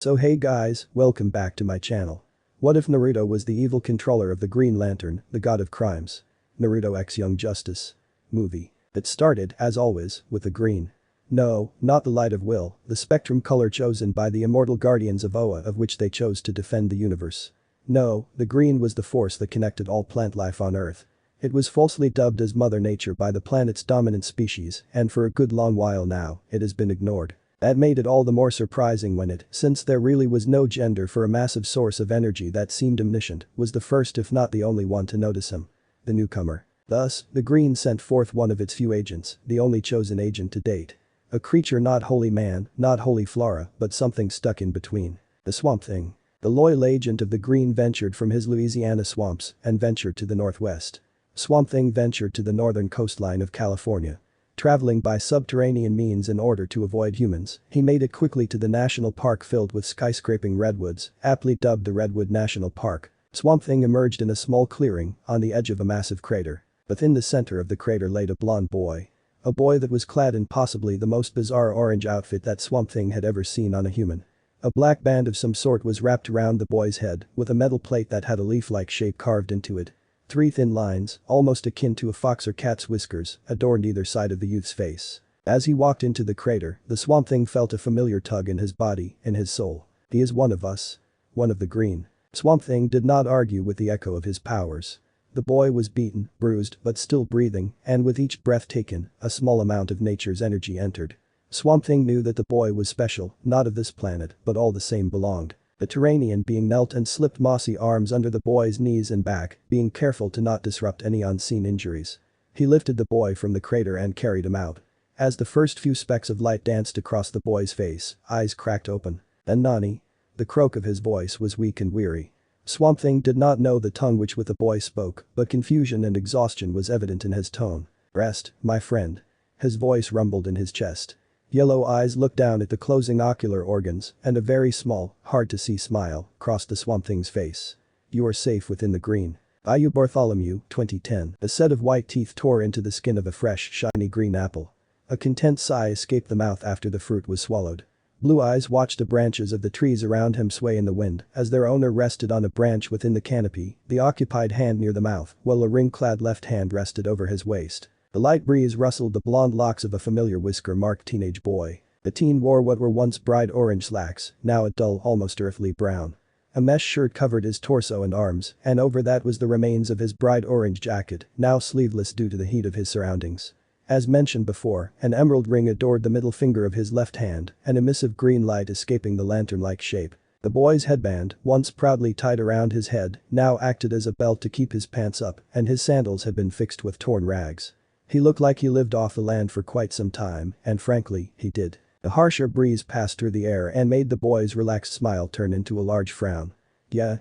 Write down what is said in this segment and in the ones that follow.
So hey guys, welcome back to my channel. What if Naruto was the evil controller of the Green Lantern, the god of crimes? Naruto X Young Justice. Movie. It started, as always, with the green. No, not the light of will, the spectrum color chosen by the immortal guardians of Oa of which they chose to defend the universe. No, the green was the force that connected all plant life on Earth. It was falsely dubbed as Mother Nature by the planet's dominant species, and for a good long while now, it has been ignored. That made it all the more surprising when it, since there really was no gender for a massive source of energy that seemed omniscient, was the first if not the only one to notice him. The newcomer. Thus, the Green sent forth one of its few agents, the only chosen agent to date. A creature not wholly man, not wholly flora, but something stuck in between. The Swamp Thing. The loyal agent of the Green ventured from his Louisiana swamps and ventured to the northwest. Swamp Thing ventured to the northern coastline of California. Traveling by subterranean means in order to avoid humans, he made it quickly to the national park filled with skyscraping redwoods, aptly dubbed the Redwood National Park. Swamp Thing emerged in a small clearing on the edge of a massive crater. Within the center of the crater laid a blond boy. A boy that was clad in possibly the most bizarre orange outfit that Swamp Thing had ever seen on a human. A black band of some sort was wrapped around the boy's head with a metal plate that had a leaf-like shape carved into it. Three thin lines, almost akin to a fox or cat's whiskers, adorned either side of the youth's face. As he walked into the crater, the Swamp Thing felt a familiar tug in his body, in his soul. He is one of us. One of the Green. Swamp Thing did not argue with the echo of his powers. The boy was beaten, bruised, but still breathing, and with each breath taken, a small amount of nature's energy entered. Swamp Thing knew that the boy was special, not of this planet, but all the same belonged. The tamaranian being knelt and slipped mossy arms under the boy's knees and back, being careful to not disrupt any unseen injuries. He lifted the boy from the crater and carried him out. As the first few specks of light danced across the boy's face, eyes cracked open. Then Nani. The croak of his voice was weak and weary. Swamp Thing did not know the tongue which the boy spoke, but confusion and exhaustion was evident in his tone. Rest, my friend. His voice rumbled in his chest. Yellow eyes looked down at the closing ocular organs, and a very small, hard-to-see smile crossed the Swamp Thing's face. You are safe within the green. Bayou Bartholomew, 2010. A set of white teeth tore into the skin of a fresh, shiny green apple. A content sigh escaped the mouth after the fruit was swallowed. Blue eyes watched the branches of the trees around him sway in the wind as their owner rested on a branch within the canopy, the occupied hand near the mouth, while a ring-clad left hand rested over his waist. The light breeze rustled the blonde locks of a familiar whisker-marked teenage boy. The teen wore what were once bright orange slacks, now a dull, almost earthly brown. A mesh shirt covered his torso and arms, and over that was the remains of his bright orange jacket, now sleeveless due to the heat of his surroundings. As mentioned before, an emerald ring adored the middle finger of his left hand, an emissive green light escaping the lantern-like shape. The boy's headband, once proudly tied around his head, now acted as a belt to keep his pants up, and his sandals had been fixed with torn rags. He looked like he lived off the land for quite some time, and frankly, he did. A harsher breeze passed through the air and made the boy's relaxed smile turn into a large frown. Yeah,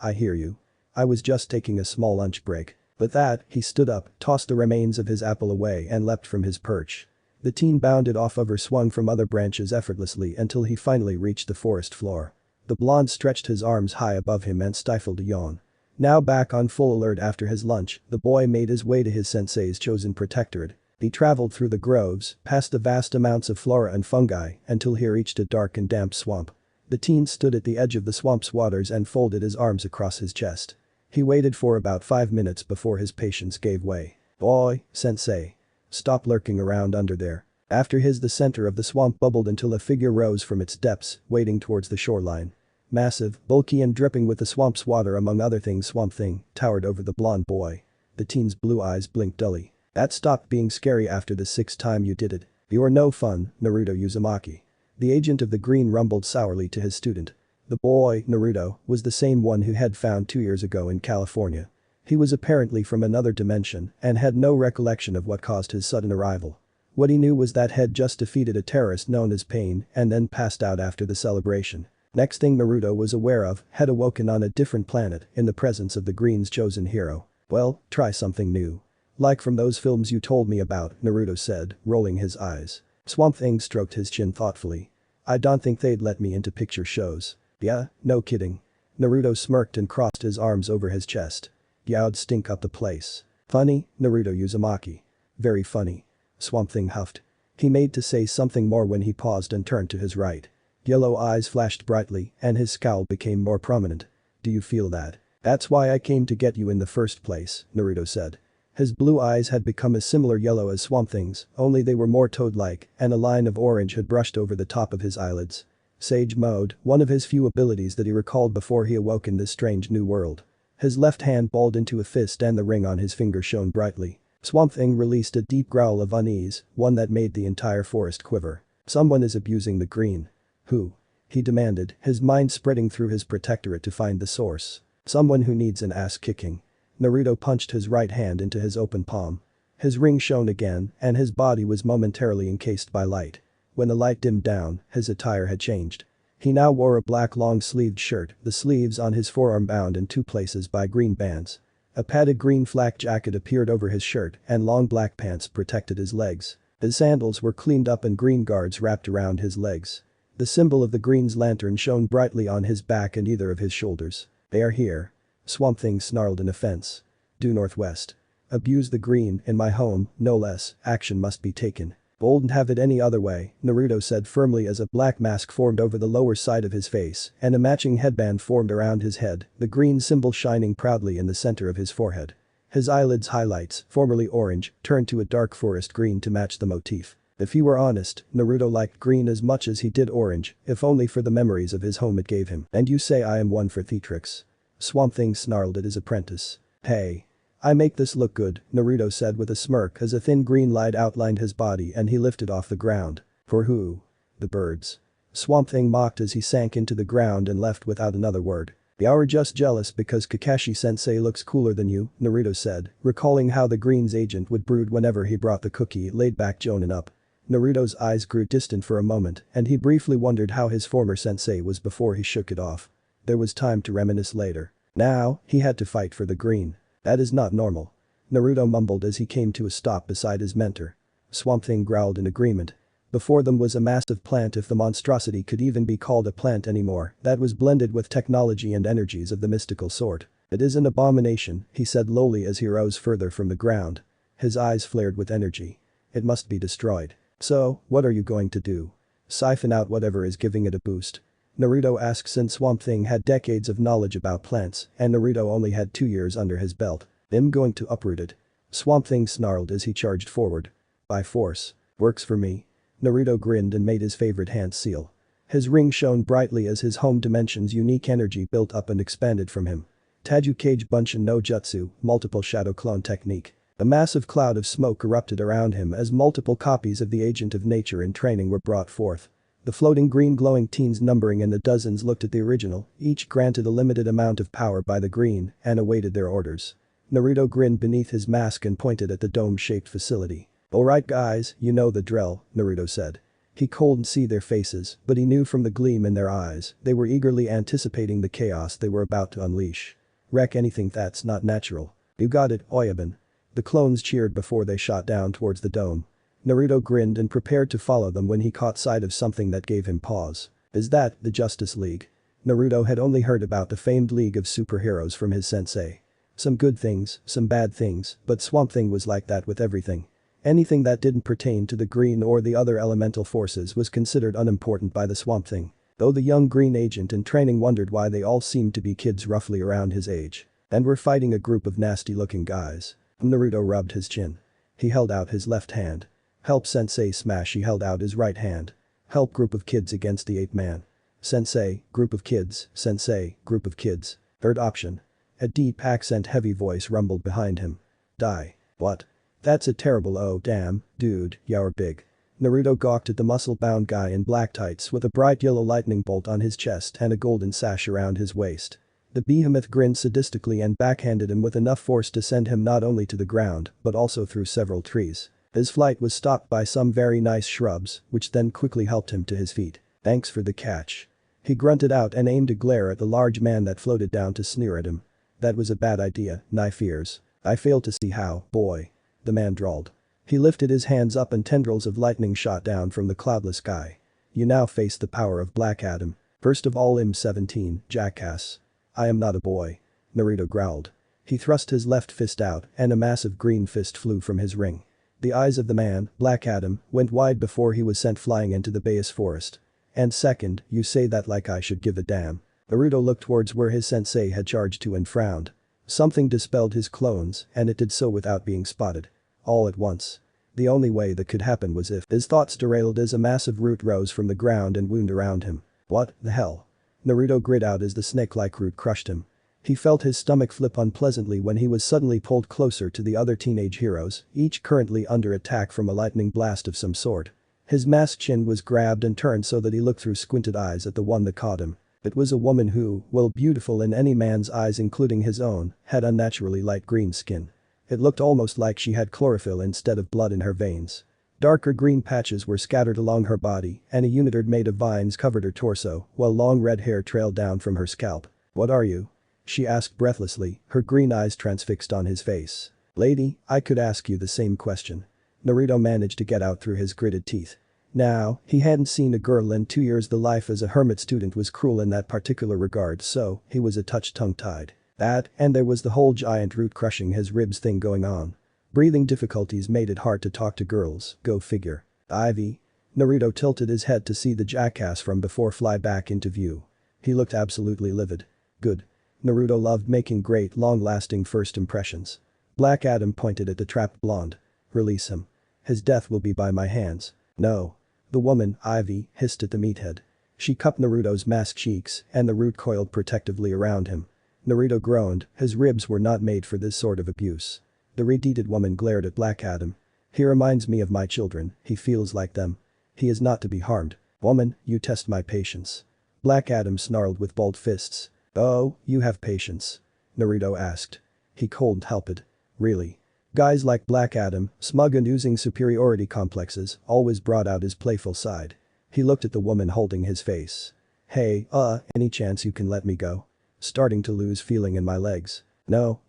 I hear you. I was just taking a small lunch break. With that, he stood up, tossed the remains of his apple away and leapt from his perch. The teen bounded off of or swung from other branches effortlessly until he finally reached the forest floor. The blonde stretched his arms high above him and stifled a yawn. Now back on full alert after his lunch, the boy made his way to his sensei's chosen protectorate. He traveled through the groves, past the vast amounts of flora and fungi, until he reached a dark and damp swamp. The teen stood at the edge of the swamp's waters and folded his arms across his chest. He waited for about 5 minutes before his patience gave way. Boy, Sensei. Stop lurking around under there. After the center of the swamp bubbled until a figure rose from its depths, wading towards the shoreline. Massive, bulky and dripping with the swamp's water among other things, Swamp Thing towered over the blond boy. The teen's blue eyes blinked dully. That stopped being scary after the 6th time you did it. You're no fun, Naruto Uzumaki. The agent of the Green rumbled sourly to his student. The boy, Naruto, was the same one who had found 2 years ago in California. He was apparently from another dimension and had no recollection of what caused his sudden arrival. What he knew was that had just defeated a terrorist known as Pain and then passed out after the celebration. Next thing Naruto was aware of, had awoken on a different planet in the presence of the Green's chosen hero. Well, try something new. Like from those films you told me about, Naruto said, rolling his eyes. Swamp Thing stroked his chin thoughtfully. I don't think they'd let me into picture shows. Yeah, no kidding. Naruto smirked and crossed his arms over his chest. Yow'd stink up the place. Funny, Naruto Uzumaki. Very funny. Swamp Thing huffed. He made to say something more when he paused and turned to his right. Yellow eyes flashed brightly, and his scowl became more prominent. Do you feel that? That's why I came to get you in the first place, Naruto said. His blue eyes had become a similar yellow as Swamp Thing's, only they were more toad-like, and a line of orange had brushed over the top of his eyelids. Sage Mode, one of his few abilities that he recalled before he awoke in this strange new world. His left hand balled into a fist and the ring on his finger shone brightly. Swamp Thing released a deep growl of unease, one that made the entire forest quiver. Someone is abusing the green. Who? He demanded, his mind spreading through his protectorate to find the source. Someone who needs an ass kicking. Naruto punched his right hand into his open palm. His ring shone again, and his body was momentarily encased by light. When the light dimmed down, his attire had changed. He now wore a black long-sleeved shirt, the sleeves on his forearm bound in two places by green bands. A padded green flak jacket appeared over his shirt and long black pants protected his legs. His sandals were cleaned up and green guards wrapped around his legs. The symbol of the green's lantern shone brightly on his back and either of his shoulders. They are here. Swamp Thing snarled in offense. Due northwest. Abuse the green, in my home, no less, action must be taken. Wouldn't have it any other way, Naruto said firmly as a black mask formed over the lower side of his face and a matching headband formed around his head, the green symbol shining proudly in the center of his forehead. His eyelids' highlights, formerly orange, turned to a dark forest green to match the motif. If he were honest, Naruto liked green as much as he did orange, if only for the memories of his home it gave him. And you say I am one for theatrics. Swamp Thing snarled at his apprentice. Hey. I make this look good, Naruto said with a smirk as a thin green light outlined his body and he lifted off the ground. For who? The birds. Swamp Thing mocked as he sank into the ground and left without another word. You're just jealous because Kakashi-sensei looks cooler than you, Naruto said, recalling how the green's agent would brood whenever he brought the cookie laid-back Jonin up. Naruto's eyes grew distant for a moment and he briefly wondered how his former sensei was before he shook it off. There was time to reminisce later. Now, he had to fight for the green. That is not normal. Naruto mumbled as he came to a stop beside his mentor. Swamp Thing growled in agreement. Before them was a massive plant, if the monstrosity could even be called a plant anymore, that was blended with technology and energies of the mystical sort. It is an abomination, he said lowly as he rose further from the ground. His eyes flared with energy. It must be destroyed. So, what are you going to do? Siphon out whatever is giving it a boost? Naruto asked since Swamp Thing had decades of knowledge about plants and Naruto only had 2 years under his belt. I'm going to uproot it. Swamp Thing snarled as he charged forward. By force. Works for me. Naruto grinned and made his favorite hand seal. His ring shone brightly as his home dimension's unique energy built up and expanded from him. Tadukage Bunshin no Jutsu, multiple shadow clone technique. A massive cloud of smoke erupted around him as multiple copies of the agent of nature in training were brought forth. The floating green glowing teens numbering in the dozens looked at the original, each granted a limited amount of power by the green, and awaited their orders. Naruto grinned beneath his mask and pointed at the dome-shaped facility. Alright guys, you know the drill, Naruto said. He couldn't see their faces, but he knew from the gleam in their eyes, they were eagerly anticipating the chaos they were about to unleash. Wreck anything that's not natural. You got it, Oyabun. The clones cheered before they shot down towards the dome. Naruto grinned and prepared to follow them when he caught sight of something that gave him pause. Is that the Justice League? Naruto had only heard about the famed League of Superheroes from his sensei. Some good things, some bad things, but Swamp Thing was like that with everything. Anything that didn't pertain to the green or the other elemental forces was considered unimportant by the Swamp Thing. Though the young green agent in training wondered why they all seemed to be kids roughly around his age. And were fighting a group of nasty-looking guys. Naruto rubbed his chin. He held out his left hand. Help Sensei smash. He held out his right hand. Help group of kids against the ape-man. Sensei, group of kids, Sensei, group of kids. Third option. A deep accent-heavy voice rumbled behind him. Die. What? That's a terrible oh damn, dude, you're big. Naruto gawked at the muscle-bound guy in black tights with a bright yellow lightning bolt on his chest and a golden sash around his waist. The behemoth grinned sadistically and backhanded him with enough force to send him not only to the ground, but also through several trees. His flight was stopped by some very nice shrubs, which then quickly helped him to his feet. Thanks for the catch. He grunted out and aimed a glare at the large man that floated down to sneer at him. That was a bad idea, knife ears. I fail to see how, boy. The man drawled. He lifted his hands up and tendrils of lightning shot down from the cloudless sky. You now face the power of Black Adam. First of all I'm 17, jackass. I am not a boy. Naruto growled. He thrust his left fist out and a massive green fist flew from his ring. The eyes of the man, Black Adam, went wide before he was sent flying into the bayous forest. And second, you say that like I should give a damn. Naruto looked towards where his sensei had charged to and frowned. Something dispelled his clones, and it did so without being spotted. All at once. The only way that could happen was if his thoughts derailed as a massive root rose from the ground and wound around him. What the hell? Naruto grit out as the snake-like root crushed him. He felt his stomach flip unpleasantly when he was suddenly pulled closer to the other teenage heroes, each currently under attack from a lightning blast of some sort. His masked chin was grabbed and turned so that he looked through squinted eyes at the one that caught him. It was a woman who, while beautiful in any man's eyes including his own, had unnaturally light green skin. It looked almost like she had chlorophyll instead of blood in her veins. Darker green patches were scattered along her body, and a unitard made of vines covered her torso, while long red hair trailed down from her scalp. "What are you?" she asked breathlessly, her green eyes transfixed on his face. "Lady, I could ask you the same question." Naruto managed to get out through his gritted teeth. Now, he hadn't seen a girl in 2 years. The life as a hermit student was cruel in that particular regard, so he was a touch tongue-tied. That, and there was the whole giant root crushing his ribs thing going on. Breathing difficulties made it hard to talk to girls, go figure. Ivy? Naruto tilted his head to see the jackass from before fly back into view. He looked absolutely livid. Good. Naruto loved making great, long-lasting first impressions. Black Adam pointed at the trapped blonde. "Release him. His death will be by my hands." "No." The woman, Ivy, hissed at the meathead. She cupped Naruto's masked cheeks, and the root coiled protectively around him. Naruto groaned, his ribs were not made for this sort of abuse. The red-heated woman glared at Black Adam. "He reminds me of my children, he feels like them. He is not to be harmed. Woman, you test my patience." Black Adam snarled with balled fists. "Oh, you have patience?" Naruto asked. He couldn't help it. Really. Guys like Black Adam, smug and oozing superiority complexes, always brought out his playful side. He looked at the woman holding his face. "Hey, any chance you can let me go? Starting to lose feeling in my legs." "No.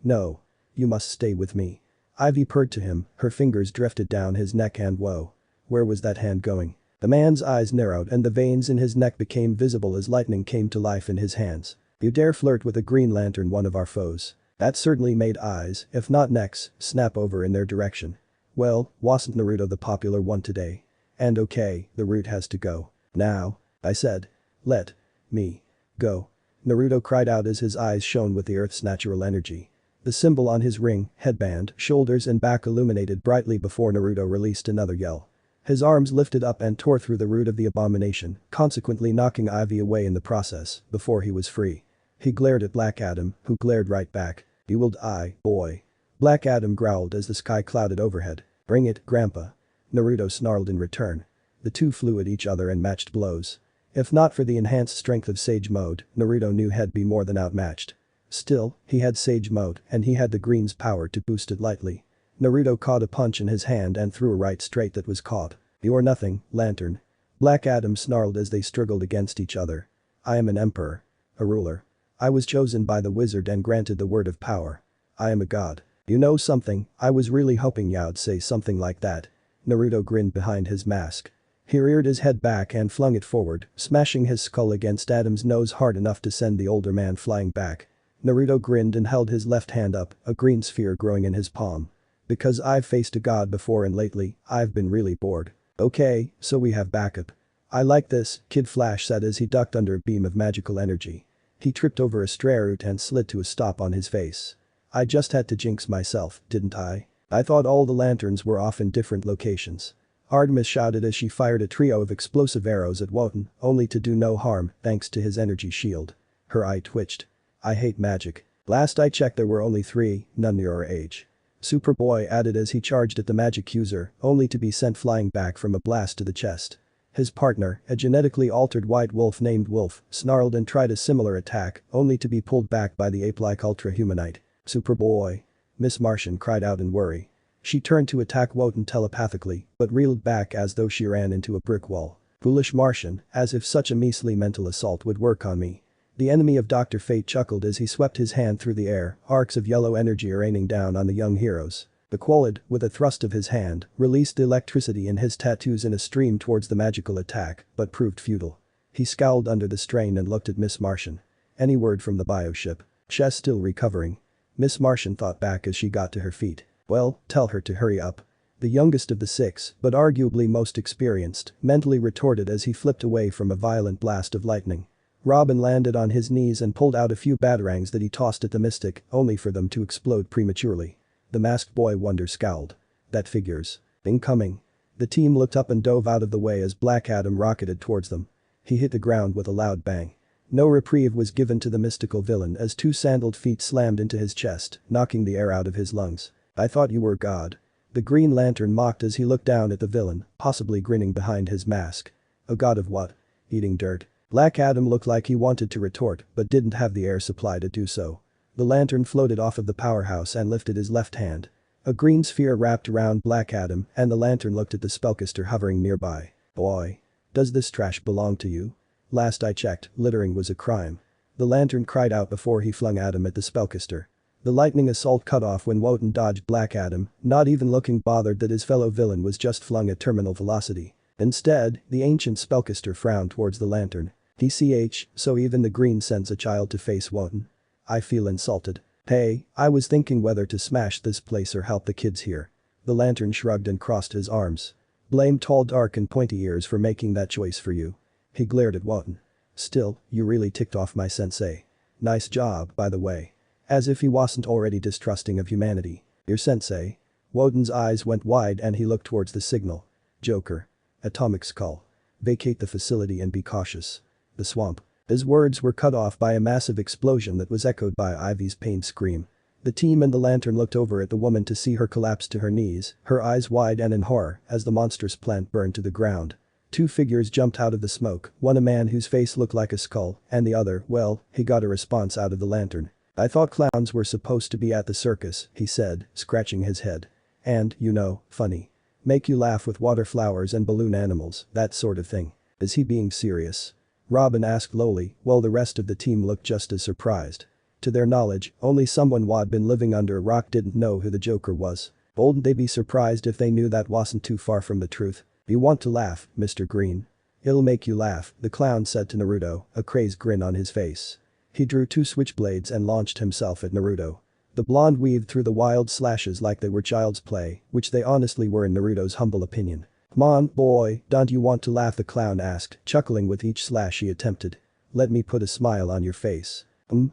You must stay with me." Ivy purred to him, her fingers drifted down his neck and whoa. Where was that hand going? The man's eyes narrowed and the veins in his neck became visible as lightning came to life in his hands. "You dare flirt with a Green Lantern, one of our foes?" That certainly made eyes, if not necks, snap over in their direction. Well, wasn't Naruto the popular one today? And okay, the root has to go. Now. I said. Let me go. Naruto cried out as his eyes shone with the Earth's natural energy. The symbol on his ring, headband, shoulders and back illuminated brightly before Naruto released another yell. His arms lifted up and tore through the root of the abomination, consequently knocking Ivy away in the process, before he was free. He glared at Black Adam, who glared right back. "You will die, boy." Black Adam growled as the sky clouded overhead. "Bring it, Grandpa." Naruto snarled in return. The two flew at each other and matched blows. If not for the enhanced strength of Sage Mode, Naruto knew he'd be more than outmatched. Still, he had Sage Mode and he had the green's power to boost it lightly. Naruto caught a punch in his hand and threw a right straight that was caught. "You're nothing, Lantern." Black Adam snarled as they struggled against each other. "I am an emperor. A ruler. I was chosen by the wizard and granted the word of power. I am a god. You know something, I was really hoping you'd say something like that." Naruto grinned behind his mask. He reared his head back and flung it forward, smashing his skull against Adam's nose hard enough to send the older man flying back. Naruto grinned and held his left hand up, a green sphere growing in his palm. "Because I've faced a god before and lately, I've been really bored." "Okay, so we have backup." "I like this," Kid Flash said as he ducked under a beam of magical energy. He tripped over a stray root and slid to a stop on his face. "I just had to jinx myself, didn't I? I thought all the lanterns were off in different locations." Artemis shouted as she fired a trio of explosive arrows at Wotan, only to do no harm thanks to his energy shield. Her eye twitched. "I hate magic. Last I checked there were only 3, none your age." Superboy added as he charged at the magic user, only to be sent flying back from a blast to the chest. His partner, a genetically altered white wolf named Wolf, snarled and tried a similar attack, only to be pulled back by the ape-like ultra-humanite. "Superboy." Miss Martian cried out in worry. She turned to attack Wotan telepathically, but reeled back as though she ran into a brick wall. "Foolish Martian, as if such a measly mental assault would work on me." The enemy of Dr. Fate chuckled as he swept his hand through the air, arcs of yellow energy raining down on the young heroes. The Quolid, with a thrust of his hand, released the electricity in his tattoos in a stream towards the magical attack, but proved futile. He scowled under the strain and looked at Miss Martian. "Any word from the bioship?" "She's still recovering." Miss Martian thought back as she got to her feet. "Well, tell her to hurry up." The youngest of the six, but arguably most experienced, mentally retorted as he flipped away from a violent blast of lightning. Robin landed on his knees and pulled out a few batarangs that he tossed at the mystic, only for them to explode prematurely. The masked boy wonder scowled. That figures. Incoming. The team looked up and dove out of the way as Black Adam rocketed towards them. He hit the ground with a loud bang. No reprieve was given to the mystical villain as two sandaled feet slammed into his chest, knocking the air out of his lungs. I thought you were God. The Green Lantern mocked as he looked down at the villain, possibly grinning behind his mask. A god of what? Eating dirt. Black Adam looked like he wanted to retort but didn't have the air supply to do so. The lantern floated off of the powerhouse and lifted his left hand. A green sphere wrapped around Black Adam and the lantern looked at the spellcaster hovering nearby. Boy. Does this trash belong to you? Last I checked, littering was a crime. The lantern cried out before he flung Adam at the spellcaster. The lightning assault cut off when Wotan dodged Black Adam, not even looking bothered that his fellow villain was just flung at terminal velocity. Instead, the ancient spellcaster frowned towards the lantern. DCH, so even the green sends a child to face Wotan. I feel insulted. Hey, I was thinking whether to smash this place or help the kids here. The lantern shrugged and crossed his arms. Blame tall dark and pointy ears for making that choice for you. He glared at Wotan. Still, you really ticked off my sensei. Nice job, by the way. As if he wasn't already distrusting of humanity. Your sensei? Wotan's eyes went wide and he looked towards the signal. Joker. Atomic skull. Vacate the facility and be cautious. The swamp. His words were cut off by a massive explosion that was echoed by Ivy's pained scream. The team and the lantern looked over at the woman to see her collapse to her knees, her eyes wide and in horror as the monstrous plant burned to the ground. Two figures jumped out of the smoke, one a man whose face looked like a skull, and the other, well, he got a response out of the lantern. I thought clowns were supposed to be at the circus, he said, scratching his head. And, you know, funny. Make you laugh with water flowers and balloon animals, that sort of thing. Is he being serious? Robin asked lowly, while the rest of the team looked just as surprised. To their knowledge, only someone who'd been living under a rock didn't know who the Joker was. Wouldn't they be surprised if they knew that wasn't too far from the truth? You want to laugh, Mr. Green? It'll make you laugh, the clown said to Naruto, a crazed grin on his face. He drew two switchblades and launched himself at Naruto. The blonde weaved through the wild slashes like they were child's play, which they honestly were in Naruto's humble opinion. Come on, boy, don't you want to laugh, the clown asked, chuckling with each slash he attempted. Let me put a smile on your face.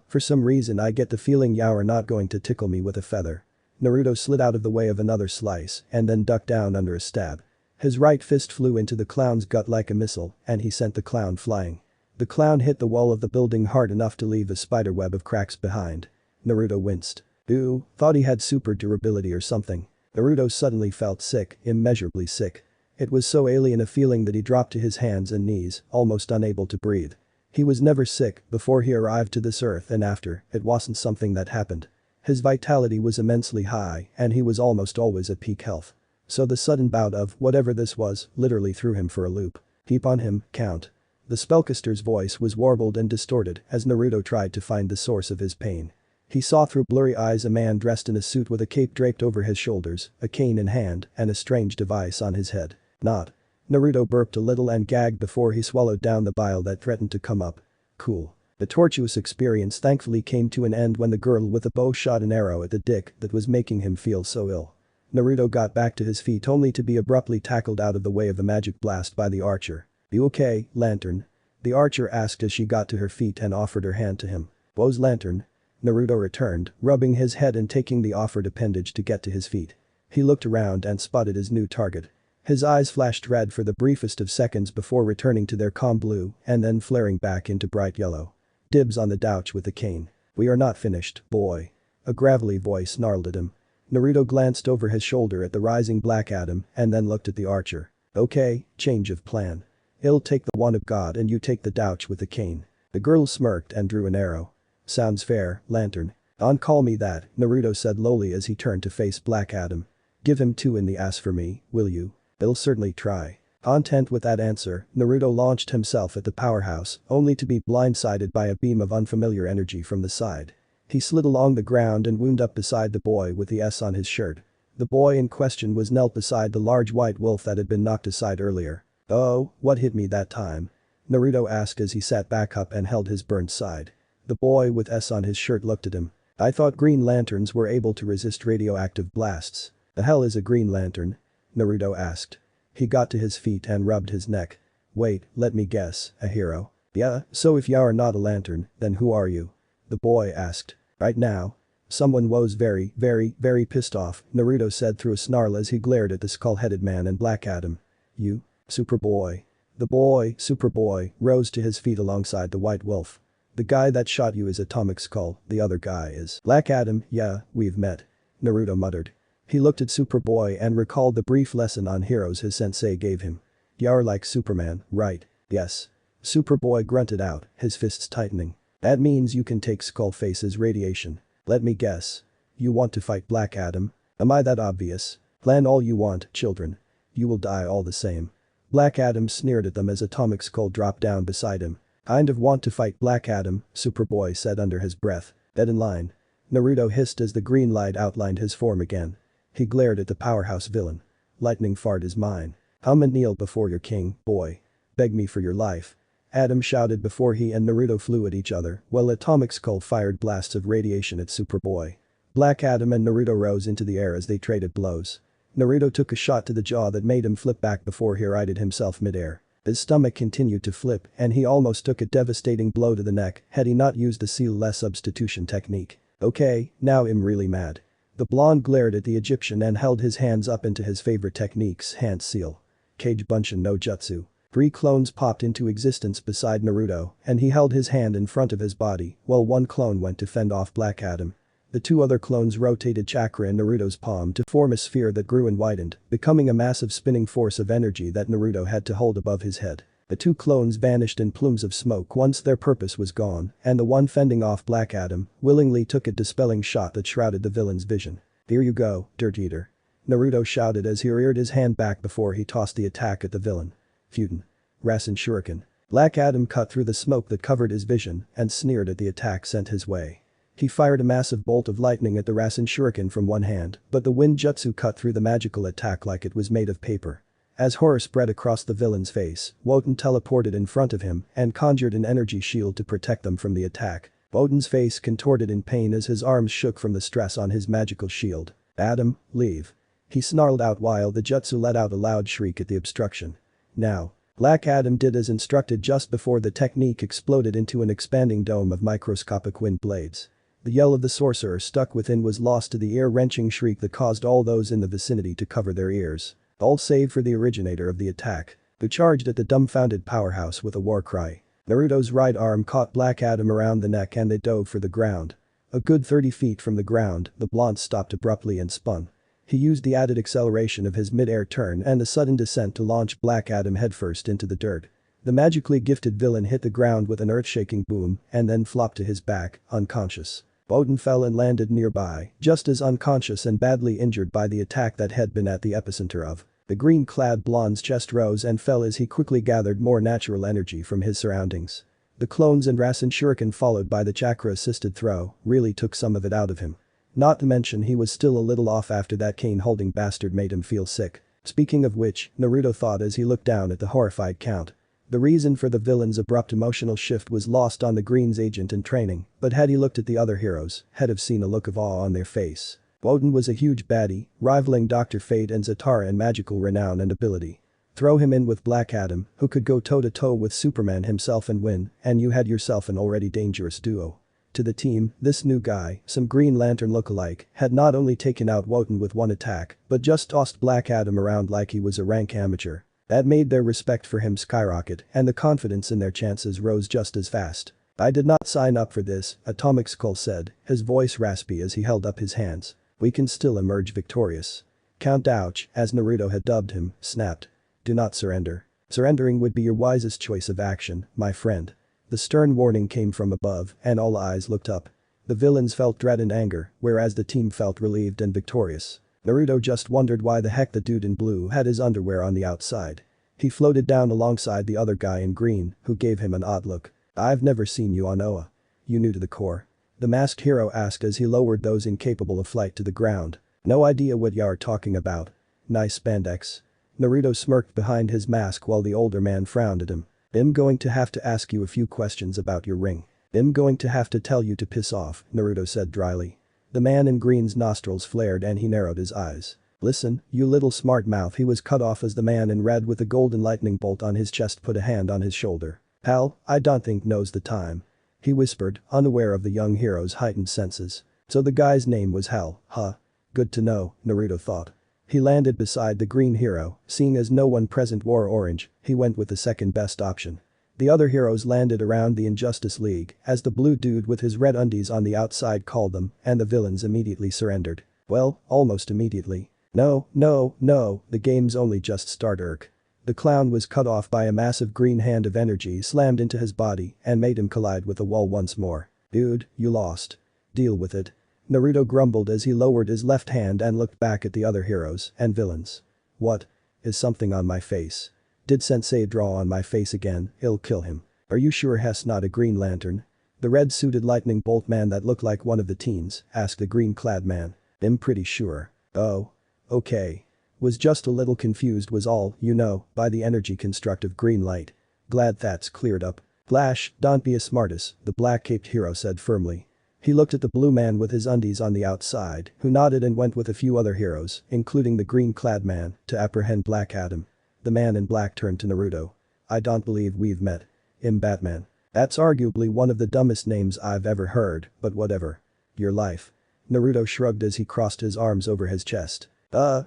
For some reason I get the feeling you're not going to tickle me with a feather. Naruto slid out of the way of another slice and then ducked down under a stab. His right fist flew into the clown's gut like a missile and he sent the clown flying. The clown hit the wall of the building hard enough to leave a spiderweb of cracks behind. Naruto winced. Ooh, thought he had super durability or something. Naruto suddenly felt sick, immeasurably sick. It was so alien a feeling that he dropped to his hands and knees, almost unable to breathe. He was never sick before he arrived to this earth and after, it wasn't something that happened. His vitality was immensely high and he was almost always at peak health. So the sudden bout of whatever this was literally threw him for a loop. Keep on him, Count. The spellcaster's voice was warbled and distorted as Naruto tried to find the source of his pain. He saw through blurry eyes a man dressed in a suit with a cape draped over his shoulders, a cane in hand, and a strange device on his head. Not. Naruto burped a little and gagged before he swallowed down the bile that threatened to come up. Cool. The tortuous experience thankfully came to an end when the girl with a bow shot an arrow at the dick that was making him feel so ill. Naruto got back to his feet only to be abruptly tackled out of the way of the magic blast by the archer. You okay, Lantern? The archer asked as she got to her feet and offered her hand to him. Wo's Lantern? Naruto returned, rubbing his head and taking the offered appendage to get to his feet. He looked around and spotted his new target. His eyes flashed red for the briefest of seconds before returning to their calm blue and then flaring back into bright yellow. Dibs on the douche with the cane. We are not finished, boy. A gravelly voice snarled at him. Naruto glanced over his shoulder at the rising Black Adam and then looked at the archer. Okay, change of plan. I'll take the wand of God and you take the douche with the cane. The girl smirked and drew an arrow. Sounds fair, Lantern. On call me that, Naruto said lowly as he turned to face Black Adam. Give him 2 in the ass for me, will you? I'll certainly try. Content with that answer, Naruto launched himself at the powerhouse, only to be blindsided by a beam of unfamiliar energy from the side. He slid along the ground and wound up beside the boy with the S on his shirt. The boy in question was knelt beside the large white wolf that had been knocked aside earlier. Oh, what hit me that time? Naruto asked as he sat back up and held his burnt side. The boy with S on his shirt looked at him. I thought Green Lanterns were able to resist radioactive blasts. The hell is a Green Lantern? Naruto asked. He got to his feet and rubbed his neck. Wait, let me guess, a hero? Yeah, so if you are not a lantern, then who are you? The boy asked. Right now? Someone was very, very pissed off, Naruto said through a snarl as he glared at the skull-headed man and Black Adam. You? Superboy. The boy, Superboy, rose to his feet alongside the White Wolf. The guy that shot you is Atomic Skull, the other guy is Black Adam. Yeah, we've met. Naruto muttered. He looked at Superboy and recalled the brief lesson on heroes his sensei gave him. You're like Superman, right? Yes. Superboy grunted out, his fists tightening. That means you can take Skullface's radiation. Let me guess. You want to fight Black Adam? Am I that obvious? Plan all you want, children. You will die all the same. Black Adam sneered at them as Atomic Skull dropped down beside him. Kind of want to fight Black Adam, Superboy said under his breath. Dead in line. Naruto hissed as the green light outlined his form again. He glared at the powerhouse villain. Lightning fart is mine. Come and kneel before your king, boy. Beg me for your life. Adam shouted before he and Naruto flew at each other, while Atomic Skull fired blasts of radiation at Superboy. Black Adam and Naruto rose into the air as they traded blows. Naruto took a shot to the jaw that made him flip back before he righted himself mid-air. His stomach continued to flip and he almost took a devastating blow to the neck had he not used the seal-less substitution technique. Okay, now I'm really mad. The blonde glared at the Egyptian and held his hands up into his favorite techniques, hand seal. Kage Bunshin no Jutsu. 3 clones popped into existence beside Naruto and he held his hand in front of his body while one clone went to fend off Black Adam. The 2 other clones rotated chakra in Naruto's palm to form a sphere that grew and widened, becoming a massive spinning force of energy that Naruto had to hold above his head. The 2 clones vanished in plumes of smoke once their purpose was gone, and the one fending off Black Adam willingly took a dispelling shot that shrouded the villain's vision. Here you go, Dirt Eater. Naruto shouted as he reared his hand back before he tossed the attack at the villain. Fuden. Rasen Shuriken. Black Adam cut through the smoke that covered his vision and sneered at the attack sent his way. He fired a massive bolt of lightning at the Rasen Shuriken from one hand, but the wind jutsu cut through the magical attack like it was made of paper. As horror spread across the villain's face, Wotan teleported in front of him and conjured an energy shield to protect them from the attack. Wotan's face contorted in pain as his arms shook from the stress on his magical shield. Adam, leave. He snarled out while the jutsu let out a loud shriek at the obstruction. Now. Black Adam did as instructed just before the technique exploded into an expanding dome of microscopic wind blades. The yell of the sorcerer stuck within was lost to the ear-wrenching shriek that caused all those in the vicinity to cover their ears. All save for the originator of the attack, who charged at the dumbfounded powerhouse with a war cry. Naruto's right arm caught Black Adam around the neck and they dove for the ground. A good 30 feet from the ground, the blonde stopped abruptly and spun. He used the added acceleration of his mid-air turn and the sudden descent to launch Black Adam headfirst into the dirt. The magically gifted villain hit the ground with an earth-shaking boom and then flopped to his back, unconscious. Wotan fell and landed nearby, just as unconscious and badly injured by the attack that had been at the epicenter of. The green-clad blonde's chest rose and fell as he quickly gathered more natural energy from his surroundings. The clones and Rasen Shuriken followed by the chakra-assisted throw really took some of it out of him. Not to mention he was still a little off after that cane-holding bastard made him feel sick. Speaking of which, Naruto thought as he looked down at the horrified Count. The reason for the villain's abrupt emotional shift was lost on the Green's agent in training, but had he looked at the other heroes, had have seen a look of awe on their face. Wotan was a huge baddie, rivaling Dr. Fate and Zatara in magical renown and ability. Throw him in with Black Adam, who could go toe-to-toe with Superman himself and win, and you had yourself an already dangerous duo. To the team, this new guy, some Green Lantern look-alike, had not only taken out Wotan with one attack, but just tossed Black Adam around like he was a rank amateur. That made their respect for him skyrocket and the confidence in their chances rose just as fast. I did not sign up for this, Atomic Skull said, his voice raspy as he held up his hands. We can still emerge victorious. Count Ouch, as Naruto had dubbed him, snapped. Do not surrender. Surrendering would be your wisest choice of action, my friend. The stern warning came from above and all eyes looked up. The villains felt dread and anger, whereas the team felt relieved and victorious. Naruto just wondered why the heck the dude in blue had his underwear on the outside. He floated down alongside the other guy in green, who gave him an odd look. I've never seen you on Oa. You new to the Corps? The masked hero asked as he lowered those incapable of flight to the ground. No idea what you're talking about. Nice spandex. Naruto smirked behind his mask while the older man frowned at him. I'm going to have to ask you a few questions about your ring. I'm going to have to tell you to piss off, Naruto said dryly. The man in green's nostrils flared and he narrowed his eyes. Listen, you little smart mouth. He was cut off as the man in red with the golden lightning bolt on his chest put a hand on his shoulder. Pal, I don't think now's the time. He whispered, unaware of the young hero's heightened senses. So the guy's name was Hal, huh? Good to know, Naruto thought. He landed beside the green hero, seeing as no one present wore orange, he went with the second best option. The other heroes landed around the Injustice League as the blue dude with his red undies on the outside called them and the villains immediately surrendered. Well, almost immediately. No, no, no, the game's only just started. The clown was cut off by a massive green hand of energy slammed into his body and made him collide with the wall once more. Dude, you lost. Deal with it. Naruto grumbled as he lowered his left hand and looked back at the other heroes and villains. What? Is something on my face? Did Sensei draw on my face again? He'll kill him. Are you sure Hess not a Green Lantern? The red-suited lightning bolt man that looked like one of the teens asked the green-clad man. I'm pretty sure. Oh. Okay. Was just a little confused was all, you know, by the energy construct of green light. Glad that's cleared up. Flash, don't be a smartass, the black-caped hero said firmly. He looked at the blue man with his undies on the outside, who nodded and went with a few other heroes, including the green-clad man, to apprehend Black Adam. The man in black turned to Naruto. I don't believe we've met. I'm Batman. That's arguably one of the dumbest names I've ever heard, but whatever. Your life. Naruto shrugged as he crossed his arms over his chest.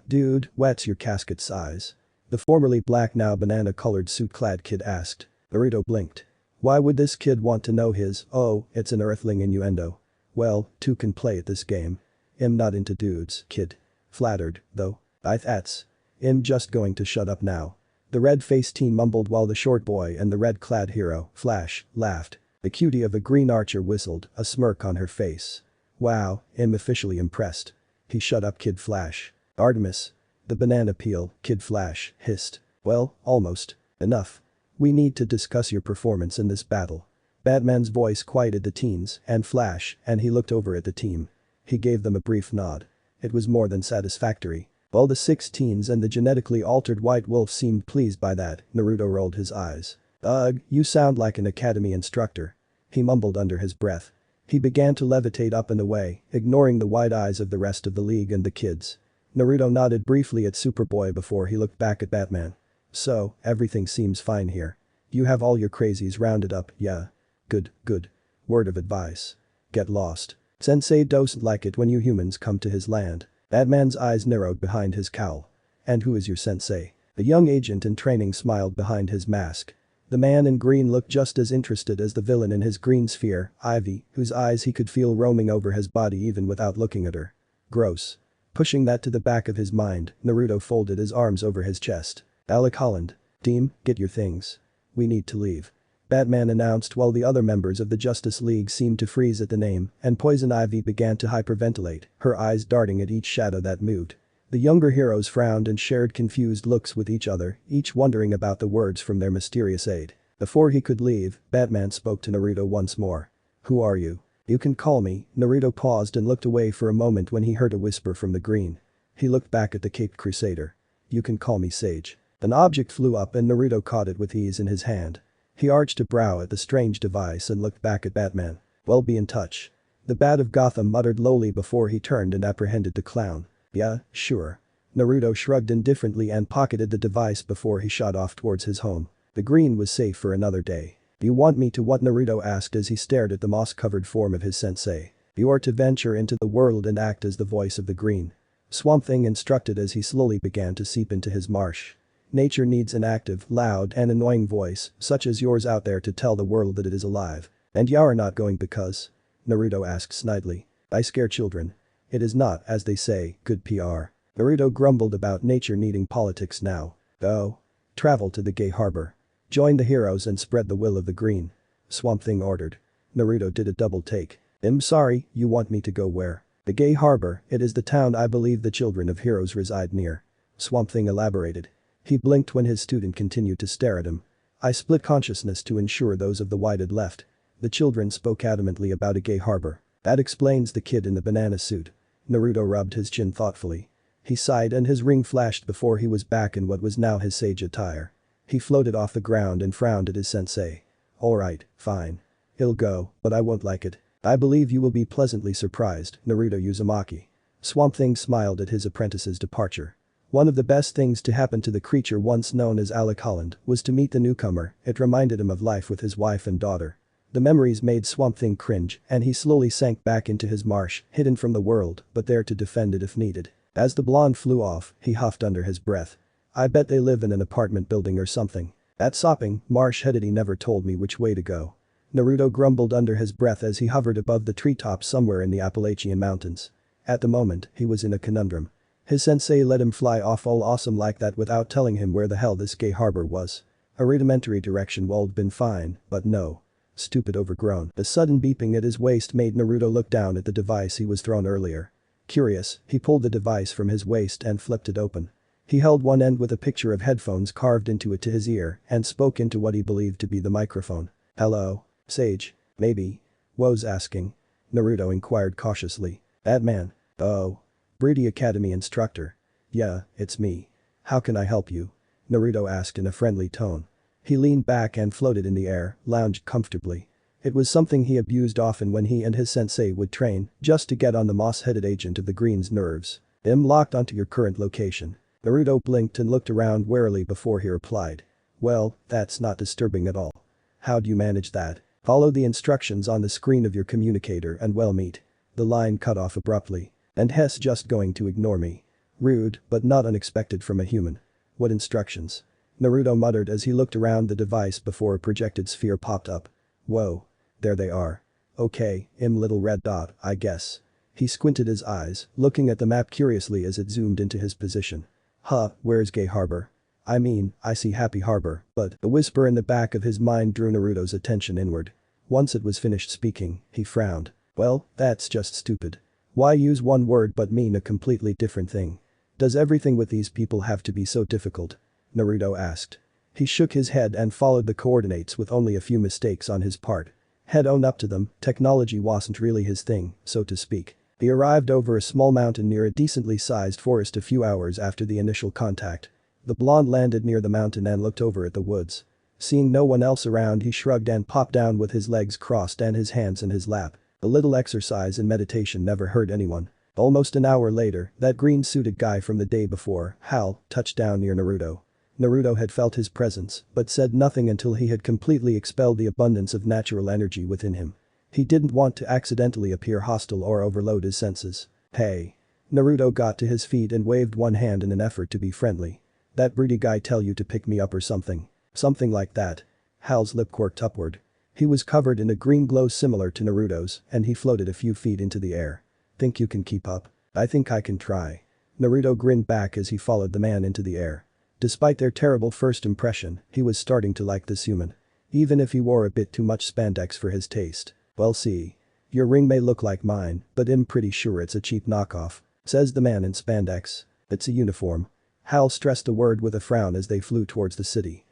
Dude, what's your casket size? The formerly black now banana-colored suit-clad kid asked. Naruto blinked. Why would this kid want to know his, oh, it's an earthling innuendo. Well, two can play at this game. I'm not into dudes, kid. Flattered, though. I'm just going to shut up now. The red-faced teen mumbled while the short boy and the red-clad hero, Flash, laughed. The cutie of a green archer whistled, a smirk on her face. Wow, I'm officially impressed. He shut up Kid Flash. Artemis. The banana peel, Kid Flash, hissed. Well, almost. Enough. We need to discuss your performance in this battle. Batman's voice quieted the teens and Flash and he looked over at the team. He gave them a brief nod. It was more than satisfactory. While the 6 teens and the genetically altered White Wolf seemed pleased by that, Naruto rolled his eyes. Ugh, you sound like an academy instructor. He mumbled under his breath. He began to levitate up and away, ignoring the wide eyes of the rest of the league and the kids. Naruto nodded briefly at Superboy before he looked back at Batman. So, everything seems fine here. You have all your crazies rounded up, yeah? Good, good. Word of advice. Get lost. Sensei doesn't like it when you humans come to his land. Batman's eyes narrowed behind his cowl. And who is your sensei? The young agent in training smiled behind his mask. The man in green looked just as interested as the villain in his green sphere, Ivy, whose eyes he could feel roaming over his body even without looking at her. Gross. Pushing that to the back of his mind, Naruto folded his arms over his chest. Alec Holland. Team, get your things. We need to leave. Batman announced while the other members of the Justice League seemed to freeze at the name and Poison Ivy began to hyperventilate, her eyes darting at each shadow that moved. The younger heroes frowned and shared confused looks with each other, each wondering about the words from their mysterious aide. Before he could leave, Batman spoke to Naruto once more. Who are you? You can call me. Naruto paused and looked away for a moment when he heard a whisper from the green. He looked back at the Caped Crusader. You can call me Sage. An object flew up and Naruto caught it with ease in his hand. He arched a brow at the strange device and looked back at Batman. Well, be in touch. The Bat of Gotham muttered lowly before he turned and apprehended the clown. Yeah, sure. Naruto shrugged indifferently and pocketed the device before he shot off towards his home. The green was safe for another day. You want me to what? Naruto asked as he stared at the moss-covered form of his sensei. You are to venture into the world and act as the voice of the green. Swamp Thing instructed as he slowly began to seep into his marsh. Nature needs an active, loud and annoying voice, such as yours out there to tell the world that it is alive. And you are not going because? Naruto asked snidely. I scare children. It is not, as they say, good PR. Naruto grumbled about nature needing politics now. Oh. Travel to the gay harbor. Join the heroes and spread the will of the green. Swamp Thing ordered. Naruto did a double take. I'm sorry, you want me to go where? The gay harbor, it is the town I believe the children of heroes reside near. Swamp Thing elaborated. He blinked when his student continued to stare at him. I split consciousness to ensure those of the white had left. The children spoke adamantly about a gay harbor. That explains the kid in the banana suit. Naruto rubbed his chin thoughtfully. He sighed and his ring flashed before he was back in what was now his sage attire. He floated off the ground and frowned at his sensei. Alright, fine. He'll go, but I won't like it. I believe you will be pleasantly surprised, Naruto Uzumaki. Swamp Thing smiled at his apprentice's departure. One of the best things to happen to the creature once known as Alec Holland was to meet the newcomer. It reminded him of life with his wife and daughter. The memories made Swamp Thing cringe, and he slowly sank back into his marsh, hidden from the world, but there to defend it if needed. As the blonde flew off, he huffed under his breath. I bet they live in an apartment building or something. That sopping, marsh-headed he never told me which way to go. Naruto grumbled under his breath as he hovered above the treetops somewhere in the Appalachian Mountains. At the moment, he was in a conundrum. His sensei let him fly off all awesome like that without telling him where the hell this gay harbor was. A rudimentary direction would been fine, but no. Stupid overgrown. The sudden beeping at his waist made Naruto look down at the device he was thrown earlier. Curious, he pulled the device from his waist and flipped it open. He held one end with a picture of headphones carved into it to his ear and spoke into what he believed to be the microphone. Hello? Sage? Maybe? Wo's asking. Naruto inquired cautiously. That man. Oh. Brady Academy instructor. Yeah, it's me. How can I help you? Naruto asked in a friendly tone. He leaned back and floated in the air, lounged comfortably. It was something he abused often when he and his sensei would train, just to get on the moss-headed agent of the Green's nerves. I'm locked onto your current location. Naruto blinked and looked around warily before he replied. Well, that's not disturbing at all. How'd you manage that? Follow the instructions on the screen of your communicator and well meet. The line cut off abruptly. And Hess just going to ignore me. Rude, but not unexpected from a human. What instructions? Naruto muttered as he looked around the device before a projected sphere popped up. Whoa. There they are. Okay, little red dot, I guess. He squinted his eyes, looking at the map curiously as it zoomed into his position. Huh, where's Gay Harbor? I mean, I see Happy Harbor, but the whisper in the back of his mind drew Naruto's attention inward. Once it was finished speaking, he frowned. Well, that's just stupid. Why use one word but mean a completely different thing? Does everything with these people have to be so difficult? Naruto asked. He shook his head and followed the coordinates with only a few mistakes on his part. Head on up to them, technology wasn't really his thing, so to speak. He arrived over a small mountain near a decently sized forest a few hours after the initial contact. The blonde landed near the mountain and looked over at the woods. Seeing no one else around, he shrugged and popped down with his legs crossed and his hands in his lap. A little exercise and meditation never hurt anyone. Almost an hour later, that green-suited guy from the day before, Hal, touched down near Naruto. Naruto had felt his presence, but said nothing until he had completely expelled the abundance of natural energy within him. He didn't want to accidentally appear hostile or overload his senses. Hey. Naruto got to his feet and waved one hand in an effort to be friendly. That broody guy tell you to pick me up or something? Something like that. Hal's lip quirked upward. He was covered in a green glow similar to Naruto's, and he floated a few feet into the air. Think you can keep up? I think I can try. Naruto grinned back as he followed the man into the air. Despite their terrible first impression, he was starting to like this human. Even if he wore a bit too much spandex for his taste. Well see. Your ring may look like mine, but I'm pretty sure it's a cheap knockoff, says the man in spandex. It's a uniform. Hal stressed the word with a frown as they flew towards the city.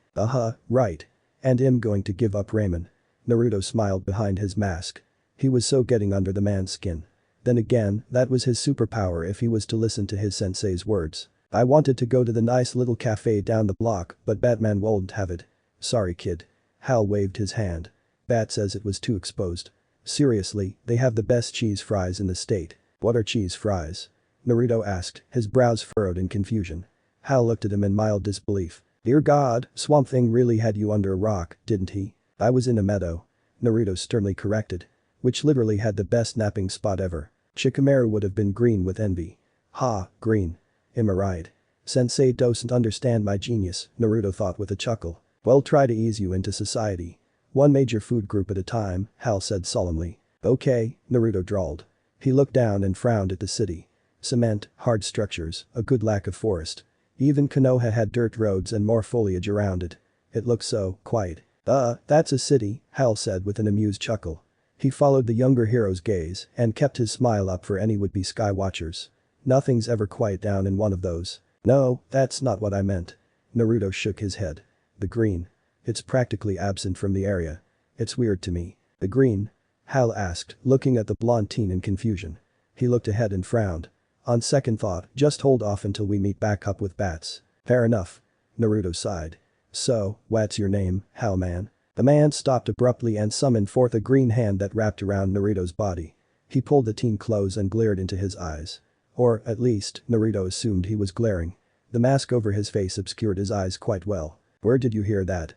Right. And I'm going to give up Raymond. Naruto smiled behind his mask. He was so getting under the man's skin. Then again, that was his superpower if he was to listen to his sensei's words. I wanted to go to the nice little cafe down the block, but Batman won't have it. Sorry kid. Hal waved his hand. Bat says it was too exposed. Seriously, they have the best cheese fries in the state. What are cheese fries? Naruto asked, his brows furrowed in confusion. Hal looked at him in mild disbelief. Dear God, Swamp Thing really had you under a rock, didn't he? I was in a meadow. Naruto sternly corrected. Which literally had the best napping spot ever. Shikamaru would have been green with envy. Ha, green. Am I right? Sensei doesn't understand my genius, Naruto thought with a chuckle. Well, try to ease you into society. One major food group at a time, Hal said solemnly. Okay, Naruto drawled. He looked down and frowned at the city. Cement, hard structures, a good lack of forest. Even Konoha had dirt roads and more foliage around it. It looked so quiet. That's a city, Hal said with an amused chuckle. He followed the younger hero's gaze and kept his smile up for any would-be skywatchers. Nothing's ever quiet down in one of those. No, that's not what I meant. Naruto shook his head. The green. It's practically absent from the area. It's weird to me. The green? Hal asked, looking at the blonde teen in confusion. He looked ahead and frowned. On second thought, just hold off until we meet back up with bats. Fair enough. Naruto sighed. So, what's your name, Hal man? The man stopped abruptly and summoned forth a green hand that wrapped around Naruto's body. He pulled the teen close and glared into his eyes. Or, at least, Naruto assumed he was glaring. The mask over his face obscured his eyes quite well. Where did you hear that?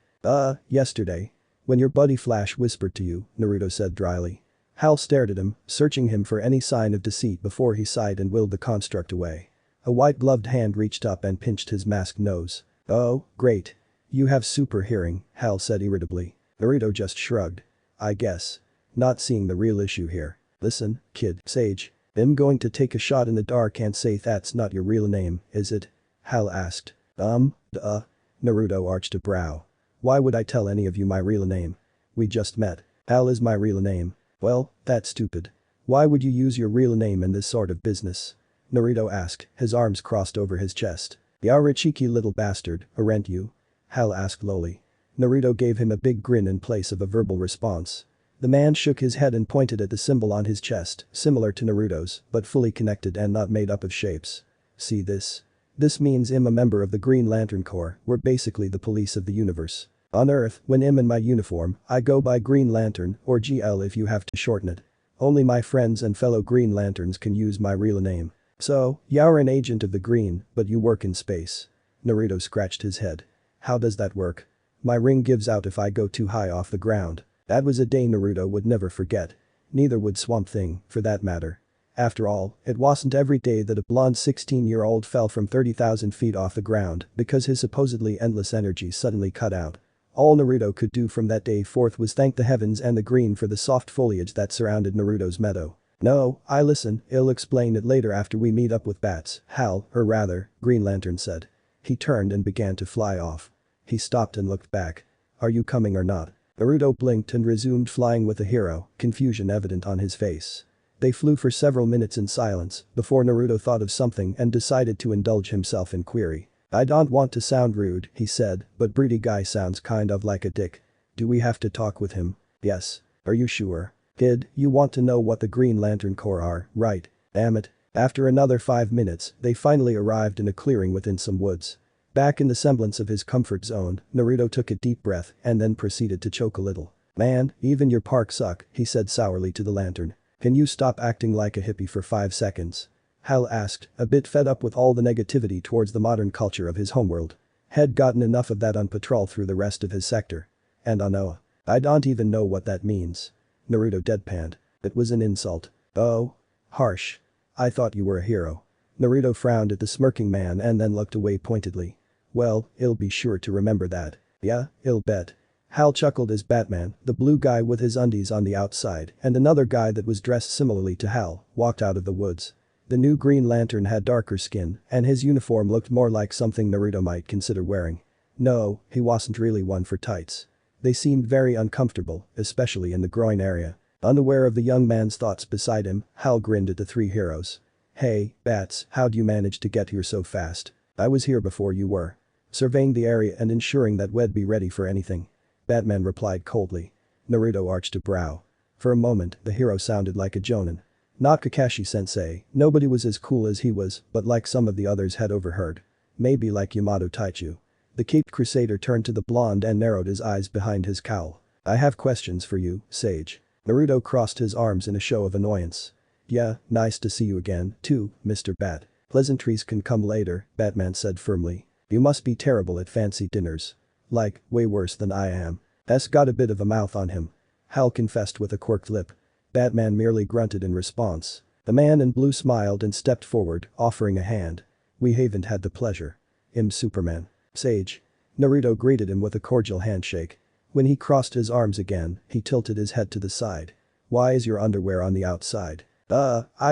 Yesterday. When your buddy Flash whispered to you, Naruto said dryly. Hal stared at him, searching him for any sign of deceit before he sighed and willed the construct away. A white-gloved hand reached up and pinched his masked nose. Oh, great. You have super hearing, Hal said irritably. Naruto just shrugged. I guess. Not seeing the real issue here. Listen, kid, Sage. I'm going to take a shot in the dark and say that's not your real name, is it? Hal asked. Duh. Naruto arched a brow. Why would I tell any of you my real name? We just met. Hal is my real name. Well, that's stupid. Why would you use your real name in this sort of business? Naruto asked, his arms crossed over his chest. You're a cheeky little bastard, aren't you? Hal asked lowly. Naruto gave him a big grin in place of a verbal response. The man shook his head and pointed at the symbol on his chest, similar to Naruto's, but fully connected and not made up of shapes. See this? This means I'm a member of the Green Lantern Corps, we're basically the police of the universe. On Earth, when I'm in my uniform, I go by Green Lantern, or GL if you have to shorten it. Only my friends and fellow Green Lanterns can use my real name. So, you're an agent of the Green, but you work in space. Naruto scratched his head. How does that work? My ring gives out if I go too high off the ground. That was a day Naruto would never forget. Neither would Swamp Thing, for that matter. After all, it wasn't every day that a blonde 16-year-old fell from 30,000 feet off the ground because his supposedly endless energy suddenly cut out. All Naruto could do from that day forth was thank the heavens and the green for the soft foliage that surrounded Naruto's meadow. No, listen, I'll explain it later after we meet up with Bats, Hal, or rather, Green Lantern said. He turned and began to fly off. He stopped and looked back. Are you coming or not? Naruto blinked and resumed flying with the hero, confusion evident on his face. They flew for several minutes in silence before Naruto thought of something and decided to indulge himself in query. I don't want to sound rude, he said, but Broody Guy sounds kind of like a dick. Do we have to talk with him? Yes. Are you sure? Kid, you want to know what the Green Lantern Corps are, right? Damn it. After another 5 minutes, they finally arrived in a clearing within some woods. Back in the semblance of his comfort zone, Naruto took a deep breath and then proceeded to choke a little. Man, even your park suck, he said sourly to the lantern. Can you stop acting like a hippie for 5 seconds? Hal asked, a bit fed up with all the negativity towards the modern culture of his homeworld. Had gotten enough of that on patrol through the rest of his sector. And on Oa. I don't even know what that means. Naruto deadpanned. It was an insult. Oh. Harsh. I thought you were a hero. Naruto frowned at the smirking man and then looked away pointedly. Well, I'll be sure to remember that. Yeah, I'll bet. Hal chuckled as Batman, the blue guy with his undies on the outside, and another guy that was dressed similarly to Hal, walked out of the woods. The new Green Lantern had darker skin, and his uniform looked more like something Naruto might consider wearing. No, he wasn't really one for tights. They seemed very uncomfortable, especially in the groin area. Unaware of the young man's thoughts beside him, Hal grinned at the three heroes. Hey, Bats, how'd you manage to get here so fast? I was here before you were. Surveying the area and ensuring that we'd be ready for anything. Batman replied coldly. Naruto arched a brow. For a moment, the hero sounded like a jonin. Not Kakashi-sensei, nobody was as cool as he was, but like some of the others had overheard. Maybe like Yamato Taichu. The caped crusader turned to the blonde and narrowed his eyes behind his cowl. I have questions for you, Sage. Naruto crossed his arms in a show of annoyance. Yeah, nice to see you again, too, Mr. Bat. Pleasantries can come later, Batman said firmly. You must be terrible at fancy dinners. Like, way worse than I am. That's got a bit of a mouth on him. Hal confessed with a quirked lip. Batman merely grunted in response. The man in blue smiled and stepped forward, offering a hand. We haven't had the pleasure. I'm Superman. Sage. Naruto greeted him with a cordial handshake. When he crossed his arms again, he tilted his head to the side. Why is your underwear on the outside?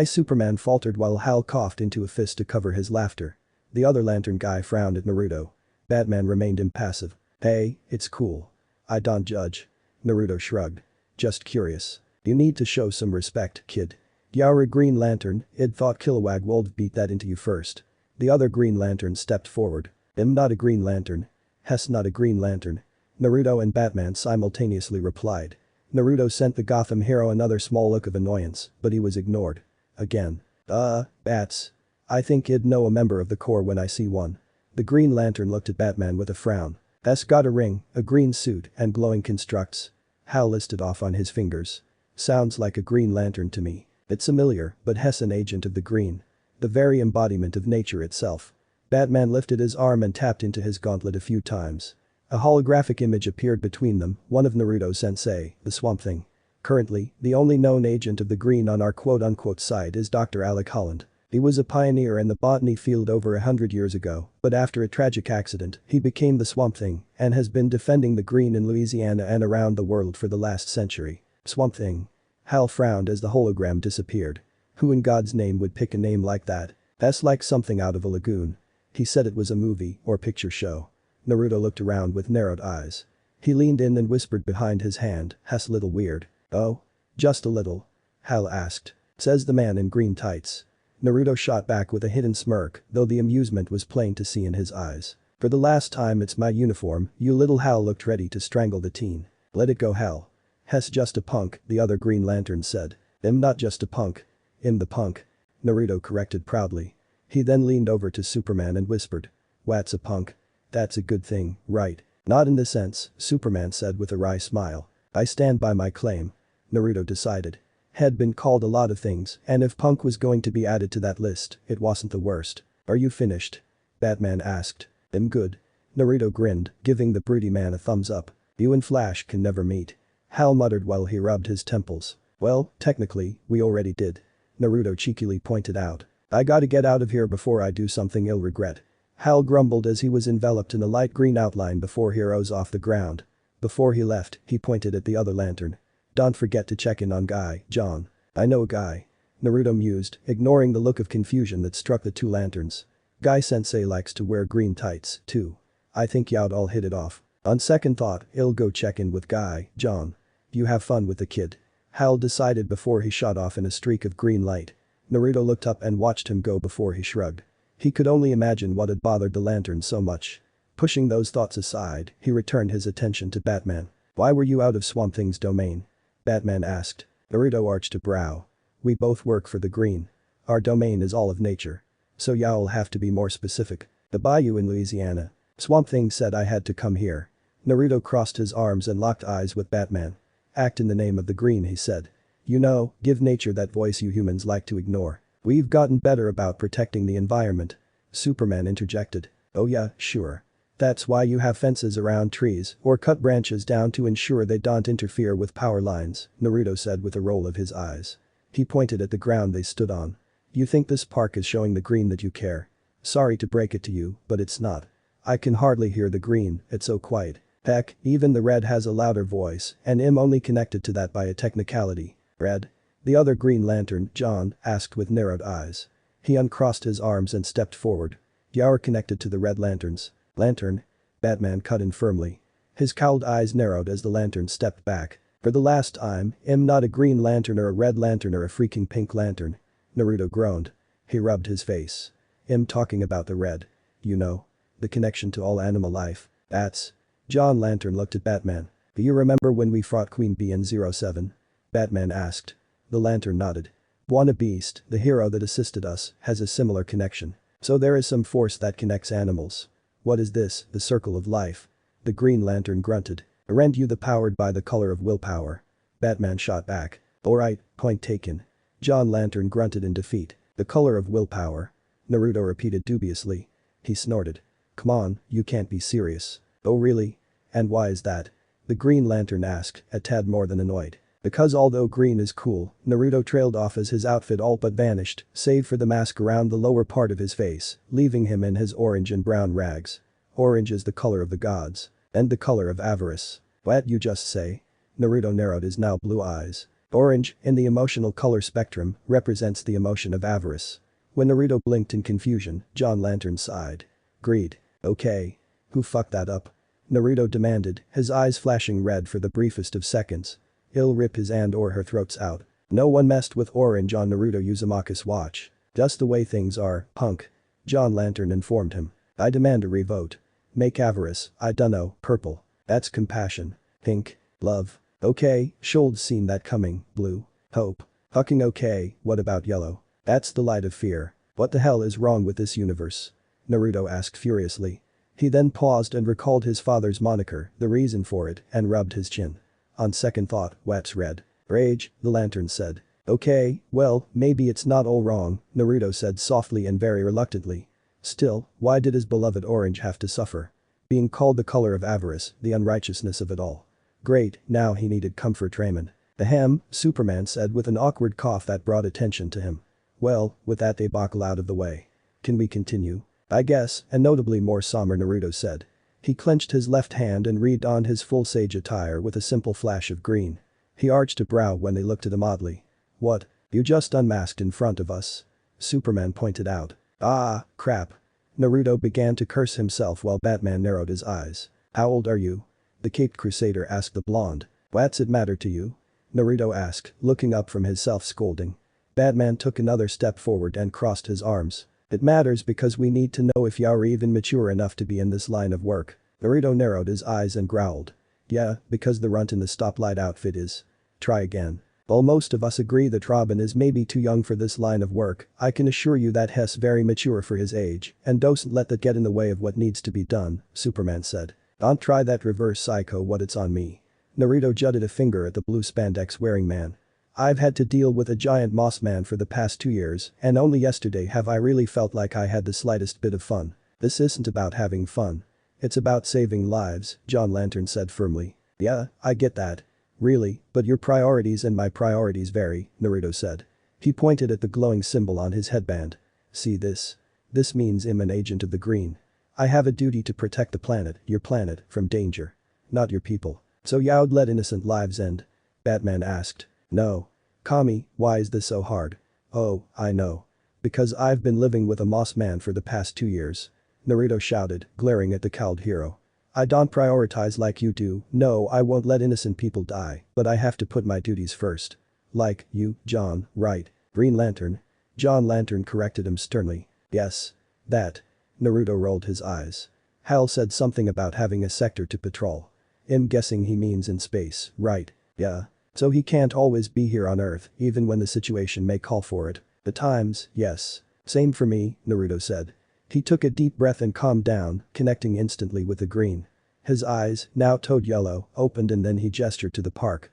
Superman faltered while Hal coughed into a fist to cover his laughter. The other lantern guy frowned at Naruto. Batman remained impassive. Hey, it's cool. I don't judge. Naruto shrugged. Just curious. You need to show some respect, kid. You're a Green Lantern, I'd thought Kilowog would beat that into you first. The other Green Lantern stepped forward. I'm not a Green Lantern. Hess not a Green Lantern. Naruto and Batman simultaneously replied. Naruto sent the Gotham hero another small look of annoyance, but he was ignored. Again. Bats. I think I'd know a member of the Corps when I see one. The Green Lantern looked at Batman with a frown. That's got a ring, a green suit, and glowing constructs. Hal listed off on his fingers. Sounds like a Green Lantern to me. It's familiar, but Hess an agent of the Green. The very embodiment of nature itself. Batman lifted his arm and tapped into his gauntlet a few times. A holographic image appeared between them, one of Naruto Sensei, the Swamp Thing. Currently, the only known agent of the Green on our quote-unquote side is Dr. Alec Holland. He was a pioneer in the botany field over 100 years ago, but after a tragic accident, he became the Swamp Thing and has been defending the Green in Louisiana and around the world for the last century. Swamp Thing. Hal frowned as the hologram disappeared. Who in God's name would pick a name like that? That's like something out of a lagoon. He said it was a movie or picture show. Naruto looked around with narrowed eyes. He leaned in and whispered behind his hand, "That's a little weird." "Oh? Just a little?" Hal asked. Says the man in green tights. Naruto shot back with a hidden smirk, though the amusement was plain to see in his eyes. "For the last time, it's my uniform, you little." Hal looked ready to strangle the teen. "Let it go, Hal." "Hess just a punk," the other Green Lantern said. "I'm not just a punk. I'm the punk." Naruto corrected proudly. He then leaned over to Superman and whispered. "What's a punk? That's a good thing, right?" "Not in the sense," Superman said with a wry smile. "I stand by my claim." Naruto decided. Had been called a lot of things, and if punk was going to be added to that list, it wasn't the worst. "Are you finished?" Batman asked. "I'm good." Naruto grinned, giving the broody man a thumbs up. "You and Flash can never meet." Hal muttered while he rubbed his temples. "Well, technically, we already did." Naruto cheekily pointed out. "I gotta get out of here before I do something I'll regret." Hal grumbled as he was enveloped in a light green outline before he rose off the ground. Before he left, he pointed at the other lantern. "Don't forget to check in on Guy, John." "I know Guy." Naruto mused, ignoring the look of confusion that struck the two lanterns. "Guy Sensei likes to wear green tights, too. I think y'all all hit it off." "On second thought, I'll go check in with Guy, John." "You have fun with the kid." Hal decided before he shot off in a streak of green light. Naruto looked up and watched him go before he shrugged. He could only imagine what had bothered the lantern so much. Pushing those thoughts aside, he returned his attention to Batman. "Why were you out of Swamp Thing's domain?" Batman asked. Naruto arched a brow. "We both work for the Green. Our domain is all of nature. So y'all have to be more specific." "The bayou in Louisiana. Swamp Thing said I had to come here." Naruto crossed his arms and locked eyes with Batman. "Act in the name of the Green," he said. "You know, give nature that voice you humans like to ignore." "We've gotten better about protecting the environment." Superman interjected. "Oh yeah, sure. That's why you have fences around trees or cut branches down to ensure they don't interfere with power lines," Naruto said with a roll of his eyes. He pointed at the ground they stood on. "You think this park is showing the Green that you care? Sorry to break it to you, but it's not. I can hardly hear the Green, it's so quiet. Heck, even the Red has a louder voice, and I'm only connected to that by a technicality." "Red?" The other Green Lantern, John, asked with narrowed eyes. He uncrossed his arms and stepped forward. "You're connected to the Red Lanterns." "Lantern?" Batman cut in firmly. His cowled eyes narrowed as the lantern stepped back. "For the last time, I'm not a Green Lantern or a Red Lantern or a freaking Pink Lantern." Naruto groaned. He rubbed his face. "I'm talking about the Red. You know. The connection to all animal life. That's..." John Lantern looked at Batman. "Do you remember when we fought Queen Bee in 07? Batman asked. The lantern nodded. "Buona Beast, the hero that assisted us, has a similar connection. So there is some force that connects animals." "What is this, the circle of life?" The Green Lantern grunted. "Aren't you the powered by the color of willpower?" Batman shot back. "Alright, point taken." John Lantern grunted in defeat. "The color of willpower?" Naruto repeated dubiously. He snorted. "Come on, you can't be serious." "Oh really? And why is that?" the Green Lantern asked, a tad more than annoyed. "Because although green is cool," Naruto trailed off as his outfit all but vanished, save for the mask around the lower part of his face, leaving him in his orange and brown rags. "Orange is the color of the gods. And the color of avarice." "What you just say?" Naruto narrowed his now blue eyes. "Orange, in the emotional color spectrum, represents the emotion of avarice." When Naruto blinked in confusion, John Lantern sighed. "Greed. Okay. Who fucked that up?" Naruto demanded, his eyes flashing red for the briefest of seconds. "He'll rip his and or her throats out." "No one messed with orange on Naruto Uzumaki's watch. Just the way things are, punk." John Lantern informed him. "I demand a revote. Make avarice, I dunno, purple. That's compassion. Pink. Love. Okay, should seen that coming, blue. Hope. Fucking okay, what about yellow? That's the light of fear. What the hell is wrong with this universe?" Naruto asked furiously. He then paused and recalled his father's moniker, the reason for it, and rubbed his chin. "On second thought, what's red?" "Rage," the lantern said. Okay, well, maybe it's not all wrong, Naruto said softly and very reluctantly. Still, why did his beloved orange have to suffer? Being called the color of avarice, the unrighteousness of it all. Great, now he needed comfort Raymond. Ahem, Superman said with an awkward cough that brought attention to him. Well, with that debacle out of the way. Can we continue? I guess, and notably more somber Naruto said. He clenched his left hand and read on his full sage attire with a simple flash of green. He arched a brow when they looked at him oddly. What? You just unmasked in front of us? Superman pointed out. Ah, crap. Naruto began to curse himself while Batman narrowed his eyes. How old are you? The Caped Crusader asked the blonde. What's it matter to you? Naruto asked, looking up from his self-scolding. Batman took another step forward and crossed his arms. It matters because we need to know if you're even mature enough to be in this line of work. Naruto narrowed his eyes and growled. Yeah, because the runt in the stoplight outfit is. Try again. While most of us agree that Robin is maybe too young for this line of work, I can assure you that Hess very mature for his age, and don't let that get in the way of what needs to be done, Superman said. Don't try that reverse psycho what it's on me. Naruto jutted a finger at the blue spandex wearing man. I've had to deal with a giant moss man for the past 2 years, and only yesterday have I really felt like I had the slightest bit of fun. This isn't about having fun. It's about saving lives, John Lantern said firmly. Yeah, I get that. Really, but your priorities and my priorities vary, Naruto said. He pointed at the glowing symbol on his headband. See this? This means I'm an agent of the green. I have a duty to protect the planet, your planet, from danger. Not your people. So you'd let innocent lives end? Batman asked. No. Kami, why is this so hard? Oh, I know. Because I've been living with a moss man for the past 2 years. Naruto shouted, glaring at the cowled hero. I don't prioritize like you do, no I won't let innocent people die, but I have to put my duties first. Like you, John, right. Green Lantern. John Lantern corrected him sternly. Yes. That. Naruto rolled his eyes. Hal said something about having a sector to patrol. I'm guessing he means in space, right? Yeah. So he can't always be here on Earth, even when the situation may call for it. At times, yes. Same for me, Naruto said. He took a deep breath and calmed down, connecting instantly with the green. His eyes, now toad yellow, opened and then he gestured to the park.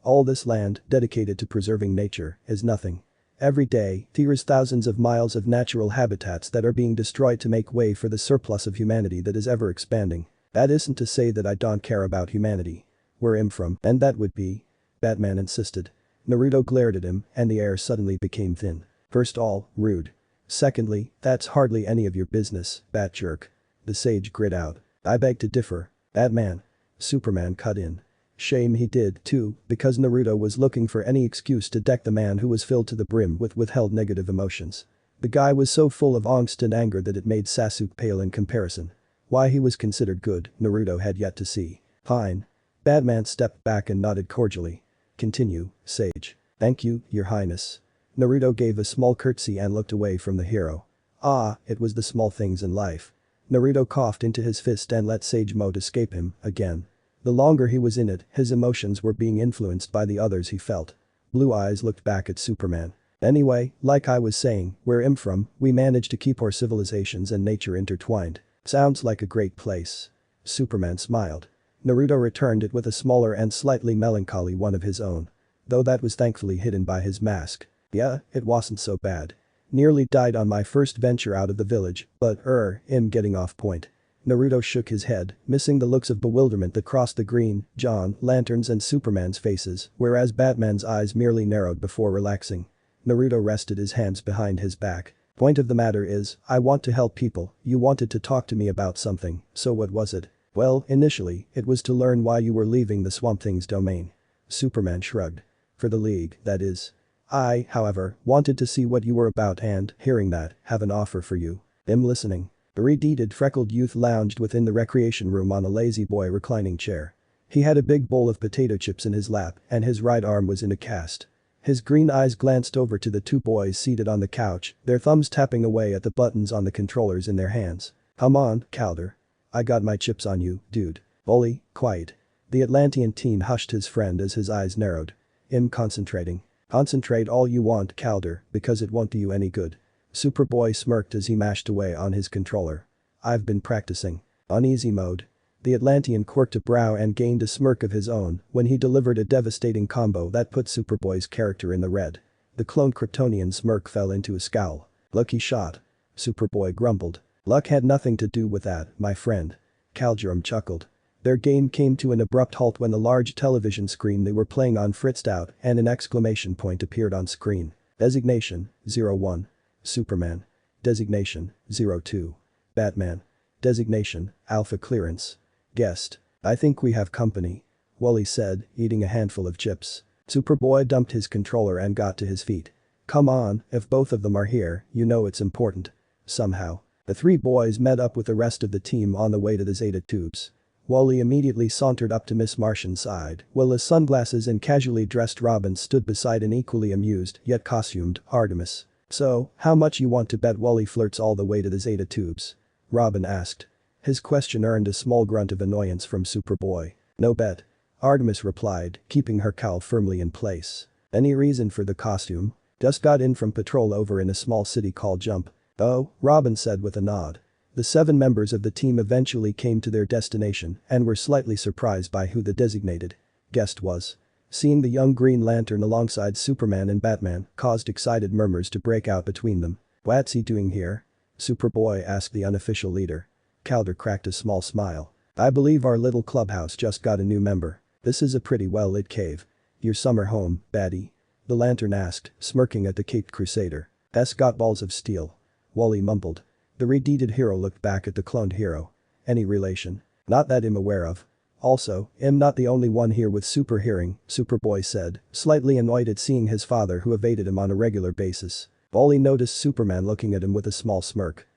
All this land, dedicated to preserving nature, is nothing. Every day, there's thousands of miles of natural habitats that are being destroyed to make way for the surplus of humanity that is ever expanding. That isn't to say that I don't care about humanity. Where I'm from, and that would be. Batman insisted. Naruto glared at him, and the air suddenly became thin. First all, rude. Secondly, that's hardly any of your business, bat jerk. The sage grit out. I beg to differ. Batman. Superman cut in. Shame he did, too, because Naruto was looking for any excuse to deck the man who was filled to the brim with withheld negative emotions. The guy was so full of angst and anger that it made Sasuke pale in comparison. Why he was considered good, Naruto had yet to see. Fine. Batman stepped back and nodded cordially. Continue, Sage. Thank you, your highness. Naruto gave a small curtsy and looked away from the hero. Ah, it was the small things in life. Naruto coughed into his fist and let Sage Mode escape him, again. The longer he was in it, his emotions were being influenced by the others he felt. Blue Eyes looked back at Superman. Anyway, like I was saying, where I'm from, we managed to keep our civilizations and nature intertwined. Sounds like a great place. Superman smiled. Naruto returned it with a smaller and slightly melancholy one of his own. Though that was thankfully hidden by his mask. Yeah, it wasn't so bad. Nearly died on my first venture out of the village, but I'm getting off point. Naruto shook his head, missing the looks of bewilderment that crossed the green, John, Lantern's and Superman's faces, whereas Batman's eyes merely narrowed before relaxing. Naruto rested his hands behind his back. Point of the matter is, I want to help people, you wanted to talk to me about something, so what was it? Well, initially, it was to learn why you were leaving the Swamp Thing's domain. Superman shrugged. For the League, that is. I, however, wanted to see what you were about and, hearing that, have an offer for you. I'm listening. The red-headed freckled youth lounged within the recreation room on a lazy boy reclining chair. He had a big bowl of potato chips in his lap and his right arm was in a cast. His green eyes glanced over to the two boys seated on the couch, their thumbs tapping away at the buttons on the controllers in their hands. Come on, Calder. I got my chips on you, dude. Bully, quiet. The Atlantean teen hushed his friend as his eyes narrowed. I'm concentrating. Concentrate all you want, Calder, because it won't do you any good. Superboy smirked as he mashed away on his controller. I've been practicing. On easy mode. The Atlantean quirked a brow and gained a smirk of his own when he delivered a devastating combo that put Superboy's character in the red. The clone Kryptonian smirk fell into a scowl. "Lucky shot." Superboy grumbled. "Luck had nothing to do with that, my friend." Calgerum chuckled. Their game came to an abrupt halt when the large television screen they were playing on fritzed out and an exclamation point appeared on screen. Designation, 01. Superman. Designation, 02. Batman. Designation, Alpha Clearance. Guest. "I think we have company," Wally said, eating a handful of chips. Superboy dumped his controller and got to his feet. "Come on, if both of them are here, you know it's important." Somehow. The three boys met up with the rest of the team on the way to the Zeta tubes. Wally immediately sauntered up to Miss Martian's side, while his sunglasses and casually dressed Robin stood beside an equally amused, yet costumed, Artemis. "So, how much you want to bet Wally flirts all the way to the Zeta tubes?" Robin asked. His question earned a small grunt of annoyance from Superboy. "No bet." Artemis replied, keeping her cowl firmly in place. "Any reason for the costume?" "Just got in from patrol over in a small city called Jump." "Oh," Robin said with a nod. The 7 members of the team eventually came to their destination and were slightly surprised by who the designated guest was. Seeing the young Green Lantern alongside Superman and Batman caused excited murmurs to break out between them. "What's he doing here?" Superboy asked the unofficial leader. Calder cracked a small smile. "I believe our little clubhouse just got a new member. This is a pretty well-lit cave." "Your summer home, baddie?" the Lantern asked, smirking at the Caped Crusader. "That's got balls of steel." Wally mumbled. The redeeted hero looked back at the cloned hero. "Any relation?" "Not that I'm aware of." "Also, I'm not the only one here with super hearing," Superboy said, slightly annoyed at seeing his father who evaded him on a regular basis. Wally noticed Superman looking at him with a small smirk.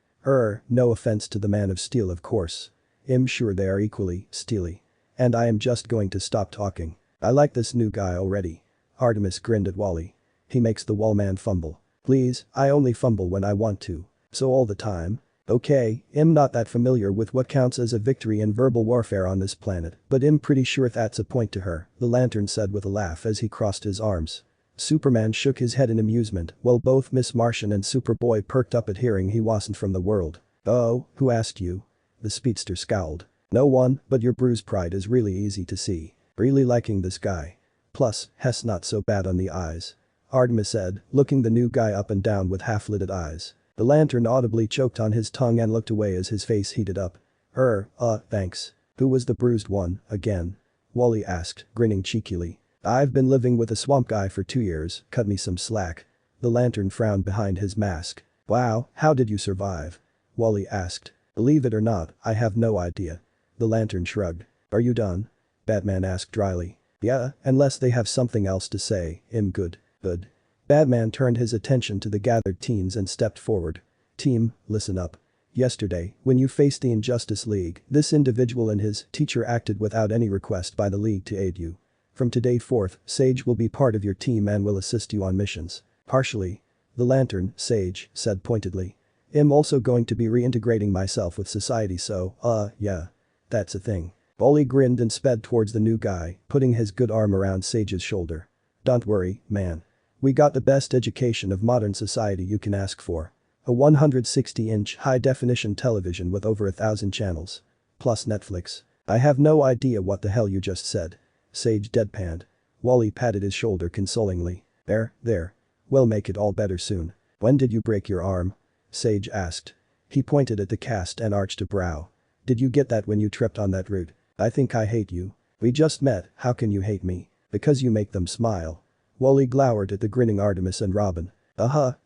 No offense to the Man of Steel of course. I'm sure they are equally steely. And I am just going to stop talking. I like this new guy already." Artemis grinned at Wally. "He makes the wallman fumble." "Please, I only fumble when I want to." "So all the time?" "Okay, I'm not that familiar with what counts as a victory in verbal warfare on this planet, but I'm pretty sure that's a point to her," the Lantern said with a laugh as he crossed his arms. Superman shook his head in amusement while both Miss Martian and Superboy perked up at hearing he wasn't from the world. "Oh, who asked you?" The speedster scowled. "No one, but your bruised pride is really easy to see. Really liking this guy. Plus, Hess not so bad on the eyes." Artemis said, looking the new guy up and down with half-lidded eyes. The Lantern audibly choked on his tongue and looked away as his face heated up. Thanks." "Who was the bruised one, again?" Wally asked, grinning cheekily. "I've been living with a swamp guy for 2 years, cut me some slack." The Lantern frowned behind his mask. "Wow, how did you survive?" Wally asked. "Believe it or not, I have no idea." The Lantern shrugged. "Are you done?" Batman asked dryly. "Yeah, unless they have something else to say, I'm good." "Good." Batman turned his attention to the gathered teens and stepped forward. "Team, listen up. Yesterday, when you faced the Injustice League, this individual and his teacher acted without any request by the League to aid you. From today forth, Sage will be part of your team and will assist you on missions. Partially." The Lantern, Sage, said pointedly. "I'm also going to be reintegrating myself with society so, yeah. That's a thing." Wally grinned and sped towards the new guy, putting his good arm around Sage's shoulder. "Don't worry, man. We got the best education of modern society you can ask for. A 160-inch high-definition television with over 1,000 channels. Plus Netflix." "I have no idea what the hell you just said." Sage deadpanned. Wally patted his shoulder consolingly. There. We'll make it all better soon." "When did you break your arm?" Sage asked. He pointed at the cast and arched a brow. "Did you get that when you tripped on that root?" "I think I hate you." "We just met, how can you hate me?" "Because you make them smile." Wally glowered at the grinning Artemis and Robin.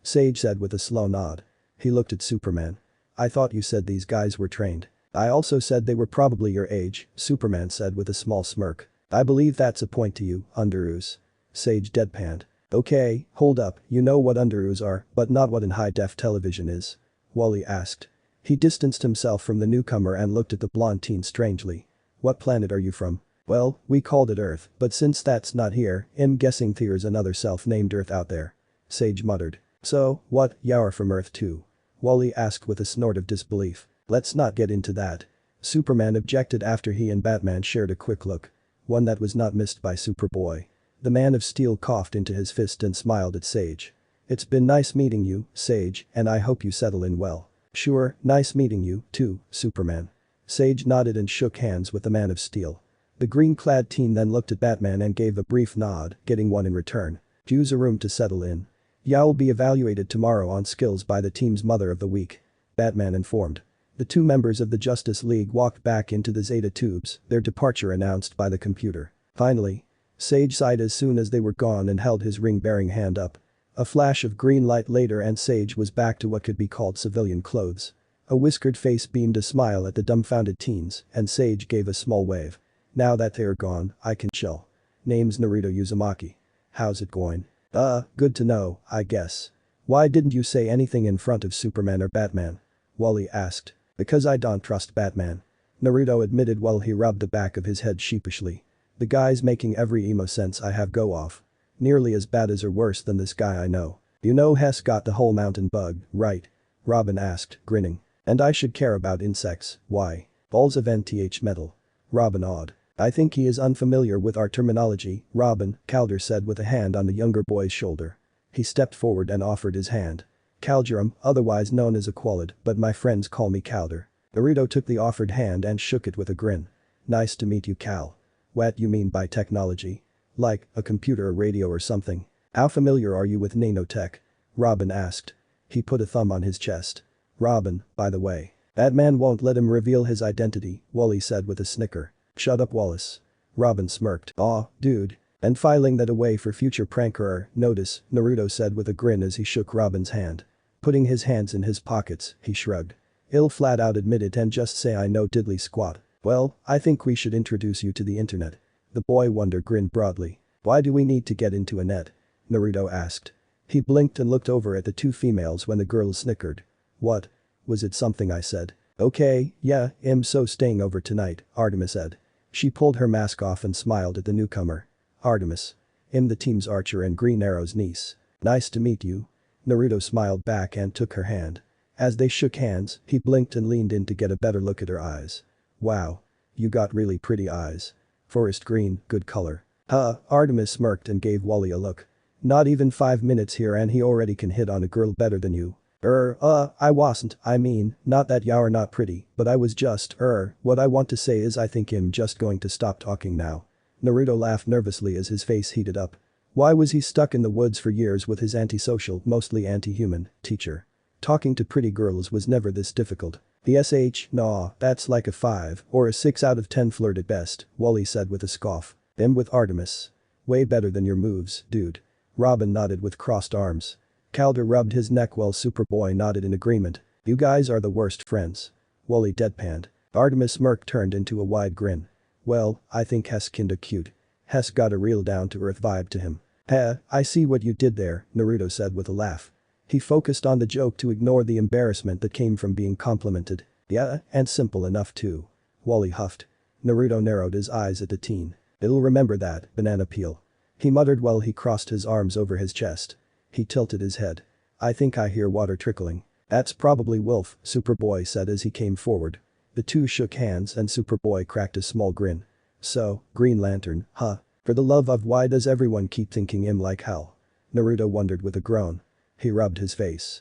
Sage said with a slow nod. He looked at Superman. "I thought you said these guys were trained." "I also said they were probably your age," Superman said with a small smirk. "I believe that's a point to you, underoos." Sage deadpanned. "Okay, hold up, you know what underoos are, but not what in high-def television is?" Wally asked. He distanced himself from the newcomer and looked at the blonde teen strangely. "What planet are you from?" "Well, we called it Earth, but since that's not here, I'm guessing there's another self-named Earth out there." Sage muttered. "So, what, you're from Earth too?" Wally asked with a snort of disbelief. "Let's not get into that." Superman objected after he and Batman shared a quick look. One that was not missed by Superboy. The Man of Steel coughed into his fist and smiled at Sage. "It's been nice meeting you, Sage, and I hope you settle in well." "Sure, nice meeting you, too, Superman." Sage nodded and shook hands with the Man of Steel. The green-clad teen then looked at Batman and gave a brief nod, getting one in return. Use a room to settle in. You'll be evaluated tomorrow on skills by the team's Mother of the Week. Batman informed. The two members of the Justice League walked back into the Zeta tubes, their departure announced by the computer. Finally. Sage sighed as soon as they were gone and held his ring-bearing hand up. A flash of green light later and Sage was back to what could be called civilian clothes. A whiskered face beamed a smile at the dumbfounded teens, and Sage gave a small wave. Now that they're gone, I can chill. Name's Naruto Uzumaki. How's it going? Good to know, I guess. Why didn't you say anything in front of Superman or Batman? Wally asked. Because I don't trust Batman. Naruto admitted while he rubbed the back of his head sheepishly. The guy's making every emo sense I have go off. Nearly as bad as or worse than this guy I know. You know Hess got the whole mountain bug, right? Robin asked, grinning. And I should care about insects, why? Balls of NTH metal. Robin awed. I think he is unfamiliar with our terminology, Robin, Calder said with a hand on the younger boy's shoulder. He stepped forward and offered his hand. Calderum, otherwise known as Aqualid, but my friends call me Calder. Naruto took the offered hand and shook it with a grin. Nice to meet you, Cal. What you mean by technology? Like, a computer or radio or something? How familiar are you with nanotech? Robin asked. He put a thumb on his chest. Robin, by the way. That man won't let him reveal his identity, Wally said with a snicker. Shut up, Wallace. Robin smirked. Aw, dude. And filing that away for future pranker notice, Naruto said with a grin as he shook Robin's hand. Putting his hands in his pockets, he shrugged. He'll flat out admit it and just say I know diddly squat. Well, I think we should introduce you to the internet. The boy wonder grinned broadly. Why do we need to get into a net? Naruto asked. He blinked and looked over at the two females when the girls snickered. What? Was it something I said? Okay, yeah, I'm so staying over tonight, Artemis said. She pulled her mask off and smiled at the newcomer. Artemis. I'm the team's Archer and Green Arrow's niece. Nice to meet you. Naruto smiled back and took her hand. As they shook hands, he blinked and leaned in to get a better look at her eyes. Wow. You got really pretty eyes. Forest green, good color. Artemis smirked and gave Wally a look. Not even 5 minutes here and he already can hit on a girl better than you. I wasn't, I mean, not that you're not pretty, but I was just, what I want to say is I think I'm just going to stop talking now. Naruto laughed nervously as his face heated up. Why was he stuck in the woods for years with his antisocial, mostly anti-human, teacher? Talking to pretty girls was never this difficult. The nah, that's like a 5 or a 6 out of 10 flirt at best, Wally said with a scoff. Them with Artemis. Way better than your moves, dude. Robin nodded with crossed arms. Calder rubbed his neck while Superboy nodded in agreement. You guys are the worst friends. Wally deadpanned. Artemis' smirk turned into a wide grin. Well, I think Hess kinda cute. Hess got a real down-to-earth vibe to him. I see what you did there, Naruto said with a laugh. He focused on the joke to ignore the embarrassment that came from being complimented. Yeah, and simple enough too. Wally huffed. Naruto narrowed his eyes at the teen. It'll remember that, banana peel. He muttered while he crossed his arms over his chest. He tilted his head. I think I hear water trickling. That's probably Wolf, Superboy said as he came forward. The two shook hands and Superboy cracked a small grin. So, Green Lantern, huh? For the love of why does everyone keep thinking him like hell? Naruto wondered with a groan. He rubbed his face.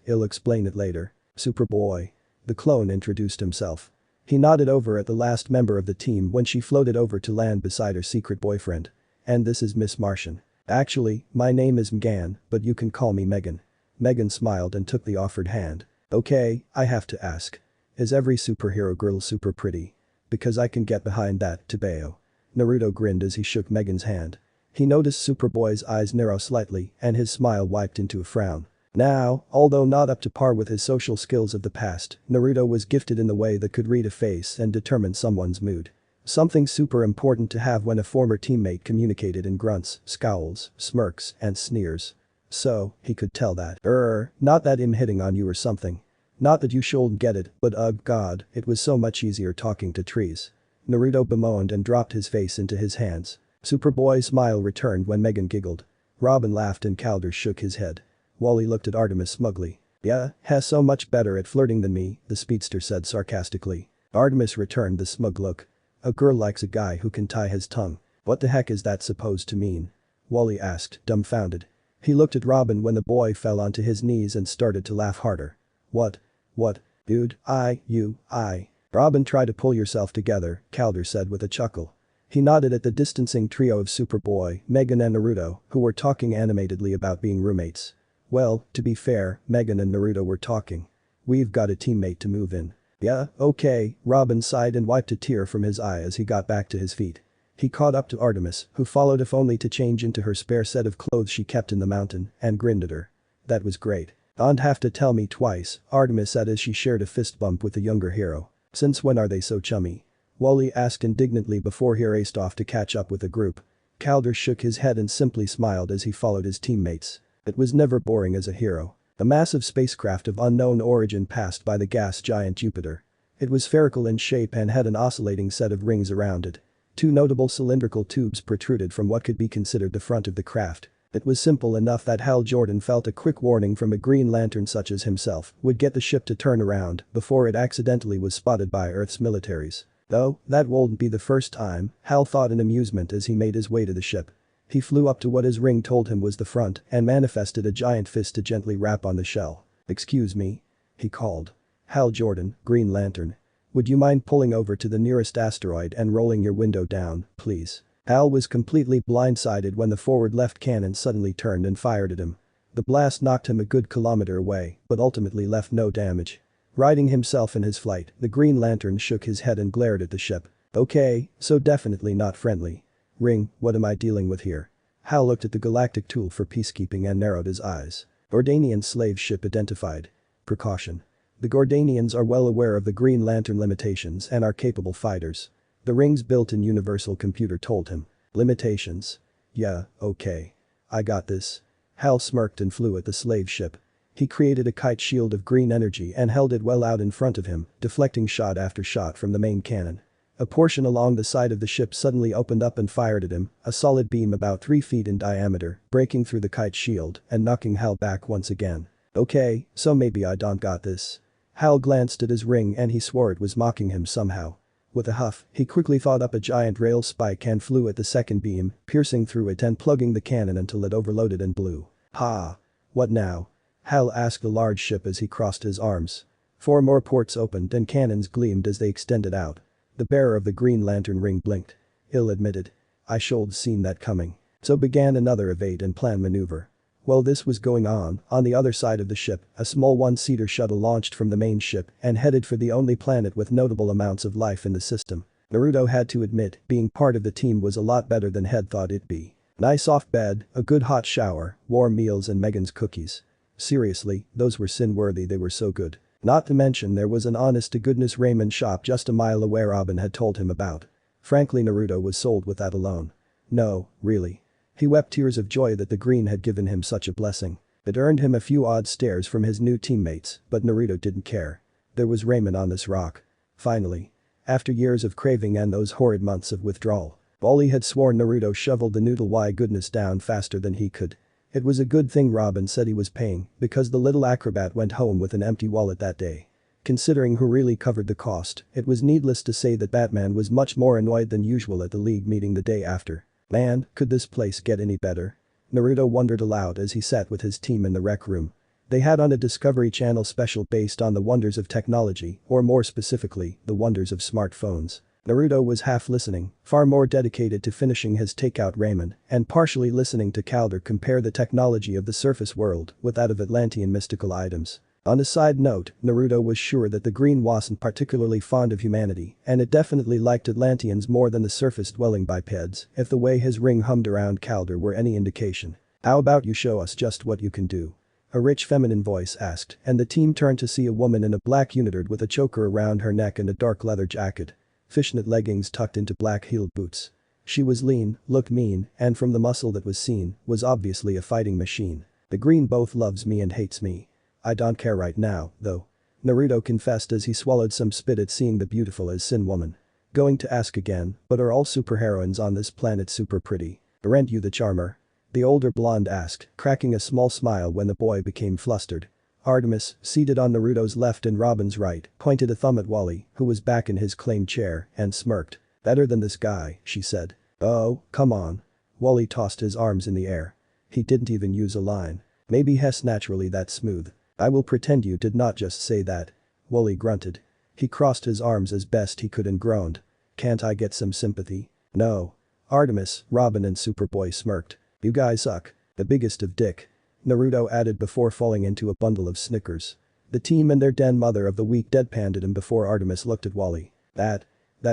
He'll explain it later. Superboy. The clone introduced himself. He nodded over at the last member of the team when she floated over to land beside her secret boyfriend. And this is Miss Martian. Actually, my name is Mgan, but you can call me Megan. Megan smiled and took the offered hand. Okay, I have to ask. Is every superhero girl super pretty? Because I can get behind that, Tebeo. Naruto grinned as he shook Megan's hand. He noticed Superboy's eyes narrow slightly and his smile wiped into a frown. Now, although not up to par with his social skills of the past, Naruto was gifted in the way that could read a face and determine someone's mood. Something super important to have when a former teammate communicated in grunts, scowls, smirks, and sneers. So, he could tell that. Not that him hitting on you or something. Not that you shouldn't get it, but god, it was so much easier talking to trees. Naruto bemoaned and dropped his face into his hands. Superboy's smile returned when Megan giggled. Robin laughed and Calder shook his head. Wally looked at Artemis smugly. Yeah, has so much better at flirting than me, the speedster said sarcastically. Artemis returned the smug look. A girl likes a guy who can tie his tongue. What the heck is that supposed to mean? Wally asked, dumbfounded. He looked at Robin when the boy fell onto his knees and started to laugh harder. What? Dude, Robin, try to pull yourself together, Calder said with a chuckle. He nodded at the distancing trio of Superboy, Megan and Naruto, who were talking animatedly about being roommates. Well, to be fair, Megan and Naruto were talking. We've got a teammate to move in. Yeah, okay, Robin sighed and wiped a tear from his eye as he got back to his feet. He caught up to Artemis, who followed if only to change into her spare set of clothes she kept in the mountain, and grinned at her. That was great. Don't have to tell me twice, Artemis said as she shared a fist bump with the younger hero. Since when are they so chummy? Wally asked indignantly before he raced off to catch up with the group. Calder shook his head and simply smiled as he followed his teammates. It was never boring as a hero. A massive spacecraft of unknown origin passed by the gas giant Jupiter. It was spherical in shape and had an oscillating set of rings around it. Two notable cylindrical tubes protruded from what could be considered the front of the craft. It was simple enough that Hal Jordan felt a quick warning from a Green Lantern such as himself would get the ship to turn around before it accidentally was spotted by Earth's militaries. Though, that wouldn't be the first time, Hal thought in amusement as he made his way to the ship. He flew up to what his ring told him was the front and manifested a giant fist to gently rap on the shell. "Excuse me?" he called. "Hal Jordan, Green Lantern. Would you mind pulling over to the nearest asteroid and rolling your window down, please?" Hal was completely blindsided when the forward left cannon suddenly turned and fired at him. The blast knocked him a good kilometer away, but ultimately left no damage. Riding himself in his flight, the Green Lantern shook his head and glared at the ship. "Okay, so definitely not friendly. Ring, what am I dealing with here?" Hal looked at the galactic tool for peacekeeping and narrowed his eyes. Gorgonian slave ship identified. Precaution. The Gorgonians are well aware of the Green Lantern limitations and are capable fighters. The ring's built-in universal computer told him. Limitations? Yeah, okay. I got this. Hal smirked and flew at the slave ship. He created a kite shield of green energy and held it well out in front of him, deflecting shot after shot from the main cannon. A portion along the side of the ship suddenly opened up and fired at him, a solid beam about 3 feet in diameter, breaking through the kite shield and knocking Hal back once again. Okay, so maybe I don't got this. Hal glanced at his ring and he swore it was mocking him somehow. With a huff, he quickly thought up a giant rail spike and flew at the second beam, piercing through it and plugging the cannon until it overloaded and blew. Ha! What now? Hal asked the large ship as he crossed his arms. 4 more ports opened and cannons gleamed as they extended out. The bearer of the Green Lantern ring blinked. Ill admitted. I should seen that coming. So began another evade and plan maneuver. While this was going on the other side of the ship, a small one-seater shuttle launched from the main ship and headed for the only planet with notable amounts of life in the system. Naruto had to admit, being part of the team was a lot better than Head thought it'd be. Nice soft bed, a good hot shower, warm meals and Megan's cookies. Seriously, those were sin-worthy, they were so good. Not to mention there was an honest-to-goodness ramen shop just a mile away Robin had told him about. Frankly, Naruto was sold with that alone. No, really. He wept tears of joy that the green had given him such a blessing. It earned him a few odd stares from his new teammates, but Naruto didn't care. There was ramen on this rock. Finally. After years of craving and those horrid months of withdrawal, Wally had sworn Naruto shoveled the noodle why goodness down faster than he could. It was a good thing Robin said he was paying, because the little acrobat went home with an empty wallet that day. Considering who really covered the cost, it was needless to say that Batman was much more annoyed than usual at the League meeting the day after. Man, could this place get any better? Naruto wondered aloud as he sat with his team in the rec room. They had on a Discovery Channel special based on the wonders of technology, or more specifically, the wonders of smartphones. Naruto was half listening, far more dedicated to finishing his takeout ramen, and partially listening to Calder compare the technology of the surface world with that of Atlantean mystical items. On a side note, Naruto was sure that the Green wasn't particularly fond of humanity, and it definitely liked Atlanteans more than the surface-dwelling bipeds, if the way his ring hummed around Calder were any indication. How about you show us just what you can do? A rich feminine voice asked, and the team turned to see a woman in a black unitard with a choker around her neck and a dark leather jacket. Fishnet leggings tucked into black-heeled boots. She was lean, looked mean, and from the muscle that was seen, was obviously a fighting machine. The Green both loves me and hates me. I don't care right now, though. Naruto confessed as he swallowed some spit at seeing the beautiful as Sin woman. Going to ask again, but are all superheroines on this planet super pretty? Aren't you the charmer? The older blonde asked, cracking a small smile when the boy became flustered. Artemis, seated on Naruto's left and Robin's right, pointed a thumb at Wally, who was back in his claimed chair, and smirked. Better than this guy, she said. Oh, come on. Wally tossed his arms in the air. He didn't even use a line. Maybe Hess naturally that smooth. I will pretend you did not just say that. Wally grunted. He crossed his arms as best he could and groaned. Can't I get some sympathy? No. Artemis, Robin and Superboy smirked. You guys suck. The biggest of dick. Naruto added before falling into a bundle of Snickers. The team and their den mother of the week deadpanned at him before Artemis looked at Wally. That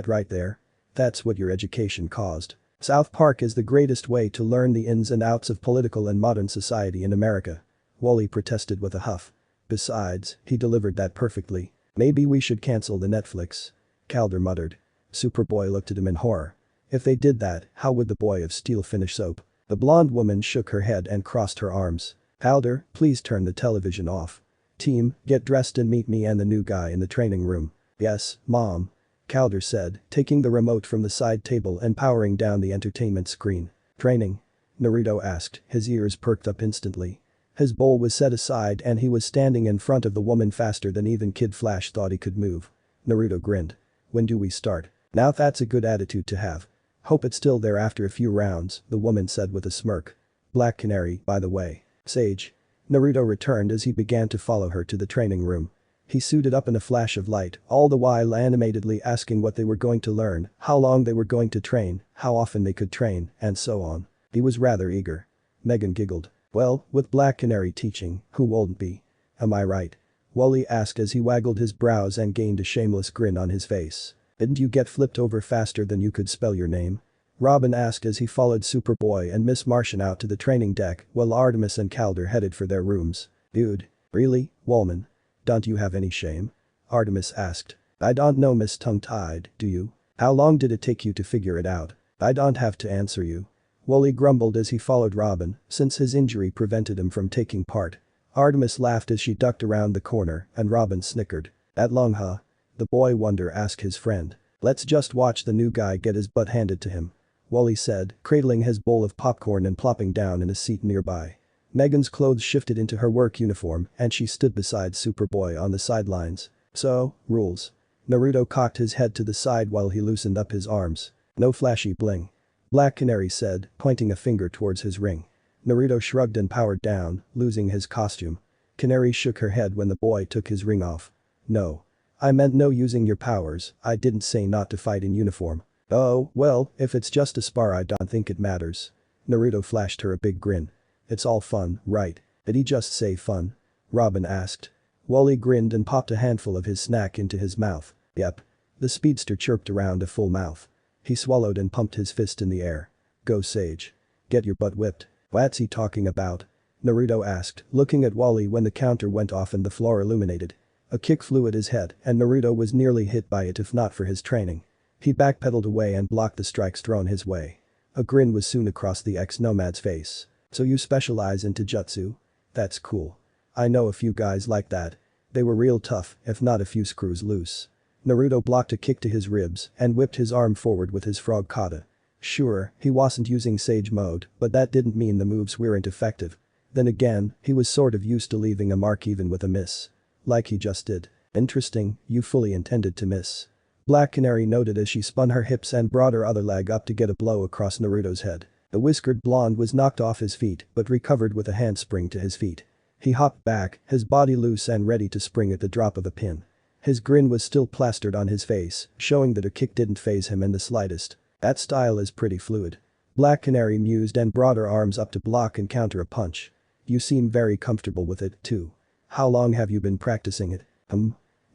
right there? That's what your education caused. South Park is the greatest way to learn the ins and outs of political and modern society in America. Wally protested with a huff. Besides, he delivered that perfectly. Maybe we should cancel the Netflix. Calder muttered. Superboy looked at him in horror. If they did that, how would the boy of steel finish soap? The blonde woman shook her head and crossed her arms. Calder, please turn the television off. Team, get dressed and meet me and the new guy in the training room. Yes, Mom. Calder said, taking the remote from the side table and powering down the entertainment screen. Training? Naruto asked, his ears perked up instantly. His bowl was set aside and he was standing in front of the woman faster than even Kid Flash thought he could move. Naruto grinned. When do we start? Now that's a good attitude to have. Hope it's still there after a few rounds, the woman said with a smirk. Black Canary, by the way. Sage. Naruto returned as he began to follow her to the training room. He suited up in a flash of light, all the while animatedly asking what they were going to learn, how long they were going to train, how often they could train, and so on. He was rather eager. Megan giggled. Well, with Black Canary teaching, who won't be? Am I right? Wally asked as he waggled his brows and gained a shameless grin on his face. Didn't you get flipped over faster than you could spell your name? Robin asked as he followed Superboy and Miss Martian out to the training deck while Artemis and Calder headed for their rooms. Dude. Really, Wallman? Don't you have any shame? Artemis asked. I don't know, Miss Tongue-Tied, do you? How long did it take you to figure it out? I don't have to answer you. Wally grumbled as he followed Robin, since his injury prevented him from taking part. Artemis laughed as she ducked around the corner and Robin snickered. That long, huh? The boy wonder asked his friend. Let's just watch the new guy get his butt handed to him. Wally said, cradling his bowl of popcorn and plopping down in a seat nearby. Megan's clothes shifted into her work uniform and she stood beside Superboy on the sidelines. So, rules. Naruto cocked his head to the side while he loosened up his arms. No flashy bling. Black Canary said, pointing a finger towards his ring. Naruto shrugged and powered down, losing his costume. Canary shook her head when the boy took his ring off. No. I meant no using your powers, I didn't say not to fight in uniform. Oh, well, if it's just a spar I don't think it matters. Naruto flashed her a big grin. It's all fun, right? Did he just say fun? Robin asked. Wally grinned and popped a handful of his snack into his mouth. Yep. The speedster chirped around a full mouth. He swallowed and pumped his fist in the air. Go Sage. Get your butt whipped. What's he talking about? Naruto asked, looking at Wally when the counter went off and the floor illuminated. A kick flew at his head and Naruto was nearly hit by it if not for his training. He backpedaled away and blocked the strikes thrown his way. A grin was soon across the ex-nomad's face. So you specialize in Taijutsu? That's cool. I know a few guys like that. They were real tough, if not a few screws loose. Naruto blocked a kick to his ribs and whipped his arm forward with his frog kata. Sure, he wasn't using Sage mode, but that didn't mean the moves weren't effective. Then again, he was sort of used to leaving a mark even with a miss. Like he just did. Interesting, you fully intended to miss. Black Canary noted as she spun her hips and brought her other leg up to get a blow across Naruto's head. The whiskered blonde was knocked off his feet but recovered with a handspring to his feet. He hopped back, his body loose and ready to spring at the drop of a pin. His grin was still plastered on his face, showing that a kick didn't faze him in the slightest. That style is pretty fluid. Black Canary mused and brought her arms up to block and counter a punch. You seem very comfortable with it, too. How long have you been practicing it?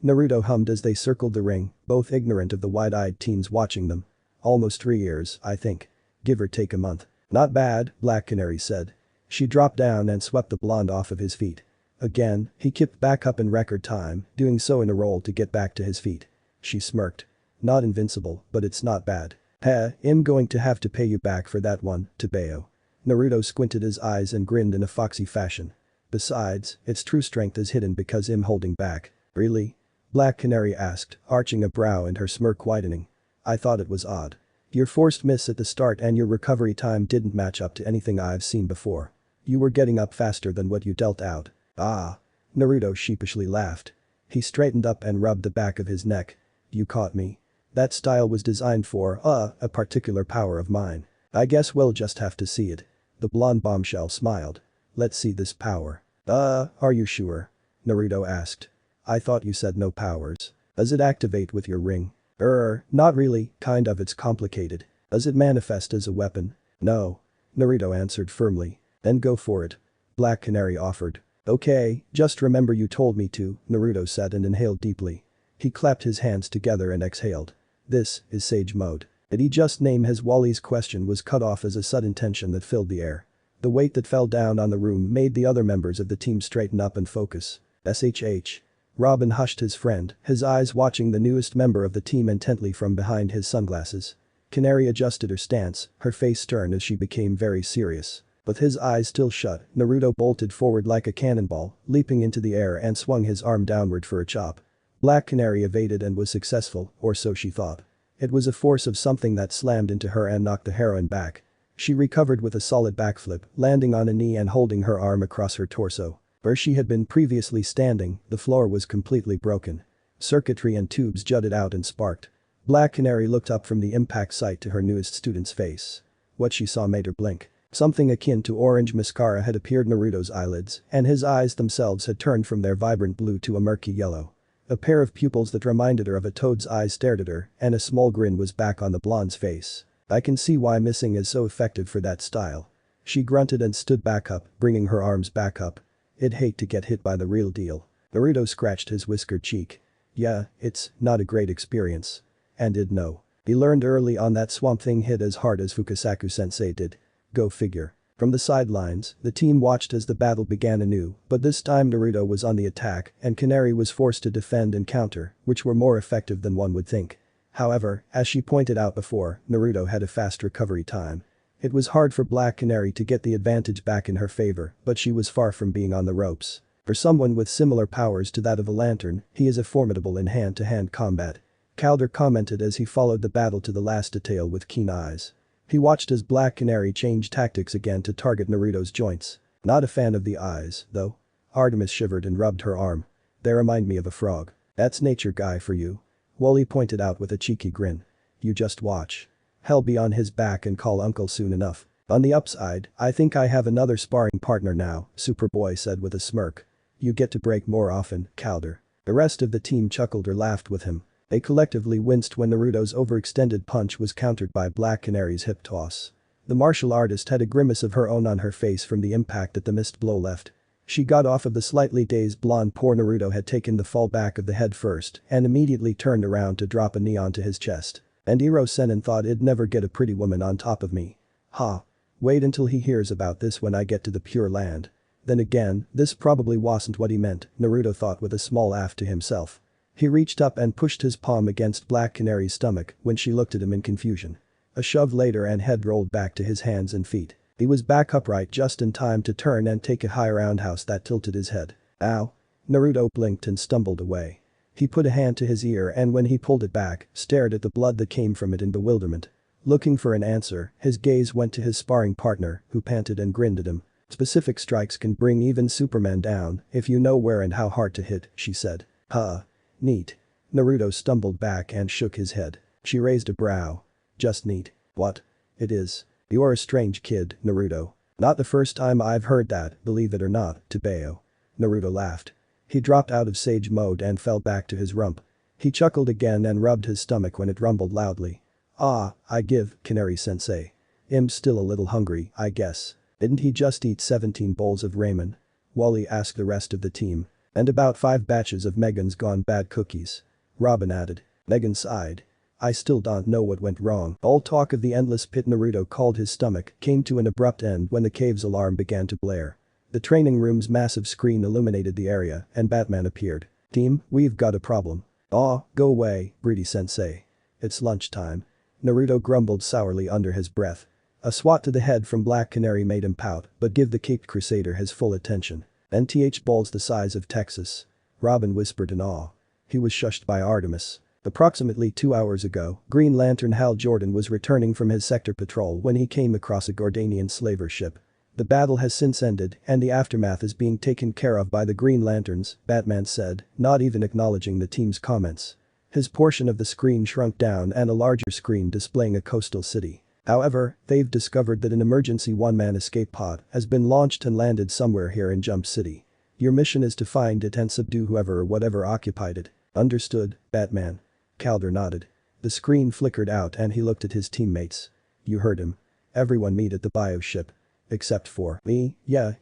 Naruto hummed as they circled the ring, both ignorant of the wide-eyed teens watching them. Almost 3 years, I think. Give or take a month. Not bad, Black Canary said. She dropped down and swept the blonde off of his feet. Again, he kicked back up in record time, doing so in a roll to get back to his feet. She smirked. Not invincible, but it's not bad. I'm going to have to pay you back for that one, Tebeo. Naruto squinted his eyes and grinned in a foxy fashion. Besides, its true strength is hidden because I'm holding back. Really? Black Canary asked, arching a brow and her smirk widening. I thought it was odd. Your forced miss at the start and your recovery time didn't match up to anything I've seen before. You were getting up faster than what you dealt out. Ah. Naruto sheepishly laughed. He straightened up and rubbed the back of his neck. You caught me. That style was designed for, a particular power of mine. I guess we'll just have to see it. The blonde bombshell smiled. Let's see this power. Are you sure? Naruto asked. I thought you said no powers. Does it activate with your ring? Not really, kind of, it's complicated. Does it manifest as a weapon? No. Naruto answered firmly. Then go for it. Black Canary offered. Okay, just remember you told me to, Naruto said and inhaled deeply. He clapped his hands together and exhaled. This is Sage Mode. Did he just name his Wally's question was cut off as a sudden tension that filled the air. The weight that fell down on the room made the other members of the team straighten up and focus. SHH. Robin hushed his friend, his eyes watching the newest member of the team intently from behind his sunglasses. Canary adjusted her stance, her face stern as she became very serious. With his eyes still shut, Naruto bolted forward like a cannonball, leaping into the air and swung his arm downward for a chop. Black Canary evaded and was successful, or so she thought. It was a force of something that slammed into her and knocked the heroine back. She recovered with a solid backflip, landing on a knee and holding her arm across her torso. Where she had been previously standing, the floor was completely broken. Circuitry and tubes jutted out and sparked. Black Canary looked up from the impact site to her newest student's face. What she saw made her blink. Something akin to orange mascara had appeared Naruto's eyelids, and his eyes themselves had turned from their vibrant blue to a murky yellow. A pair of pupils that reminded her of a toad's eyes stared at her, and a small grin was back on the blonde's face. I can see why missing is so effective for that style. She grunted and stood back up, bringing her arms back up. I'd hate to get hit by the real deal. Naruto scratched his whiskered cheek. Yeah, it's not a great experience. And I'd know. He learned early on that Swamp Thing hit as hard as Fukasaku Sensei did. Go figure. From the sidelines, the team watched as the battle began anew, but this time Naruto was on the attack and Canary was forced to defend and counter, which were more effective than one would think. However, as she pointed out before, Naruto had a fast recovery time. It was hard for Black Canary to get the advantage back in her favor, but she was far from being on the ropes. For someone with similar powers to that of a lantern, he is formidable in hand-to-hand combat. Calder commented as he followed the battle to the last detail with keen eyes. He watched as Black Canary changed tactics again to target Naruto's joints. Not a fan of the eyes, though. Artemis shivered and rubbed her arm. They remind me of a frog. That's nature guy for you. Wally pointed out with a cheeky grin. You just watch. Hell be on his back and call uncle soon enough. On the upside, I think I have another sparring partner now, Superboy said with a smirk. You get to break more often, Calder. The rest of the team chuckled or laughed with him. They collectively winced when Naruto's overextended punch was countered by Black Canary's hip toss. The martial artist had a grimace of her own on her face from the impact that the missed blow left. She got off of the slightly dazed blonde. Poor Naruto had taken the fall back of the head first and immediately turned around to drop a knee onto his chest. And Iro Sennin thought I'd never get a pretty woman on top of me. Ha. Wait until he hears about this when I get to the Pure Land. Then again, this probably wasn't what he meant, Naruto thought with a small laugh to himself. He reached up and pushed his palm against Black Canary's stomach when she looked at him in confusion. A shove later and head rolled back to his hands and feet. He was back upright just in time to turn and take a high roundhouse that tilted his head. Ow. Naruto blinked and stumbled away. He put a hand to his ear and when he pulled it back, stared at the blood that came from it in bewilderment. Looking for an answer, his gaze went to his sparring partner, who panted and grinned at him. Specific strikes can bring even Superman down if you know where and how hard to hit, she said. Huh. Neat. Naruto stumbled back and shook his head. She raised a brow. Just neat. What? It is. You're a strange kid, Naruto. Not the first time I've heard that, believe it or not, Tebeo. Naruto laughed. He dropped out of Sage Mode and fell back to his rump. He chuckled again and rubbed his stomach when it rumbled loudly. Ah, I give, Canary-sensei. I'm still a little hungry, I guess. Didn't he just eat 17 bowls of ramen? Wally asked the rest of the team. And about 5 batches of Megan's Gone Bad cookies. Robin added. Megan sighed. I still don't know what went wrong. All talk of the endless pit Naruto called his stomach came to an abrupt end when the cave's alarm began to blare. The training room's massive screen illuminated the area and Batman appeared. Team, we've got a problem. Aw, go away, Greedy Sensei. It's lunchtime. Naruto grumbled sourly under his breath. A swat to the head from Black Canary made him pout, but give the Caped Crusader his full attention. NTH balls the size of Texas. Robin whispered in awe. He was shushed by Artemis. Approximately 2 hours ago, Green Lantern Hal Jordan was returning from his sector patrol when he came across a Gorgonian slaver ship. The battle has since ended and the aftermath is being taken care of by the Green Lanterns, Batman said, not even acknowledging the team's comments. His portion of the screen shrunk down and a larger screen displaying a coastal city. However, they've discovered that an emergency one-man escape pod has been launched and landed somewhere here in Jump City. Your mission is to find it and subdue whoever or whatever occupied it. Understood, Batman. Calder nodded. The screen flickered out and he looked at his teammates. You heard him. Everyone meet at the bioship. Except for me, yeah.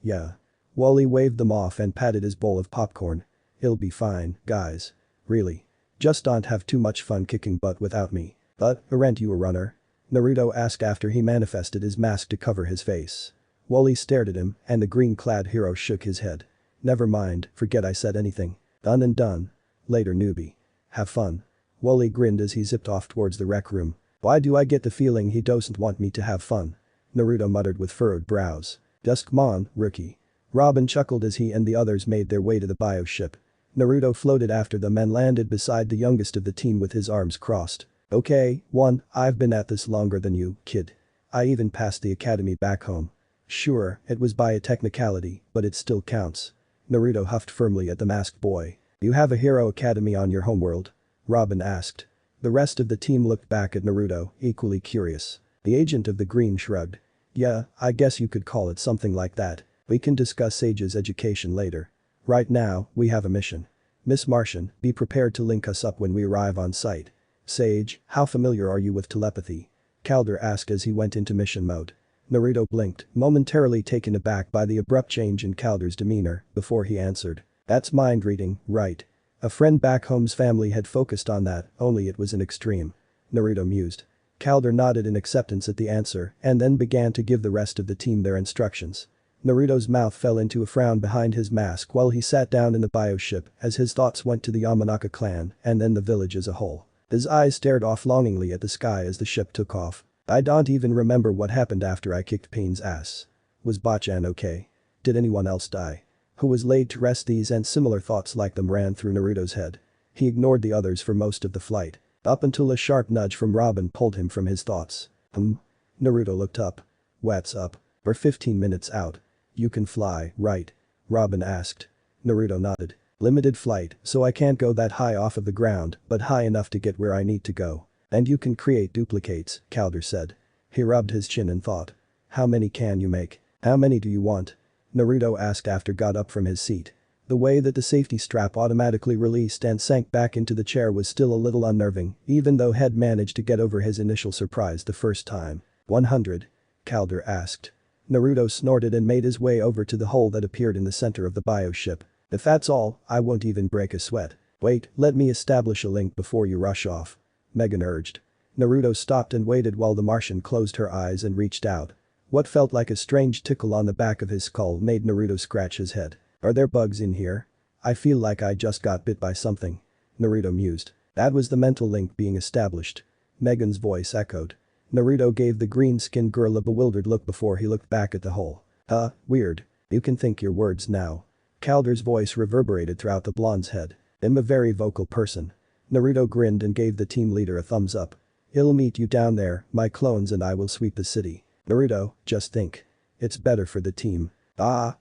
Wally waved them off and patted his bowl of popcorn. It'll be fine, guys. Really. Just don't have too much fun kicking butt without me. But, aren't you a runner? Naruto asked after he manifested his mask to cover his face. Wally stared at him and the green-clad hero shook his head. Never mind, forget I said anything. Done and done. Later newbie. Have fun. Wally grinned as he zipped off towards the rec room. Why do I get the feeling he doesn't want me to have fun? Naruto muttered with furrowed brows. Just come on, rookie. Robin chuckled as he and the others made their way to the bioship. Naruto floated after them and landed beside the youngest of the team with his arms crossed. Okay, I've been at this longer than you, kid. I even passed the academy back home. Sure, it was by a technicality, but it still counts. Naruto huffed firmly at the masked boy. You have a hero academy on your homeworld? Robin asked. The rest of the team looked back at Naruto, equally curious. The agent of the green shrugged. Yeah, I guess you could call it something like that. We can discuss Sage's education later. Right now, we have a mission. Miss Martian, be prepared to link us up when we arrive on site. Sage, how familiar are you with telepathy? Calder asked as he went into mission mode. Naruto blinked, momentarily taken aback by the abrupt change in Calder's demeanor, before he answered. That's mind reading, right? A friend back home's family had focused on that, only it was an extreme. Naruto mused. Calder nodded in acceptance at the answer and then began to give the rest of the team their instructions. Naruto's mouth fell into a frown behind his mask while he sat down in the bioship as his thoughts went to the Yamanaka clan and then the village as a whole. His eyes stared off longingly at the sky as the ship took off. I don't even remember what happened after I kicked Pain's ass. Was Bachan okay? Did anyone else die? Who was laid to rest? These and similar thoughts like them ran through Naruto's head. He ignored the others for most of the flight. Up until a sharp nudge from Robin pulled him from his thoughts. Naruto looked up. What's up? We're 15 minutes out. You can fly, right? Robin asked. Naruto nodded. Limited flight, so I can't go that high off of the ground, but high enough to get where I need to go. And you can create duplicates, Calder said. He rubbed his chin and thought. How many can you make? How many do you want? Naruto asked after got up from his seat. The way that the safety strap automatically released and sank back into the chair was still a little unnerving, even though he'd managed to get over his initial surprise the first time. 100? Calder asked. Naruto snorted and made his way over to the hole that appeared in the center of the bioship. If that's all, I won't even break a sweat. Wait, let me establish a link before you rush off. Megan urged. Naruto stopped and waited while the Martian closed her eyes and reached out. What felt like a strange tickle on the back of his skull made Naruto scratch his head. Are there bugs in here? I feel like I just got bit by something. Naruto mused. That was the mental link being established. Megan's voice echoed. Naruto gave the green-skinned girl a bewildered look before he looked back at the hole. Weird. You can think your words now. Calder's voice reverberated throughout the blonde's head. I'm a very vocal person. Naruto grinned and gave the team leader a thumbs up. I'll meet you down there, my clones and I will sweep the city. Naruto, just think. It's better for the team.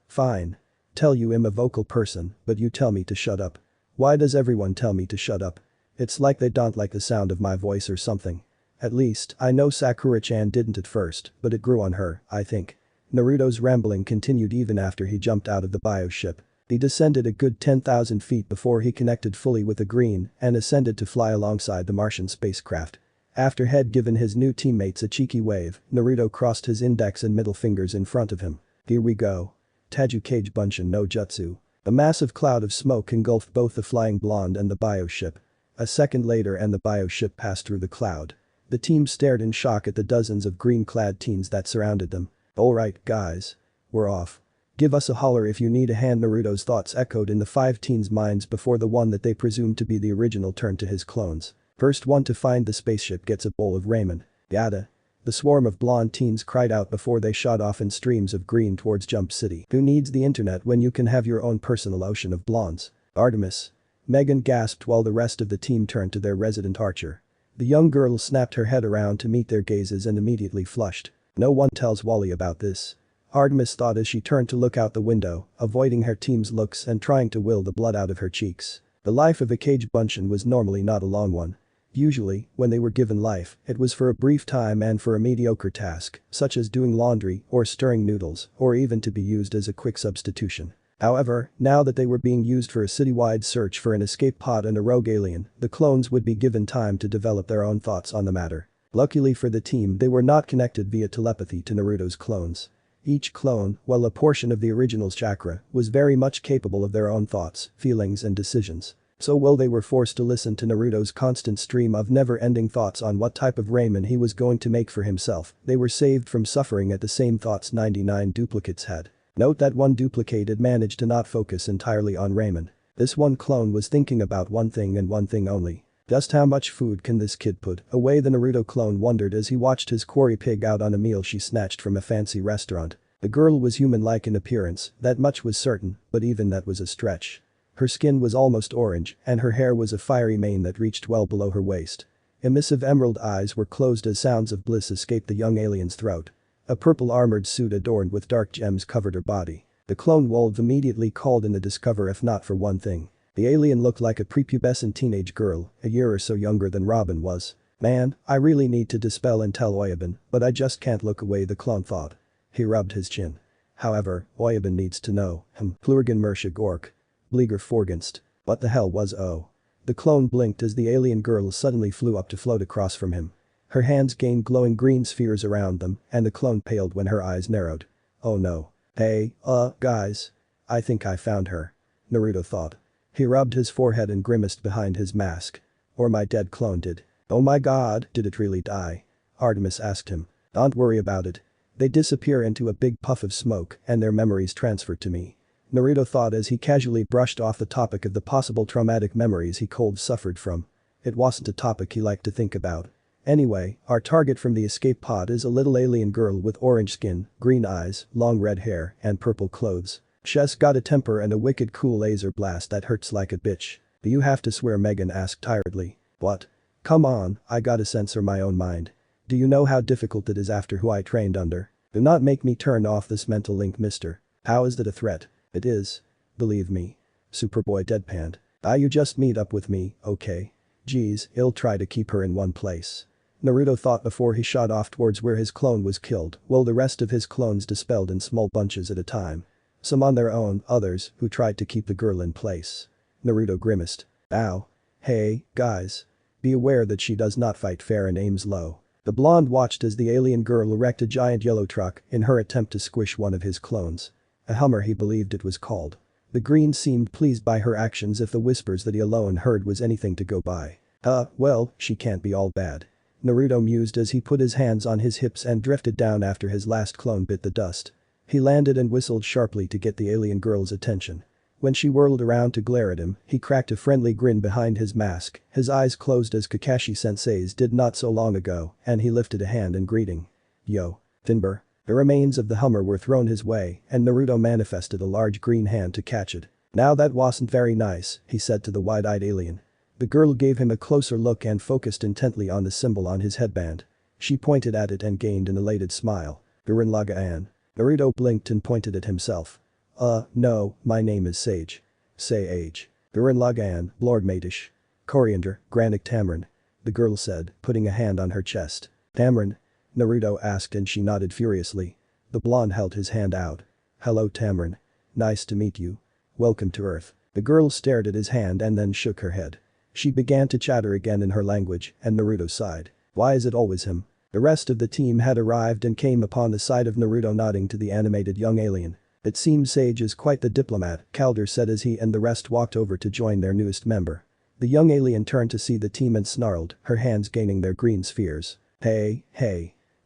Fine. Tell you I'm a vocal person, but you tell me to shut up. Why does everyone tell me to shut up? It's like they don't like the sound of my voice or something. At least, I know Sakura-chan didn't at first, but it grew on her, I think. Naruto's rambling continued even after he jumped out of the bioship. He descended a good 10,000 feet before he connected fully with the green and ascended to fly alongside the Martian spacecraft. After he'd given his new teammates a cheeky wave, Naruto crossed his index and middle fingers in front of him. Here we go. Taju Kage Bunshin no Jutsu. A massive cloud of smoke engulfed both the flying blonde and the bioship. A second later and the bioship passed through the cloud. The team stared in shock at the dozens of green-clad teens that surrounded them. Alright, guys. We're off. Give us a holler if you need a hand. Naruto's thoughts echoed in the 5 teens' minds before the one that they presumed to be the original turned to his clones. First one to find the spaceship gets a bowl of ramen. Yada. The swarm of blonde teens cried out before they shot off in streams of green towards Jump City. Who needs the internet when you can have your own personal ocean of blondes? Artemis. Megan gasped while the rest of the team turned to their resident archer. The young girl snapped her head around to meet their gazes and immediately flushed. No one tells Wally about this. Artemis thought as she turned to look out the window, avoiding her team's looks and trying to will the blood out of her cheeks. The life of a Kage Bunshin was normally not a long one. Usually, when they were given life, it was for a brief time and for a mediocre task, such as doing laundry or stirring noodles, or even to be used as a quick substitution. However, now that they were being used for a citywide search for an escape pod and a rogue alien, the clones would be given time to develop their own thoughts on the matter. Luckily for the team, they were not connected via telepathy to Naruto's clones. Each clone, while a portion of the original's chakra, was very much capable of their own thoughts, feelings and decisions. So while they were forced to listen to Naruto's constant stream of never-ending thoughts on what type of ramen he was going to make for himself, they were saved from suffering at the same thoughts 99 duplicates had. Note that one duplicate had managed to not focus entirely on ramen. This one clone was thinking about one thing and one thing only. Just how much food can this kid put away? The Naruto clone wondered as he watched his quarry pig out on a meal she snatched from a fancy restaurant. The girl was human-like in appearance, that much was certain, but even that was a stretch. Her skin was almost orange, and her hair was a fiery mane that reached well below her waist. Emissive emerald eyes were closed as sounds of bliss escaped the young alien's throat. A purple armored suit adorned with dark gems covered her body. The clone wolf immediately called in the discover if not for one thing. The alien looked like a prepubescent teenage girl, a year or so younger than Robin was. Man, I really need to dispel and tell Oyabun, but I just can't look away, the clone thought. He rubbed his chin. However, Oyabun needs to know. Plurgan Mersha Gork. Bleeger Forgenst. What the hell was O? The clone blinked as the alien girl suddenly flew up to float across from him. Her hands gained glowing green spheres around them, and the clone paled when her eyes narrowed. Oh no. Hey, guys. I think I found her. Naruto thought. He rubbed his forehead and grimaced behind his mask. Or my dead clone did. Oh my god, did it really die? Artemis asked him. Don't worry about it. They disappear into a big puff of smoke and their memories transferred to me. Naruto thought as he casually brushed off the topic of the possible traumatic memories he cold suffered from. It wasn't a topic he liked to think about. Anyway, our target from the escape pod is a little alien girl with orange skin, green eyes, long red hair, and purple clothes. She's got a temper and a wicked cool laser blast that hurts like a bitch. Do you have to swear? Megan asked tiredly. What? Come on, I gotta censor my own mind. Do you know how difficult it is after who I trained under? Do not make me turn off this mental link, mister. How is that a threat? It is. Believe me. Superboy deadpanned. You just meet up with me, okay? Geez, he'll try to keep her in one place. Naruto thought before he shot off towards where his clone was killed, while the rest of his clones dispelled in small bunches at a time. Some on their own, others who tried to keep the girl in place. Naruto grimaced. Ow. Hey, guys. Be aware that she does not fight fair and aims low. The blonde watched as the alien girl wrecked a giant yellow truck in her attempt to squish one of his clones. A Hummer, he believed it was called. The green seemed pleased by her actions if the whispers that he alone heard was anything to go by. Well, she can't be all bad. Naruto mused as he put his hands on his hips and drifted down after his last clone bit the dust. He landed and whistled sharply to get the alien girl's attention. When she whirled around to glare at him, he cracked a friendly grin behind his mask, his eyes closed as Kakashi Sensei's did not so long ago, and he lifted a hand in greeting. Yo. Finbar. The remains of the Hummer were thrown his way, and Naruto manifested a large green hand to catch it. Now that wasn't very nice, he said to the wide-eyed alien. The girl gave him a closer look and focused intently on the symbol on his headband. She pointed at it and gained an elated smile. Gurren-Lagann. Naruto blinked and pointed at himself. No, my name is Sage. Sage. Gurren-Lagann, Blordmatish. Coriander, Granic Tamarin. The girl said, putting a hand on her chest. Tamarin? Naruto asked and she nodded furiously. The blonde held his hand out. Hello Tamarin. Nice to meet you. Welcome to Earth. The girl stared at his hand and then shook her head. She began to chatter again in her language, and Naruto sighed. Why is it always him? The rest of the team had arrived and came upon the sight of Naruto nodding to the animated young alien. It seems Sage is quite the diplomat, Calder said as he and the rest walked over to join their newest member. The young alien turned to see the team and snarled, her hands gaining their green spheres. Hey.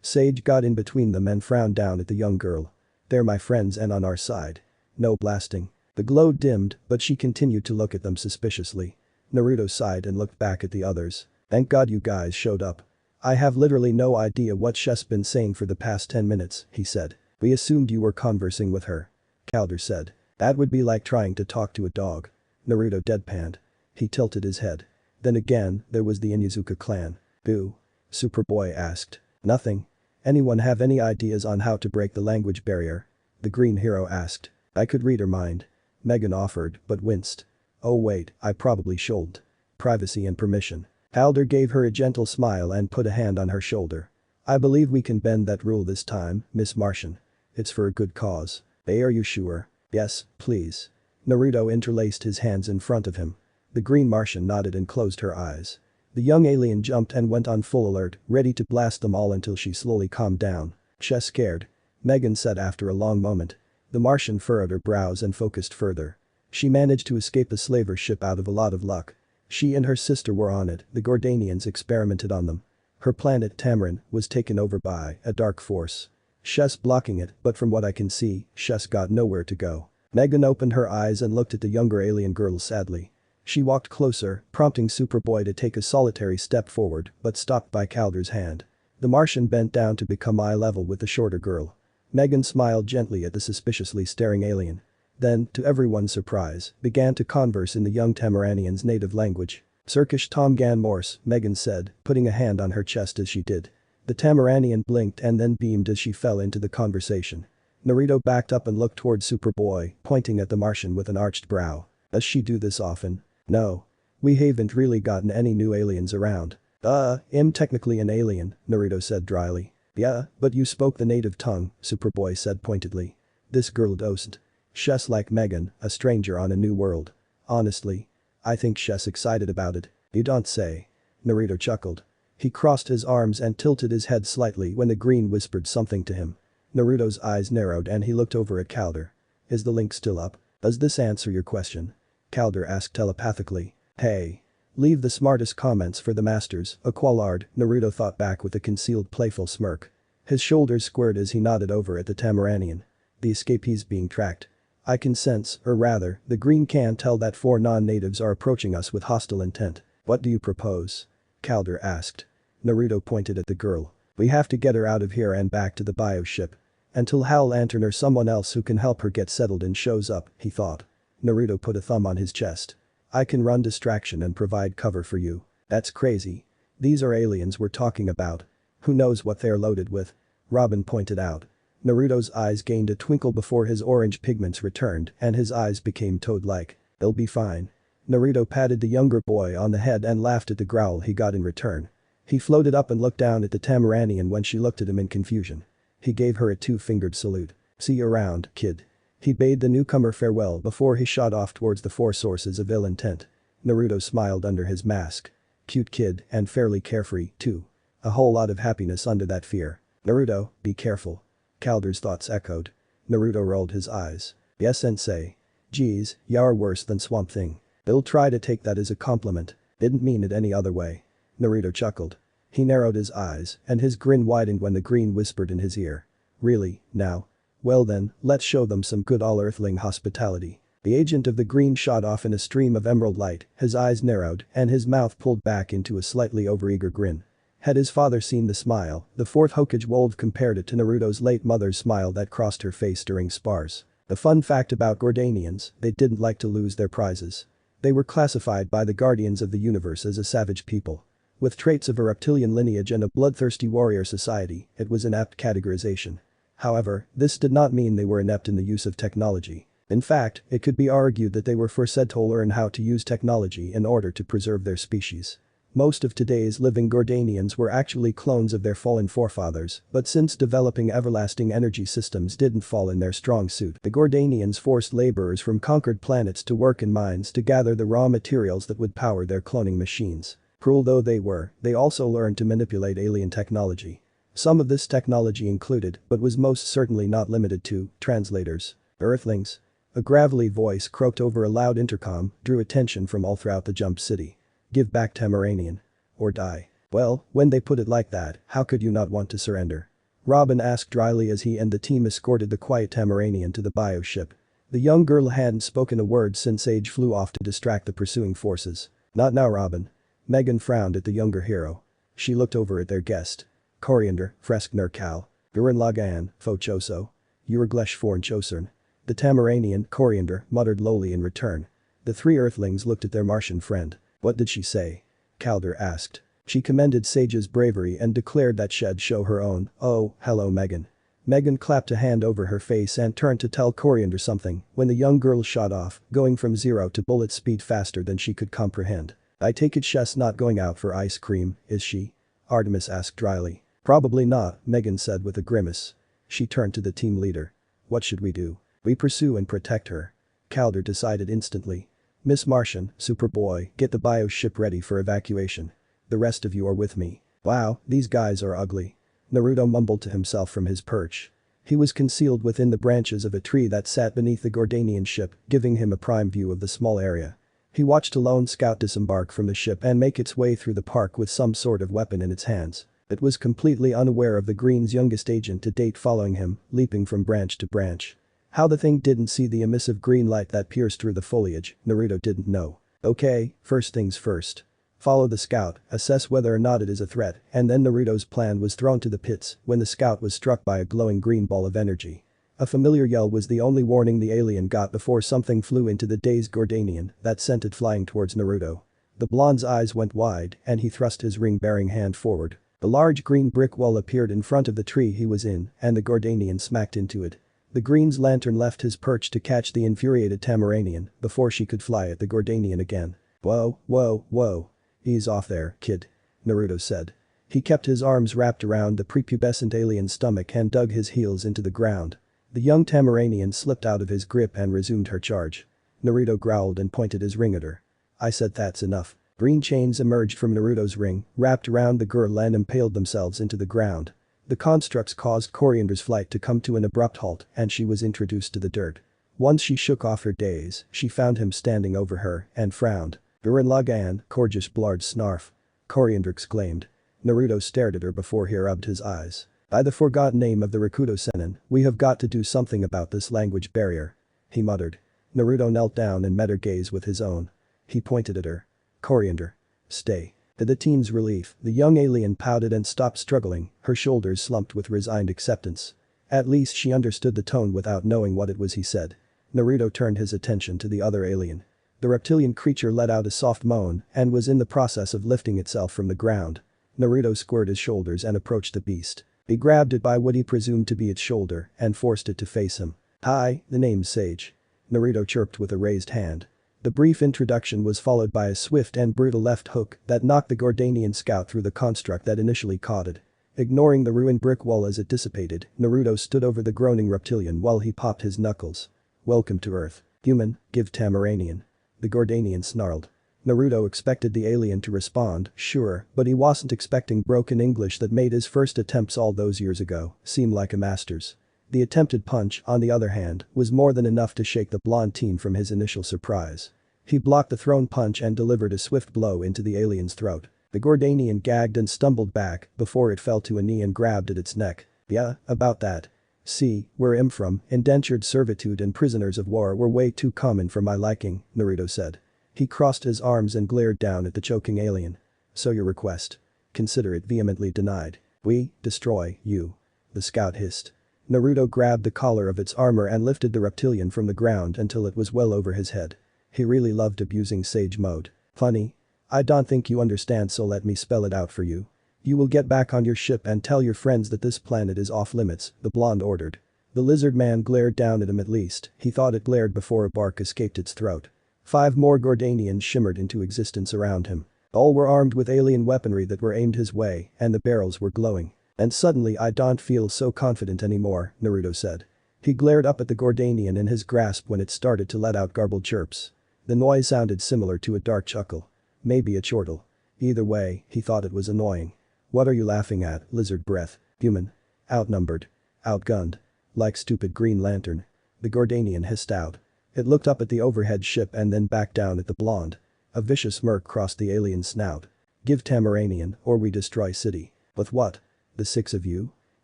Sage got in between them and frowned down at the young girl. They're my friends and on our side. No blasting. The glow dimmed, but she continued to look at them suspiciously. Naruto sighed and looked back at the others. Thank God you guys showed up. I have literally no idea what she's been saying for the past 10 minutes, he said. We assumed you were conversing with her. Calder said. That would be like trying to talk to a dog. Naruto deadpanned. He tilted his head. Then again, there was the Inuzuka clan. Who? Superboy asked. Nothing. Anyone have any ideas on how to break the language barrier? The green hero asked. I could read her mind. Megan offered, but winced. Oh wait, I probably should. Privacy and permission. Calder gave her a gentle smile and put a hand on her shoulder. I believe we can bend that rule this time, Miss Martian. It's for a good cause. Are you sure? Yes, please. Naruto interlaced his hands in front of him. The green Martian nodded and closed her eyes. The young alien jumped and went on full alert, ready to blast them all until she slowly calmed down. "She's scared," Megan said after a long moment. The Martian furrowed her brows and focused further. She managed to escape a slaver ship out of a lot of luck. She and her sister were on it, the Gorgonians experimented on them. Her planet Tamarin was taken over by a dark force. She's blocking it, but from what I can see, she's got nowhere to go. Megan opened her eyes and looked at the younger alien girl sadly. She walked closer, prompting Superboy to take a solitary step forward, but stopped by Calder's hand. The Martian bent down to become eye level with the shorter girl. Megan smiled gently at the suspiciously staring alien. Then, to everyone's surprise, began to converse in the young Tamaranian's native language. "Cirkish Tomgan Morse," Megan said, putting a hand on her chest as she did. The Tamaranian blinked and then beamed as she fell into the conversation. Naruto backed up and looked toward Superboy, pointing at the Martian with an arched brow. "Does she do this often?" "No. We haven't really gotten any new aliens around." I'm technically an alien," Naruto said dryly. "Yeah, but you spoke the native tongue," Superboy said pointedly. This girl dosed. She's like Megan, a stranger on a new world. Honestly, I think she's excited about it. "You don't say." Naruto chuckled. He crossed his arms and tilted his head slightly when the green whispered something to him. Naruto's eyes narrowed and he looked over at Calder. "Is the link still up? Does this answer your question?" Calder asked telepathically. "Hey. Leave the smartest comments for the masters, Aqualard," Naruto thought back with a concealed playful smirk. His shoulders squared as he nodded over at the Tamaranian. "The escapee's being tracked. I can sense, or rather, the green can tell that 4 non-natives are approaching us with hostile intent. What do you propose?" Calder asked. Naruto pointed at the girl. "We have to get her out of here and back to the bioship. Until Hal Lantern or someone else who can help her get settled in shows up," he thought. Naruto put a thumb on his chest. "I can run distraction and provide cover for you." "That's crazy. These are aliens we're talking about. Who knows what they're loaded with?" Robin pointed out. Naruto's eyes gained a twinkle before his orange pigments returned and his eyes became toad-like. "They'll be fine." Naruto patted the younger boy on the head and laughed at the growl he got in return. He floated up and looked down at the Tamaranian when she looked at him in confusion. He gave her a 2-fingered salute. "See you around, kid." He bade the newcomer farewell before he shot off towards the 4 sources of ill intent. Naruto smiled under his mask. Cute kid and fairly carefree, too. A whole lot of happiness under that fear. "Naruto, be careful." Calder's thoughts echoed. Naruto rolled his eyes. "Yes, Sensei. Geez, you're worse than Swamp Thing." "They'll try to take that as a compliment. Didn't mean it any other way." Naruto chuckled. He narrowed his eyes and his grin widened when the green whispered in his ear. "Really, now? Well then, let's show them some good all-earthling hospitality." The agent of the green shot off in a stream of emerald light, his eyes narrowed and his mouth pulled back into a slightly overeager grin. Had his father seen the smile, the 4th Hokage Wolf compared it to Naruto's late mother's smile that crossed her face during spars. The fun fact about Gorgonians, they didn't like to lose their prizes. They were classified by the Guardians of the Universe as a savage people. With traits of a reptilian lineage and a bloodthirsty warrior society, it was an apt categorization. However, this did not mean they were inept in the use of technology. In fact, it could be argued that they were forced to learn how to use technology in order to preserve their species. Most of today's living Gorgonians were actually clones of their fallen forefathers, but since developing everlasting energy systems didn't fall in their strong suit, the Gorgonians forced laborers from conquered planets to work in mines to gather the raw materials that would power their cloning machines. Cruel though they were, they also learned to manipulate alien technology. Some of this technology included, but was most certainly not limited to, translators. "Earthlings." A gravelly voice croaked over a loud intercom, drew attention from all throughout the Jump City. "Give back Tamaranian. Or die." "Well, when they put it like that, how could you not want to surrender?" Robin asked dryly as he and the team escorted the quiet Tamaranian to the bioship. The young girl hadn't spoken a word since Sage flew off to distract the pursuing forces. "Not now, Robin." Megan frowned at the younger hero. She looked over at their guest. "Coriander, fresk Nurkal. Gurin Lagan, Fo Choso. Urglesh Forn Chosern." The Tamaranian, Coriander, muttered lowly in return. The 3 Earthlings looked at their Martian friend. "What did she say?" Calder asked. She commended Sage's bravery and declared that she'd show her own. "Oh, hello Megan." Megan clapped a hand over her face and turned to tell Coriander something when the young girl shot off, going from 0 to bullet speed faster than she could comprehend. "I take it she's not going out for ice cream, is she?" Artemis asked dryly. "Probably not," Megan said with a grimace. She turned to the team leader. "What should we do?" We pursue and protect her. Calder decided instantly. Miss Martian, Superboy, get the bioship ready for evacuation. The rest of you are with me. Wow, these guys are ugly. Naruto mumbled to himself from his perch. He was concealed within the branches of a tree that sat beneath the Gorgonian ship, giving him a prime view of the small area. He watched a lone scout disembark from the ship and make its way through the park with some sort of weapon in its hands. It was completely unaware of the Green's youngest agent to date following him, leaping from branch to branch. How the thing didn't see the emissive green light that pierced through the foliage, Naruto didn't know. Okay, first things first. Follow the scout, assess whether or not it is a threat, and then Naruto's plan was thrown to the pits when the scout was struck by a glowing green ball of energy. A familiar yell was the only warning the alien got before something flew into the dazed Gorgonian that sent it flying towards Naruto. The blonde's eyes went wide and he thrust his ring-bearing hand forward. A large green brick wall appeared in front of the tree he was in and the Gorgonian smacked into it. The Green's lantern left his perch to catch the infuriated tamaranian before she could fly at the Gorgonian again. Whoa, whoa, whoa. Ease off there, kid. Naruto said. He kept his arms wrapped around the prepubescent alien's stomach and dug his heels into the ground. The young tamaranian slipped out of his grip and resumed her charge. Naruto growled and pointed his ring at her. I said that's enough. Green chains emerged from Naruto's ring, wrapped around the girl and impaled themselves into the ground. The constructs caused Coriander's flight to come to an abrupt halt and she was introduced to the dirt. Once she shook off her daze, she found him standing over her and frowned. Durin Lagan, Corgus Blard Snarf. Coriander exclaimed. Naruto stared at her before he rubbed his eyes. By the forgotten name of the Rakuto Sennin, we have got to do something about this language barrier. He muttered. Naruto knelt down and met her gaze with his own. He pointed at her. Coriander. Stay. To the teen's relief, the young alien pouted and stopped struggling, her shoulders slumped with resigned acceptance. At least she understood the tone without knowing what it was he said. Naruto turned his attention to the other alien. The reptilian creature let out a soft moan and was in the process of lifting itself from the ground. Naruto squared his shoulders and approached the beast. He grabbed it by what he presumed to be its shoulder and forced it to face him. Hi, the name's Sage. Naruto chirped with a raised hand. The brief introduction was followed by a swift and brutal left hook that knocked the Gorgonian scout through the construct that initially caught it. Ignoring the ruined brick wall as it dissipated, Naruto stood over the groaning reptilian while he popped his knuckles. Welcome to Earth. Human, give tamaranian. The Gorgonian snarled. Naruto expected the alien to respond, sure, but he wasn't expecting broken English that made his first attempts all those years ago seem like a master's. The attempted punch, on the other hand, was more than enough to shake the blonde teen from his initial surprise. He blocked the thrown punch and delivered a swift blow into the alien's throat. The Gorgonian gagged and stumbled back before it fell to a knee and grabbed at its neck. Yeah, about that. See, where I'm from, indentured servitude and prisoners of war were way too common for my liking, Naruto said. He crossed his arms and glared down at the choking alien. So your request. Consider it vehemently denied. We destroy you. The scout hissed. Naruto grabbed the collar of its armor and lifted the reptilian from the ground until it was well over his head. He really loved abusing Sage mode. Funny. I don't think you understand, so let me spell it out for you. You will get back on your ship and tell your friends that this planet is off limits, the blonde ordered. The lizard man glared down at him. At least, he thought it glared before a bark escaped its throat. 5 more Gorgonians shimmered into existence around him. All were armed with alien weaponry that were aimed his way, and the barrels were glowing. And suddenly I don't feel so confident anymore, Naruto said. He glared up at the Gorgonian in his grasp when it started to let out garbled chirps. The noise sounded similar to a dark chuckle. Maybe a chortle. Either way, he thought it was annoying. What are you laughing at, lizard breath? Human. Outnumbered. Outgunned. Like stupid Green Lantern. The Gorgonian hissed out. It looked up at the overhead ship and then back down at the blonde. A vicious smirk crossed the alien's snout. Give tamaranian, or we destroy city. With what? The 6 of you?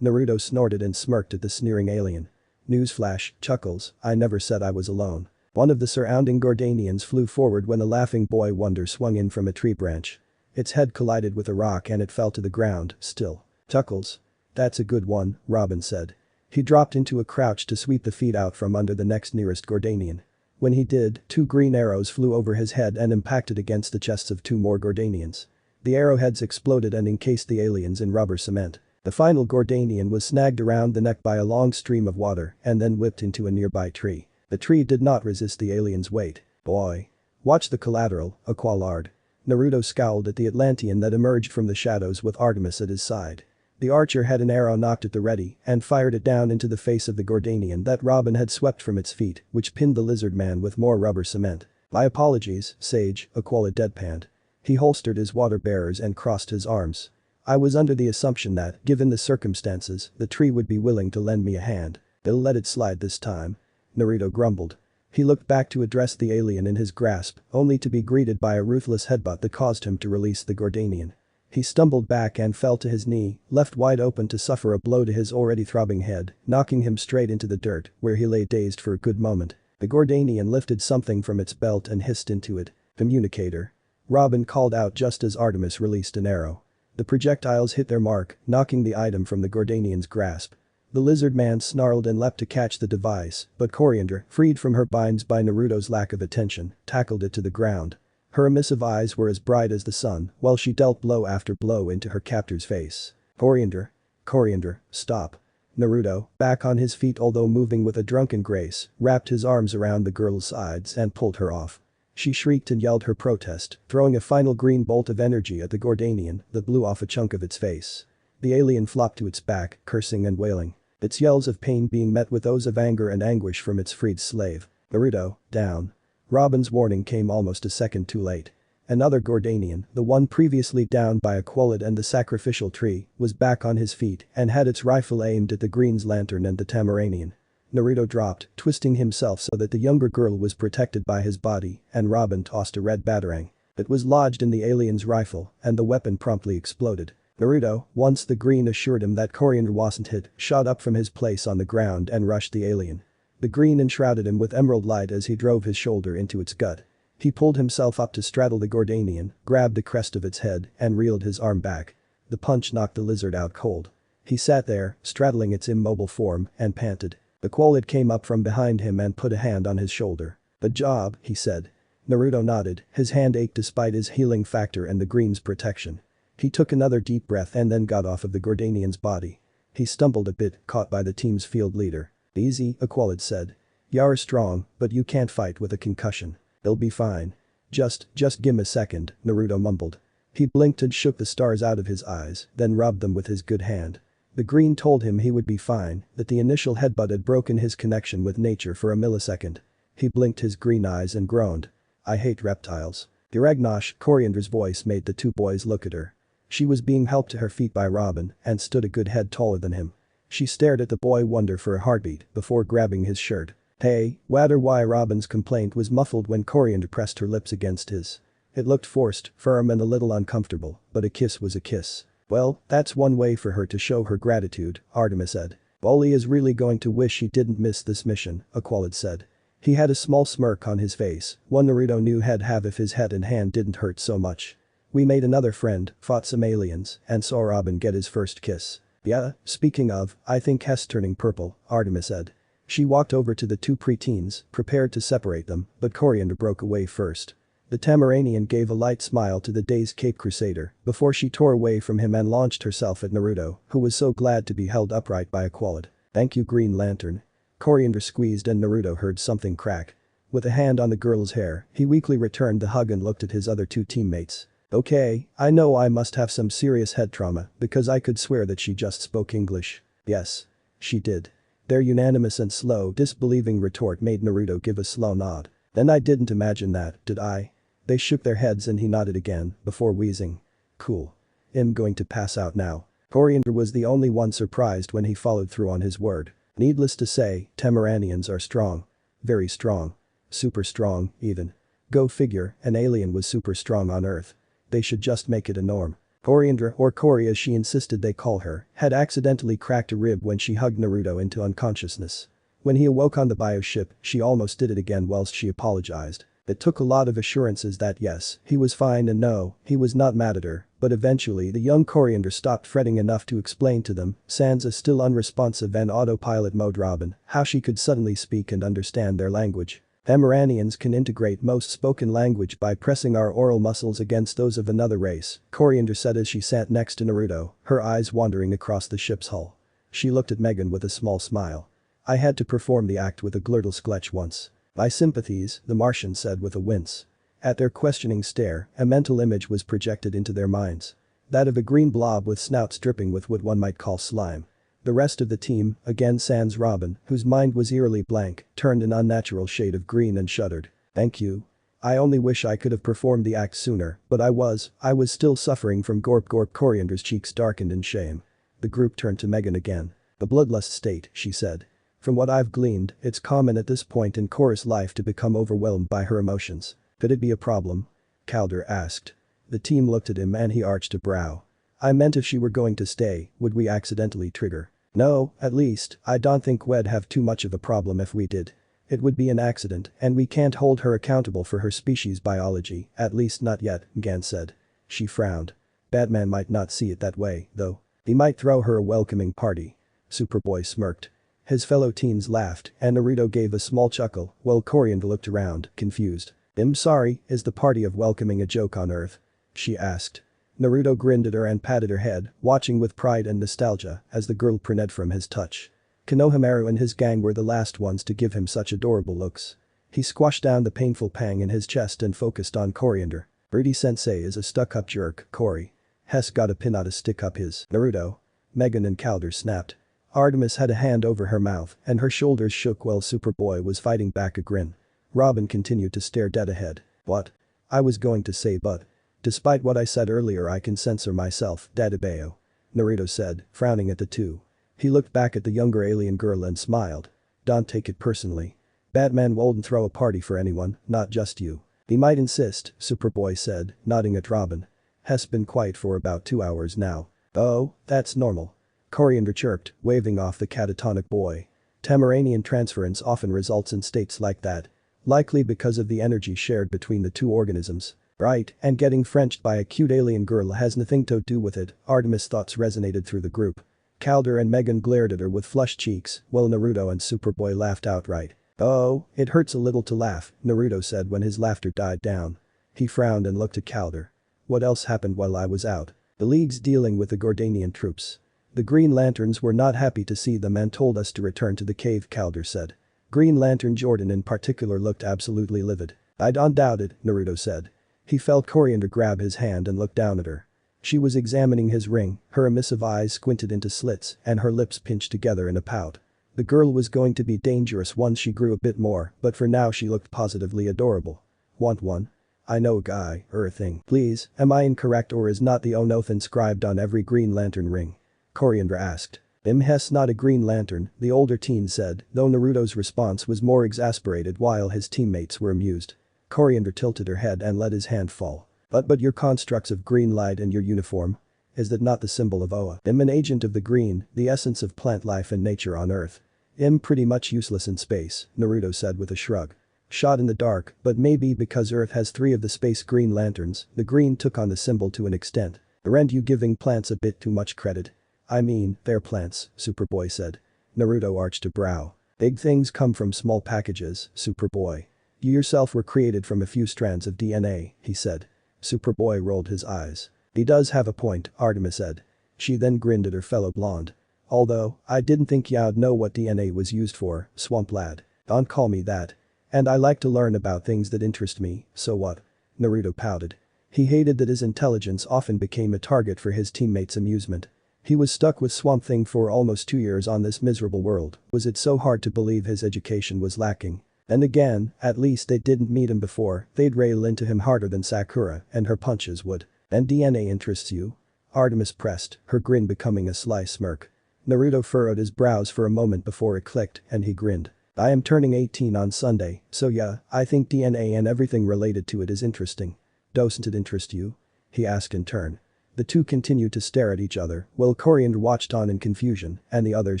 Naruto snorted and smirked at the sneering alien. Newsflash, chuckles, I never said I was alone. One of the surrounding Gorgonians flew forward when a laughing boy wonder swung in from a tree branch. Its head collided with a rock and it fell to the ground, still. Chuckles. That's a good one, Robin said. He dropped into a crouch to sweep the feet out from under the next nearest Gorgonian. When he did, 2 green arrows flew over his head and impacted against the chests of 2 more Gorgonians. The arrowheads exploded and encased the aliens in rubber cement. The final Gorgonian was snagged around the neck by a long stream of water and then whipped into a nearby tree. The tree did not resist the alien's weight. Boy. Watch the collateral, Aqualard. Naruto scowled at the Atlantean that emerged from the shadows with Artemis at his side. The archer had an arrow knocked at the ready and fired it down into the face of the Gorgonian that Robin had swept from its feet, which pinned the lizard man with more rubber cement. "My apologies, Sage," Aquila deadpanned. He holstered his water bearers and crossed his arms. "I was under the assumption that, given the circumstances, the tree would be willing to lend me a hand. They'll let it slide this time." Naruto grumbled. He looked back to address the alien in his grasp, only to be greeted by a ruthless headbutt that caused him to release the Gorgonian. He stumbled back and fell to his knee, left wide open to suffer a blow to his already throbbing head, knocking him straight into the dirt, where he lay dazed for a good moment. The Gorgonian lifted something from its belt and hissed into it. "Communicator." Robin called out just as Artemis released an arrow. The projectiles hit their mark, knocking the item from the Gorgonian's grasp. The lizard man snarled and leapt to catch the device, but Coriander, freed from her binds by Naruto's lack of attention, tackled it to the ground. Her emissive eyes were as bright as the sun, while she dealt blow after blow into her captor's face. "Coriander. Coriander, stop." Naruto, back on his feet although moving with a drunken grace, wrapped his arms around the girl's sides and pulled her off. She shrieked and yelled her protest, throwing a final green bolt of energy at the Gorgonian that blew off a chunk of its face. The alien flopped to its back, cursing and wailing. Its yells of pain being met with those of anger and anguish from its freed slave. "Naruto, down." Robin's warning came almost a second too late. Another Gorgonian, the one previously downed by Aquilid and the sacrificial tree, was back on his feet and had its rifle aimed at the Green's lantern and the tamaranian. Naruto dropped, twisting himself so that the younger girl was protected by his body, and Robin tossed a red batarang. It was lodged in the alien's rifle, and the weapon promptly exploded. Naruto, once the Green assured him that Coriander wasn't hit, shot up from his place on the ground and rushed the alien. The Green enshrouded him with emerald light as he drove his shoulder into its gut. He pulled himself up to straddle the Gorgonian, grabbed the crest of its head, and reeled his arm back. The punch knocked the lizard out cold. He sat there, straddling its immobile form, and panted. The Quolid came up from behind him and put a hand on his shoulder. "Good job," he said. Naruto nodded, his hand ached despite his healing factor and the Green's protection. He took another deep breath and then got off of the Gorgonian's body. He stumbled a bit, caught by the team's field leader. "Easy," Aquilid said. "You're strong, but you can't fight with a concussion. It'll be fine." Just gimme a second," Naruto mumbled. He blinked and shook the stars out of his eyes, then rubbed them with his good hand. The Green told him he would be fine, that the initial headbutt had broken his connection with nature for a millisecond. He blinked his green eyes and groaned. "I hate reptiles." Diragnosh, Coriander's voice made the two boys look at her. She was being helped to her feet by Robin and stood a good head taller than him. She stared at the boy wonder for a heartbeat before grabbing his shirt. "Hey, why Robin's complaint was muffled when Coriander pressed her lips against his. It looked forced, firm and a little uncomfortable, but a kiss was a kiss. "Well, that's one way for her to show her gratitude," Artemis said. "Oli is really going to wish he didn't miss this mission," Aquilid said. He had a small smirk on his face, one Naruto knew he'd have if his head and hand didn't hurt so much. "We made another friend, fought some aliens, and saw Robin get his first kiss." "Yeah, speaking of, I think Hess turning purple," Artemis said. She walked over to the two preteens, prepared to separate them, but Coriander broke away first. The Tamaranian gave a light smile to the dazed Cape Crusader before she tore away from him and launched herself at Naruto, who was so glad to be held upright by Aquilid. "Thank you, Green Lantern." Coriander squeezed and Naruto heard something crack. With a hand on the girl's hair, he weakly returned the hug and looked at his other two teammates. "Okay, I know I must have some serious head trauma because I could swear that she just spoke English." "Yes. She did." Their unanimous and slow, disbelieving retort made Naruto give a slow nod. "Then I didn't imagine that, did I?" They shook their heads and he nodded again, before wheezing. "Cool. I'm going to pass out now." Coriander was the only one surprised when he followed through on his word. Needless to say, Tamaranians are strong. Very strong. Super strong, even. Go figure, an alien was super strong on Earth. They should just make it a norm. Coriander, or Cori as she insisted they call her, had accidentally cracked a rib when she hugged Naruto into unconsciousness. When he awoke on the bioship, she almost did it again whilst she apologized. It took a lot of assurances that yes, he was fine and no, he was not mad at her, but eventually the young Coriander stopped fretting enough to explain to them, sans a still unresponsive and autopilot mode Robin, how she could suddenly speak and understand their language. Tamaranians can integrate most spoken language by pressing our oral muscles against those of another race, Coriander said as she sat next to Naruto, her eyes wandering across the ship's hull. She looked at Megan with a small smile. "I had to perform the act with a glurtle skletch once." "My sympathies," the Martian said with a wince. At their questioning stare, a mental image was projected into their minds. That of a green blob with snouts dripping with what one might call slime. The rest of the team, again sans Robin, whose mind was eerily blank, turned an unnatural shade of green and shuddered. "Thank you. I only wish I could have performed the act sooner, but I was still suffering from gorp gorp." Coriander's cheeks darkened in shame. The group turned to Megan again. "The bloodlust state," she said. "From what I've gleaned, it's common at this point in chorus life to become overwhelmed by her emotions. Could it be a problem?" Calder asked. The team looked at him and he arched a brow. "I meant if she were going to stay, would we accidentally trigger?" "No, at least, I don't think we'd have too much of a problem if we did. It would be an accident and we can't hold her accountable for her species biology, at least not yet," Gan said. She frowned. "Batman might not see it that way, though. He might throw her a welcoming party." Superboy smirked. His fellow teens laughed and Naruto gave a small chuckle while Coriander looked around, confused. "I'm sorry, is the party of welcoming a joke on Earth?" she asked. Naruto grinned at her and patted her head, watching with pride and nostalgia as the girl prined from his touch. Konohamaru and his gang were the last ones to give him such adorable looks. He squashed down the painful pang in his chest and focused on Coriander. "Rudy Sensei is a stuck-up jerk, Cory. Hess got a pin out to stick up his." "Naruto." Megan and Calder snapped. Artemis had a hand over her mouth and her shoulders shook while Superboy was fighting back a grin. Robin continued to stare dead ahead. "What?" "I was going to say but. Despite what I said earlier I can censor myself, Dadabeo," Naruto said, frowning at the two. He looked back at the younger alien girl and smiled. "Don't take it personally. Batman won't throw a party for anyone, not just you." "He might insist," Superboy said, nodding at Robin. "Has been quiet for about 2 hours now." "Oh, that's normal." Coriander chirped, waving off the catatonic boy. "Tamaranian transference often results in states like that. Likely because of the energy shared between the two organisms." "Right, and getting Frenched by a cute alien girl has nothing to do with it." Artemis' thoughts resonated through the group. Calder and Megan glared at her with flushed cheeks, while Naruto and Superboy laughed outright. "Oh, it hurts a little to laugh," Naruto said when his laughter died down. He frowned and looked at Calder. "What else happened while I was out?" "The League's dealing with the Gorgonian troops. The Green Lanterns were not happy to see them and told us to return to the cave," Calder said. Green Lantern Jordan in particular looked absolutely livid. "I don't doubt it," Naruto said. He felt Coriander grab his hand and look down at her. She was examining his ring, her emissive eyes squinted into slits and her lips pinched together in a pout. The girl was going to be dangerous once she grew a bit more, but for now she looked positively adorable. "Want one?" "I know a guy, or a thing." "Please, am I incorrect or is not the oath inscribed on every Green Lantern ring?" Coriander asked. "Hess not a Green Lantern," the older teen said, though Naruto's response was more exasperated while his teammates were amused. Coriander tilted her head and let his hand fall. But your constructs of green light and your uniform? Is that not the symbol of Oa?" "I'm an agent of the green, the essence of plant life and nature on Earth. I'm pretty much useless in space," Naruto said with a shrug. "Shot in the dark, but maybe because Earth has 3 of the space Green Lanterns, the green took on the symbol to an extent. Aren't you giving plants a bit too much credit?" "I mean, they're plants," Superboy said. Naruto arched a brow. "Big things come from small packages, Superboy. You yourself were created from a few strands of DNA," he said. Superboy rolled his eyes. "He does have a point," Artemis said. She then grinned at her fellow blonde. "Although, I didn't think you'd know what DNA was used for, swamp lad. Don't call me that. And I like to learn about things that interest me, so what?" Naruto pouted. He hated that his intelligence often became a target for his teammates' amusement. He was stuck with Swamp Thing for almost 2 years on this miserable world. Was it so hard to believe his education was lacking? And again, at least they didn't meet him before, they'd rail into him harder than Sakura and her punches would. "And DNA interests you?" Artemis pressed, her grin becoming a sly smirk. Naruto furrowed his brows for a moment before it clicked and he grinned. "I am turning 18 on Sunday, so yeah, I think DNA and everything related to it is interesting." "Doesn't it interest you?" he asked in turn. The two continued to stare at each other while Coriander watched on in confusion and the others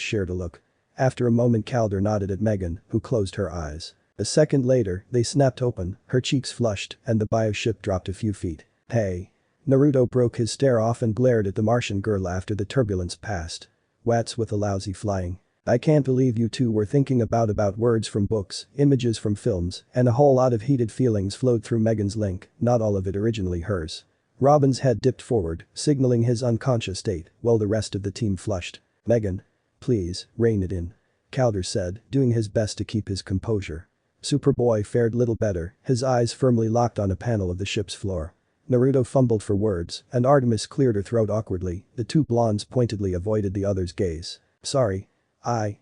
shared a look. After a moment Calder nodded at Megan, who closed her eyes. A second later, they snapped open, her cheeks flushed and the bioship dropped a few feet. "Hey." Naruto broke his stare off and glared at the Martian girl after the turbulence passed. "What's with the lousy flying? I can't believe you two were thinking about words from books, images from films, and a whole lot of heated feelings flowed through Megan's link, not all of it originally hers." Robin's head dipped forward, signaling his unconscious state, while the rest of the team flushed. "Megan. Please, rein it in," Calder said, doing his best to keep his composure. Superboy fared little better, his eyes firmly locked on a panel of the ship's floor. Naruto fumbled for words, and Artemis cleared her throat awkwardly. The two blondes pointedly avoided the other's gaze. Sorry.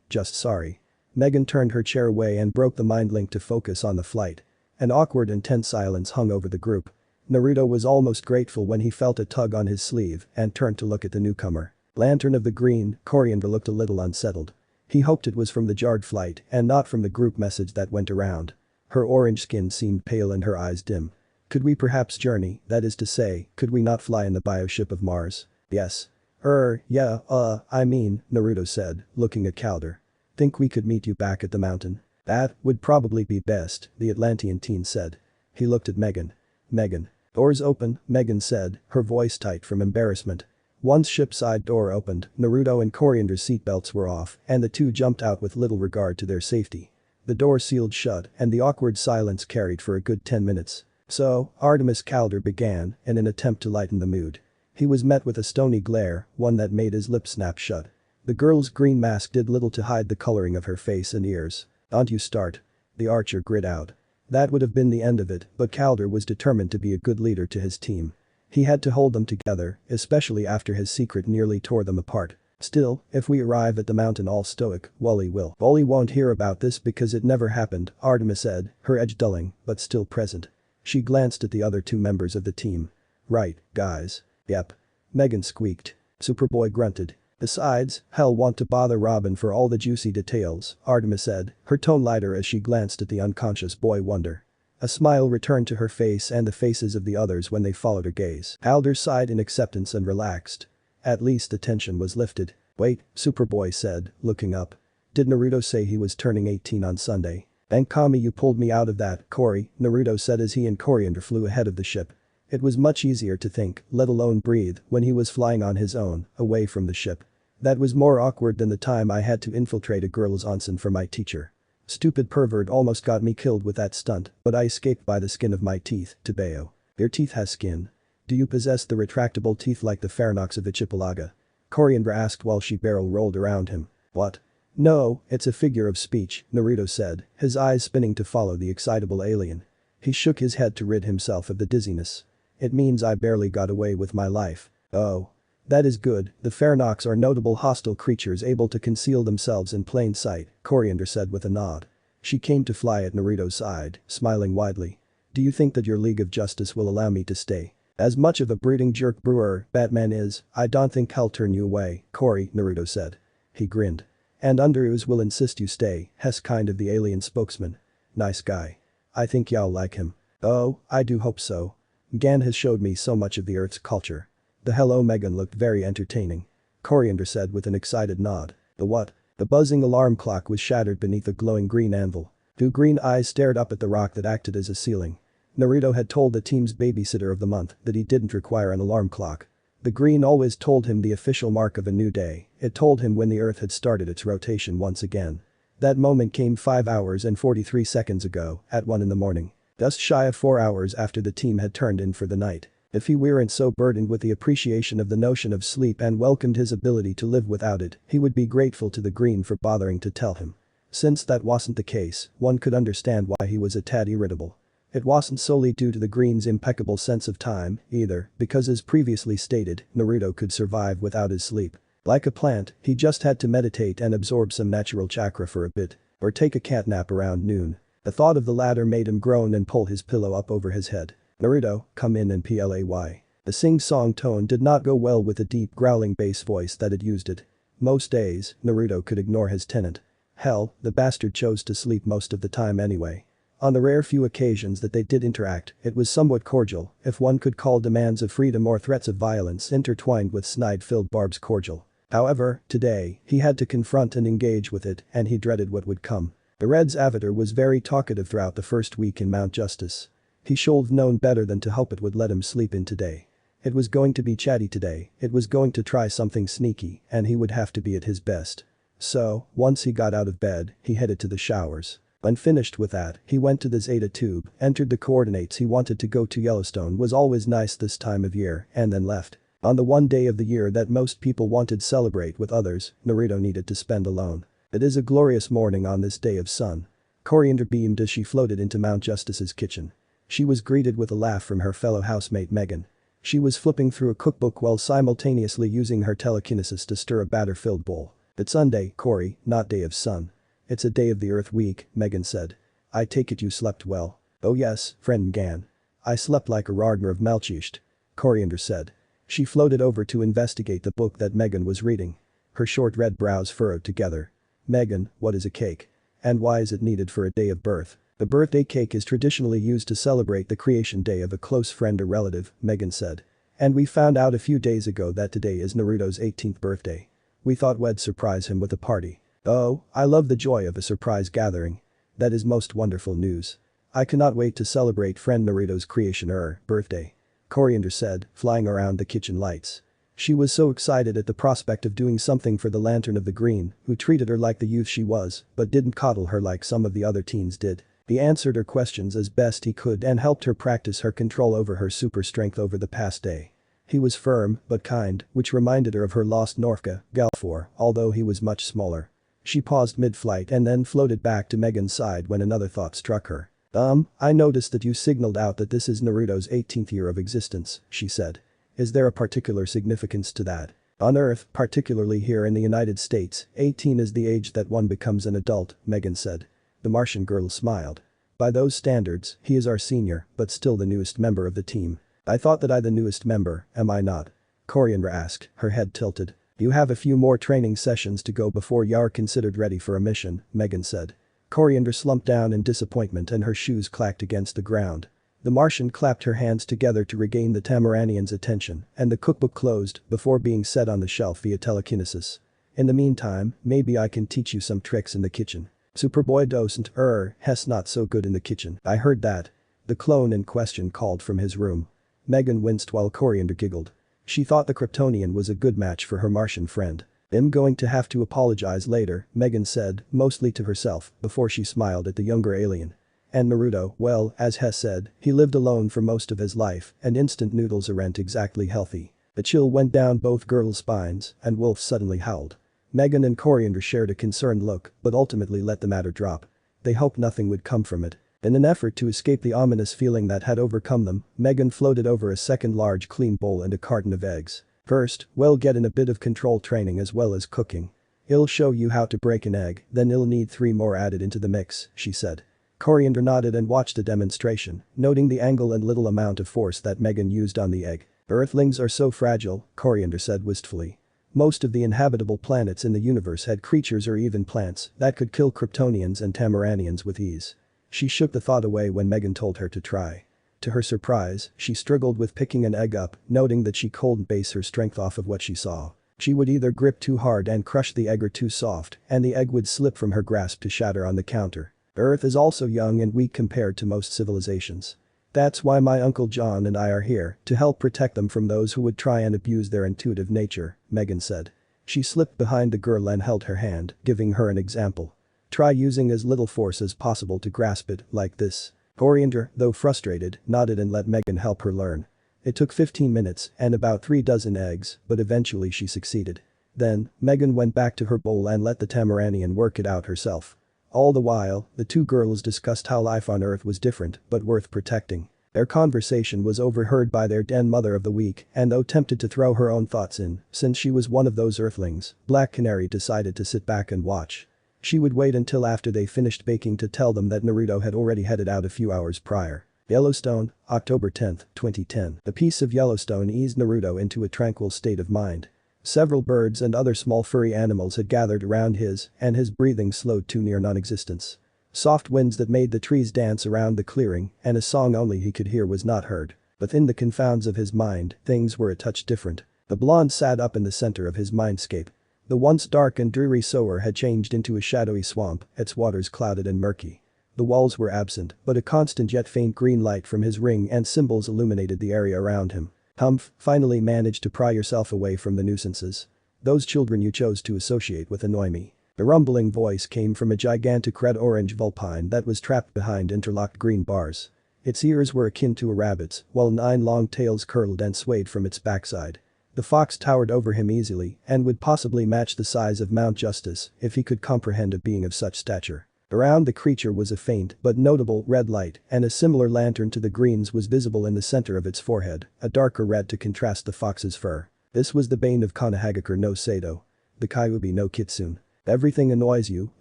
Just sorry. Megan turned her chair away and broke the mind link to focus on the flight. An awkward and tense silence hung over the group. Naruto was almost grateful when he felt a tug on his sleeve and turned to look at the newcomer. Lantern of the Green, Coriander looked a little unsettled. He hoped it was from the jarred flight and not from the group message that went around. Her orange skin seemed pale and her eyes dim. Could we perhaps journey, that is to say, could we not fly in the bioship of Mars? Yes. Yeah, Naruto said, looking at Calder. Think we could meet you back at the mountain? That would probably be best, the Atlantean teen said. He looked at Megan. Megan. Doors open, Megan said, her voice tight from embarrassment. Once ship side door opened, Naruto and Coriander's seatbelts were off and the two jumped out with little regard to their safety. The door sealed shut and the awkward silence carried for a good 10 minutes. So, Artemis Calder began in an attempt to lighten the mood. He was met with a stony glare, one that made his lips snap shut. The girl's green mask did little to hide the coloring of her face and ears. "Don't you start." The archer grit out. That would have been the end of it, but Calder was determined to be a good leader to his team. He had to hold them together, especially after his secret nearly tore them apart. Still, if we arrive at the mountain all stoic, Wally will. Wally won't hear about this because it never happened, Artemis said, her edge dulling, but still present. She glanced at the other two members of the team. Right, guys. Yep. Megan squeaked. Superboy grunted. Besides, hell want to bother Robin for all the juicy details, Artemis said, her tone lighter as she glanced at the unconscious boy wonder. A smile returned to her face and the faces of the others when they followed her gaze. Calder sighed in acceptance and relaxed. At least the tension was lifted. Wait, Superboy said, looking up. Did Naruto say he was turning 18 on Sunday? Thank Kami you pulled me out of that, Cory, Naruto said as he and Coriander flew ahead of the ship. It was much easier to think, let alone breathe, when he was flying on his own, away from the ship. That was more awkward than the time I had to infiltrate a girl's onsen for my teacher. Stupid pervert almost got me killed with that stunt, but I escaped by the skin of my teeth, Tebeo. Your teeth has skin. Do you possess the retractable teeth like the Pharynx of Ichipalaga? Coriander asked while she barrel rolled around him. What? No, it's a figure of speech, Naruto said, his eyes spinning to follow the excitable alien. He shook his head to rid himself of the dizziness. It means I barely got away with my life. Oh. That is good, the Pharynx are notable hostile creatures able to conceal themselves in plain sight, Coriander said with a nod. She came to fly at Naruto's side, smiling widely. Do you think that your League of Justice will allow me to stay? As much of a brooding jerk brewer Batman is, I don't think I'll turn you away, Cory, Naruto said. He grinned. And Underoos will insist you stay, Hess kind of the alien spokesman. Nice guy. I think y'all like him. Oh, I do hope so. Gan has showed me so much of the Earth's culture. The hello Megan looked very entertaining. Coriander said with an excited nod. The what? The buzzing alarm clock was shattered beneath a glowing green anvil. Two green eyes stared up at the rock that acted as a ceiling. Naruto had told the team's babysitter of the month that he didn't require an alarm clock. The green always told him the official mark of a new day, it told him when the Earth had started its rotation once again. That moment came 5 hours and 43 seconds ago, at 1 in the morning. Just shy of 4 hours after the team had turned in for the night. If he weren't so burdened with the appreciation of the notion of sleep and welcomed his ability to live without it, he would be grateful to the green for bothering to tell him. Since that wasn't the case, one could understand why he was a tad irritable. It wasn't solely due to the green's impeccable sense of time, either, because as previously stated, Naruto could survive without his sleep. Like a plant, he just had to meditate and absorb some natural chakra for a bit, or take a cat nap around noon. The thought of the latter made him groan and pull his pillow up over his head. Naruto, come in and play. The sing-song tone did not go well with the deep growling bass voice that had used it. Most days, Naruto could ignore his tenant. Hell, the bastard chose to sleep most of the time anyway. On the rare few occasions that they did interact, it was somewhat cordial, if one could call demands of freedom or threats of violence intertwined with snide-filled barbs cordial. However, today, he had to confront and engage with it, and he dreaded what would come. The Red's avatar was very talkative throughout the first week in Mount Justice. He should have known better than to hope it would let him sleep in today. It was going to be chatty today, it was going to try something sneaky, and he would have to be at his best. So, once he got out of bed, he headed to the showers. When finished with that, he went to the Zeta tube, entered the coordinates he wanted to go to. Yellowstone was always nice this time of year, and then left. On the one day of the year that most people wanted to celebrate with others, Naruto needed to spend alone. It is a glorious morning on this day of sun. Coriander beamed as she floated into Mount Justice's kitchen. She was greeted with a laugh from her fellow housemate Megan. She was flipping through a cookbook while simultaneously using her telekinesis to stir a batter-filled bowl. "It's Sunday, Corey, not day of sun. It's a day of the Earth week," Megan said. "I take it you slept well." "Oh yes, friend Gan. I slept like a Ragnar of Melchicht," Coriander said. She floated over to investigate the book that Megan was reading. Her short red brows furrowed together. "Megan, what is a cake? And why is it needed for a day of birth?" "The birthday cake is traditionally used to celebrate the creation day of a close friend or relative," Megan said. "And we found out a few days ago that today is Naruto's 18th birthday. We thought we'd surprise him with a party." "Oh, I love the joy of a surprise gathering. That is most wonderful news. I cannot wait to celebrate friend Naruto's creation birthday," Coriander said, flying around the kitchen lights. She was so excited at the prospect of doing something for the Lantern of the Green, who treated her like the youth she was, but didn't coddle her like some of the other teens did. He answered her questions as best he could and helped her practice her control over her super strength over the past day. He was firm, but kind, which reminded her of her lost Norfka, Galfor, although he was much smaller. She paused mid-flight and then floated back to Megan's side when another thought struck her. I noticed that you signaled out that this is Naruto's 18th year of existence," she said. "Is there a particular significance to that?" "On Earth, particularly here in the United States, 18 is the age that one becomes an adult," Megan said. The Martian girl smiled. "By those standards, he is our senior, but still the newest member of the team." "I thought that I the newest member, am I not?" Coriander asked, her head tilted. "You have a few more training sessions to go before you're considered ready for a mission," Megan said. Coriander slumped down in disappointment and her shoes clacked against the ground. The Martian clapped her hands together to regain the Tamaranian's attention, and the cookbook closed before being set on the shelf via telekinesis. "In the meantime, maybe I can teach you some tricks in the kitchen." "Superboy doesn't Hess not so good in the kitchen, I heard that." The clone in question called from his room. Megan winced while Coriander giggled. She thought the Kryptonian was a good match for her Martian friend. "I'm going to have to apologize later," Megan said, mostly to herself, before she smiled at the younger alien. And Naruto, well, as Hess said, he lived alone for most of his life and instant noodles aren't exactly healthy. A chill went down both girls' spines and Wolf suddenly howled. Megan and Coriander shared a concerned look but ultimately let the matter drop. They hoped nothing would come from it. In an effort to escape the ominous feeling that had overcome them, Megan floated over a second large clean bowl and a carton of eggs. "First, we'll get in a bit of control training as well as cooking. I'll show you how to break an egg, then you'll need 3 more added into the mix," she said. Coriander nodded and watched the demonstration, noting the angle and little amount of force that Megan used on the egg. "Earthlings are so fragile," Coriander said wistfully. "Most of the inhabitable planets in the universe had creatures or even plants that could kill Kryptonians and Tamaranians with ease." She shook the thought away when Megan told her to try. To her surprise, she struggled with picking an egg up, noting that she couldn't base her strength off of what she saw. She would either grip too hard and crush the egg or too soft, and the egg would slip from her grasp to shatter on the counter. Earth is also young and weak compared to most civilizations. That's why my Uncle John and I are here, to help protect them from those who would try and abuse their intuitive nature, Megan said. She slipped behind the girl and held her hand, giving her an example. "Try using as little force as possible to grasp it, like this." Coriander, though frustrated, nodded and let Megan help her learn. It took 15 minutes and about 3 dozen eggs, but eventually she succeeded. Then, Megan went back to her bowl and let the Tamaranian work it out herself. All the while, the two girls discussed how life on Earth was different but worth protecting. Their conversation was overheard by their den mother of the week, and though tempted to throw her own thoughts in, since she was one of those Earthlings, Black Canary decided to sit back and watch. She would wait until after they finished baking to tell them that Naruto had already headed out a few hours prior. Yellowstone, October 10, 2010. The piece of Yellowstone eased Naruto into a tranquil state of mind. Several birds and other small furry animals had gathered around his, and his breathing slowed to near non-existence. Soft winds that made the trees dance around the clearing, and a song only he could hear was not heard. But in the confounds of his mind, things were a touch different. The blonde sat up in the center of his mindscape. The once dark and dreary sewer had changed into a shadowy swamp, its waters clouded and murky. The walls were absent, but a constant yet faint green light from his ring and symbols illuminated the area around him. "Humph, finally managed to pry yourself away from the nuisances. Those children you chose to associate with annoy me." A rumbling voice came from a gigantic red-orange vulpine that was trapped behind interlocked green bars. Its ears were akin to a rabbit's, while 9 long tails curled and swayed from its backside. The fox towered over him easily and would possibly match the size of Mount Justice if he could comprehend a being of such stature. Around the creature was a faint but notable red light, and a similar lantern to the green's was visible in the center of its forehead, a darker red to contrast the fox's fur. This was the bane of Konohagakure no Sado. The Kyuubi no Kitsune. Everything annoys you,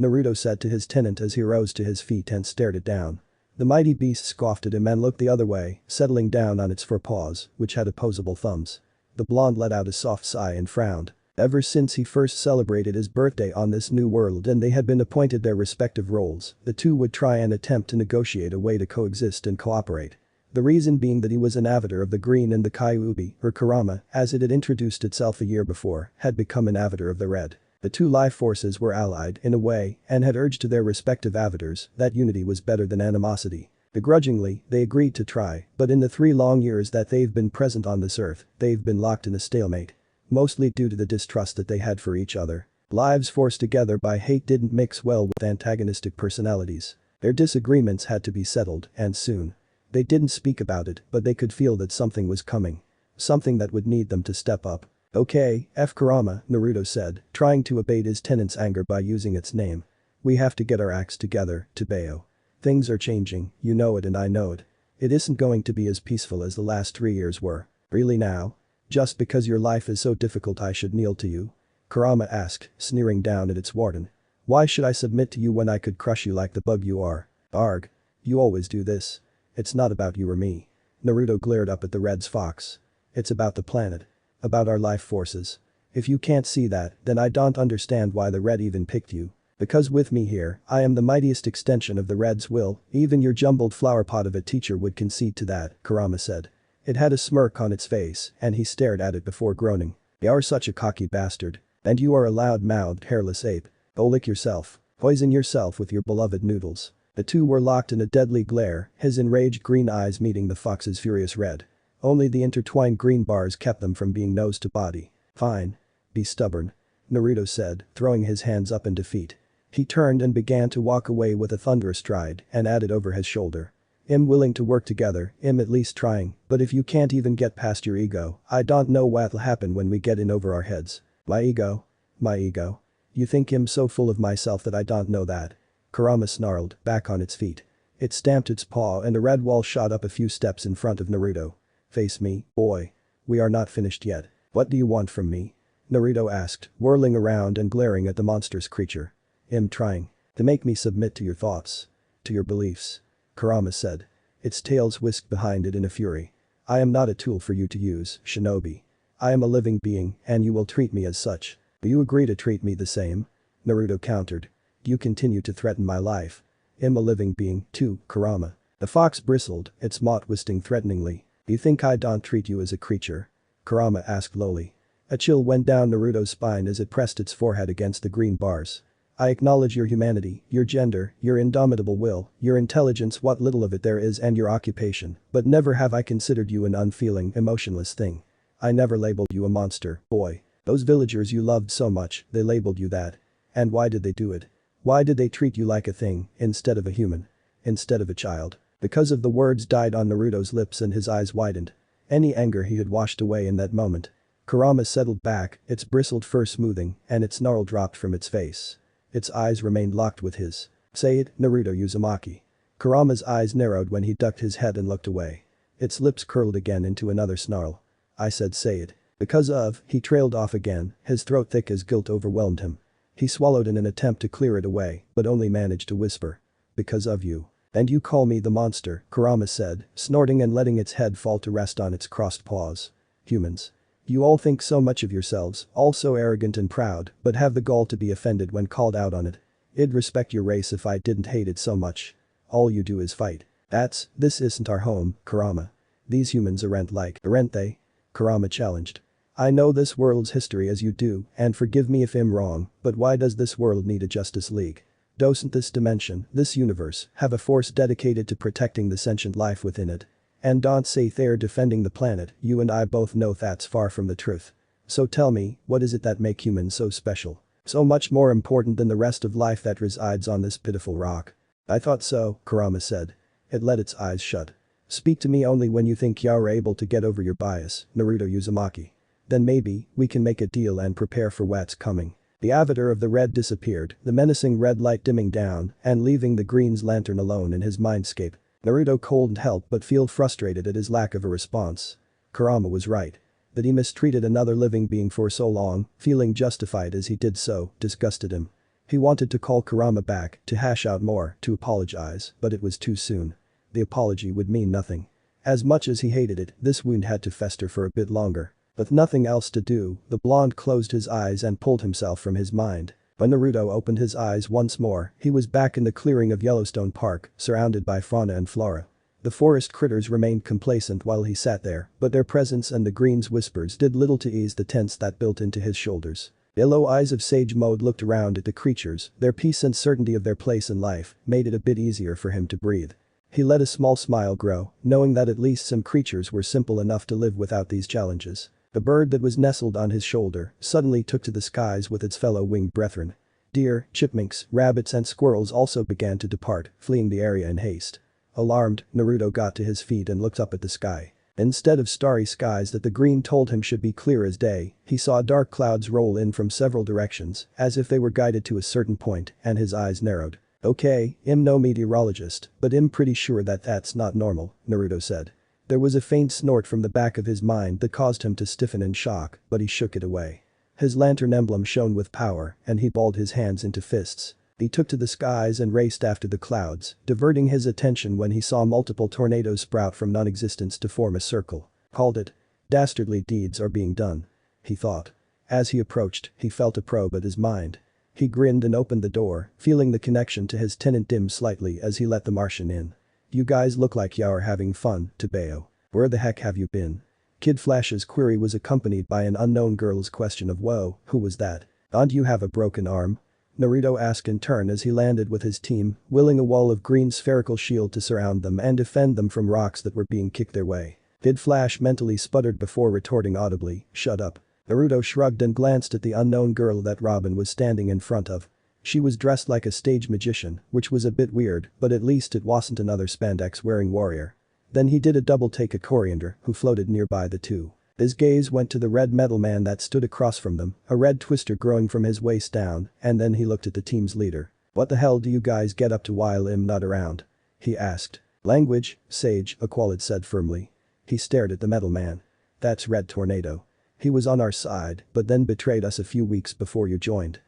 Naruto said to his tenant as he rose to his feet and stared it down. The mighty beast scoffed at him and looked the other way, settling down on its forepaws, which had opposable thumbs. The blonde let out a soft sigh and frowned. Ever since he first celebrated his birthday on this new world and they had been appointed their respective roles, the two would try and attempt to negotiate a way to coexist and cooperate. The reason being that he was an avatar of the green and the Kyuubi, or Karama, as it had introduced itself a year before, had become an avatar of the red. The two life forces were allied in a way and had urged to their respective avatars that unity was better than animosity. Begrudgingly, they agreed to try, but in the 3 long years that they've been present on this earth, they've been locked in a stalemate. Mostly due to the distrust that they had for each other. Lives forced together by hate didn't mix well with antagonistic personalities. Their disagreements had to be settled, and soon. They didn't speak about it, but they could feel that something was coming. Something that would need them to step up. Okay, Karama, Naruto said, trying to abate his tenant's anger by using its name. We have to get our acts together, Tobeo. Things are changing, you know it and I know it. It isn't going to be as peaceful as the last 3 years were. Really now? Just because your life is so difficult I should kneel to you? Karama asked, sneering down at its warden. Why should I submit to you when I could crush you like the bug you are? Arg. You always do this. It's not about you or me. Naruto glared up at the red's fox. It's about the planet. About our life forces. If you can't see that, then I don't understand why the red even picked you. Because with me here, I am the mightiest extension of the red's will, even your jumbled flowerpot of a teacher would concede to that, Karama said. It had a smirk on its face, and he stared at it before groaning. You're such a cocky bastard. And you are a loud-mouthed hairless ape. Go lick yourself. Poison yourself with your beloved noodles. The two were locked in a deadly glare, his enraged green eyes meeting the fox's furious red. Only the intertwined green bars kept them from being nose to body. Fine. Be stubborn. Naruto said, throwing his hands up in defeat. He turned and began to walk away with a thunderous stride and added over his shoulder. I'm willing to work together, I'm at least trying, but if you can't even get past your ego, I don't know what'll happen when we get in over our heads. My ego? My ego? You think I'm so full of myself that I don't know that? Karama snarled, back on its feet. It stamped its paw and a red wall shot up a few steps in front of Naruto. Face me, boy. We are not finished yet. What do you want from me? Naruto asked, whirling around and glaring at the monstrous creature. I'm trying. To make me submit to your thoughts. To your beliefs. Karama said. Its tails whisked behind it in a fury. I am not a tool for you to use, shinobi. I am a living being, and you will treat me as such. Do you agree to treat me the same? Naruto countered. You continue to threaten my life. I'm a living being, too, Karama. The fox bristled, its mouth twisting threateningly. You think I don't treat you as a creature? Karama asked lowly. A chill went down Naruto's spine as it pressed its forehead against the green bars. I acknowledge your humanity, your gender, your indomitable will, your intelligence, what little of it there is, and your occupation, but never have I considered you an unfeeling, emotionless thing. I never labeled you a monster, boy. Those villagers you loved so much, they labeled you that. And why did they do it? Why did they treat you like a thing, instead of a human? Instead of a child? Because of the words died on Naruto's lips and his eyes widened. Any anger he had washed away in that moment. Karama settled back, its bristled fur smoothing, and its snarl dropped from its face. Its eyes remained locked with his. Say it, Naruto Uzumaki. Karama's eyes narrowed when he ducked his head and looked away. Its lips curled again into another snarl. I said say it. Because of, he trailed off again, his throat thick as guilt overwhelmed him. He swallowed in an attempt to clear it away, but only managed to whisper. Because of you. And you call me the monster, Karama said, snorting and letting its head fall to rest on its crossed paws. Humans. You all think so much of yourselves, all so arrogant and proud, but have the gall to be offended when called out on it. I'd respect your race if I didn't hate it so much. All you do is fight. This isn't our home, Karama. These humans aren't like, aren't they? Karama challenged. I know this world's history as you do, and forgive me if I'm wrong, but why does this world need a Justice League? Doesn't this dimension, this universe, have a force dedicated to protecting the sentient life within it? And don't say they're defending the planet, you and I both know that's far from the truth. So tell me, what is it that make humans so special? So much more important than the rest of life that resides on this pitiful rock. I thought so, Karama said. It let its eyes shut. Speak to me only when you think you're able to get over your bias, Naruto Uzumaki. Then maybe, we can make a deal and prepare for what's coming. The avatar of the red disappeared, the menacing red light dimming down and leaving the green's lantern alone in his mindscape. Naruto couldn't help but feel frustrated at his lack of a response. Karama was right. That he mistreated another living being for so long, feeling justified as he did so, disgusted him. He wanted to call Karama back, to hash out more, to apologize, but it was too soon. The apology would mean nothing. As much as he hated it, this wound had to fester for a bit longer. With nothing else to do, the blonde closed his eyes and pulled himself from his mind. When Naruto opened his eyes once more, he was back in the clearing of Yellowstone Park, surrounded by fauna and flora. The forest critters remained complacent while he sat there, but their presence and the green's whispers did little to ease the tense that built into his shoulders. The yellow eyes of Sage Mode looked around at the creatures, their peace and certainty of their place in life made it a bit easier for him to breathe. He let a small smile grow, knowing that at least some creatures were simple enough to live without these challenges. The bird that was nestled on his shoulder suddenly took to the skies with its fellow winged brethren. Deer, chipmunks, rabbits and squirrels also began to depart, fleeing the area in haste. Alarmed, Naruto got to his feet and looked up at the sky. Instead of starry skies that the green told him should be clear as day, he saw dark clouds roll in from several directions, as if they were guided to a certain point, and his eyes narrowed. Okay, I'm no meteorologist, but I'm pretty sure that that's not normal, Naruto said. There was a faint snort from the back of his mind that caused him to stiffen in shock, but he shook it away. His lantern emblem shone with power, and he balled his hands into fists. He took to the skies and raced after the clouds, diverting his attention when he saw multiple tornadoes sprout from non-existence to form a circle. Called it. Dastardly deeds are being done. He thought. As he approached, he felt a probe at his mind. He grinned and opened the door, feeling the connection to his tenant dim slightly as he let the Martian in. You guys look like you're having fun, Tobeo. Where the heck have you been? Kid Flash's query was accompanied by an unknown girl's question of whoa, who was that? Don't you have a broken arm? Naruto asked in turn as he landed with his team, willing a wall of green spherical shield to surround them and defend them from rocks that were being kicked their way. Kid Flash mentally sputtered before retorting audibly, shut up. Naruto shrugged and glanced at the unknown girl that Robin was standing in front of. She was dressed like a stage magician, which was a bit weird, but at least it wasn't another spandex-wearing warrior. Then he did a double take at Coriander, who floated nearby the two. His gaze went to the red metal man that stood across from them, a red twister growing from his waist down, and then he looked at the team's leader. What the hell do you guys get up to while I'm not around? He asked. Language, Sage, Aqualid said firmly. He stared at the metal man. That's Red Tornado. He was on our side, but then betrayed us a few weeks before you joined.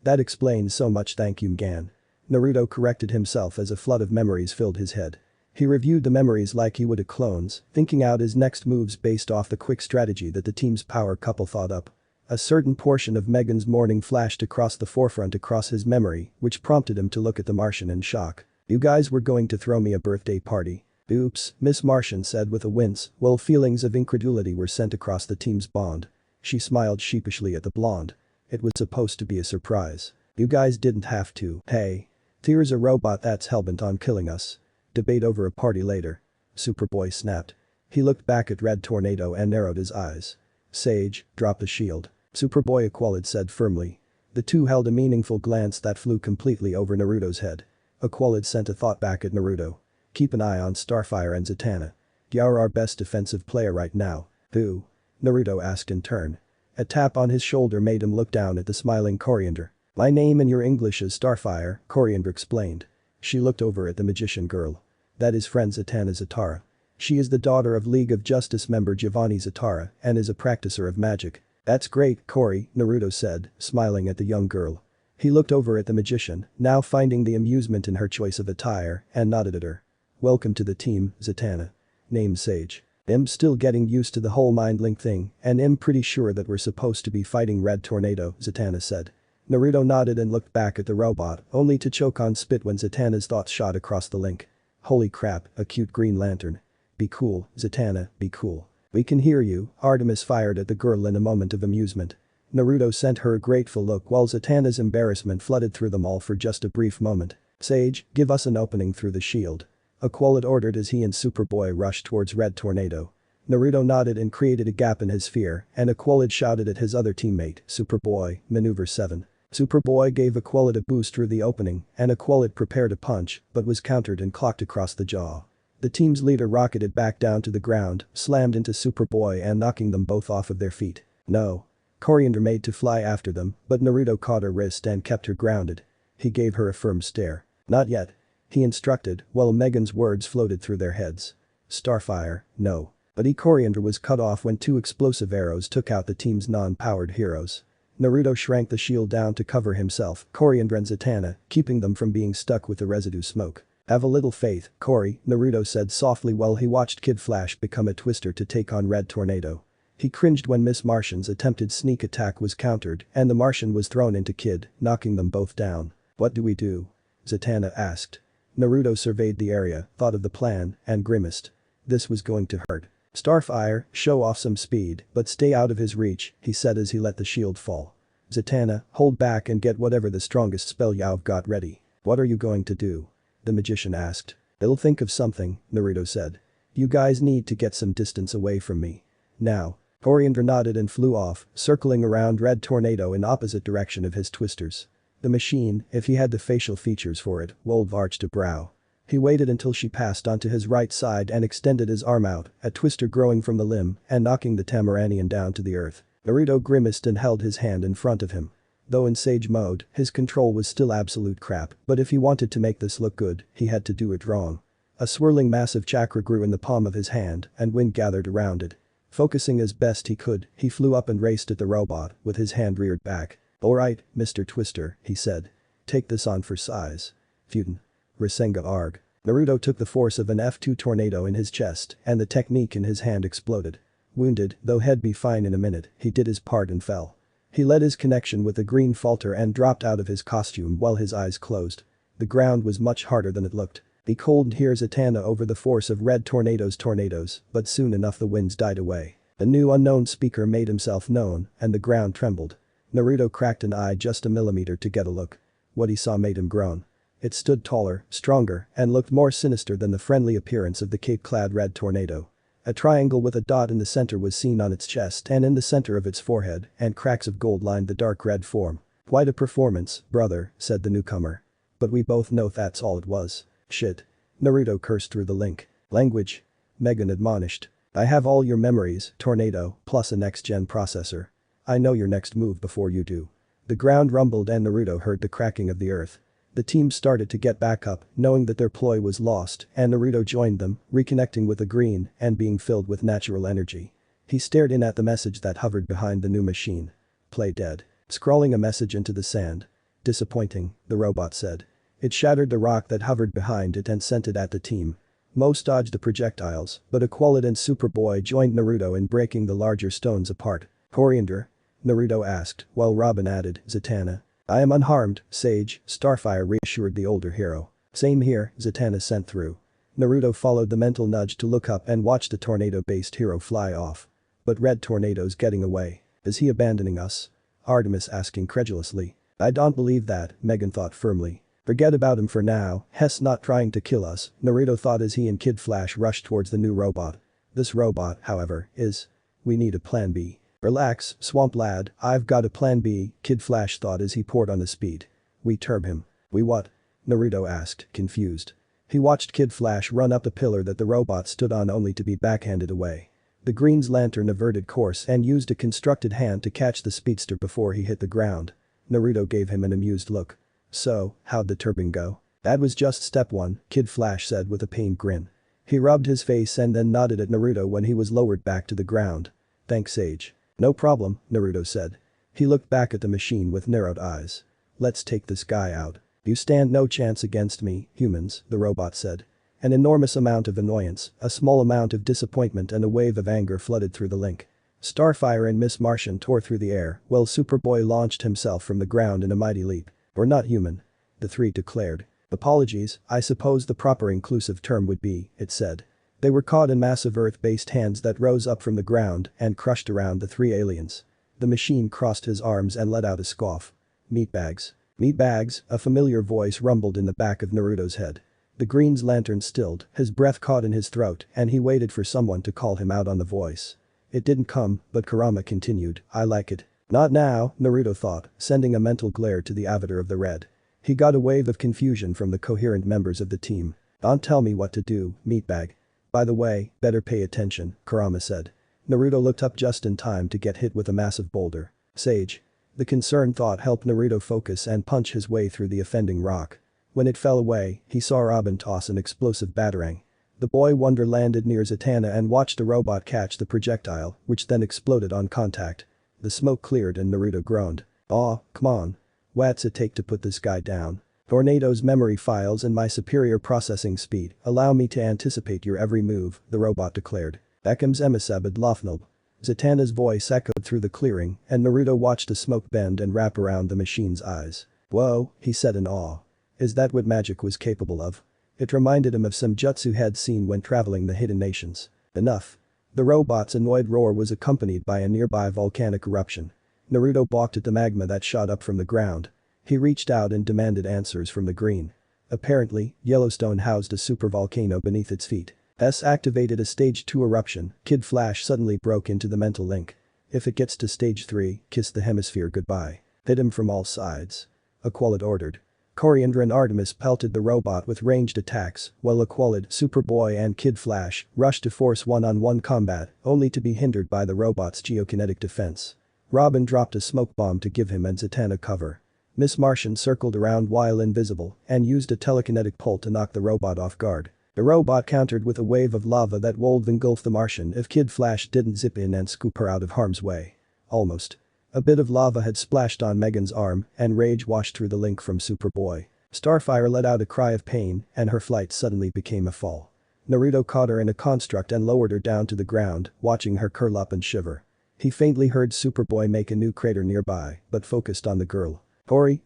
That explains so much, thank you Mgan. Naruto corrected himself as a flood of memories filled his head. He reviewed the memories like he would a clones, thinking out his next moves based off the quick strategy that the team's power couple thought up. A certain portion of Megan's morning flashed across the forefront across his memory, which prompted him to look at the Martian in shock. You guys were going to throw me a birthday party. Oops, Miss Martian said with a wince, while feelings of incredulity were sent across the team's bond. She smiled sheepishly at the blonde. It was supposed to be a surprise. You guys didn't have to. Hey. There's a robot that's hellbent on killing us. Debate over a party later. Superboy snapped. He looked back at Red Tornado and narrowed his eyes. Sage, drop the shield. Superboy Aqualid said firmly. The two held a meaningful glance that flew completely over Naruto's head. Aqualid sent a thought back at Naruto. Keep an eye on Starfire and Zatanna. You're our best defensive player right now. Who? Naruto asked in turn. A tap on his shoulder made him look down at the smiling Coriander. My name in your English is Starfire, Coriander explained. She looked over at the magician girl. That is friend Zatanna Zatara. She is the daughter of League of Justice member Giovanni Zatara and is a practicer of magic. That's great, Cory, Naruto said, smiling at the young girl. He looked over at the magician, now finding the amusement in her choice of attire, and nodded at her. Welcome to the team, Zatanna. Name Sage. I'm still getting used to the whole mind link thing, and I'm pretty sure that we're supposed to be fighting Red Tornado, Zatanna said. Naruto nodded and looked back at the robot, only to choke on spit when Zatanna's thoughts shot across the link. Holy crap, a cute green lantern. Be cool, Zatanna, be cool. We can hear you, Artemis fired at the girl in a moment of amusement. Naruto sent her a grateful look while Zatanna's embarrassment flooded through them all for just a brief moment. Sage, give us an opening through the shield. Aqualid ordered as he and Superboy rushed towards Red Tornado. Naruto nodded and created a gap in his sphere, and Aqualid shouted at his other teammate, Superboy, Maneuver 7. Superboy gave Aqualid a boost through the opening, and Aqualid prepared a punch, but was countered and clocked across the jaw. The team's leader rocketed back down to the ground, slammed into Superboy and knocking them both off of their feet. No. Coriander made to fly after them, but Naruto caught her wrist and kept her grounded. He gave her a firm stare. "Not yet," he instructed, while Megan's words floated through their heads. "Starfire, no." But Coriander was cut off when two explosive arrows took out the team's non-powered heroes. Naruto shrank the shield down to cover himself, Coriander and Zatanna, keeping them from being stuck with the residue smoke. "Have a little faith, Cory," Naruto said softly while he watched Kid Flash become a twister to take on Red Tornado. He cringed when Miss Martian's attempted sneak attack was countered and the Martian was thrown into Kid, knocking them both down. "What do we do?" Zatanna asked. Naruto surveyed the area, thought of the plan, and grimaced. This was going to hurt. "Starfire, show off some speed, but stay out of his reach," he said as he let the shield fall. "Zatanna, hold back and get whatever the strongest spell you've got ready." "What are you going to do?" the magician asked. "I'll think of something," Naruto said. "You guys need to get some distance away from me. Now." Coriander nodded and flew off, circling around Red Tornado in opposite direction of his twisters. The machine, if he had the facial features for it, Wolf arched a brow. He waited until she passed onto his right side and extended his arm out, a twister growing from the limb and knocking the tamaranian down to the earth. Naruto grimaced and held his hand in front of him. Though in Sage mode, his control was still absolute crap, but if he wanted to make this look good, he had to do it wrong. A swirling massive chakra grew in the palm of his hand and wind gathered around it. Focusing as best he could, he flew up and raced at the robot, with his hand reared back. "Alright, Mr. Twister," he said. "Take this on for size." Futen. Rasengan Arg. Naruto took the force of an F2 tornado in his chest and the technique in his hand exploded. Wounded, though he'd be fine in a minute, he did his part and fell. He let his connection with the green falter and dropped out of his costume while his eyes closed. The ground was much harder than it looked. He couldn't hear Zatanna over the force of Red Tornado's tornadoes, but soon enough the winds died away. A new unknown speaker made himself known and the ground trembled. Naruto cracked an eye just a millimeter to get a look. What he saw made him groan. It stood taller, stronger, and looked more sinister than the friendly appearance of the cape-clad Red Tornado. A triangle with a dot in the center was seen on its chest and in the center of its forehead, and cracks of gold lined the dark red form. "Quite a performance, brother," said the newcomer. "But we both know that's all it was." "Shit." Naruto cursed through the link. "Language?" Megan admonished. "I have all your memories, Tornado, plus a next-gen processor. I know your next move before you do." The ground rumbled and Naruto heard the cracking of the earth. The team started to get back up, knowing that their ploy was lost, and Naruto joined them, reconnecting with the green and being filled with natural energy. He stared in at the message that hovered behind the new machine. "Play dead." Scrawling a message into the sand. "Disappointing," the robot said. It shattered the rock that hovered behind it and sent it at the team. Most dodged the projectiles, but Aqualid and Superboy joined Naruto in breaking the larger stones apart. "Coriander?" Naruto asked, while Robin added, "Zatanna." "I am unharmed, Sage," Starfire reassured the older hero. "Same here," Zatanna sent through. Naruto followed the mental nudge to look up and watch the tornado-based hero fly off. "But Red Tornado's getting away. Is he abandoning us?" Artemis asked incredulously. "I don't believe that," Megan thought firmly. "Forget about him for now, Hess not trying to kill us," Naruto thought as he and Kid Flash rushed towards the new robot. "This robot, however, is. We need a plan B." "Relax, Swamp Lad, I've got a plan B," Kid Flash thought as he poured on the speed. "We turb him." "We what?" Naruto asked, confused. He watched Kid Flash run up the pillar that the robot stood on only to be backhanded away. The green's lantern averted course and used a constructed hand to catch the speedster before he hit the ground. Naruto gave him an amused look. "So, how'd the turbine go?" "That was just step one," Kid Flash said with a pained grin. He rubbed his face and then nodded at Naruto when he was lowered back to the ground. "Thanks, Sage." "No problem," Naruto said. He looked back at the machine with narrowed eyes. "Let's take this guy out." "You stand no chance against me, humans," the robot said. An enormous amount of annoyance, a small amount of disappointment and a wave of anger flooded through the link. Starfire and Miss Martian tore through the air while Superboy launched himself from the ground in a mighty leap. "We're not human," the three declared. "Apologies, I suppose the proper inclusive term would be," it said. They were caught in massive earth-based hands that rose up from the ground and crushed around the three aliens. The machine crossed his arms and let out a scoff. "Meatbags. Meatbags," a familiar voice rumbled in the back of Naruto's head. The green's lantern stilled, his breath caught in his throat and he waited for someone to call him out on the voice. It didn't come, but Karama continued, "I like it." "Not now," Naruto thought, sending a mental glare to the avatar of the red. He got a wave of confusion from the coherent members of the team. "Don't tell me what to do, meatbag." "By the way, better pay attention," Karama said. Naruto looked up just in time to get hit with a massive boulder. Sage. The concerned thought helped Naruto focus and punch his way through the offending rock. When it fell away, he saw Robin toss an explosive batarang. The boy wonder landed near Zatanna and watched the robot catch the projectile, which then exploded on contact. The smoke cleared and Naruto groaned. "Aw, come on. What's it take to put this guy down? Tornado's memory files and my superior processing speed allow me to anticipate your every move," the robot declared. "Ekim's emisabed lofnub." Zatanna's voice echoed through the clearing and Naruto watched the smoke bend and wrap around the machine's eyes. "Whoa," he said in awe. "Is that what magic was capable of?" It reminded him of some jutsu he'd seen when traveling the hidden nations. Enough. The robot's annoyed roar was accompanied by a nearby volcanic eruption. Naruto balked at the magma that shot up from the ground. He reached out and demanded answers from the green. Apparently, Yellowstone housed a supervolcano beneath its feet. Activated a stage 2 eruption. Kid Flash suddenly broke into the mental link. "If it gets to stage 3, kiss the hemisphere goodbye. Hit him from all sides." Aqualid ordered. Coriander and Artemis pelted the robot with ranged attacks, while Aqualid, Superboy and Kid Flash rushed to force one-on-one combat, only to be hindered by the robot's geokinetic defense. Robin dropped a smoke bomb to give him and Zatanna cover. Miss Martian circled around while invisible and used a telekinetic pull to knock the robot off guard. The robot countered with a wave of lava that would engulf the Martian if Kid Flash didn't zip in and scoop her out of harm's way. Almost. A bit of lava had splashed on Megan's arm and rage washed through the link from Superboy. Starfire let out a cry of pain and her flight suddenly became a fall. Naruto caught her in a construct and lowered her down to the ground, watching her curl up and shiver. He faintly heard Superboy make a new crater nearby, but focused on the girl.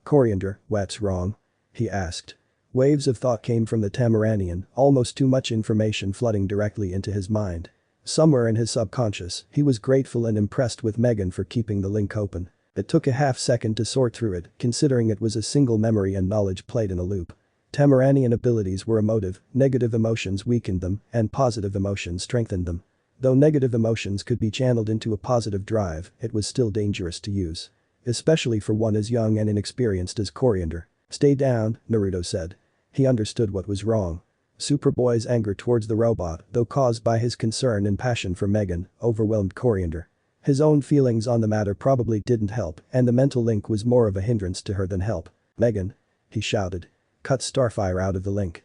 Coriander, what's wrong?" he asked. Waves of thought came from the tamaranian, almost too much information flooding directly into his mind. Somewhere in his subconscious, he was grateful and impressed with Megan for keeping the link open. It took a half-second to sort through it, considering it was a single memory and knowledge played in a loop. Tamaranian abilities were emotive, negative emotions weakened them, and positive emotions strengthened them. Though negative emotions could be channeled into a positive drive, it was still dangerous to use. Especially for one as young and inexperienced as Coriander. "Stay down," Naruto said. He understood what was wrong. Superboy's anger towards the robot, though caused by his concern and passion for Megan, overwhelmed Coriander. His own feelings on the matter probably didn't help, and the mental link was more of a hindrance to her than help. "Megan," he shouted. "Cut Starfire out of the link.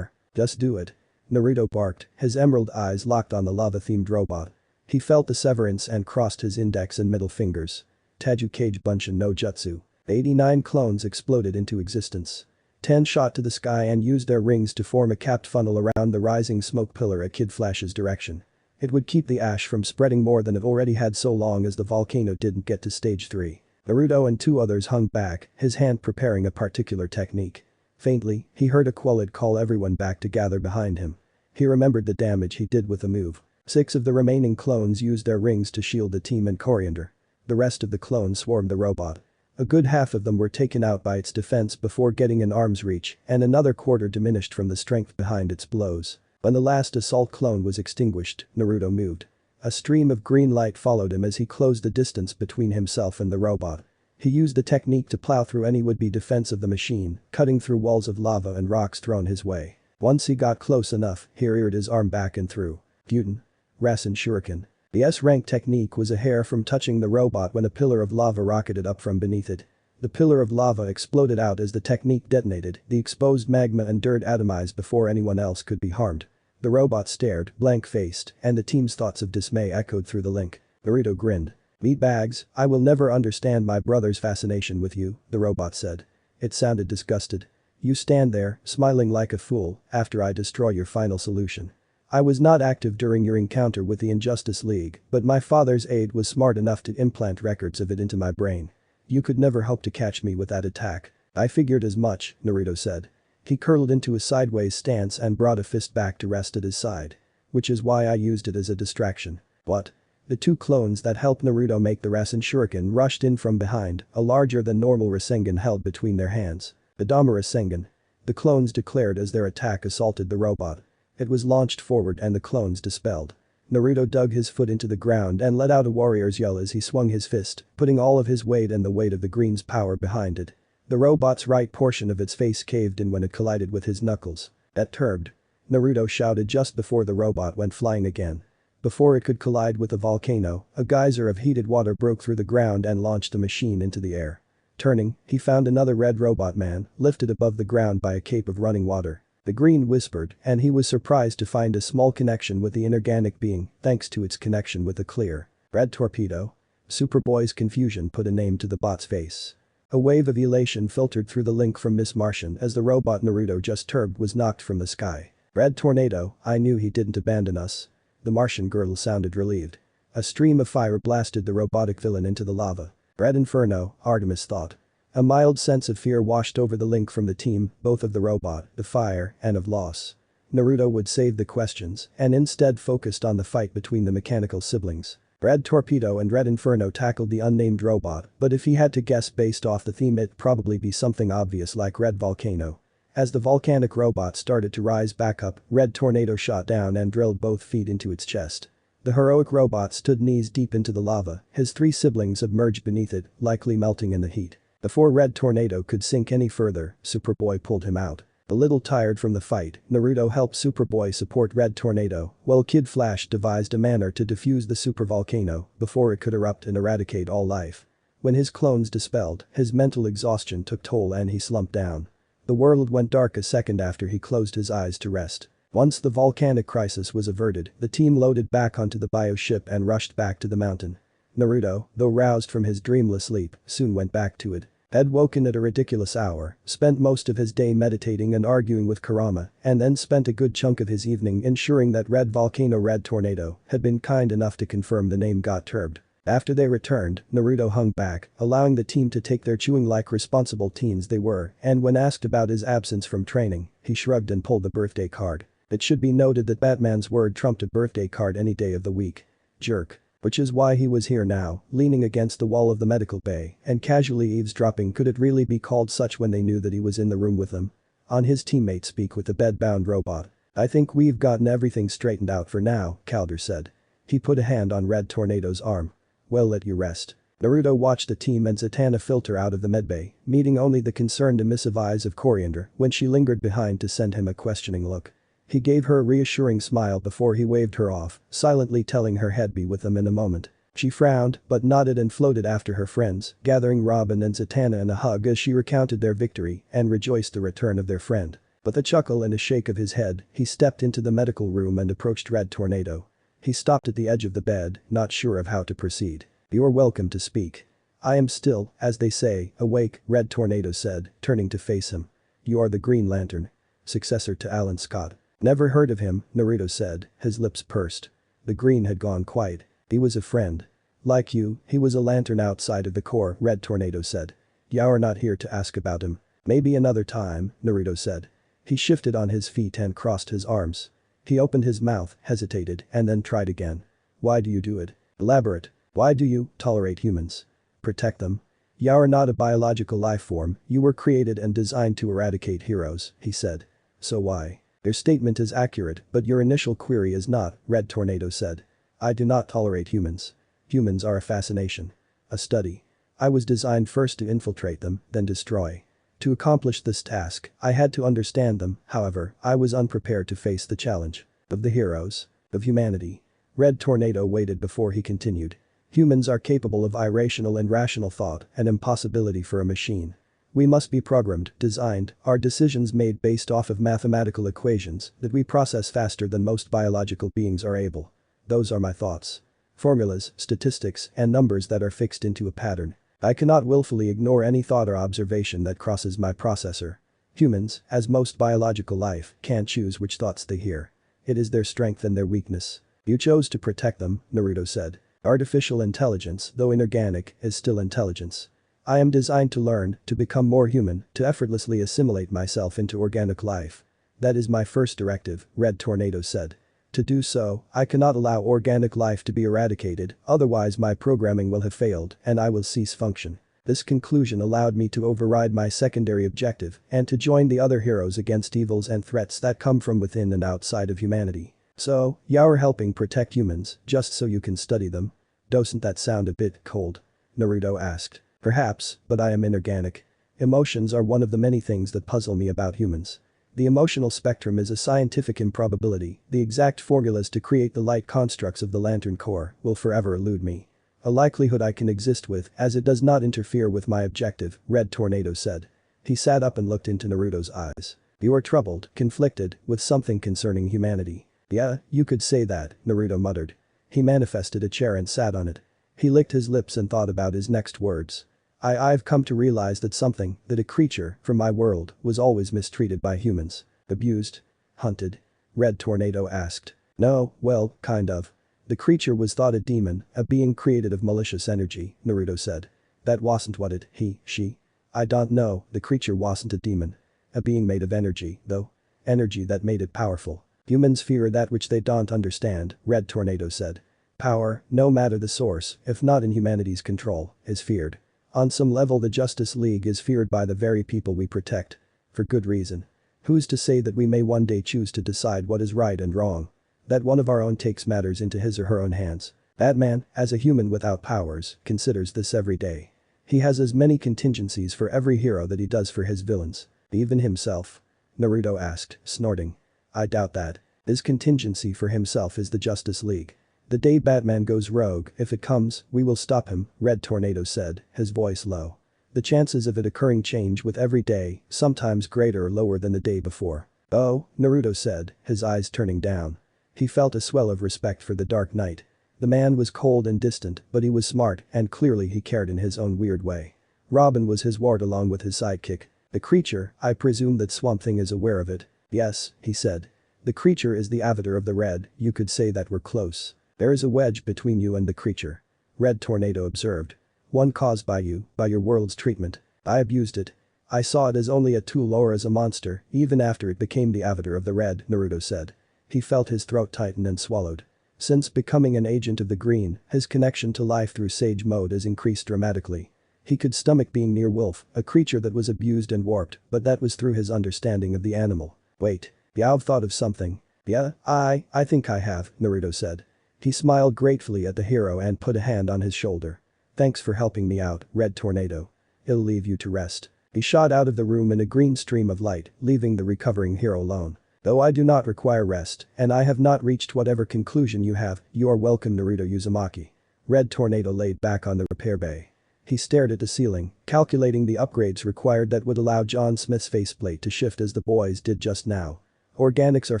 Just do it." Naruto barked, his emerald eyes locked on the lava-themed robot. He felt the severance and crossed his index and middle fingers. Taju Kage Bunshin no Jutsu. 89 clones exploded into existence. 10 shot to the sky and used their rings to form a capped funnel around the rising smoke pillar at Kid Flash's direction. It would keep the ash from spreading more than it already had so long as the volcano didn't get to stage 3. Naruto and 2 others hung back, his hand preparing a particular technique. Faintly, he heard Aqualid call everyone back to gather behind him. He remembered the damage he did with the move. 6 of the remaining clones used their rings to shield the team and Coriander. The rest of the clones swarmed the robot. A good half of them were taken out by its defense before getting in arm's reach, and another quarter diminished from the strength behind its blows. When the last assault clone was extinguished, Naruto moved. A stream of green light followed him as he closed the distance between himself and the robot. He used the technique to plow through any would-be defense of the machine, cutting through walls of lava and rocks thrown his way. Once he got close enough, he reared his arm back and threw. Gyuten. Rasen Shuriken. The S-rank technique was a hair from touching the robot when a pillar of lava rocketed up from beneath it. The pillar of lava exploded out as the technique detonated, the exposed magma and dirt atomized before anyone else could be harmed. The robot stared, blank-faced, and the team's thoughts of dismay echoed through the link. Naruto grinned. "Meatbags, I will never understand my brother's fascination with you," the robot said. It sounded disgusted. "You stand there, smiling like a fool, after I destroy your final solution. I was not active during your encounter with the Injustice League, but my father's aide was smart enough to implant records of it into my brain. You could never hope to catch me with that attack." "I figured as much," Naruto said. He curled into a sideways stance and brought a fist back to rest at his side. "Which is why I used it as a distraction." "What?" The 2 clones that helped Naruto make the Rasen Shuriken rushed in from behind, a larger than normal Rasengan held between their hands. "The Dama Rasengan," the clones declared as their attack assaulted the robot. It was launched forward and the clones dispelled. Naruto dug his foot into the ground and let out a warrior's yell as he swung his fist, putting all of his weight and the weight of the green's power behind it. The robot's right portion of its face caved in when it collided with his knuckles. "That turbed," Naruto shouted just before the robot went flying again. Before it could collide with the volcano, a geyser of heated water broke through the ground and launched the machine into the air. Turning, he found another red robot man, lifted above the ground by a cape of running water. The green whispered, and he was surprised to find a small connection with the inorganic being, thanks to its connection with the clear red torpedo. Superboy's confusion put a name to the bot's face. A wave of elation filtered through the link from Miss Martian as the robot Naruto just turbed was knocked from the sky. Red tornado, I knew he didn't abandon us. The Martian girl sounded relieved. A stream of fire blasted the robotic villain into the lava. Red inferno, Artemis thought. A mild sense of fear washed over the link from the team, both of the robot, the fire, and of loss. Naruto would save the questions and instead focused on the fight between the mechanical siblings. Red Torpedo and Red Inferno tackled the unnamed robot, but if he had to guess based off the theme it'd probably be something obvious like Red Volcano. As the volcanic robot started to rise back up, Red Tornado shot down and drilled both feet into its chest. The heroic robot stood knees deep into the lava, his three siblings submerged beneath it, likely melting in the heat. Before Red Tornado could sink any further, Superboy pulled him out. A little tired from the fight, Naruto helped Superboy support Red Tornado, while Kid Flash devised a manner to defuse the supervolcano before it could erupt and eradicate all life. When his clones dispelled, his mental exhaustion took toll and he slumped down. The world went dark a second after he closed his eyes to rest. Once the volcanic crisis was averted, the team loaded back onto the bio ship and rushed back to the mountain. Naruto, though roused from his dreamless sleep, soon went back to it. Had woken at a ridiculous hour, spent most of his day meditating and arguing with Karama, and then spent a good chunk of his evening ensuring that Red Volcano Red Tornado had been kind enough to confirm the name got turbed. After they returned, Naruto hung back, allowing the team to take their chewing like responsible teens they were, and when asked about his absence from training, he shrugged and pulled the birthday card. It should be noted that Batman's word trumped a birthday card any day of the week. Jerk. Which is why he was here now, leaning against the wall of the medical bay, and casually eavesdropping. Could it really be called such when they knew that he was in the room with them? On his teammate speak with the bed-bound robot. I think we've gotten everything straightened out for now, Calder said. He put a hand on Red Tornado's arm. Well, let you rest. Naruto watched the team and Zatanna filter out of the medbay, meeting only the concerned emissive eyes of Coriander when she lingered behind to send him a questioning look. He gave her a reassuring smile before he waved her off, silently telling her he'd be with them in a moment. She frowned, but nodded and floated after her friends, gathering Robin and Zatanna in a hug as she recounted their victory and rejoiced the return of their friend. With a chuckle and a shake of his head, he stepped into the medical room and approached Red Tornado. He stopped at the edge of the bed, not sure of how to proceed. You're welcome to speak. I am still, as they say, awake, Red Tornado said, turning to face him. You are the Green Lantern. Successor to Alan Scott. Never heard of him, Naruto said, his lips pursed. The green had gone quiet. He was a friend. Like you, he was a lantern outside of the Corps, Red Tornado said. You're not here to ask about him. Maybe another time, Naruto said. He shifted on his feet and crossed his arms. He opened his mouth, hesitated, and then tried again. Why do you do it? Elaborate. Why do you tolerate humans? Protect them. You're not a biological life form, you were created and designed to eradicate heroes, he said. So why? Your statement is accurate, but your initial query is not, Red Tornado said. I do not tolerate humans. Humans are a fascination. A study. I was designed first to infiltrate them, then destroy. To accomplish this task, I had to understand them, however, I was unprepared to face the challenge. Of the heroes. Of humanity. Red Tornado waited before he continued. Humans are capable of irrational and rational thought, an impossibility for a machine. We must be programmed, designed, our decisions made based off of mathematical equations that we process faster than most biological beings are able. Those are my thoughts. Formulas, statistics, and numbers that are fixed into a pattern. I cannot willfully ignore any thought or observation that crosses my processor. Humans, as most biological life, can't choose which thoughts they hear. It is their strength and their weakness. You chose to protect them, Naruto said. Artificial intelligence, though inorganic, is still intelligence. I am designed to learn, to become more human, to effortlessly assimilate myself into organic life. That is my first directive, Red Tornado said. To do so, I cannot allow organic life to be eradicated, otherwise my programming will have failed and I will cease function. This conclusion allowed me to override my secondary objective and to join the other heroes against evils and threats that come from within and outside of humanity. So, you're helping protect humans, just so you can study them? Doesn't that sound a bit cold? Naruto asked. Perhaps, but I am inorganic. Emotions are one of the many things that puzzle me about humans. The emotional spectrum is a scientific improbability, the exact formulas to create the light constructs of the lantern core will forever elude me. A likelihood I can exist with as it does not interfere with my objective, Red Tornado said. He sat up and looked into Naruto's eyes. You are troubled, conflicted, with something concerning humanity. Yeah, you could say that, Naruto muttered. He manifested a chair and sat on it. He licked his lips and thought about his next words. I've come to realize that a creature from my world was always mistreated by humans. Abused? Hunted? Red Tornado asked. No, well, kind of. The creature was thought a demon, a being created of malicious energy, Naruto said. That wasn't what she? I don't know, the creature wasn't a demon. A being made of energy, though. Energy that made it powerful. Humans fear that which they don't understand, Red Tornado said. Power, no matter the source, if not in humanity's control, is feared. On some level the Justice League is feared by the very people we protect. For good reason. Who's to say that we may one day choose to decide what is right and wrong? That one of our own takes matters into his or her own hands. Batman, as a human without powers, considers this every day. He has as many contingencies for every hero that he does for his villains. Even himself? Naruto asked, snorting. I doubt that. His contingency for himself is the Justice League. The day Batman goes rogue, if it comes, we will stop him, Red Tornado said, his voice low. The chances of it occurring change with every day, sometimes greater or lower than the day before. Oh, Naruto said, his eyes turning down. He felt a swell of respect for the Dark Knight. The man was cold and distant, but he was smart and clearly he cared in his own weird way. Robin was his ward along with his sidekick. The creature, I presume that Swamp Thing is aware of it. Yes, he said. The creature is the avatar of the Red, you could say that we're close. There is a wedge between you and the creature. Red Tornado observed. One caused by you, by your world's treatment. I abused it. I saw it as only a tool or as a monster, even after it became the avatar of the Red, Naruto said. He felt his throat tighten and swallowed. Since becoming an agent of the Green, his connection to life through Sage Mode has increased dramatically. He could stomach being near Wolf, a creature that was abused and warped, but that was through his understanding of the animal. Wait. I've thought of something. Yeah, I think I have, Naruto said. He smiled gratefully at the hero and put a hand on his shoulder. Thanks for helping me out, Red Tornado. It'll leave you to rest. He shot out of the room in a green stream of light, leaving the recovering hero alone. Though I do not require rest, and I have not reached whatever conclusion you have, you are welcome Naruto Uzumaki. Red Tornado laid back on the repair bay. He stared at the ceiling, calculating the upgrades required that would allow John Smith's faceplate to shift as the boys did just now. Organics are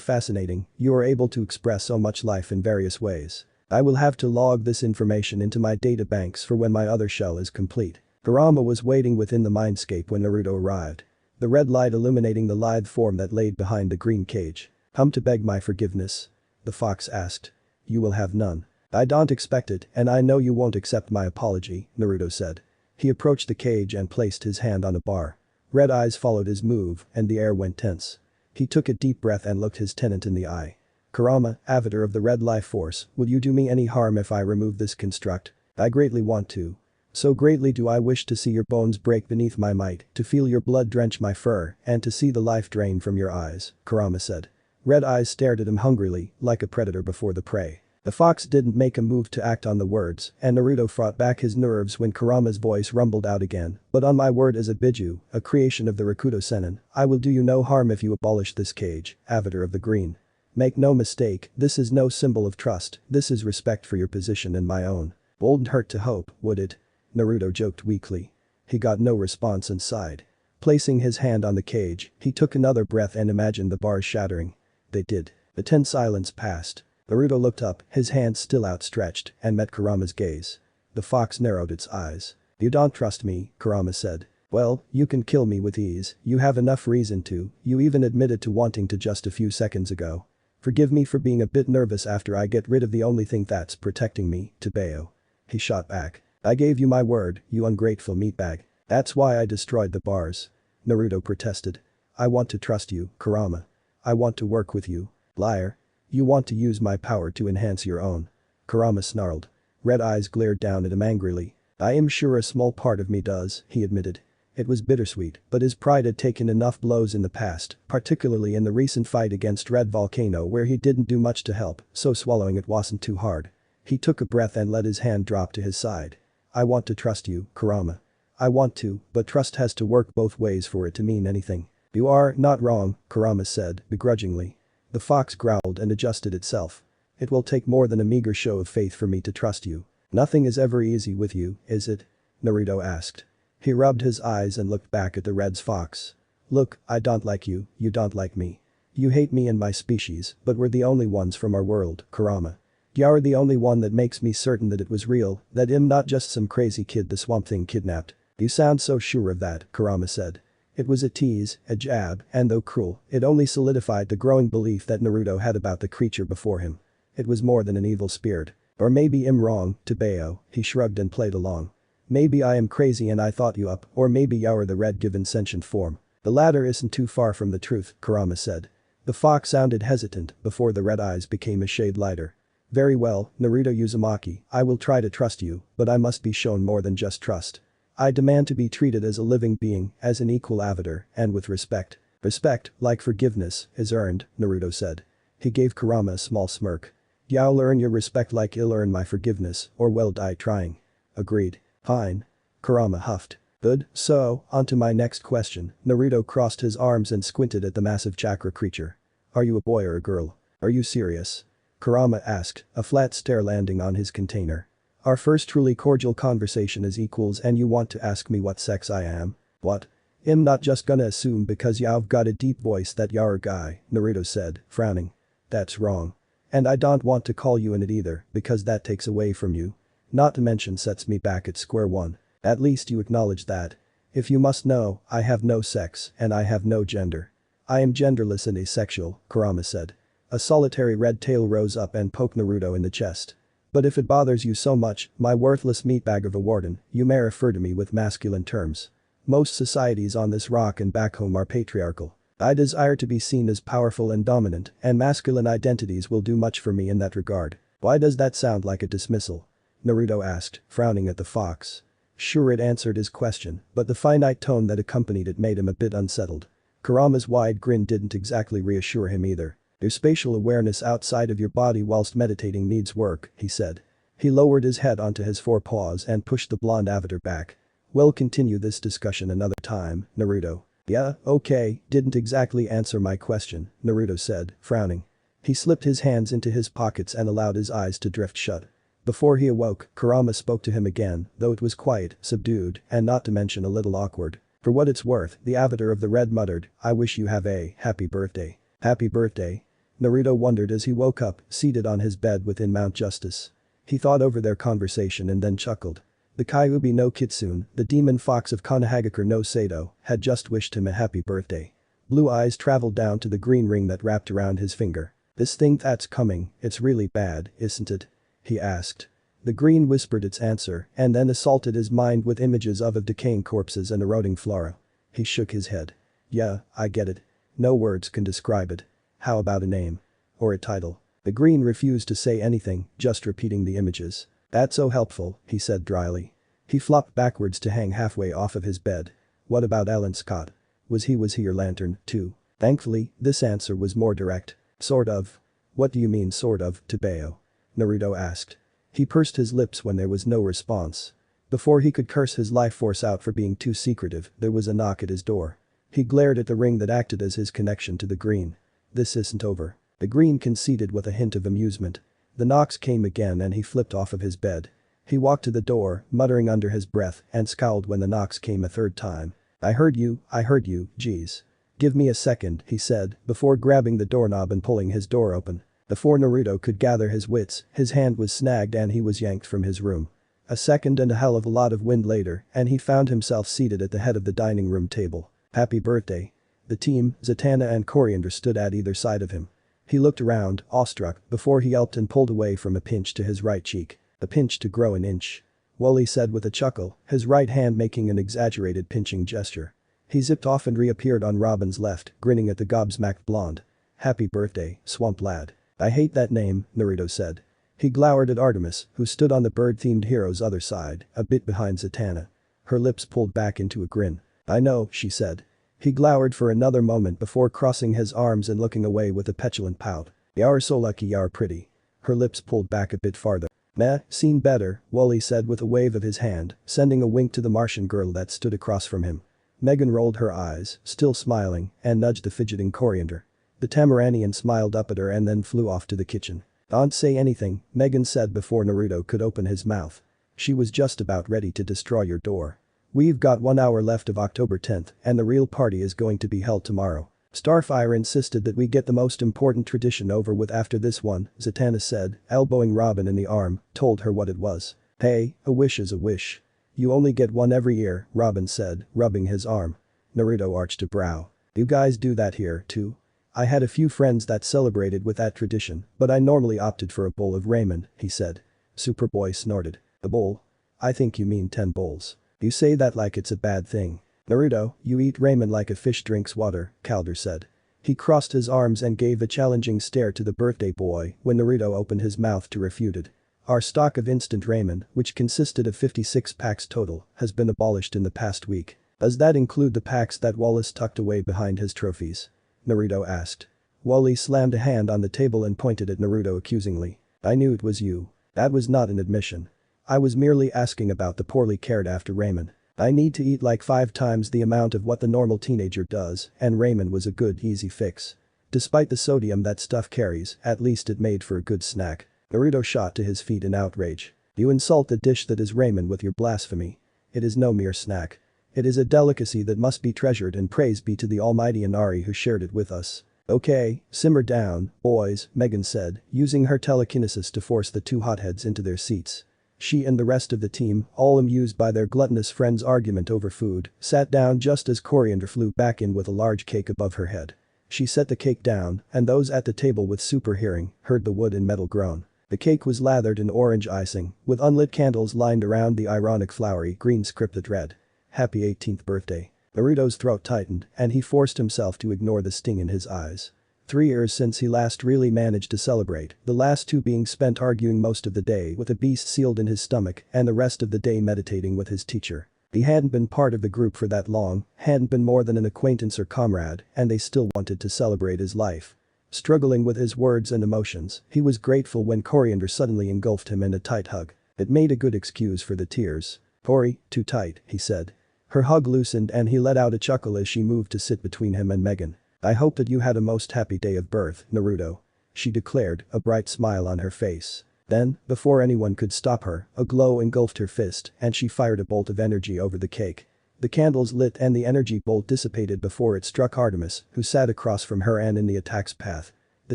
fascinating, you are able to express so much life in various ways. I will have to log this information into my databanks for when my other shell is complete. Karama was waiting within the mindscape when Naruto arrived. The red light illuminating the lithe form that laid behind the green cage. Come to beg my forgiveness? The fox asked. You will have none. I don't expect it and I know you won't accept my apology, Naruto said. He approached the cage and placed his hand on a bar. Red eyes followed his move and the air went tense. He took a deep breath and looked his tenant in the eye. Karama, avatar of the red life force, will you do me any harm if I remove this construct? I greatly want to. So greatly do I wish to see your bones break beneath my might, to feel your blood drench my fur, and to see the life drain from your eyes, Karama said. Red eyes stared at him hungrily, like a predator before the prey. The fox didn't make a move to act on the words, and Naruto fought back his nerves when Karama's voice rumbled out again. But on my word as a Biju, a creation of the Rakuto Sennin, I will do you no harm if you abolish this cage, avatar of the green. Make no mistake, this is no symbol of trust, this is respect for your position and my own. Wouldn't hurt to hope, would it? Naruto joked weakly. He got no response and sighed. Placing his hand on the cage, he took another breath and imagined the bars shattering. They did. The tense silence passed. Naruto looked up, his hand still outstretched, and met Kurama's gaze. The fox narrowed its eyes. You don't trust me, Karama said. Well, you can kill me with ease, you have enough reason to, you even admitted to wanting to just a few seconds ago. Forgive me for being a bit nervous after I get rid of the only thing that's protecting me, Tebeo. He shot back. I gave you my word, you ungrateful meatbag. That's why I destroyed the bars. Naruto protested. I want to trust you, Karama. I want to work with you. Liar. You want to use my power to enhance your own. Karama snarled. Red eyes glared down at him angrily. I am sure a small part of me does, he admitted. It was bittersweet, but his pride had taken enough blows in the past, particularly in the recent fight against Red Volcano where he didn't do much to help, so swallowing it wasn't too hard. He took a breath and let his hand drop to his side. I want to trust you, Karama. I want to, but trust has to work both ways for it to mean anything. You are not wrong, Karama said, begrudgingly. The fox growled and adjusted itself. It will take more than a meager show of faith for me to trust you. Nothing is ever easy with you, is it? Naruto asked. He rubbed his eyes and looked back at the red's fox. Look, I don't like you, you don't like me. You hate me and my species, but we're the only ones from our world, Karama. You're the only one that makes me certain that it was real, that I'm not just some crazy kid the Swamp Thing kidnapped. You sound so sure of that, Karama said. It was a tease, a jab, and though cruel, it only solidified the growing belief that Naruto had about the creature before him. It was more than an evil spirit. Or maybe I'm wrong, Tebeo, he shrugged and played along. Maybe I am crazy and I thought you up, or maybe you're the red given sentient form. The latter isn't too far from the truth, Karama said. The fox sounded hesitant before the red eyes became a shade lighter. Very well, Naruto Uzumaki, I will try to trust you, but I must be shown more than just trust. I demand to be treated as a living being, as an equal avatar, and with respect. Respect, like forgiveness, is earned, Naruto said. He gave Karama a small smirk. You'll earn your respect like I'll earn my forgiveness, or will die trying. Agreed. Fine. Karama huffed. Good, so, on to my next question. Naruto crossed his arms and squinted at the massive chakra creature. Are you a boy or a girl? Are you serious? Karama asked, a flat stare landing on his container. Our first truly cordial conversation as equals and you want to ask me what sex I am? What? I'm not just gonna assume because you've got a deep voice that you're a guy, Naruto said, frowning. That's wrong. And I don't want to call you in it either, because that takes away from you. Not to mention sets me back at square one. At least you acknowledge that. If you must know, I have no sex, and I have no gender. I am genderless and asexual, Karama said. A solitary red tail rose up and poked Naruto in the chest. But if it bothers you so much, my worthless meatbag of a warden, you may refer to me with masculine terms. Most societies on this rock and back home are patriarchal. I desire to be seen as powerful and dominant, and masculine identities will do much for me in that regard. Why does that sound like a dismissal? Naruto asked, frowning at the fox. Sure, it answered his question, but the finite tone that accompanied it made him a bit unsettled. Karama's wide grin didn't exactly reassure him either. Your spatial awareness outside of your body whilst meditating needs work, he said. He lowered his head onto his forepaws and pushed the blonde avatar back. We'll continue this discussion another time, Naruto. Yeah, okay, didn't exactly answer my question, Naruto said, frowning. He slipped his hands into his pockets and allowed his eyes to drift shut. Before he awoke, Karama spoke to him again, though it was quiet, subdued, and not to mention a little awkward. For what it's worth, the avatar of the red muttered, I wish you have a happy birthday. Happy birthday? Naruto wondered as he woke up, seated on his bed within Mount Justice. He thought over their conversation and then chuckled. The Kyuubi no Kitsune, the demon fox of Konohagakure no Sado, had just wished him a happy birthday. Blue eyes traveled down to the green ring that wrapped around his finger. This thing that's coming, it's really bad, isn't it? He asked. The green whispered its answer and then assaulted his mind with images of decaying corpses and eroding flora. He shook his head. Yeah, I get it. No words can describe it. How about a name? Or a title? The green refused to say anything, just repeating the images. That's so helpful, he said dryly. He flopped backwards to hang halfway off of his bed. What about Alan Scott? Was he your lantern, too? Thankfully, this answer was more direct. Sort of. What do you mean sort of, Tebeo? Naruto asked. He pursed his lips when there was no response. Before he could curse his life force out for being too secretive, there was a knock at his door. He glared at the ring that acted as his connection to the green. This isn't over. The green conceded with a hint of amusement. The knocks came again and he flipped off of his bed. He walked to the door, muttering under his breath, and scowled when the knocks came a third time. I heard you, geez. Give me a second, he said, before grabbing the doorknob and pulling his door open. Before Naruto could gather his wits, his hand was snagged and he was yanked from his room. A second and a hell of a lot of wind later, and he found himself seated at the head of the dining room table. Happy birthday. The team, Zatanna and Coriander stood at either side of him. He looked around, awestruck, before he yelped and pulled away from a pinch to his right cheek. A pinch to grow an inch. Wally said with a chuckle, his right hand making an exaggerated pinching gesture. He zipped off and reappeared on Robin's left, grinning at the gobsmacked blonde. Happy birthday, swamp lad. I hate that name, Naruto said. He glowered at Artemis, who stood on the bird-themed hero's other side, a bit behind Zatanna. Her lips pulled back into a grin. I know, she said. He glowered for another moment before crossing his arms and looking away with a petulant pout. You're so lucky you're pretty. Her lips pulled back a bit farther. Meh, seen better, Wally said with a wave of his hand, sending a wink to the Martian girl that stood across from him. Megan rolled her eyes, still smiling, and nudged the fidgeting Coriander. The tamaranian smiled up at her and then flew off to the kitchen. "Don't say anything," Megan said before Naruto could open his mouth. She was just about ready to destroy your door. "We've got 1 hour left of October 10th and the real party is going to be held tomorrow. Starfire insisted that we get the most important tradition over with after this one," Zatanna said, elbowing Robin in the arm, told her what it was. "Hey, a wish is a wish. You only get one every year," Robin said, rubbing his arm. Naruto arched a brow. "You guys do that here, too?" "I had a few friends that celebrated with that tradition, but I normally opted for a bowl of ramen," he said. Superboy snorted. "A bowl? I think you mean 10 bowls. You say that like it's a bad thing." "Naruto, you eat ramen like a fish drinks water," Calder said. He crossed his arms and gave a challenging stare to the birthday boy when Naruto opened his mouth to refute it. "Our stock of instant ramen, which consisted of 56 packs total, has been abolished in the past week. Does that include the packs that Wallace tucked away behind his trophies?" Naruto asked. Wally slammed a hand on the table and pointed at Naruto accusingly. "I knew it was you. That was not an admission. I was merely asking about the poorly cared after ramen. I need to eat like 5 times the amount of what the normal teenager does, and ramen was a good easy fix. Despite the sodium that stuff carries, at least it made for a good snack." Naruto shot to his feet in outrage. "You insult the dish that is ramen with your blasphemy. It is no mere snack. It is a delicacy that must be treasured and praise be to the almighty Inari who shared it with us." "Okay, simmer down, boys," Megan said, using her telekinesis to force the 2 hotheads into their seats. She and the rest of the team, all amused by their gluttonous friend's argument over food, sat down just as Coriander flew back in with a large cake above her head. She set the cake down, and those at the table with super hearing heard the wood and metal groan. The cake was lathered in orange icing, with unlit candles lined around the ironic flowery green script that read, "Happy 18th birthday." Naruto's throat tightened, and he forced himself to ignore the sting in his eyes. 3 years since he last really managed to celebrate, the last 2 being spent arguing most of the day with a beast sealed in his stomach and the rest of the day meditating with his teacher. He hadn't been part of the group for that long, hadn't been more than an acquaintance or comrade, and they still wanted to celebrate his life. Struggling with his words and emotions, he was grateful when Coriander suddenly engulfed him in a tight hug. It made a good excuse for the tears. "Cori, too tight," he said. Her hug loosened and he let out a chuckle as she moved to sit between him and Megan. "I hope that you had a most happy day of birth, Naruto," she declared, a bright smile on her face. Then, before anyone could stop her, a glow engulfed her fist and she fired a bolt of energy over the cake. The candles lit and the energy bolt dissipated before it struck Artemis, who sat across from her and in the attack's path. The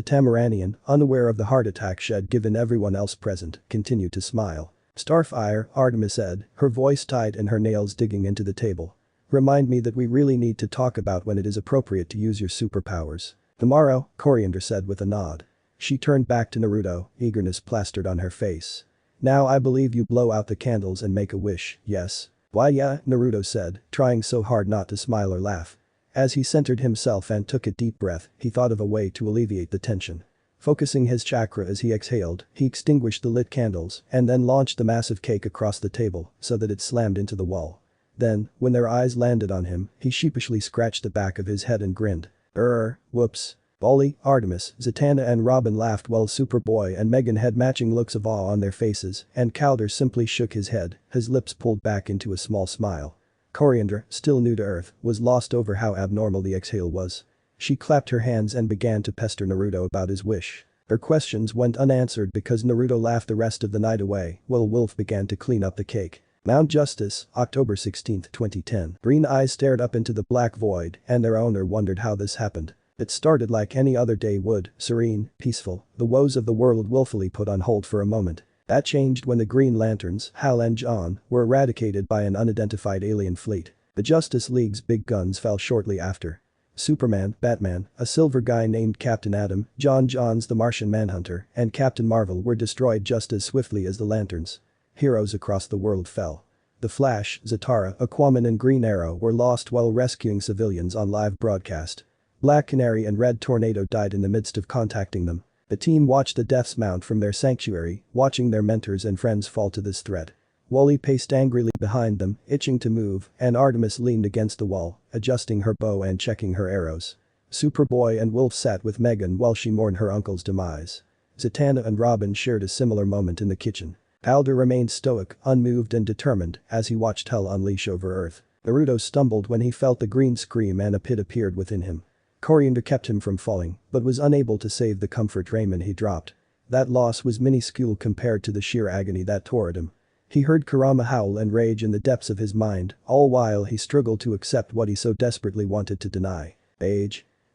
tamaranian, unaware of the heart attack she had given everyone else present, continued to smile. "Starfire," Artemis said, her voice tight and her nails digging into the table. "Remind me that we really need to talk about when it is appropriate to use your superpowers." "Tomorrow," Coriander said with a nod. She turned back to Naruto, eagerness plastered on her face. "Now I believe you blow out the candles and make a wish, yes?" "Why yeah," Naruto said, trying so hard not to smile or laugh. As he centered himself and took a deep breath, he thought of a way to alleviate the tension. Focusing his chakra as he exhaled, he extinguished the lit candles and then launched the massive cake across the table so that it slammed into the wall. Then, when their eyes landed on him, he sheepishly scratched the back of his head and grinned. Whoops." Wally, Artemis, Zatanna and Robin laughed while Superboy and Megan had matching looks of awe on their faces and Calder simply shook his head, his lips pulled back into a small smile. Coriander, still new to Earth, was lost over how abnormal the exhale was. She clapped her hands and began to pester Naruto about his wish. Her questions went unanswered because Naruto laughed the rest of the night away while Wolf began to clean up the cake. Mount Justice, October 16, 2010. Green eyes stared up into the black void and their owner wondered how this happened. It started like any other day would, serene, peaceful, the woes of the world willfully put on hold for a moment. That changed when the Green Lanterns, Hal and John, were eradicated by an unidentified alien fleet. The Justice League's big guns fell shortly after. Superman, Batman, a silver guy named Captain Atom, John Johns the Martian Manhunter, and Captain Marvel were destroyed just as swiftly as the Lanterns. Heroes across the world fell. The Flash, Zatara, Aquaman and Green Arrow were lost while rescuing civilians on live broadcast. Black Canary and Red Tornado died in the midst of contacting them. The team watched the deaths mount from their sanctuary, watching their mentors and friends fall to this threat. Wally paced angrily behind them, itching to move, and Artemis leaned against the wall, adjusting her bow and checking her arrows. Superboy and Wolf sat with Megan while she mourned her uncle's demise. Zatanna and Robin shared a similar moment in the kitchen. Calder remained stoic, unmoved and determined as he watched hell unleash over Earth. Naruto stumbled when he felt the green scream and a pit appeared within him. Coriander kept him from falling, but was unable to save the comfort raiment he dropped. That loss was minuscule compared to the sheer agony that tore at him. He heard Karama howl and rage in the depths of his mind, all while he struggled to accept what he so desperately wanted to deny.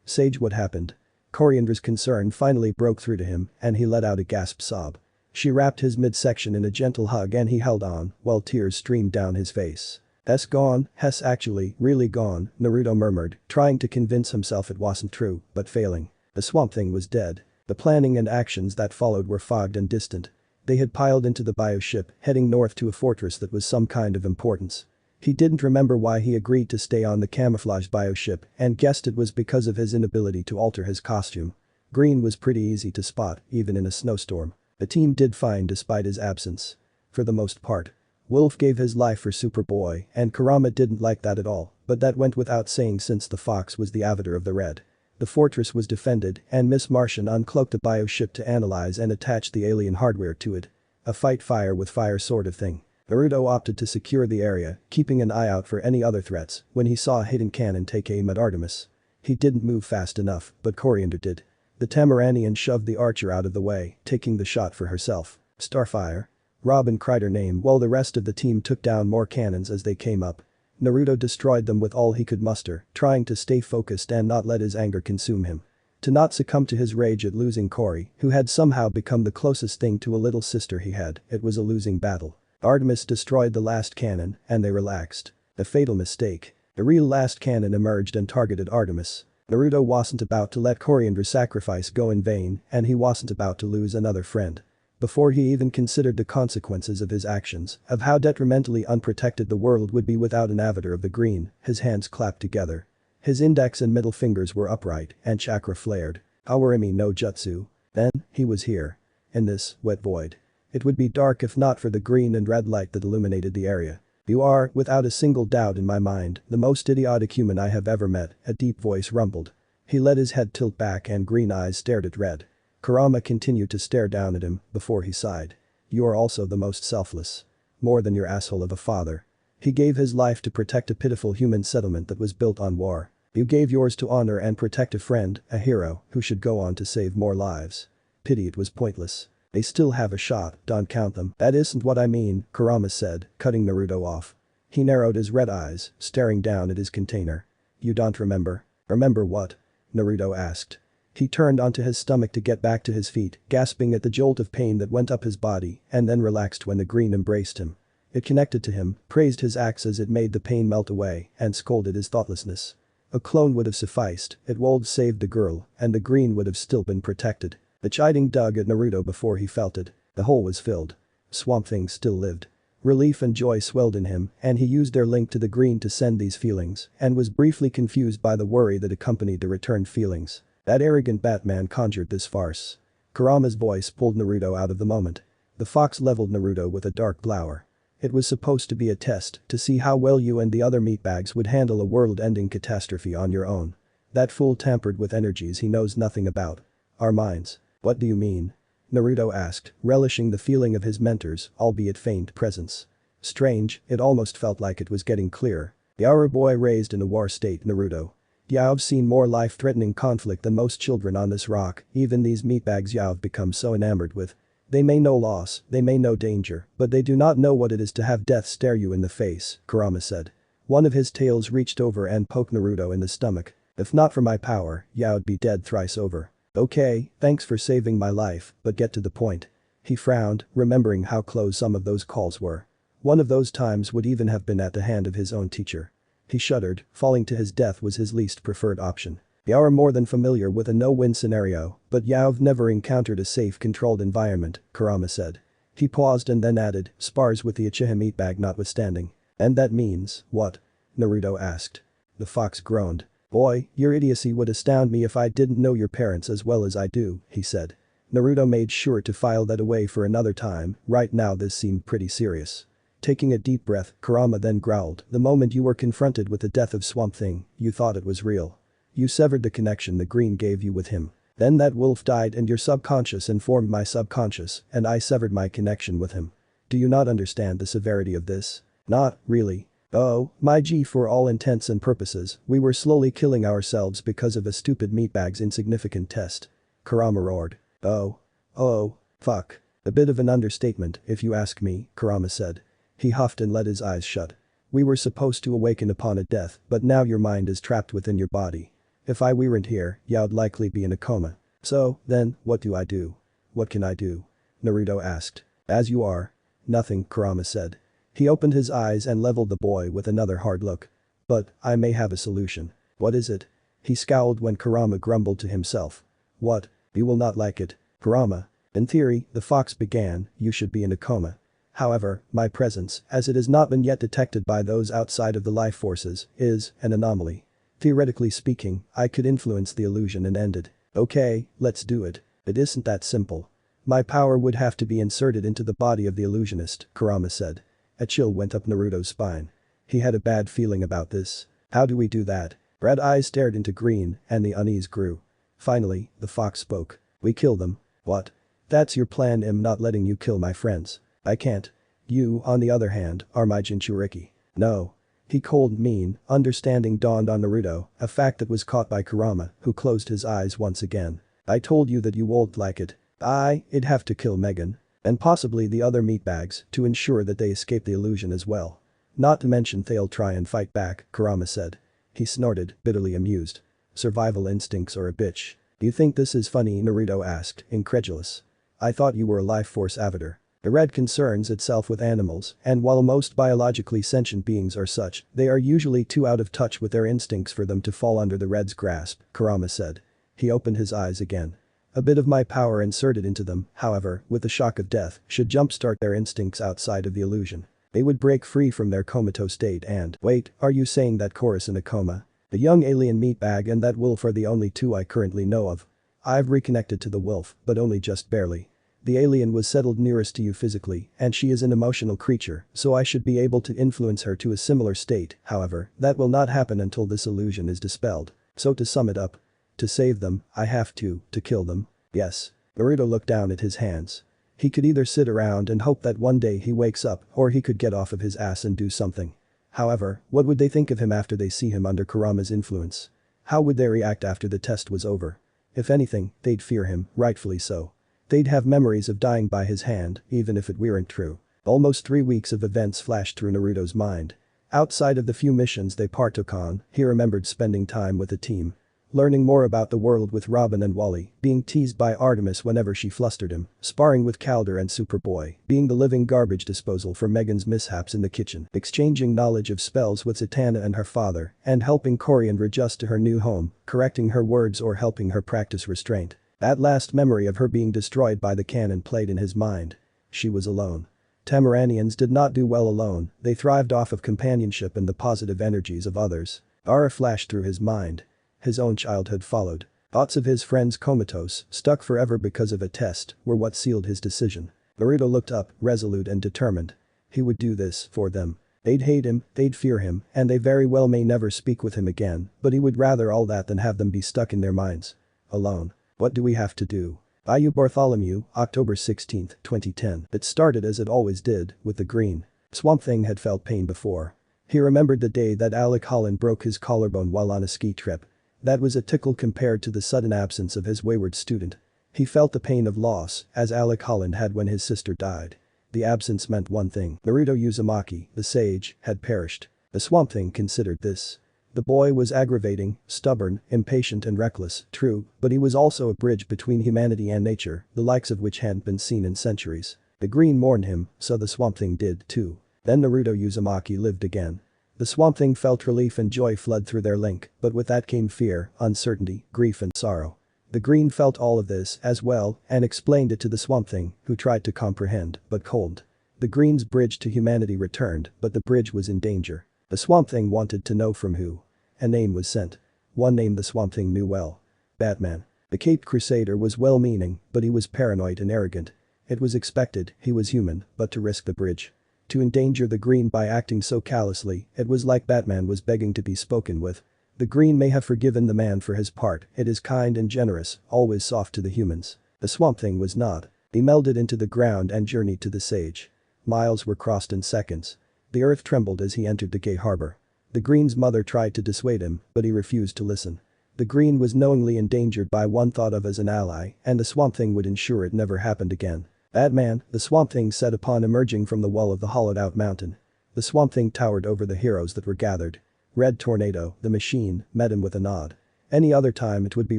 Sage, what happened? Coriander's concern finally broke through to him, and he let out a gasped sob. She wrapped his midsection in a gentle hug and he held on, while tears streamed down his face. "That's gone, Hess actually, really gone," Naruto murmured, trying to convince himself it wasn't true, but failing. The Swamp Thing was dead. The planning and actions that followed were fogged and distant. They had piled into the bioship, heading north to a fortress that was some kind of importance. He didn't remember why he agreed to stay on the camouflaged bioship and guessed it was because of his inability to alter his costume. Green was pretty easy to spot, even in a snowstorm. The team did fine despite his absence. For the most part. Wolf gave his life for Superboy, and Karama didn't like that at all, but that went without saying since the fox was the avatar of the red. The fortress was defended, and Miss Martian uncloaked the bioship to analyze and attach the alien hardware to it. A fight fire with fire sort of thing. Naruto opted to secure the area, keeping an eye out for any other threats, when he saw a hidden cannon take aim at Artemis. He didn't move fast enough, but Coriander did. The tamaranian shoved the archer out of the way, taking the shot for herself. Starfire. Robin cried her name while the rest of the team took down more cannons as they came up. Naruto destroyed them with all he could muster, trying to stay focused and not let his anger consume him. To not succumb to his rage at losing Kori, who had somehow become the closest thing to a little sister he had, it was a losing battle. Artemis destroyed the last cannon, and they relaxed. A fatal mistake. The real last cannon emerged and targeted Artemis. Naruto wasn't about to let Coriander's sacrifice go in vain, and he wasn't about to lose another friend. Before he even considered the consequences of his actions, of how detrimentally unprotected the world would be without an avatar of the green, his hands clapped together. His index and middle fingers were upright, and chakra flared. Awarimi no jutsu. Then, he was here. In this wet void. It would be dark if not for the green and red light that illuminated the area. "You are, without a single doubt in my mind, the most idiotic human I have ever met," a deep voice rumbled. He let his head tilt back and green eyes stared at red. Karama continued to stare down at him before he sighed. "You are also the most selfless. More than your asshole of a father. He gave his life to protect a pitiful human settlement that was built on war. You gave yours to honor and protect a friend, a hero, who should go on to save more lives. Pity it was pointless. They still have a shot, don't count them." "That isn't what I mean," Karama said, cutting Naruto off. He narrowed his red eyes, staring down at his container. "You don't remember?" "Remember what?" Naruto asked. He turned onto his stomach to get back to his feet, gasping at the jolt of pain that went up his body, and then relaxed when the green embraced him. It connected to him, praised his axe as it made the pain melt away, and scolded his thoughtlessness. A clone would have sufficed, it would have saved the girl, and the green would have still been protected. The chiding dug at Naruto before he felt it. The hole was filled. Swamp Thing still lived. Relief and joy swelled in him, and he used their link to the green to send these feelings, and was briefly confused by the worry that accompanied the returned feelings. That arrogant Batman conjured this farce. Karama's voice pulled Naruto out of the moment. The fox leveled Naruto with a dark glower. It was supposed to be a test to see how well you and the other meatbags would handle a world-ending catastrophe on your own. That fool tampered with energies he knows nothing about. Our minds. What do you mean? Naruto asked, relishing the feeling of his mentor's, albeit faint, presence. Strange, it almost felt like it was getting clearer. You're a boy raised in a war state, Naruto. You've seen more life-threatening conflict than most children on this rock, even these meatbags you've become so enamored with. They may know loss, they may know danger, but they do not know what it is to have death stare you in the face, Karama said. One of his tails reached over and poked Naruto in the stomach. If not for my power, you'd be dead thrice over. Okay, thanks for saving my life, but get to the point. He frowned, remembering how close some of those calls were. One of those times would even have been at the hand of his own teacher. He shuddered, falling to his death was his least preferred option. You're more than familiar with a no-win scenario, but you've never encountered a safe, controlled environment, Karama said. He paused and then added, spars with the Uchiha meatbag notwithstanding. And that means, what? Naruto asked. The fox groaned. Boy, your idiocy would astound me if I didn't know your parents as well as I do, he said. Naruto made sure to file that away for another time, right now this seemed pretty serious. Taking a deep breath, Karama then growled, the moment you were confronted with the death of Swamp Thing, you thought it was real. You severed the connection the green gave you with him. Then that wolf died and your subconscious informed my subconscious, and I severed my connection with him. Do you not understand the severity of this? Not really. Oh, my G, for all intents and purposes, we were slowly killing ourselves because of a stupid meatbag's insignificant test. Karama roared. Oh. Oh. Fuck. A bit of an understatement, if you ask me, Karama said. He huffed and let his eyes shut. We were supposed to awaken upon a death, but now your mind is trapped within your body. If I weren't here, you'd likely be in a coma. So, then, what do I do? What can I do? Naruto asked. As you are. Nothing, Karama said. He opened his eyes and leveled the boy with another hard look. But, I may have a solution. What is it? He scowled when Karama grumbled to himself. What? You will not like it. Karama. In theory, the fox began, you should be in a coma. However, my presence, as it has not been yet detected by those outside of the life forces, is an anomaly. Theoretically speaking, I could influence the illusion and end it. Okay, let's do it. It isn't that simple. My power would have to be inserted into the body of the illusionist, Karama said. A chill went up Naruto's spine. He had a bad feeling about this. How do we do that? Red eyes stared into green, and the unease grew. Finally, the fox spoke. We kill them. What? That's your plan. I'm not letting you kill my friends. I can't. You, on the other hand, are my Jinchuriki. No. He cold mean, understanding dawned on Naruto, a fact that was caught by Karama, who closed his eyes once again. I told you that you won't like it. I'd have to kill Megan. And possibly the other meatbags to ensure that they escape the illusion as well. Not to mention they'll try and fight back, Karama said. He snorted, bitterly amused. Survival instincts are a bitch. You think this is funny? Naruto asked, incredulous. I thought you were a life force avatar. The red concerns itself with animals, and while most biologically sentient beings are such, they are usually too out of touch with their instincts for them to fall under the red's grasp, Karama said. He opened his eyes again. A bit of my power inserted into them, however, with the shock of death, should jumpstart their instincts outside of the illusion. They would break free from their comatose state and— Wait, are you saying that Chorus in a coma? The young alien meatbag and that wolf are the only two I currently know of. I've reconnected to the wolf, but only just barely. The alien was settled nearest to you physically, and she is an emotional creature, so I should be able to influence her to a similar state, however, that will not happen until this illusion is dispelled. So to sum it up. To save them, I have to kill them. Yes. Naruto looked down at his hands. He could either sit around and hope that one day he wakes up, or he could get off of his ass and do something. However, what would they think of him after they see him under Karama's influence? How would they react after the test was over? If anything, they'd fear him, rightfully so. They'd have memories of dying by his hand, even if it weren't true. Almost 3 weeks of events flashed through Naruto's mind. Outside of the few missions they partook on, he remembered spending time with the team. Learning more about the world with Robin and Wally, being teased by Artemis whenever she flustered him, sparring with Calder and Superboy, being the living garbage disposal for Megan's mishaps in the kitchen, exchanging knowledge of spells with Zatanna and her father, and helping Corian readjust to her new home, correcting her words or helping her practice restraint. That last memory of her being destroyed by the cannon played in his mind. She was alone. Tamaranians did not do well alone, they thrived off of companionship and the positive energies of others. Aura flashed through his mind. His own childhood followed. Thoughts of his friends comatose, stuck forever because of a test, were what sealed his decision. Naruto looked up, resolute and determined. He would do this for them. They'd hate him, they'd fear him, and they very well may never speak with him again, but he would rather all that than have them be stuck in their minds. Alone. What do we have to do? Bayou Bartholomew, October 16, 2010. It started as it always did, with the green. Swamp Thing had felt pain before. He remembered the day that Alec Holland broke his collarbone while on a ski trip. That was a tickle compared to the sudden absence of his wayward student. He felt the pain of loss, as Alec Holland had when his sister died. The absence meant one thing. Naruto Uzumaki, the sage, had perished. The Swamp Thing considered this. The boy was aggravating, stubborn, impatient and reckless, true, but he was also a bridge between humanity and nature, the likes of which hadn't been seen in centuries. The green mourned him, so the Swamp Thing did too. Then Naruto Uzumaki lived again. The Swamp Thing felt relief and joy flood through their link, but with that came fear, uncertainty, grief and sorrow. The green felt all of this as well and explained it to the Swamp Thing, who tried to comprehend, but cold. The green's bridge to humanity returned, but the bridge was in danger. The Swamp Thing wanted to know from who. A name was sent. One name the Swamp Thing knew well. Batman. The Caped Crusader was well-meaning, but he was paranoid and arrogant. It was expected, he was human, but to risk the bridge. To endanger the green by acting so callously, it was like Batman was begging to be spoken with. The green may have forgiven the man for his part, it is kind and generous, always soft to the humans. The Swamp Thing was not. He melded into the ground and journeyed to the sage. Miles were crossed in seconds. The earth trembled as he entered the gay harbor. The Green's mother tried to dissuade him, but he refused to listen. The Green was knowingly endangered by one thought of as an ally, and the Swamp Thing would ensure it never happened again. "Bad man," the Swamp Thing said upon emerging from the wall of the hollowed-out mountain. The Swamp Thing towered over the heroes that were gathered. Red Tornado, the machine, met him with a nod. Any other time it would be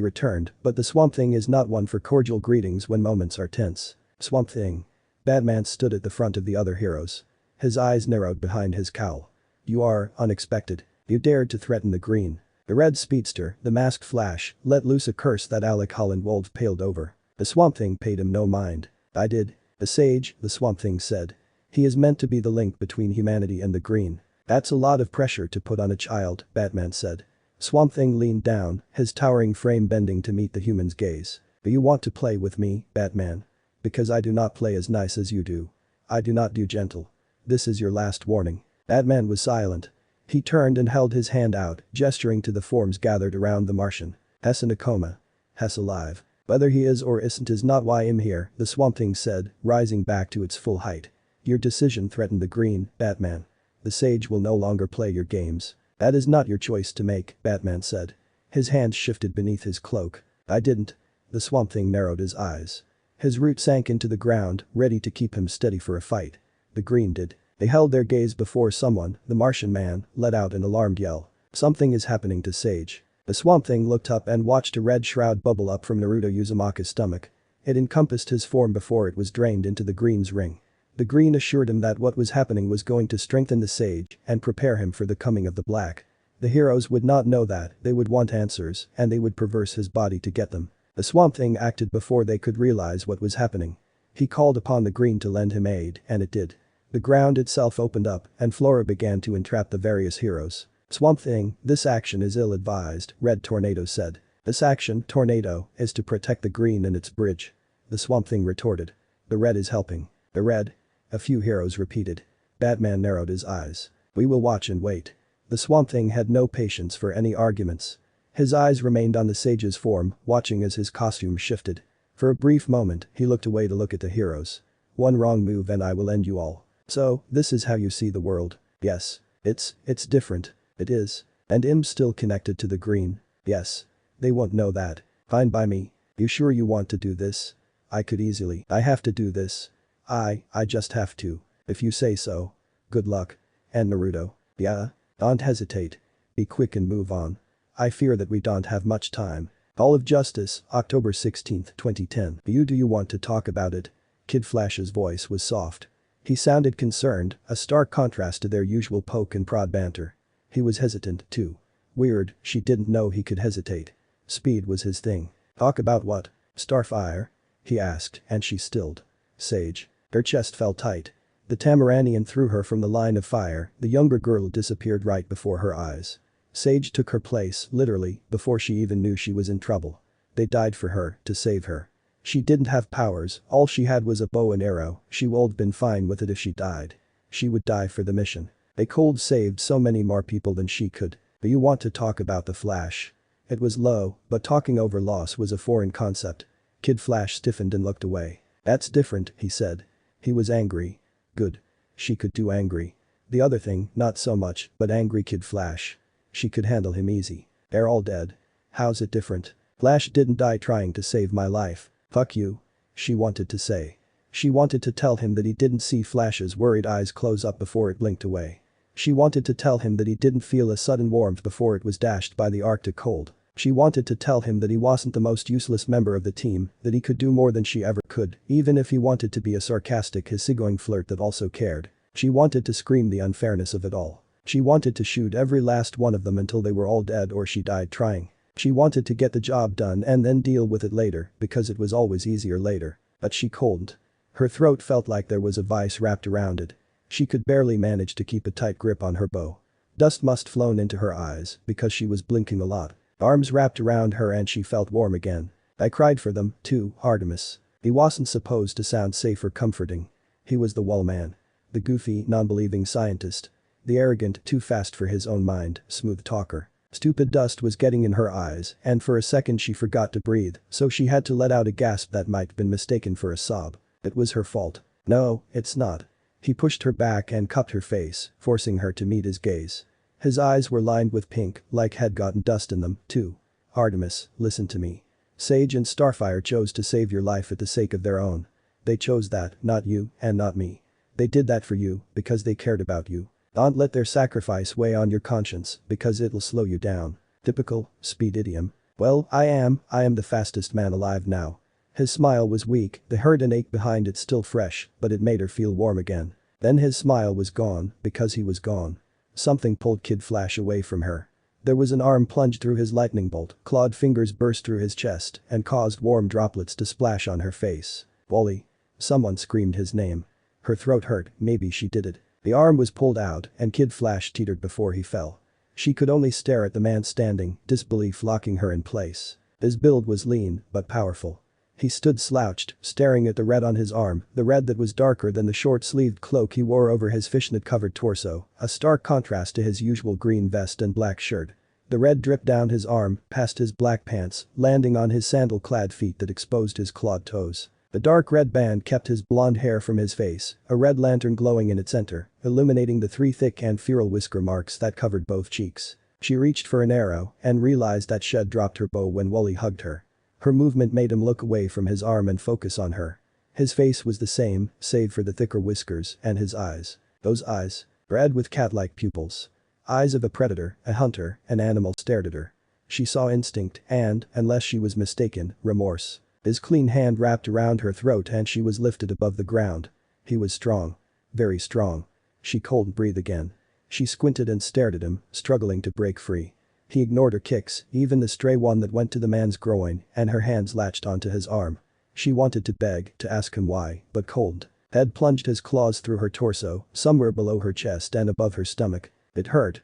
returned, but the Swamp Thing is not one for cordial greetings when moments are tense. Swamp Thing. Batman stood at the front of the other heroes. His eyes narrowed behind his cowl. "You are unexpected. You dared to threaten the Green." The red speedster, the masked Flash, let loose a curse that Alec Holland-Wolf paled over. The Swamp Thing paid him no mind. "I did. The Sage," the Swamp Thing said. "He is meant to be the link between humanity and the Green." "That's a lot of pressure to put on a child," Batman said. Swamp Thing leaned down, his towering frame bending to meet the human's gaze. "Do you want to play with me, Batman? Because I do not play as nice as you do. I do not do gentle. This is your last warning." Batman was silent. He turned and held his hand out, gesturing to the forms gathered around the Martian. "Hess in a coma. Hess alive. Whether he is or isn't is not why I'm here," the Swamp Thing said, rising back to its full height. "Your decision threatened the Green, Batman. The Sage will no longer play your games. That is not your choice to make," Batman said. His hands shifted beneath his cloak. "I didn't." The Swamp Thing narrowed his eyes. His root sank into the ground, ready to keep him steady for a fight. The Green did. They held their gaze before someone, the Martian man, let out an alarmed yell. "Something is happening to Sage." The Swamp Thing looked up and watched a red shroud bubble up from Naruto Uzumaki's stomach. It encompassed his form before it was drained into the Green's ring. The Green assured him that what was happening was going to strengthen the Sage and prepare him for the coming of the Black. The heroes would not know that, they would want answers, and they would perverse his body to get them. The Swamp Thing acted before they could realize what was happening. He called upon the Green to lend him aid, and it did. The ground itself opened up, and Flora began to entrap the various heroes. "Swamp Thing, this action is ill-advised," Red Tornado said. "This action, Tornado, is to protect the Green and its bridge." The Swamp Thing retorted. "The Red is helping." "The Red?" A few heroes repeated. Batman narrowed his eyes. "We will watch and wait." The Swamp Thing had no patience for any arguments. His eyes remained on the Sage's form, watching as his costume shifted. For a brief moment, he looked away to look at the heroes. "One wrong move and I will end you all. So, this is how you see the world." "Yes. It's different." "It is. And I'm still connected to the Green." "Yes. They won't know that." "Fine by me. You sure you want to do this?" "I could easily. I have to do this. I just have to. If you say so." "Good luck." "And Naruto." "Yeah? Don't hesitate. Be quick and move on. I fear that we don't have much time." Hall of Justice, October 16, 2010. Do you want to talk about it?" Kid Flash's voice was soft. He sounded concerned, a stark contrast to their usual poke and prod banter. He was hesitant, too. Weird, she didn't know he could hesitate. Speed was his thing. "Talk about what?" "Starfire?" he asked, and she stilled. "Sage." Her chest fell tight. The tamaranian threw her from the line of fire, the younger girl disappeared right before her eyes. Sage took her place, literally, before she even knew she was in trouble. They died for her, to save her. She didn't have powers, all she had was a bow and arrow, she would been fine with it if she died. She would die for the mission. They cold saved so many more people than she could. "Do you want to talk about the Flash?" It was low, but talking over loss was a foreign concept. Kid Flash stiffened and looked away. "That's different," he said. He was angry. Good. She could do angry. The other thing, not so much, but angry Kid Flash. She could handle him easy. "They're all dead." "How's it different?" "Flash didn't die trying to save my life." "Fuck you." She wanted to say. She wanted to tell him that he didn't see Flash's worried eyes close up before it blinked away. She wanted to tell him that he didn't feel a sudden warmth before it was dashed by the Arctic cold. She wanted to tell him that he wasn't the most useless member of the team, that he could do more than she ever could, even if he wanted to be a sarcastic easygoing flirt that also cared. She wanted to scream the unfairness of it all. She wanted to shoot every last one of them until they were all dead or she died trying. She wanted to get the job done and then deal with it later, because it was always easier later. But she couldn't. Her throat felt like there was a vice wrapped around it. She could barely manage to keep a tight grip on her bow. Dust must flown into her eyes, because she was blinking a lot. Arms wrapped around her and she felt warm again. "I cried for them, too, Artemis." He wasn't supposed to sound safe or comforting. He was the wall man. The goofy, non-believing scientist. The arrogant, too fast for his own mind, smooth talker. Stupid dust was getting in her eyes, and for a second she forgot to breathe, so she had to let out a gasp that might have been mistaken for a sob. It was her fault. "No, it's not." He pushed her back and cupped her face, forcing her to meet his gaze. His eyes were lined with pink, like had gotten dust in them, too. Artemis, listen to me. Sage and Starfire chose to save your life at the sake of their own. They chose that, not you, and not me. They did that for you, because they cared about you. Don't let their sacrifice weigh on your conscience, because it'll slow you down. Typical, speed idiom. Well, I am the fastest man alive now. His smile was weak, the hurt and ache behind it still fresh, but it made her feel warm again. Then his smile was gone, because he was gone. Something pulled Kid Flash away from her. There was an arm plunged through his lightning bolt, clawed fingers burst through his chest, and caused warm droplets to splash on her face. Wally. Someone screamed his name. Her throat hurt, maybe she did it. The arm was pulled out, and Kid Flash teetered before he fell. She could only stare at the man standing, disbelief locking her in place. His build was lean, but powerful. He stood slouched, staring at the red on his arm, the red that was darker than the short-sleeved cloak he wore over his fishnet-covered torso, a stark contrast to his usual green vest and black shirt. The red dripped down his arm, past his black pants, landing on his sandal-clad feet that exposed his clawed toes. The dark red band kept his blonde hair from his face, a red lantern glowing in its center, illuminating the 3 thick and feral whisker marks that covered both cheeks. She reached for an arrow and realized that she had dropped her bow when Wally hugged her. Her movement made him look away from his arm and focus on her. His face was the same, save for the thicker whiskers, and his eyes. Those eyes. Red with cat-like pupils. Eyes of a predator, a hunter, an animal stared at her. She saw instinct and, unless she was mistaken, remorse. His clean hand wrapped around her throat and she was lifted above the ground. He was strong. Very strong. She couldn't breathe again. She squinted and stared at him, struggling to break free. He ignored her kicks, even the stray one that went to the man's groin, and her hands latched onto his arm. She wanted to beg, to ask him why, but couldn't. Ed plunged his claws through her torso, somewhere below her chest and above her stomach. It hurt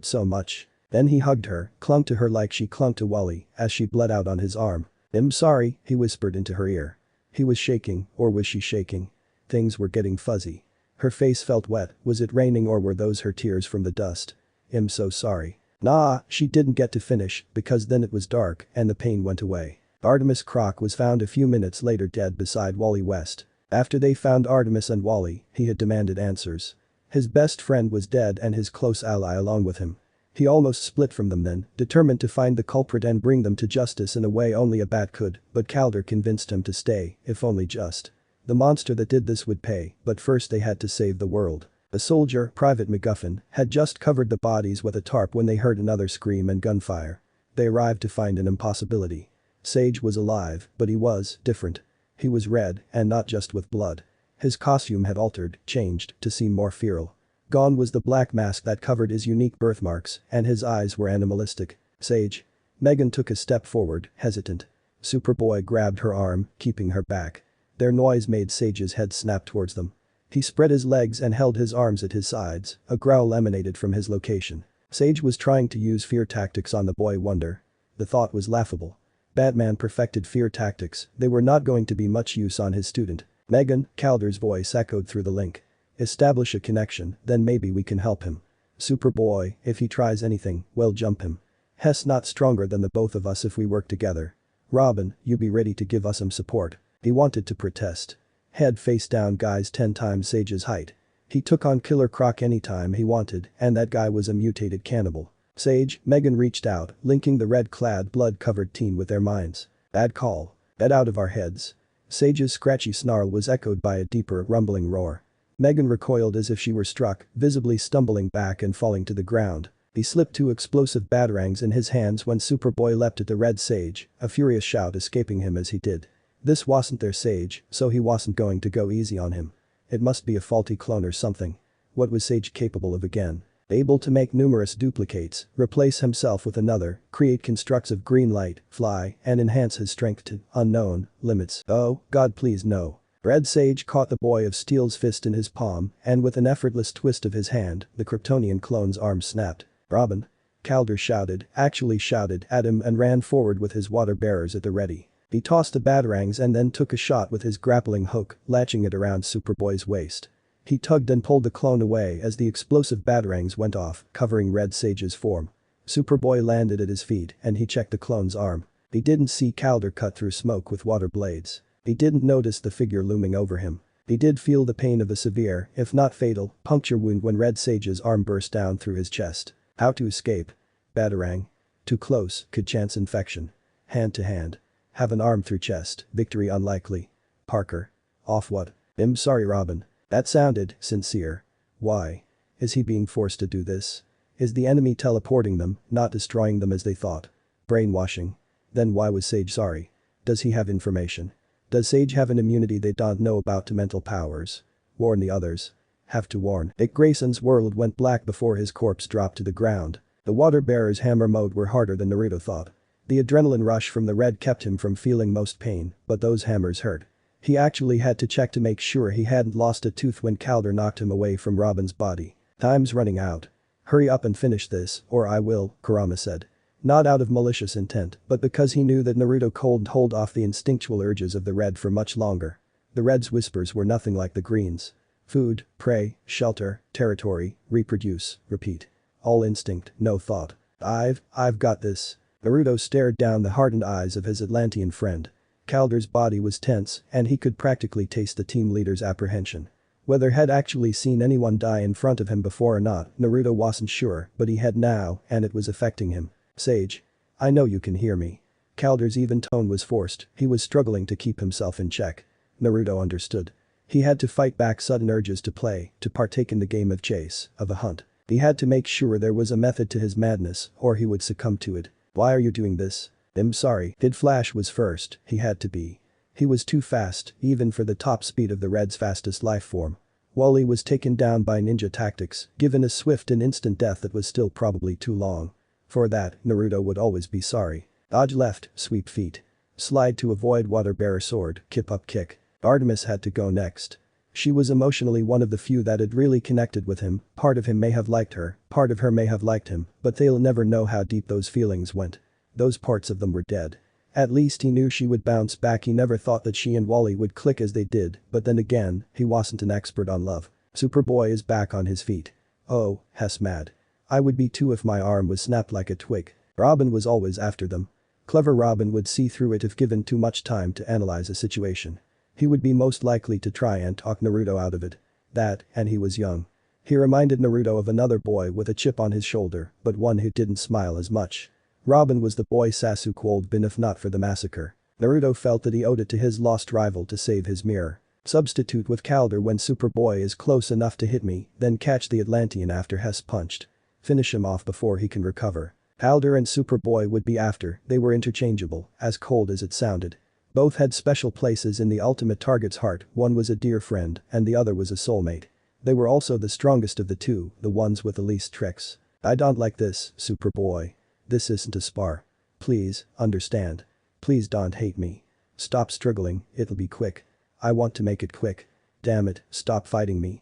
so much. Then he hugged her, clung to her like she clung to Wally, as she bled out on his arm. "I'm sorry," he whispered into her ear. He was shaking, or was she shaking? Things were getting fuzzy. Her face felt wet, was it raining or were those her tears from the dust? "I'm so sorry." Nah, she didn't get to finish, because then it was dark, and the pain went away. Artemis Croc was found a few minutes later dead beside Wally West. After they found Artemis and Wally, he had demanded answers. His best friend was dead and his close ally along with him. He almost split from them then, determined to find the culprit and bring them to justice in a way only a bat could, but Calder convinced him to stay, if only just. The monster that did this would pay, but first they had to save the world. A soldier, Private McGuffin, had just covered the bodies with a tarp when they heard another scream and gunfire. They arrived to find an impossibility. Sage was alive, but he was different. He was red, and not just with blood. His costume had altered, changed, to seem more feral. Gone was the black mask that covered his unique birthmarks, and his eyes were animalistic. "Sage." Megan took a step forward, hesitant. Superboy grabbed her arm, keeping her back. Their noise made Sage's head snap towards them. He spread his legs and held his arms at his sides, a growl emanated from his location. Sage was trying to use fear tactics on the boy wonder. The thought was laughable. Batman perfected fear tactics, they were not going to be much use on his student. "Megan," Calder's voice echoed through the link. "Establish a connection, then maybe we can help him. Superboy, if he tries anything, we'll jump him. Hess not stronger than the both of us if we work together. Robin, you be ready to give us some support." He wanted to protest. Head face down guys 10 times Sage's height. He took on Killer Croc anytime he wanted, and that guy was a mutated cannibal. "Sage," Megan reached out, linking the red-clad blood-covered teen with their minds. "Bad call. Get out of our heads." Sage's scratchy snarl was echoed by a deeper, rumbling roar. Megan recoiled as if she were struck, visibly stumbling back and falling to the ground. He slipped 2 explosive batarangs in his hands when Superboy leapt at the red Sage, a furious shout escaping him as he did. This wasn't their Sage, so he wasn't going to go easy on him. It must be a faulty clone or something. What was Sage capable of again? Able to make numerous duplicates, replace himself with another, create constructs of green light, fly, and enhance his strength to unknown limits. Oh, God please no. Red Sage caught the boy of steel's fist in his palm, and with an effortless twist of his hand, the Kryptonian clone's arm snapped. "Robin." Calder shouted, actually shouted at him and ran forward with his water bearers at the ready. He tossed the batarangs and then took a shot with his grappling hook, latching it around Superboy's waist. He tugged and pulled the clone away as the explosive batarangs went off, covering Red Sage's form. Superboy landed at his feet and he checked the clone's arm. He didn't see Calder cut through smoke with water blades. He didn't notice the figure looming over him. He did feel the pain of a severe, if not fatal, puncture wound when Red Sage's arm burst down through his chest. How to escape? Batarang. Too close, could chance infection. Hand to hand. Have an arm through chest, victory unlikely. Parker. Off what? I'm sorry Robin. That sounded sincere. Why? Is he being forced to do this? Is the enemy teleporting them, not destroying them as they thought? Brainwashing. Then why was Sage sorry? Does he have information? Does Sage have an immunity they don't know about to mental powers? Warn the others. Have to warn. Dick Grayson's world went black before his corpse dropped to the ground. The water bearer's hammer mode were harder than Naruto thought. The adrenaline rush from the red kept him from feeling most pain, but those hammers hurt. He actually had to check to make sure he hadn't lost a tooth when Calder knocked him away from Robin's body. Time's running out. Hurry up and finish this, or I will, Karama said. Not out of malicious intent, but because he knew that Naruto couldn't hold off the instinctual urges of the red for much longer. The red's whispers were nothing like the green's. Food, prey, shelter, territory, reproduce, repeat. All instinct, no thought. I've got this. Naruto stared down the hardened eyes of his Atlantean friend. Calder's body was tense, and he could practically taste the team leader's apprehension. Whether had actually seen anyone die in front of him before or not, Naruto wasn't sure, but he had now, and it was affecting him. Sage. I know you can hear me. Calder's even tone was forced, he was struggling to keep himself in check. Naruto understood. He had to fight back sudden urges to play, to partake in the game of chase, of a hunt. He had to make sure there was a method to his madness, or he would succumb to it. Why are you doing this? I'm sorry. Kid Flash was first, he had to be. He was too fast, even for the top speed of the Red's fastest life form. Wally was taken down by ninja tactics, given a swift and instant death that was still probably too long. For that, Naruto would always be sorry. Dodge left, sweep feet. Slide to avoid water bearer sword, kip up kick. Artemis had to go next. She was emotionally one of the few that had really connected with him, part of him may have liked her, part of her may have liked him, but they'll never know how deep those feelings went. Those parts of them were dead. At least he knew she would bounce back. He never thought that she and Wally would click as they did, but then again, he wasn't an expert on love. Superboy is back on his feet. Oh, Hess mad. I would be too if my arm was snapped like a twig. Robin was always after them. Clever Robin would see through it if given too much time to analyze a situation. He would be most likely to try and talk Naruto out of it. That, and he was young. He reminded Naruto of another boy with a chip on his shoulder, but one who didn't smile as much. Robin was the boy Sasuke would been if not for the massacre. Naruto felt that he owed it to his lost rival to save his mirror. Substitute with Calder when Superboy is close enough to hit me, then catch the Atlantean after Hess punched. Finish him off before he can recover. Calder and Superboy would be after, they were interchangeable, as cold as it sounded. Both had special places in the ultimate target's heart, one was a dear friend, and the other was a soulmate. They were also the strongest of the two, the ones with the least tricks. I don't like this, Superboy. This isn't a spar. Please, understand. Please don't hate me. Stop struggling, it'll be quick. I want to make it quick. Damn it, stop fighting me.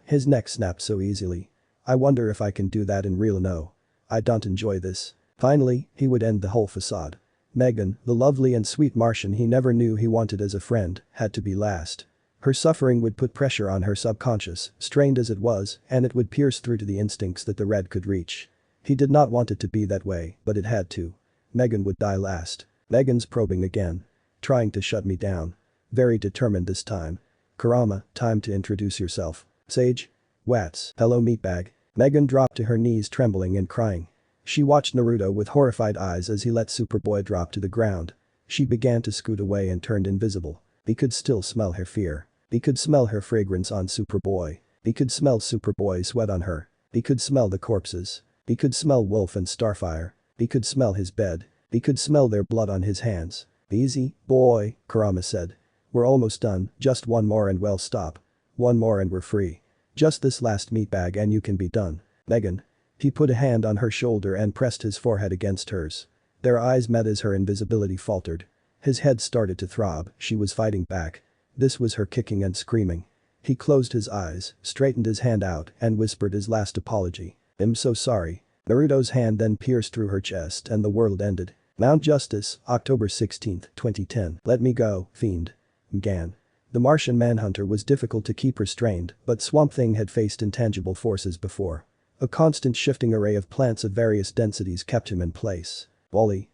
His neck snapped so easily. I wonder if I can do that in real. No. I don't enjoy this. Finally, he would end the whole facade. Megan, the lovely and sweet Martian he never knew he wanted as a friend, had to be last. Her suffering would put pressure on her subconscious, strained as it was, and it would pierce through to the instincts that the Red could reach. He did not want it to be that way, but it had to. Megan would die last. Megan's probing again. Trying to shut me down. Very determined this time. Karama, time to introduce yourself. Sage? Wats. Hello meatbag. Megan dropped to her knees trembling and crying. She watched Naruto with horrified eyes as he let Superboy drop to the ground. She began to scoot away and turned invisible. He could still smell her fear. He could smell her fragrance on Superboy. He could smell Superboy's sweat on her. He could smell the corpses. He could smell Wolf and Starfire. He could smell his bed. He could smell their blood on his hands. Easy, boy, Karama said. We're almost done, just one more and we'll stop. One more and we're free. Just this last meatbag and you can be done. Megan. He put a hand on her shoulder and pressed his forehead against hers. Their eyes met as her invisibility faltered. His head started to throb, she was fighting back. This was her kicking and screaming. He closed his eyes, straightened his hand out, and whispered his last apology. I'm so sorry. Naruto's hand then pierced through her chest and the world ended. Mount Justice, October 16, 2010. Let me go, fiend. Gan. The Martian manhunter was difficult to keep restrained, but Swamp Thing had faced intangible forces before. A constant shifting array of plants of various densities kept him in place. Wally.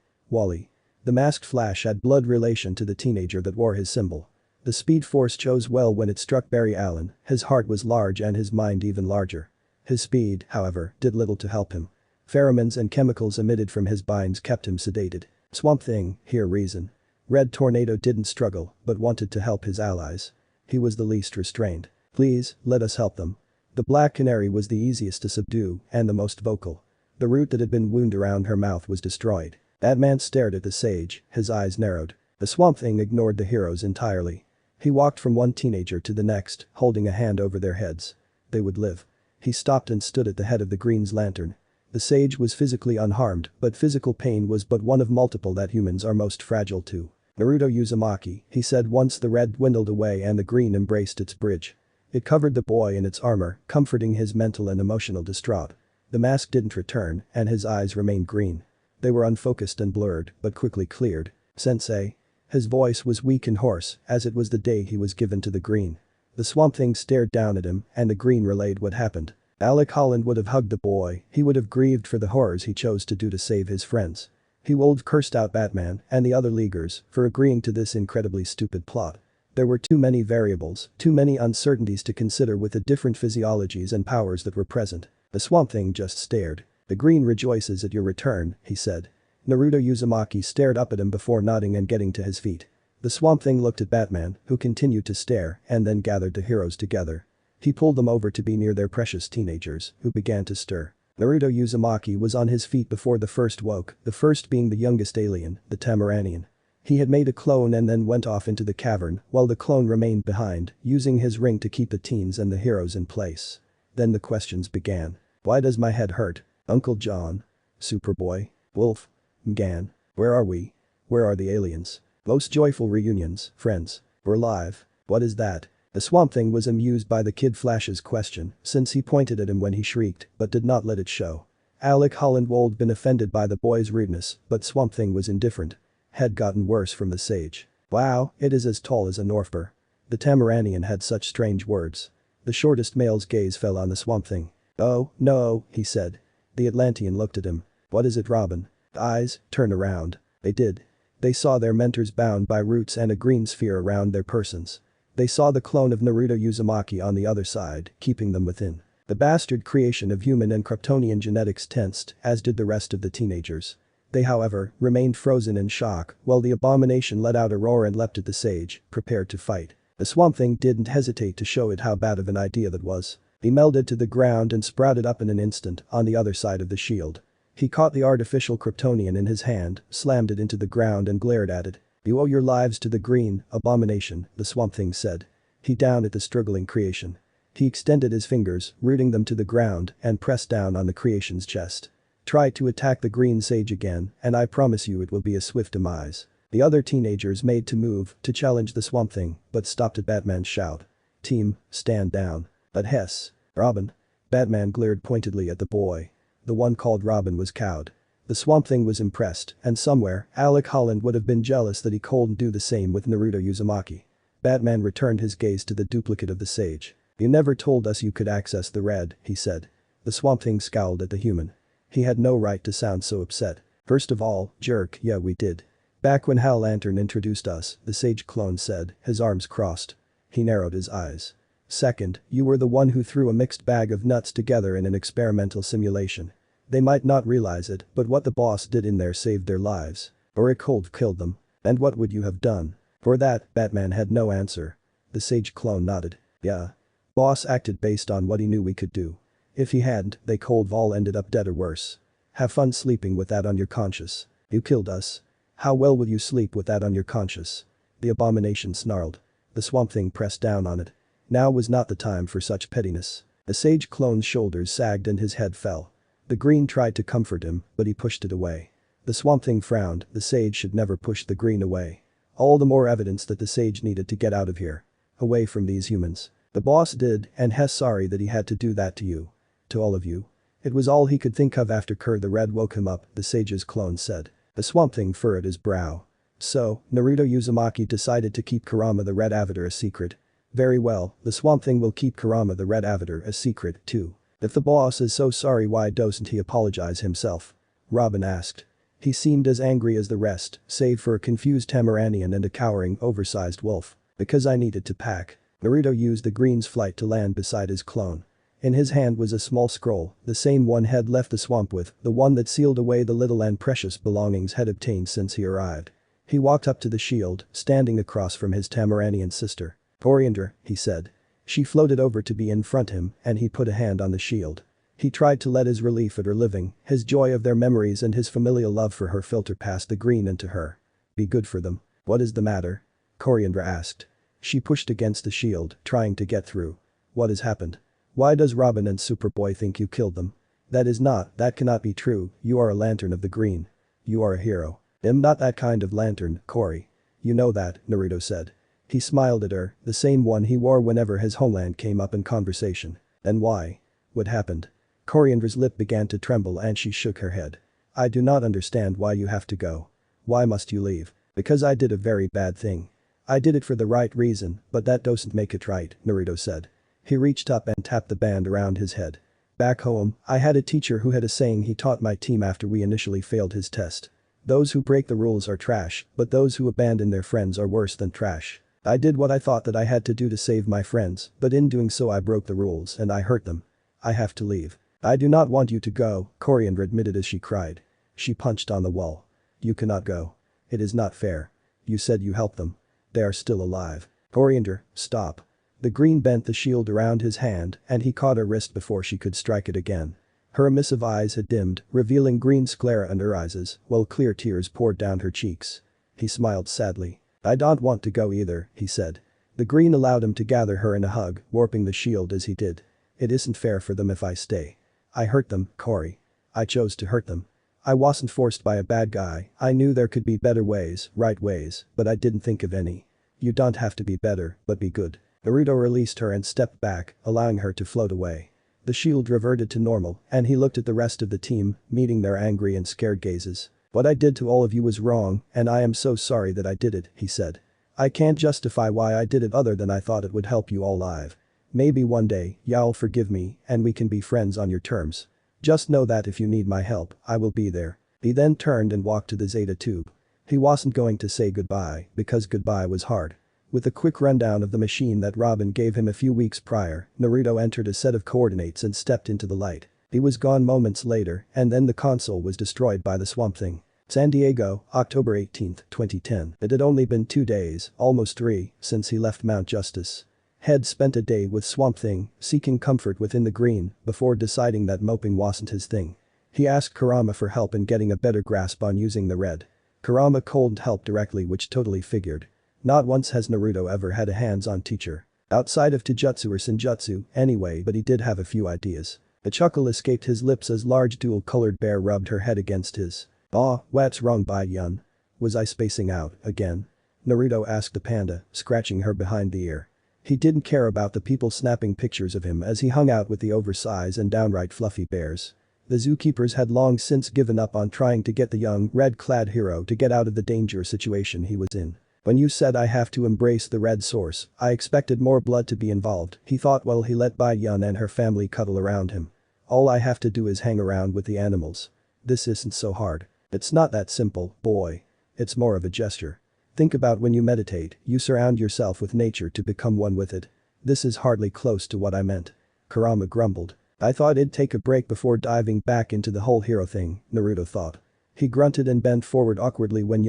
The masked Flash had blood relation to the teenager that wore his symbol. The Speed Force chose well when it struck Barry Allen, his heart was large and his mind even larger. His speed, however, did little to help him. Pheromones and chemicals emitted from his binds kept him sedated. Swamp Thing, hear reason. Red Tornado didn't struggle, but wanted to help his allies. He was the least restrained. Please, let us help them. The Black Canary was the easiest to subdue and the most vocal. The root that had been wound around her mouth was destroyed. Batman stared at the sage, his eyes narrowed. The Swamp Thing ignored the heroes entirely. He walked from one teenager to the next, holding a hand over their heads. They would live. He stopped and stood at the head of the Green's lantern. The sage was physically unharmed, but physical pain was but one of multiple that humans are most fragile to. Naruto Uzumaki, he said once the red dwindled away and the green embraced its bridge. It covered the boy in its armor, comforting his mental and emotional distraught. The mask didn't return, and his eyes remained green. They were unfocused and blurred, but quickly cleared. Sensei. His voice was weak and hoarse, as it was the day he was given to the Green. The Swamp Thing stared down at him, and the Green relayed what happened. Alec Holland would have hugged the boy, he would have grieved for the horrors he chose to do to save his friends. He would have cursed out Batman and the other Leaguers for agreeing to this incredibly stupid plot. There were too many variables, too many uncertainties to consider with the different physiologies and powers that were present. The Swamp Thing just stared. The Green rejoices at your return, he said. Naruto Uzumaki stared up at him before nodding and getting to his feet. The Swamp Thing looked at Batman, who continued to stare, and then gathered the heroes together. He pulled them over to be near their precious teenagers, who began to stir. Naruto Uzumaki was on his feet before the first woke, the first being the youngest alien, the tamaranian. He had made a clone and then went off into the cavern, while the clone remained behind, using his ring to keep the teens and the heroes in place. Then the questions began. Why does my head hurt? Uncle John? Superboy? Wolf? Gan? Where are we? Where are the aliens? Most joyful reunions, friends. We're live. What is that? The Swamp Thing was amused by the Kid Flash's question, since he pointed at him when he shrieked, but did not let it show. Alec Holland would been offended by the boy's rudeness, but Swamp Thing was indifferent. Had gotten worse from the sage. Wow, it is as tall as a Northbur. The Tamaranian had such strange words. The shortest male's gaze fell on the Swamp Thing. Oh, no, he said. The Atlantean looked at him. What is it, Robin? Eyes, turn around. They did. They saw their mentors bound by roots and a green sphere around their persons. They saw the clone of Naruto Uzumaki on the other side, keeping them within. The bastard creation of human and Kryptonian genetics tensed, as did the rest of the teenagers. They, however, remained frozen in shock, while the abomination let out a roar and leapt at the sage, prepared to fight. The Swamp Thing didn't hesitate to show it how bad of an idea that was. He melded to the ground and sprouted up in an instant on the other side of the shield. He caught the artificial Kryptonian in his hand, slammed it into the ground and glared at it. You owe your lives to the Green, abomination, the Swamp Thing said. He downed at the struggling creation. He extended his fingers, rooting them to the ground, and pressed down on the creation's chest. Try to attack the Green Sage again, and I promise you it will be a swift demise. The other teenagers made to move to challenge the Swamp Thing, but stopped at Batman's shout. Team, stand down. But Hess. Robin. Batman glared pointedly at the boy. The one called Robin was cowed. The Swamp Thing was impressed, and somewhere, Alec Holland would have been jealous that he couldn't do the same with Naruto Uzumaki. Batman returned his gaze to the duplicate of the sage. You never told us you could access the red, he said. The Swamp Thing scowled at the human. He had no right to sound so upset. First of all, jerk, yeah we did. Back when Hal Lantern introduced us, the sage clone said, his arms crossed. He narrowed his eyes. Second, you were the one who threw a mixed bag of nuts together in an experimental simulation. They might not realize it, but what the boss did in there saved their lives. Or it cold killed them. And what would you have done? For that, Batman had no answer. The sage clone nodded. Yeah. Boss acted based on what he knew we could do. If he hadn't, they cold all ended up dead or worse. Have fun sleeping with that on your conscience. You killed us. How well will you sleep with that on your conscience? The abomination snarled. The Swamp Thing pressed down on it. Now was not the time for such pettiness. The sage clone's shoulders sagged and his head fell. The Green tried to comfort him, but he pushed it away. The Swamp Thing frowned, the sage should never push the Green away. All the more evidence that the sage needed to get out of here. Away from these humans. The boss did, and Hess sorry that he had to do that to you. To all of you. It was all he could think of after Kerr the Red woke him up, the sage's clone said. The Swamp Thing furrowed his brow. So, Naruto Uzumaki decided to keep Karama the Red Avatar a secret. Very well, the Swamp Thing will keep Karama the Red Avatar a secret, too. If the boss is so sorry, why doesn't he apologize himself? Robin asked. He seemed as angry as the rest, save for a confused Tamaranian and a cowering, oversized wolf. Because I needed to pack. Naruto used the green's flight to land beside his clone. In his hand was a small scroll, the same one had left the swamp with, the one that sealed away the little and precious belongings had obtained since he arrived. He walked up to the shield, standing across from his tamaranian sister. "Coriander," he said. She floated over to be in front him, and he put a hand on the shield. He tried to let his relief at her living, his joy of their memories and his familial love for her filter past the green into her. "Be good for them. What is the matter?" Coriander asked. She pushed against the shield, trying to get through. "What has happened? Why does Robin and Superboy think you killed them? That cannot be true, you are a lantern of the green. You are a hero." "I'm not that kind of lantern, Cory. You know that," Naruto said. He smiled at her, the same one he wore whenever his homeland came up in conversation. "Then why? What happened?" Coriander's lip began to tremble and she shook her head. "I do not understand why you have to go. Why must you leave?" "Because I did a very bad thing. I did it for the right reason, but that doesn't make it right," Naruto said. He reached up and tapped the band around his head. "Back home, I had a teacher who had a saying he taught my team after we initially failed his test. Those who break the rules are trash, but those who abandon their friends are worse than trash. I did what I thought that I had to do to save my friends, but in doing so I broke the rules and I hurt them. I have to leave." "I do not want you to go," Coriander admitted as she cried. She punched on the wall. "You cannot go. It is not fair. You said you helped them. They are still alive." "Coriander, stop." The green bent the shield around his hand and he caught her wrist before she could strike it again. Her emissive eyes had dimmed, revealing green sclera under her eyes, while clear tears poured down her cheeks. He smiled sadly. "I don't want to go either," he said. The green allowed him to gather her in a hug, warping the shield as he did. "It isn't fair for them if I stay. I hurt them, Cory. I chose to hurt them. I wasn't forced by a bad guy, I knew there could be better ways, right ways, but I didn't think of any. You don't have to be better, but be good." Naruto released her and stepped back, allowing her to float away. The shield reverted to normal, and he looked at the rest of the team, meeting their angry and scared gazes. "What I did to all of you was wrong, and I am so sorry that I did it," he said. "I can't justify why I did it other than I thought it would help you all live. Maybe one day, y'all forgive me, and we can be friends on your terms. Just know that if you need my help, I will be there." He then turned and walked to the Zeta tube. He wasn't going to say goodbye, because goodbye was hard. With a quick rundown of the machine that Robin gave him a few weeks prior, Naruto entered a set of coordinates and stepped into the light. He was gone moments later, and then the console was destroyed by the Swamp Thing. San Diego, October 18, 2010. It had only been 2 days, almost 3, since he left Mount Justice. Had spent a day with Swamp Thing, seeking comfort within the green, before deciding that moping wasn't his thing. He asked Karama for help in getting a better grasp on using the red. Karama couldn't help directly, which totally figured. Not once has Naruto ever had a hands-on teacher. Outside of Taijutsu or Senjutsu, anyway, but he did have a few ideas. A chuckle escaped his lips as large dual-colored bear rubbed her head against his. "Aw, what's wrong, Bai-yun? Was I spacing out, again?" Naruto asked the panda, scratching her behind the ear. He didn't care about the people snapping pictures of him as he hung out with the oversized and downright fluffy bears. The zookeepers had long since given up on trying to get the young, red-clad hero to get out of the dangerous situation he was in. "When you said I have to embrace the red source, I expected more blood to be involved," he thought while he let Bai-yun and her family cuddle around him. "All I have to do is hang around with the animals. This isn't so hard. It's not that simple, boy. It's more of a gesture. Think about when you meditate, you surround yourself with nature to become one with it. This is hardly close to what I meant." Karama grumbled. "I thought it'd take a break before diving back into the whole hero thing," Naruto thought. He grunted and bent forward awkwardly when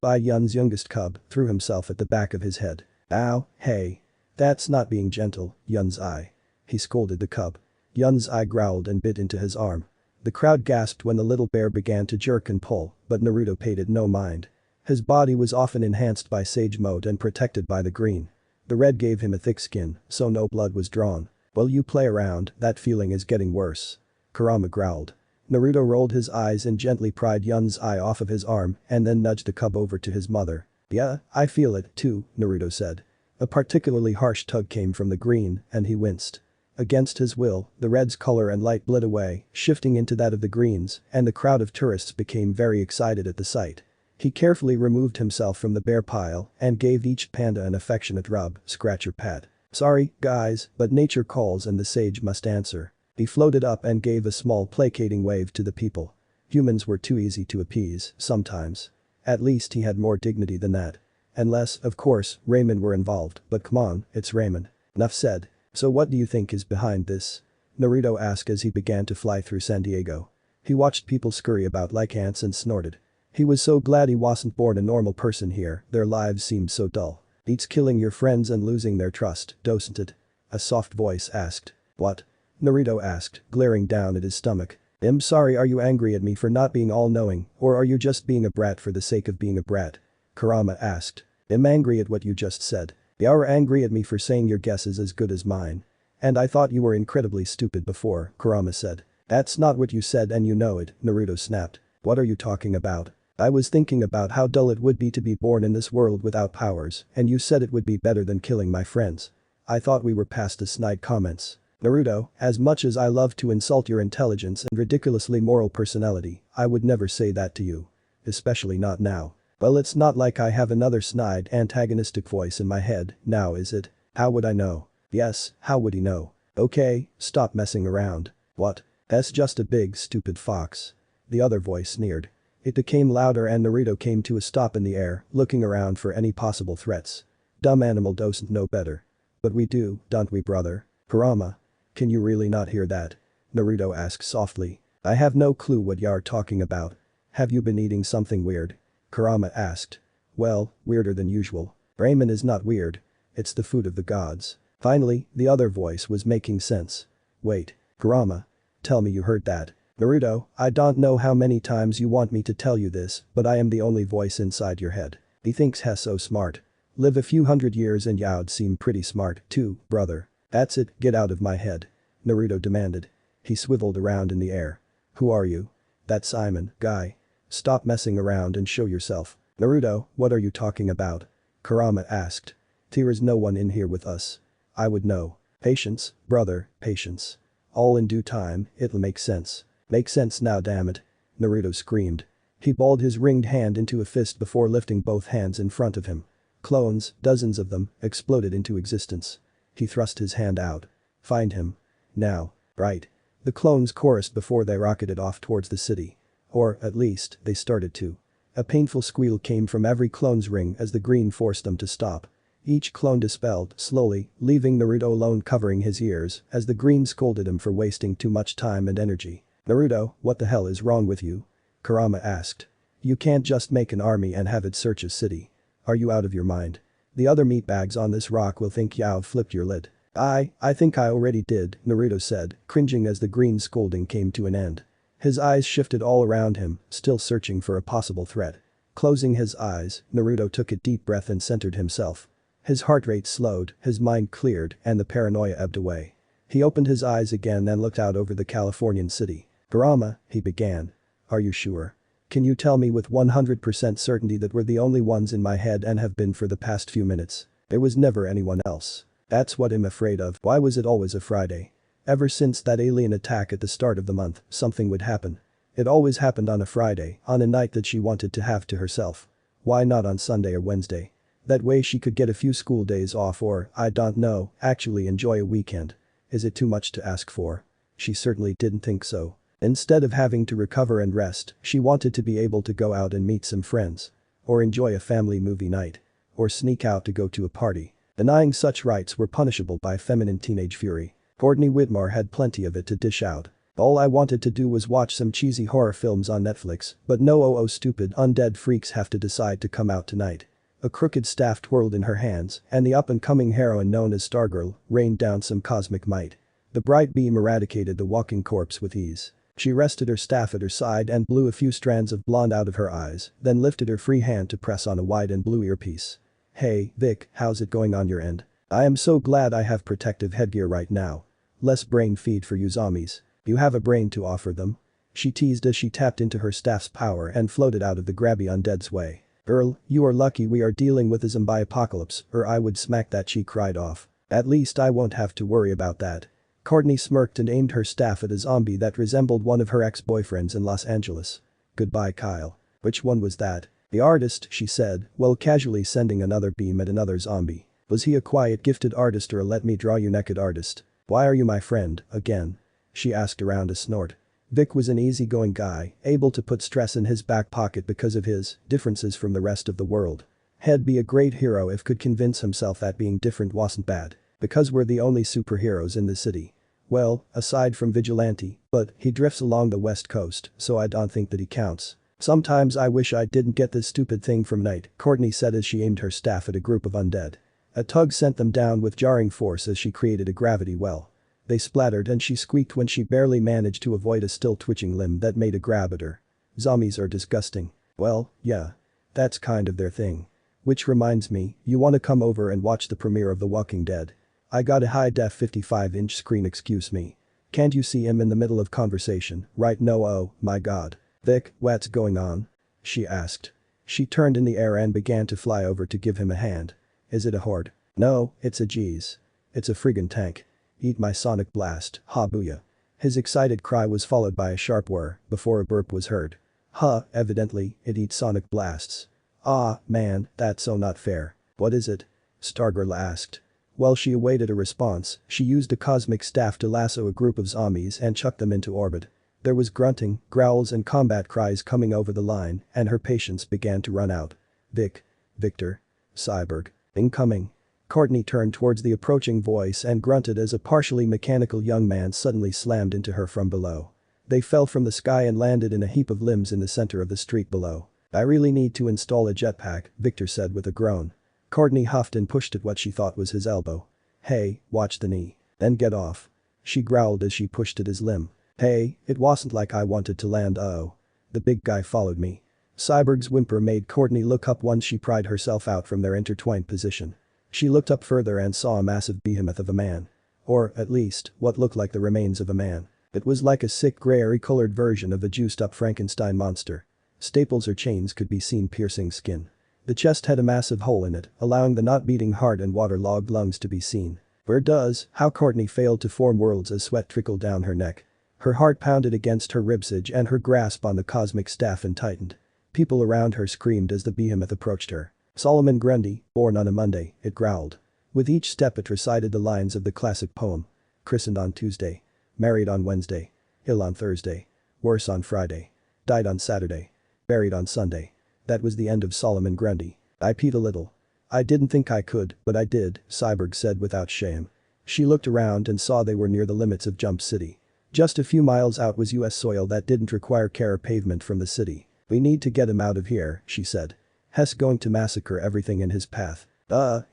Bai-yun's youngest cub, threw himself at the back of his head. "Ow, hey. That's not being gentle, Yun's-ai," he scolded the cub. Yun's-ai growled and bit into his arm. The crowd gasped when the little bear began to jerk and pull, but Naruto paid it no mind. His body was often enhanced by Sage Mode and protected by the green. The red gave him a thick skin, so no blood was drawn. "Well, you play around, that feeling is getting worse," Karama growled. Naruto rolled his eyes and gently pried Yun's eye off of his arm and then nudged the cub over to his mother. "Yeah, I feel it too," Naruto said. A particularly harsh tug came from the green, and he winced. Against his will, the red's color and light bled away, shifting into that of the greens, and the crowd of tourists became very excited at the sight. He carefully removed himself from the bear pile and gave each panda an affectionate rub, scratch or pat. "Sorry, guys, but nature calls and the sage must answer." He floated up and gave a small placating wave to the people. Humans were too easy to appease, sometimes. At least he had more dignity than that. Unless, of course, Raymond were involved, but come on, it's Raymond. Enough said. So what do you think is behind this? Naruto asked as he began to fly through San Diego. He watched people scurry about like ants and snorted. He was so glad he wasn't born a normal person here, their lives seemed so dull. It's killing your friends and losing their trust, doesn't it? A soft voice asked. What? Naruto asked, glaring down at his stomach. I'm sorry, are you angry at me for not being all-knowing, or are you just being a brat for the sake of being a brat? Karama asked. I'm angry at what you just said. You're angry at me for saying your guess is as good as mine. And I thought you were incredibly stupid before, Karama said. That's not what you said and you know it, Naruto snapped. What are you talking about? I was thinking about how dull it would be to be born in this world without powers, and you said it would be better than killing my friends. I thought we were past the snide comments. Naruto, as much as I love to insult your intelligence and ridiculously moral personality, I would never say that to you. Especially not now. Well, it's not like I have another snide antagonistic voice in my head, now is it? How would I know? Yes, how would he know? Okay, stop messing around. What? That's just a big stupid fox. The other voice sneered. It became louder and Naruto came to a stop in the air, looking around for any possible threats. Dumb animal doesn't know better. But we do, don't we, brother? Karama. Can you really not hear that? Naruto asked softly. I have no clue what you're talking about. Have you been eating something weird? Karama asked. Well, weirder than usual. Ramen is not weird. It's the food of the gods. Finally, the other voice was making sense. Wait, Karama. Tell me you heard that. Naruto, I don't know how many times you want me to tell you this, but I am the only voice inside your head. He thinks he's so smart. Live a few hundred years and you'd seem pretty smart, too, brother. That's it, get out of my head. Naruto demanded. He swiveled around in the air. Who are you? That's Simon, guy. Stop messing around and show yourself. Naruto, what are you talking about? Karama asked. There is no one in here with us. I would know. Patience, brother, patience. All in due time, it'll make sense. Make sense now, damn it. Naruto screamed. He balled his ringed hand into a fist before lifting both hands in front of him. Clones, dozens of them, exploded into existence. He thrust his hand out. Find him. Now. Right. The clones chorused before they rocketed off towards the city. Or, at least, they started to. A painful squeal came from every clone's ring as the green forced them to stop. Each clone dispelled, slowly, leaving Naruto alone covering his ears as the green scolded him for wasting too much time and energy. Naruto, what the hell is wrong with you? Karama asked. You can't just make an army and have it search a city. Are you out of your mind? The other meatbags on this rock will think you've flipped your lid. I think I already did, Naruto said, cringing as the green scolding came to an end. His eyes shifted all around him, still searching for a possible threat. Closing his eyes, Naruto took a deep breath and centered himself. His heart rate slowed, his mind cleared, and the paranoia ebbed away. He opened his eyes again and looked out over the Californian city. Karama, he began. Are you sure? Can you tell me with 100% certainty that we're the only ones in my head and have been for the past few minutes? There was never anyone else. That's what I'm afraid of. Why was it always a Friday? Ever since that alien attack at the start of the month, something would happen. It always happened on a Friday, on a night that she wanted to have to herself. Why not on Sunday or Wednesday? That way she could get a few school days off or, I don't know, actually enjoy a weekend. Is it too much to ask for? She certainly didn't think so. Instead of having to recover and rest, she wanted to be able to go out and meet some friends. Or enjoy a family movie night. Or sneak out to go to a party. Denying such rights were punishable by feminine teenage fury. Courtney Whitmore had plenty of it to dish out. All I wanted to do was watch some cheesy horror films on Netflix, but no stupid undead freaks have to decide to come out tonight. A crooked staff twirled in her hands, and the up-and-coming heroine known as Stargirl rained down some cosmic might. The bright beam eradicated the walking corpse with ease. She rested her staff at her side and blew a few strands of blonde out of her eyes, then lifted her free hand to press on a white and blue earpiece. Hey, Vic, how's it going on your end? I am so glad I have protective headgear right now. Less brain feed for you zombies. You have a brain to offer them? She teased as she tapped into her staff's power and floated out of the grabby undead's way. Earl, you are lucky we are dealing with a zombie apocalypse or I would smack that cheek right off. At least I won't have to worry about that. Courtney smirked and aimed her staff at a zombie that resembled one of her ex-boyfriends in Los Angeles. Goodbye, Kyle. Which one was that? The artist, she said, while casually sending another beam at another zombie. Was he a quiet gifted artist or a let me draw you naked artist? Why are you my friend, again? She asked around a snort. Vic was an easygoing guy, able to put stress in his back pocket because of his differences from the rest of the world. He'd be a great hero if could convince himself that being different wasn't bad. Because we're the only superheroes in the city. Well, aside from Vigilante, but he drifts along the west coast, so I don't think that he counts. Sometimes I wish I didn't get this stupid thing from Night, Courtney said as she aimed her staff at a group of undead. A tug sent them down with jarring force as she created a gravity well. They splattered and she squeaked when she barely managed to avoid a still twitching limb that made a grab at her. Zombies are disgusting. Well, yeah. That's kind of their thing. Which reminds me, you wanna come over and watch the premiere of The Walking Dead? I got a high-def 55-inch screen, excuse me. Can't you see him in the middle of conversation, right? No, oh, my god. Vic, what's going on? She asked. She turned in the air and began to fly over to give him a hand. Is it a horde? No, it's a G's. It's a friggin' tank. Eat my sonic blast, ha booyah. His excited cry was followed by a sharp whir before a burp was heard. Huh, evidently, it eats sonic blasts. Ah, man, that's so not fair. What is it? Stargirl asked. While she awaited a response, she used a cosmic staff to lasso a group of zombies and chuck them into orbit. There was grunting, growls and combat cries coming over the line, and her patience began to run out. Victor. Cyborg. Incoming. Courtney turned towards the approaching voice and grunted as a partially mechanical young man suddenly slammed into her from below. They fell from the sky and landed in a heap of limbs in the center of the street below. I really need to install a jetpack, Victor said with a groan. Courtney huffed and pushed at what she thought was his elbow. Hey, watch the knee. Then get off. She growled as she pushed at his limb. Hey, it wasn't like I wanted to land, oh. The big guy followed me. Cyborg's whimper made Courtney look up once she pried herself out from their intertwined position. She looked up further and saw a massive behemoth of a man. Or, at least, what looked like the remains of a man. It was like a sick grey-colored version of a juiced-up Frankenstein monster. Staples or chains could be seen piercing skin. The chest had a massive hole in it, allowing the not-beating heart and waterlogged lungs to be seen. Where does, how Courtney failed to form worlds as sweat trickled down her neck. Her heart pounded against her ribsage and her grasp on the cosmic staff tightened. People around her screamed as the behemoth approached her. Solomon Grundy, born on a Monday, it growled. With each step it recited the lines of the classic poem. Christened on Tuesday. Married on Wednesday. Ill on Thursday. Worse on Friday. Died on Saturday. Buried on Sunday. That was the end of Solomon Grundy. I peed a little. I didn't think I could, but I did, Cyborg said without shame. She looked around and saw they were near the limits of Jump City. Just a few miles out was US soil that didn't require care or pavement from the city. We need to get him out of here, she said. Hess going to massacre everything in his path.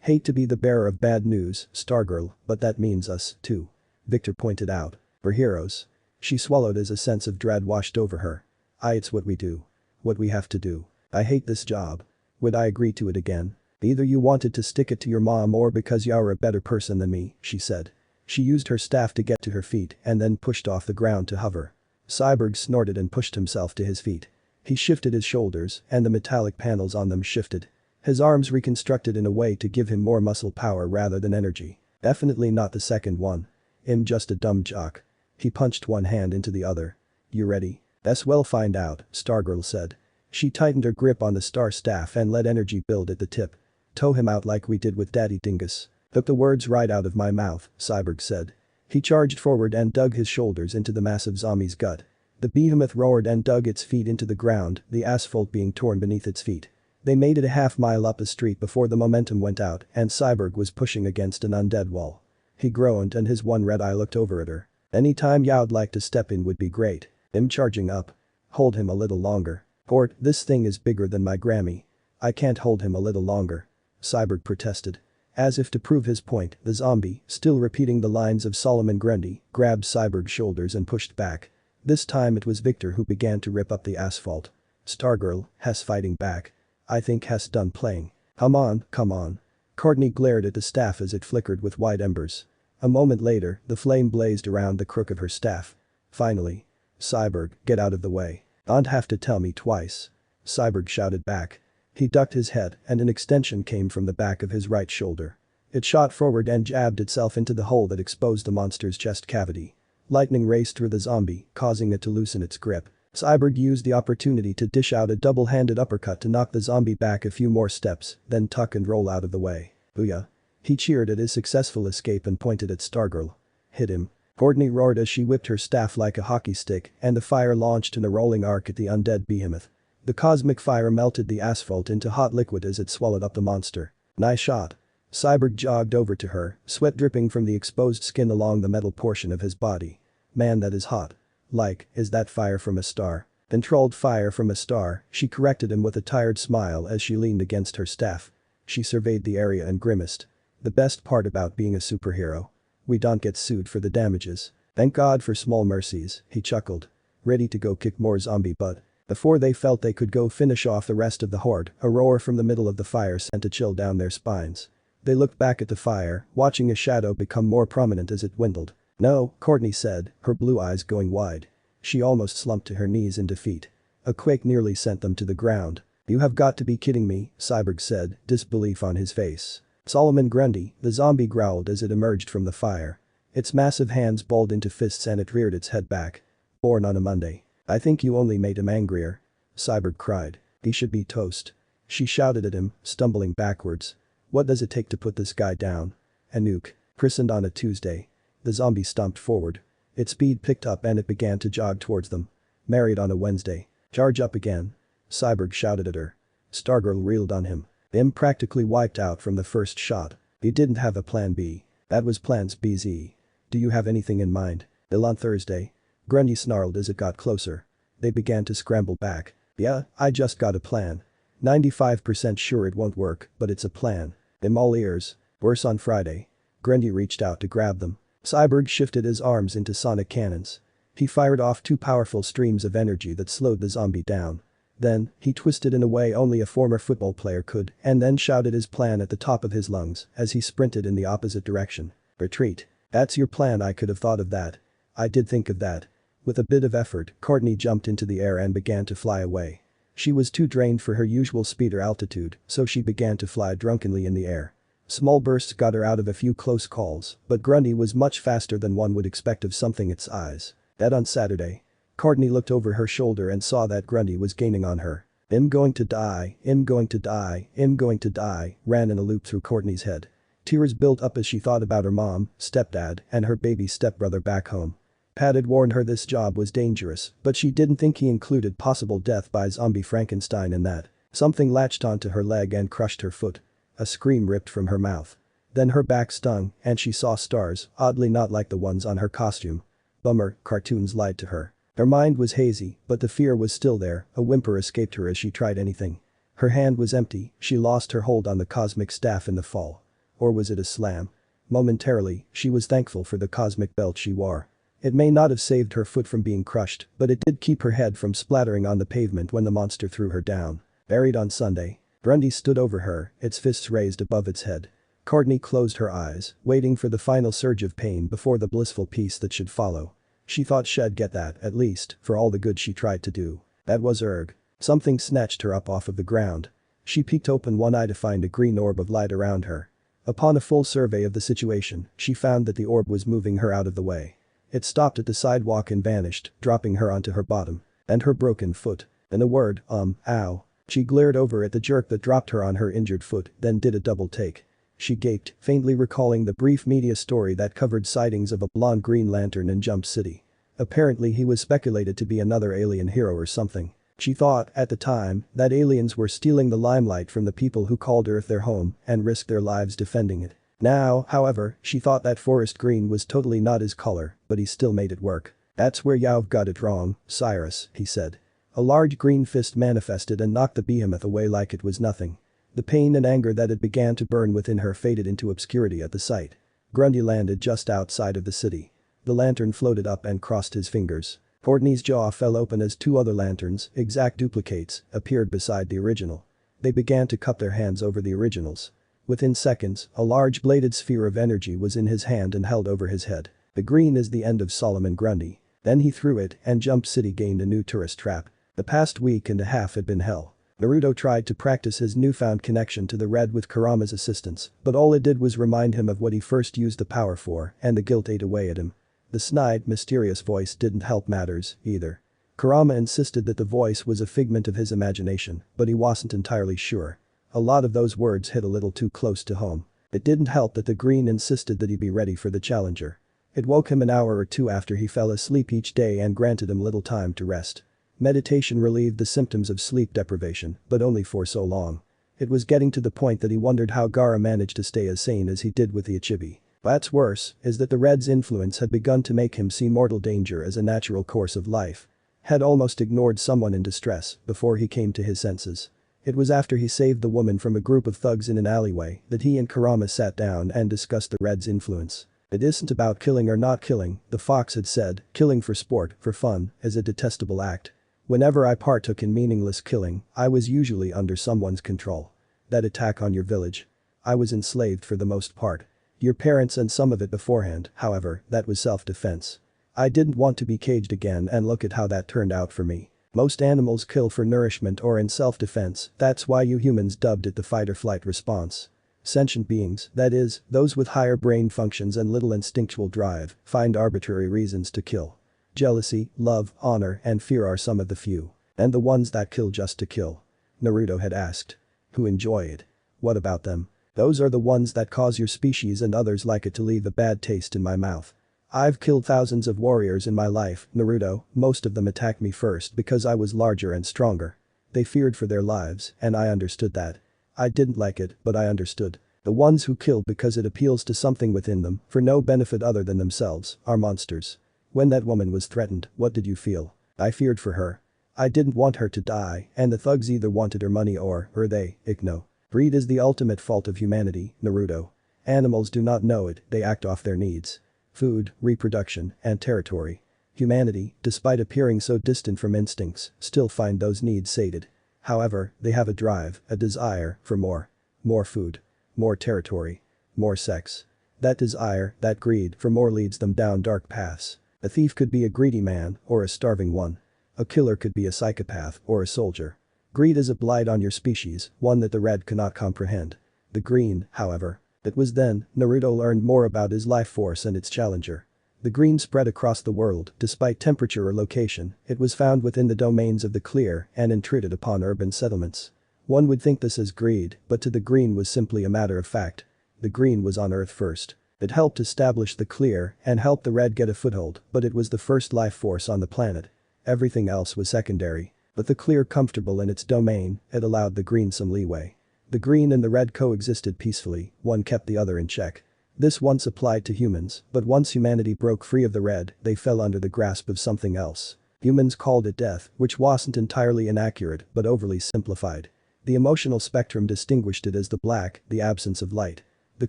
Hate to be the bearer of bad news, Stargirl, but that means us, too. Victor pointed out. We're heroes. She swallowed as a sense of dread washed over her. It's what we do. What we have to do. I hate this job. Would I agree to it again? Either you wanted to stick it to your mom or because you're a better person than me, she said. She used her staff to get to her feet and then pushed off the ground to hover. Cyborg snorted and pushed himself to his feet. He shifted his shoulders and the metallic panels on them shifted. His arms reconstructed in a way to give him more muscle power rather than energy. Definitely not the second one. I'm just a dumb jock. He punched one hand into the other. You ready? We'll find out, Stargirl said. She tightened her grip on the star staff and let energy build at the tip. Tow him out like we did with Daddy Dingus. Took the words right out of my mouth, Cyborg said. He charged forward and dug his shoulders into the massive zombie's gut. The behemoth roared and dug its feet into the ground, the asphalt being torn beneath its feet. They made it a half-mile up a street before the momentum went out and Cyborg was pushing against an undead wall. He groaned and his one red eye looked over at her. Any time you'd like to step in would be great. I'm charging up. Hold him a little longer. Port, this thing is bigger than my Grammy. I can't hold him a little longer. Cyborg protested. As if to prove his point, the zombie, still repeating the lines of Solomon Grundy, grabbed Cyborg's shoulders and pushed back. This time it was Victor who began to rip up the asphalt. Stargirl, Hess fighting back. I think Hess done playing. Come on. Courtney glared at the staff as it flickered with white embers. A moment later, the flame blazed around the crook of her staff. Finally. Cyborg, get out of the way. Don't have to tell me twice. Cyborg shouted back. He ducked his head and an extension came from the back of his right shoulder. It shot forward and jabbed itself into the hole that exposed the monster's chest cavity. Lightning raced through the zombie, causing it to loosen its grip. Cyborg used the opportunity to dish out a double-handed uppercut to knock the zombie back a few more steps, then tuck and roll out of the way. Booyah. He cheered at his successful escape and pointed at Stargirl. Hit him. Courtney roared as she whipped her staff like a hockey stick and the fire launched in a rolling arc at the undead behemoth. The cosmic fire melted the asphalt into hot liquid as it swallowed up the monster. Nice shot. Cyborg jogged over to her, sweat dripping from the exposed skin along the metal portion of his body. Man, that is hot. Like, is that fire from a star? Controlled fire from a star, she corrected him with a tired smile as she leaned against her staff. She surveyed the area and grimaced. The best part about being a superhero. We don't get sued for the damages. Thank God for small mercies, he chuckled. Ready to go kick more zombie butt. Before they felt they could go finish off the rest of the horde, a roar from the middle of the fire sent a chill down their spines. They looked back at the fire, watching a shadow become more prominent as it dwindled. No, Courtney said, her blue eyes going wide. She almost slumped to her knees in defeat. A quake nearly sent them to the ground. You have got to be kidding me, Cyborg said, disbelief on his face. Solomon Grundy, the zombie growled as it emerged from the fire. Its massive hands balled into fists and it reared its head back. Born on a Monday. I think you only made him angrier. Cyborg cried. He should be toast. She shouted at him, stumbling backwards. What does it take to put this guy down? A nuke. Christened on a Tuesday. The zombie stomped forward. Its speed picked up and it began to jog towards them. Married on a Wednesday. Charge up again. Cyborg shouted at her. Stargirl reeled on him. Him practically wiped out from the first shot. He didn't have a plan B. That was plans BZ. Do you have anything in mind? Bill on Thursday. Grundy snarled as it got closer. They began to scramble back. Yeah, I just got a plan. 95% sure it won't work, but it's a plan. I'm all ears. Worse on Friday. Grundy reached out to grab them. Cyborg shifted his arms into sonic cannons. He fired off two powerful streams of energy that slowed the zombie down. Then, he twisted in a way only a former football player could and then shouted his plan at the top of his lungs as he sprinted in the opposite direction. Retreat. That's your plan. I could have thought of that. I did think of that. With a bit of effort, Courtney jumped into the air and began to fly away. She was too drained for her usual speed or altitude, so she began to fly drunkenly in the air. Small bursts got her out of a few close calls, but Grundy was much faster than one would expect of something its size. That on Saturday. Courtney looked over her shoulder and saw that Grundy was gaining on her. I'm going to die, I'm going to die, I'm going to die, ran in a loop through Courtney's head. Tears built up as she thought about her mom, stepdad, and her baby stepbrother back home. Pat had warned her this job was dangerous, but she didn't think he included possible death by zombie Frankenstein in that. Something latched onto her leg and crushed her foot. A scream ripped from her mouth. Then her back stung, and she saw stars, oddly not like the ones on her costume. Bummer, cartoons lied to her. Her mind was hazy, but the fear was still there. A whimper escaped her as she tried anything. Her hand was empty, she lost her hold on the cosmic staff in the fall. Or was it a slam? Momentarily, she was thankful for the cosmic belt she wore. It may not have saved her foot from being crushed, but it did keep her head from splattering on the pavement when the monster threw her down. Buried on Sunday. Grundy stood over her, its fists raised above its head. Courtney closed her eyes, waiting for the final surge of pain before the blissful peace that should follow. She thought she'd get that, at least, for all the good she tried to do. That was erg. Something snatched her up off of the ground. She peeked open one eye to find a green orb of light around her. Upon a full survey of the situation, she found that the orb was moving her out of the way. It stopped at the sidewalk and vanished, dropping her onto her bottom. And her broken foot. In a word, ow. She glared over at the jerk that dropped her on her injured foot, then did a double take. She gaped, faintly recalling the brief media story that covered sightings of a blonde Green Lantern in Jump City. Apparently he was speculated to be another alien hero or something. She thought, at the time, that aliens were stealing the limelight from the people who called Earth their home and risked their lives defending it. Now, however, she thought that forest green was totally not his color, but he still made it work. That's where you've got it wrong, Cyrus, he said. A large green fist manifested and knocked the behemoth away like it was nothing. The pain and anger that had began to burn within her faded into obscurity at the sight. Grundy landed just outside of the city. The lantern floated up and crossed his fingers. Courtney's jaw fell open as two other lanterns, exact duplicates, appeared beside the original. They began to cup their hands over the originals. Within seconds, a large bladed sphere of energy was in his hand and held over his head. The green is the end of Solomon Grundy. Then he threw it and Jump City gained a new tourist trap. The past week and a half had been hell. Naruto tried to practice his newfound connection to the red with Karama's assistance, but all it did was remind him of what he first used the power for, and the guilt ate away at him. The snide, mysterious voice didn't help matters, either. Karama insisted that the voice was a figment of his imagination, but he wasn't entirely sure. A lot of those words hit a little too close to home. It didn't help that the green insisted that he be ready for the challenger. It woke him an hour or two after he fell asleep each day and granted him little time to rest. Meditation relieved the symptoms of sleep deprivation, but only for so long. It was getting to the point that he wondered how Gaara managed to stay as sane as he did with the Ichibi. What's worse is that the Red's influence had begun to make him see mortal danger as a natural course of life. Had almost ignored someone in distress before he came to his senses. It was after he saved the woman from a group of thugs in an alleyway that he and Karama sat down and discussed the Red's influence. It isn't about killing or not killing, the fox had said, killing for sport, for fun, is a detestable act. Whenever I partook in meaningless killing, I was usually under someone's control. That attack on your village. I was enslaved for the most part. Your parents and some of it beforehand, however, that was self-defense. I didn't want to be caged again and look at how that turned out for me. Most animals kill for nourishment or in self-defense, that's why you humans dubbed it the fight-or-flight response. Sentient beings, that is, those with higher brain functions and little instinctual drive, find arbitrary reasons to kill. Jealousy, love, honor, and fear are some of the few. And the ones that kill just to kill. Naruto had asked. Who enjoy it? What about them? Those are the ones that cause your species and others like it to leave a bad taste in my mouth. I've killed thousands of warriors in my life, Naruto, most of them attacked me first because I was larger and stronger. They feared for their lives, and I understood that. I didn't like it, but I understood. The ones who kill because it appeals to something within them, for no benefit other than themselves, are monsters. When that woman was threatened, what did you feel? I feared for her. I didn't want her to die, and the thugs either wanted her money or they, Ikno. Greed is the ultimate fault of humanity, Naruto. Animals do not know it, they act off their needs. Food, reproduction, and territory. Humanity, despite appearing so distant from instincts, still find those needs sated. However, they have a drive, a desire, for more. More food. More territory. More sex. That desire, that greed for more leads them down dark paths. A thief could be a greedy man, or a starving one. A killer could be a psychopath, or a soldier. Greed is a blight on your species, one that the Red cannot comprehend. The Green, however. It was then, Naruto learned more about his life force and its challenger. The Green spread across the world, despite temperature or location, it was found within the domains of the clear and intruded upon urban settlements. One would think this as greed, but to the Green was simply a matter of fact. The Green was on Earth first. It helped establish the clear and helped the Red get a foothold, but it was the first life force on the planet. Everything else was secondary. But the clear comfortable in its domain, it allowed the Green some leeway. The Green and the Red coexisted peacefully, one kept the other in check. This once applied to humans, but once humanity broke free of the Red, they fell under the grasp of something else. Humans called it death, which wasn't entirely inaccurate but overly simplified. The emotional spectrum distinguished it as the black, the absence of light. The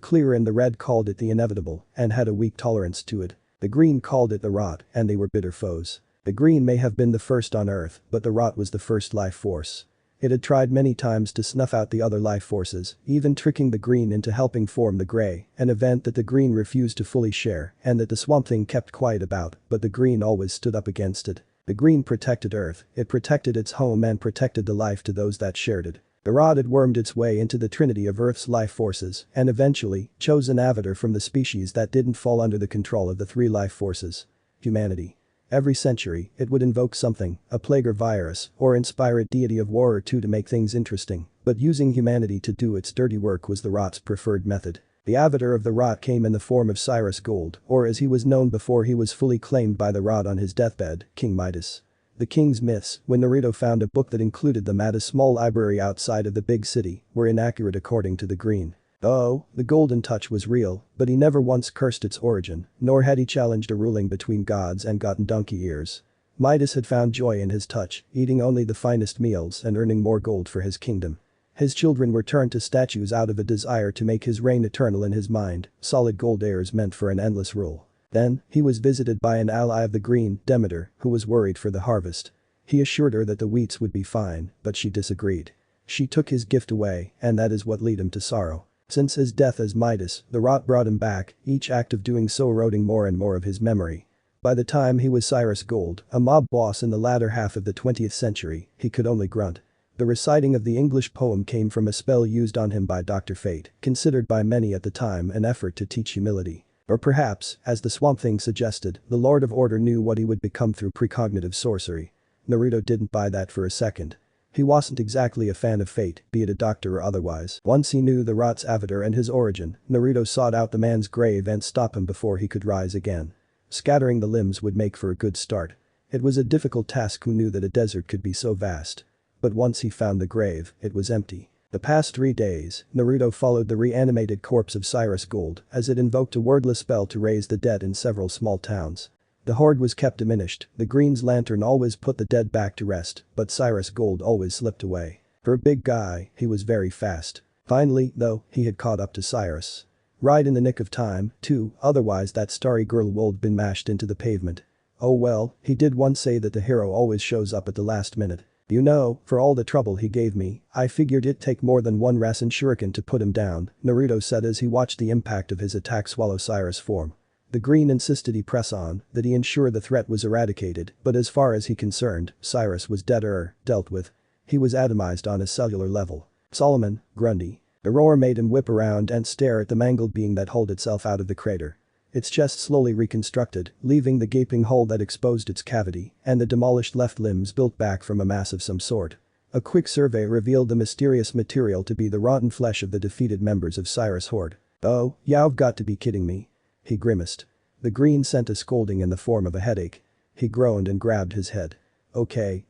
clear and the Red called it the inevitable and had a weak tolerance to it. The Green called it the rot, and they were bitter foes. The Green may have been the first on Earth, but the rot was the first life force. It had tried many times to snuff out the other life forces, even tricking the Green into helping form the Grey, an event that the Green refused to fully share and that the Swamp Thing kept quiet about, but the Green always stood up against it. The Green protected Earth, it protected its home and protected the life to those that shared it. The rot had wormed its way into the trinity of Earth's life forces and eventually chose an avatar from the species that didn't fall under the control of the three life forces. Humanity. Every century, it would invoke something, a plague or virus, or inspire a deity of war or two to make things interesting, but using humanity to do its dirty work was the rot's preferred method. The avatar of the rot came in the form of Cyrus Gold, or as he was known before he was fully claimed by the rot on his deathbed, King Midas. The King's myths, when Naruto found a book that included them at a small library outside of the big city, were inaccurate according to the Green. Oh, the golden touch was real, but he never once cursed its origin, nor had he challenged a ruling between gods and gotten donkey ears. Midas had found joy in his touch, eating only the finest meals and earning more gold for his kingdom. His children were turned to statues out of a desire to make his reign eternal in his mind, solid gold heirs meant for an endless rule. Then, he was visited by an ally of the Green, Demeter, who was worried for the harvest. He assured her that the wheats would be fine, but she disagreed. She took his gift away, and that is what led him to sorrow. Since his death as Midas, the rot brought him back, each act of doing so eroding more and more of his memory. By the time he was Cyrus Gold, a mob boss in the latter half of the 20th century, he could only grunt. The reciting of the English poem came from a spell used on him by Dr. Fate, considered by many at the time an effort to teach humility. Or perhaps, as the Swamp Thing suggested, the Lord of Order knew what he would become through precognitive sorcery. Naruto didn't buy that for a second. He wasn't exactly a fan of Fate, be it a doctor or otherwise. Once he knew the rot's avatar and his origin, Naruto sought out the man's grave and stopped him before he could rise again. Scattering the limbs would make for a good start. It was a difficult task. Who knew that a desert could be so vast? But once he found the grave, it was empty. The past 3 days, Naruto followed the reanimated corpse of Cyrus Gold as it invoked a wordless spell to raise the dead in several small towns. The horde was kept diminished, the Green's lantern always put the dead back to rest, but Cyrus Gold always slipped away. For a big guy, he was very fast. Finally, though, he had caught up to Cyrus. Right in the nick of time, too, otherwise that starry girl would been mashed into the pavement. Oh well, he did once say that the hero always shows up at the last minute. You know, for all the trouble he gave me, I figured it'd take more than one Rasen shuriken to put him down, Naruto said as he watched the impact of his attack swallow Cyrus' form. The Green insisted he press on, that he ensure the threat was eradicated, but as far as he concerned, Cyrus was dead or dealt with. He was atomized on a cellular level. Solomon, Grundy. The roar made him whip around and stare at the mangled being that hauled itself out of the crater. Its chest slowly reconstructed, leaving the gaping hole that exposed its cavity, and the demolished left limbs built back from a mass of some sort. A quick survey revealed the mysterious material to be the rotten flesh of the defeated members of Cyrus' horde. Oh, you've got to be kidding me. He grimaced. The Green sent a scolding in the form of a headache. He groaned and grabbed his head. Okay,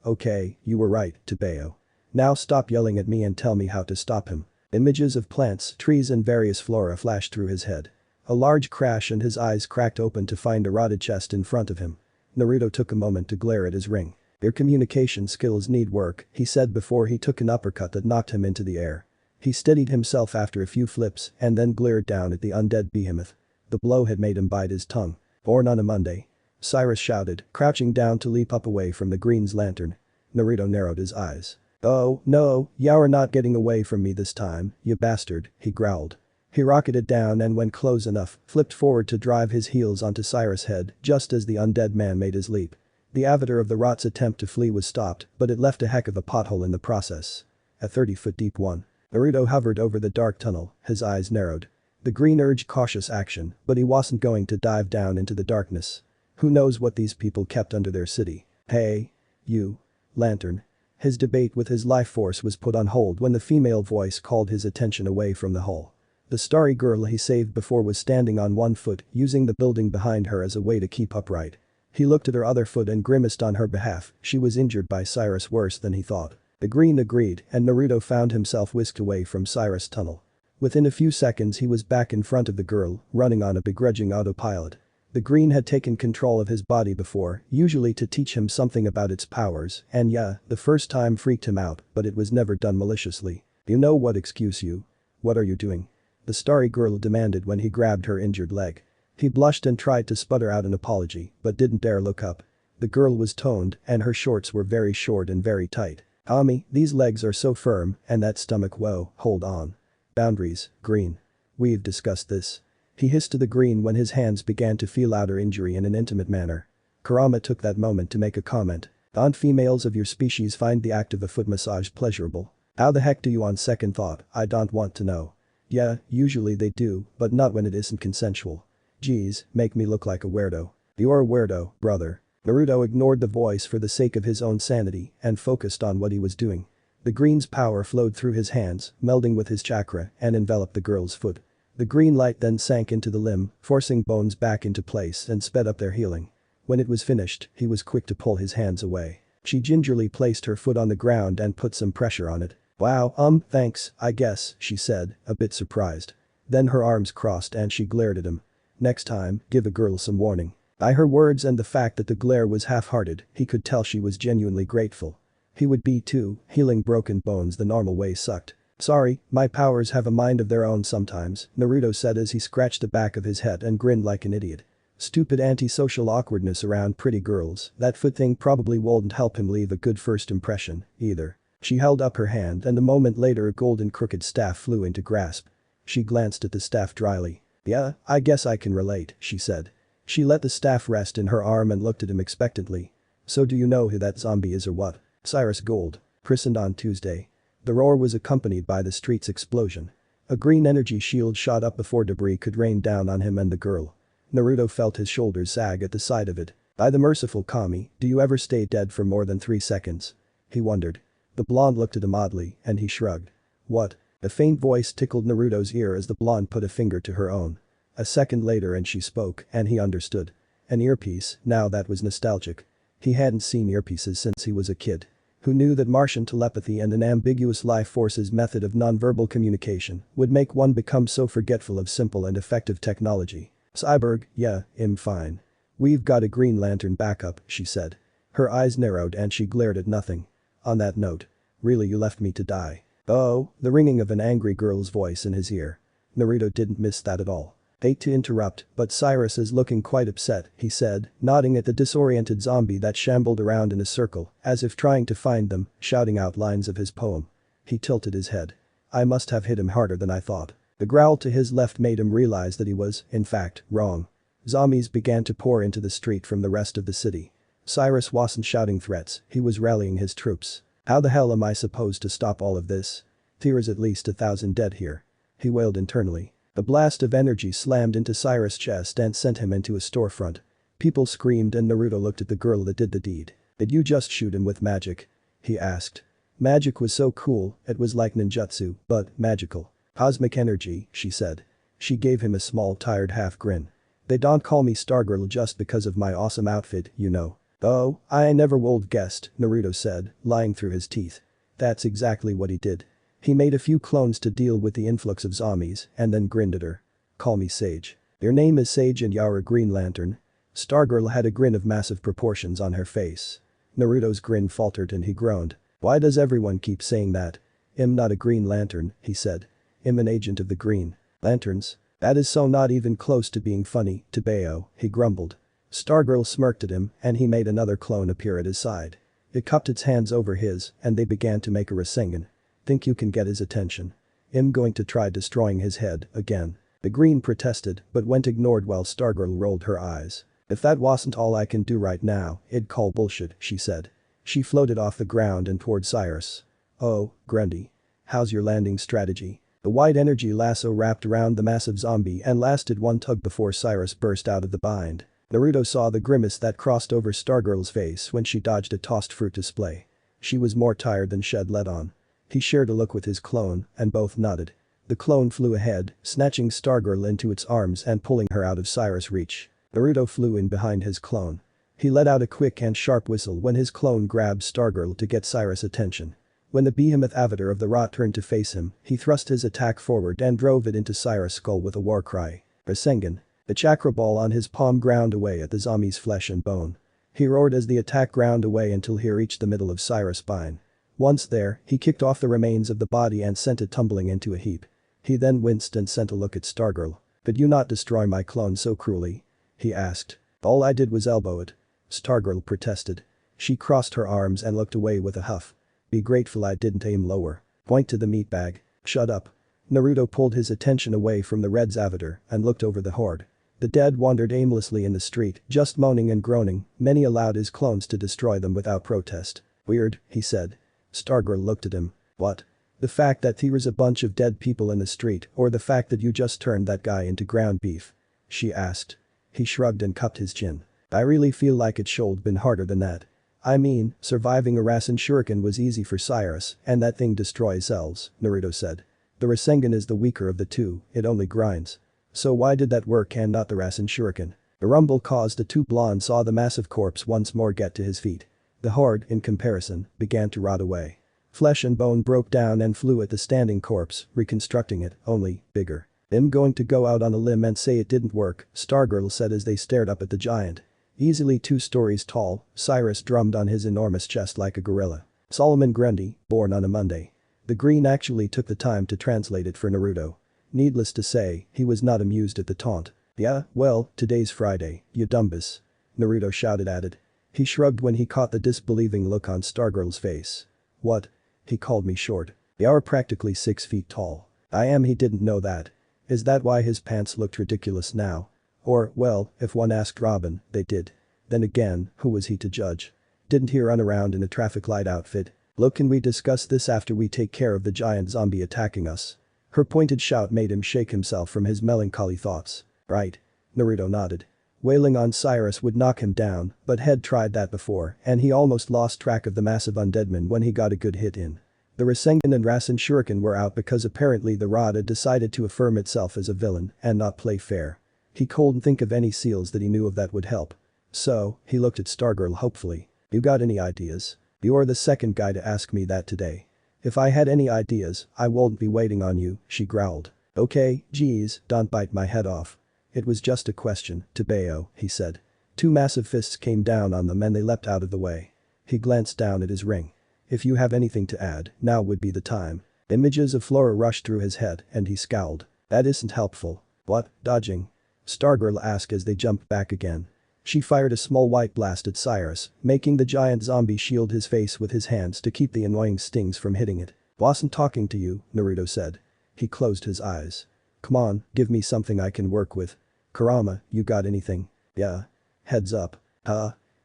you were right, Tebeo. Now stop yelling at me and tell me how to stop him. Images of plants, trees and various flora flashed through his head. A large crash and his eyes cracked open to find a rotted chest in front of him. Naruto took a moment to glare at his ring. Your communication skills need work, he said before he took an uppercut that knocked him into the air. He steadied himself after a few flips and then glared down at the undead behemoth. The blow had made him bite his tongue. Born on a Monday. Cyrus shouted, crouching down to leap up away from the Green's lantern. Naruto narrowed his eyes. Oh, no, you're not getting away from me this time, you bastard, he growled. He rocketed down and when close enough, flipped forward to drive his heels onto Cyrus' head just as the undead man made his leap. The avatar of the rot's attempt to flee was stopped, but it left a heck of a pothole in the process. A 30-foot deep one. Naruto hovered over the dark tunnel, his eyes narrowed. The Green urged cautious action, but he wasn't going to dive down into the darkness. Who knows what these people kept under their city. Hey. You. Lantern. His debate with his life force was put on hold when the female voice called his attention away from the hole. The starry girl he saved before was standing on one foot, using the building behind her as a way to keep upright. He looked at her other foot and grimaced on her behalf. She was injured by Cyrus worse than he thought. The Green agreed and Naruto found himself whisked away from Cyrus' tunnel. Within a few seconds he was back in front of the girl, running on a begrudging autopilot. The Green had taken control of his body before, usually to teach him something about its powers, and yeah, the first time freaked him out, but it was never done maliciously. You know what, excuse you? What are you doing? The starry girl demanded when he grabbed her injured leg. He blushed and tried to sputter out an apology, but didn't dare look up. The girl was toned, and her shorts were very short and very tight. Ami, these legs are so firm, and that stomach, whoa, hold on. Boundaries, Green. We've discussed this. He hissed to the Green when his hands began to feel out her injury in an intimate manner. Karama took that moment to make a comment. Don't females of your species find the act of a foot massage pleasurable? How the heck do you on second thought, I don't want to know. Yeah, usually they do, but not when it isn't consensual. Geez, make me look like a weirdo. You're a weirdo, brother. Naruto ignored the voice for the sake of his own sanity and focused on what he was doing. The Green's power flowed through his hands, melding with his chakra and enveloped the girl's foot. The green light then sank into the limb, forcing bones back into place and sped up their healing. When it was finished, he was quick to pull his hands away. She gingerly placed her foot on the ground and put some pressure on it. Wow, thanks, I guess, she said, a bit surprised. Then her arms crossed and she glared at him. Next time, give a girl some warning. By her words and the fact that the glare was half-hearted, he could tell she was genuinely grateful. He would be too, healing broken bones the normal way sucked. Sorry, my powers have a mind of their own sometimes, Naruto said as he scratched the back of his head and grinned like an idiot. Stupid antisocial awkwardness around pretty girls, that foot thing probably wouldn't help him leave a good first impression, either. She held up her hand and a moment later a golden crooked staff flew into grasp. She glanced at the staff dryly. Yeah, I guess I can relate, she said. She let the staff rest in her arm and looked at him expectantly. So do you know who that zombie is or what? Cyrus Gold. Christened on Tuesday. The roar was accompanied by the street's explosion. A green energy shield shot up before debris could rain down on him and the girl. Naruto felt his shoulders sag at the sight of it. By the merciful Kami, do you ever stay dead for more than 3 seconds? He wondered. The blonde looked at him oddly and he shrugged. What? A faint voice tickled Naruto's ear as the blonde put a finger to her own. A second later and she spoke and he understood. An earpiece, now that was nostalgic. He hadn't seen earpieces since he was a kid. Who knew that Martian telepathy and an ambiguous life force's method of nonverbal communication would make one become so forgetful of simple and effective technology. Cyborg, yeah, I'm fine. We've got a Green Lantern backup, she said. Her eyes narrowed and she glared at nothing. On that note. Really, you left me to die. Oh, the ringing of an angry girl's voice in his ear. Naruto didn't miss that at all. Hate to interrupt, but Cyrus is looking quite upset, he said, nodding at the disoriented zombie that shambled around in a circle, as if trying to find them, shouting out lines of his poem. He tilted his head. I must have hit him harder than I thought. The growl to his left made him realize that he was, in fact, wrong. Zombies began to pour into the street from the rest of the city. Cyrus wasn't shouting threats, he was rallying his troops. How the hell am I supposed to stop all of this? There's at least 1,000 dead here. He wailed internally. A blast of energy slammed into Cyrus' chest and sent him into a storefront. People screamed and Naruto looked at the girl that did the deed. Did you just shoot him with magic? He asked. Magic was so cool, it was like ninjutsu, but magical. Cosmic energy, she said. She gave him a small tired half grin. They don't call me Stargirl just because of my awesome outfit, you know. Oh, I never would guessed, Naruto said, lying through his teeth. That's exactly what he did. He made a few clones to deal with the influx of zombies and then grinned at her. Call me Sage. Your name is Sage and you're a Green Lantern. Stargirl had a grin of massive proportions on her face. Naruto's grin faltered and he groaned. Why does everyone keep saying that? I'm not a Green Lantern, he said. I'm an agent of the Green Lanterns. That is so not even close to being funny, Tebeo, he grumbled. Stargirl smirked at him and he made another clone appear at his side. It cupped its hands over his and they began to make a Rasengan. Think you can get his attention? I'm going to try destroying his head again. The Green protested but went ignored while Stargirl rolled her eyes. If that wasn't all I can do right now, I'd call bullshit, she said. She floated off the ground and toward Cyrus. Oh, Grundy. How's your landing strategy? The white energy lasso wrapped around the massive zombie and lasted one tug before Cyrus burst out of the bind. Naruto saw the grimace that crossed over Stargirl's face when she dodged a tossed fruit display. She was more tired than shed let on. He shared a look with his clone and both nodded. The clone flew ahead, snatching Stargirl into its arms and pulling her out of Cyrus' reach. Naruto flew in behind his clone. He let out a quick and sharp whistle when his clone grabbed Stargirl to get Cyrus' attention. When the behemoth avatar of the Ra turned to face him, he thrust his attack forward and drove it into Cyrus' skull with a war cry. Rasengan. The chakra ball on his palm ground away at the zombie's flesh and bone. He roared as the attack ground away until he reached the middle of Cyrus' spine. Once there, he kicked off the remains of the body and sent it tumbling into a heap. He then winced and sent a look at Stargirl. Did you not destroy my clone so cruelly? He asked. All I did was elbow it. Stargirl protested. She crossed her arms and looked away with a huff. Be grateful I didn't aim lower. Point to the meat bag. Shut up. Naruto pulled his attention away from the Red's avatar and looked over the horde. The dead wandered aimlessly in the street, just moaning and groaning. Many allowed his clones to destroy them without protest. Weird, he said. Stargirl looked at him. What? The fact that there's a bunch of dead people in the street or the fact that you just turned that guy into ground beef? She asked. He shrugged and cupped his chin. I really feel like it should've been harder than that. I mean, surviving a Rasen Shuriken was easy for Cyrus and that thing destroys cells, Naruto said. The Rasengan is the weaker of the two, it only grinds. So why did that work and not the Rasen Shuriken? The rumble caused the two blondes saw the massive corpse once more get to his feet. The horde, in comparison, began to rot away. Flesh and bone broke down and flew at the standing corpse, reconstructing it, only bigger. I'm going to go out on a limb and say it didn't work, Stargirl said as they stared up at the giant. Easily 2 stories tall, Cyrus drummed on his enormous chest like a gorilla. Solomon Grundy, born on a Monday. The Green actually took the time to translate it for Naruto. Needless to say, he was not amused at the taunt. Yeah, well, today's Friday, you dumbus. Naruto shouted at it. He shrugged when he caught the disbelieving look on Stargirl's face. What? He called me short. You're practically 6 feet tall. I am. He didn't know that. Is that why his pants looked ridiculous now? Or, well, if one asked Robin, they did. Then again, who was he to judge? Didn't he run around in a traffic light outfit? Look, can we discuss this after we take care of the giant zombie attacking us? Her pointed shout made him shake himself from his melancholy thoughts. Right. Naruto nodded. Wailing on Cyrus would knock him down, but had tried that before and he almost lost track of the massive undeadman when he got a good hit in. The Rasengan and Rasen Shuriken were out because apparently the Rod had decided to affirm itself as a villain and not play fair. He couldn't think of any seals that he knew of that would help. So, he looked at Stargirl hopefully. You got any ideas? You're the second guy to ask me that today. If I had any ideas, I won't be waiting on you, she growled. Okay, geez, don't bite my head off. It was just a question, Tebeo, he said. Two massive fists came down on them and they leapt out of the way. He glanced down at his ring. If you have anything to add, now would be the time. Images of Flora rushed through his head and he scowled. That isn't helpful. What, dodging? Stargirl asked as they jumped back again. She fired a small white blast at Cyrus, making the giant zombie shield his face with his hands to keep the annoying stings from hitting it. Wasn't talking to you, Naruto said. He closed his eyes. Come on, give me something I can work with. Karama, you got anything? Yeah. Heads up.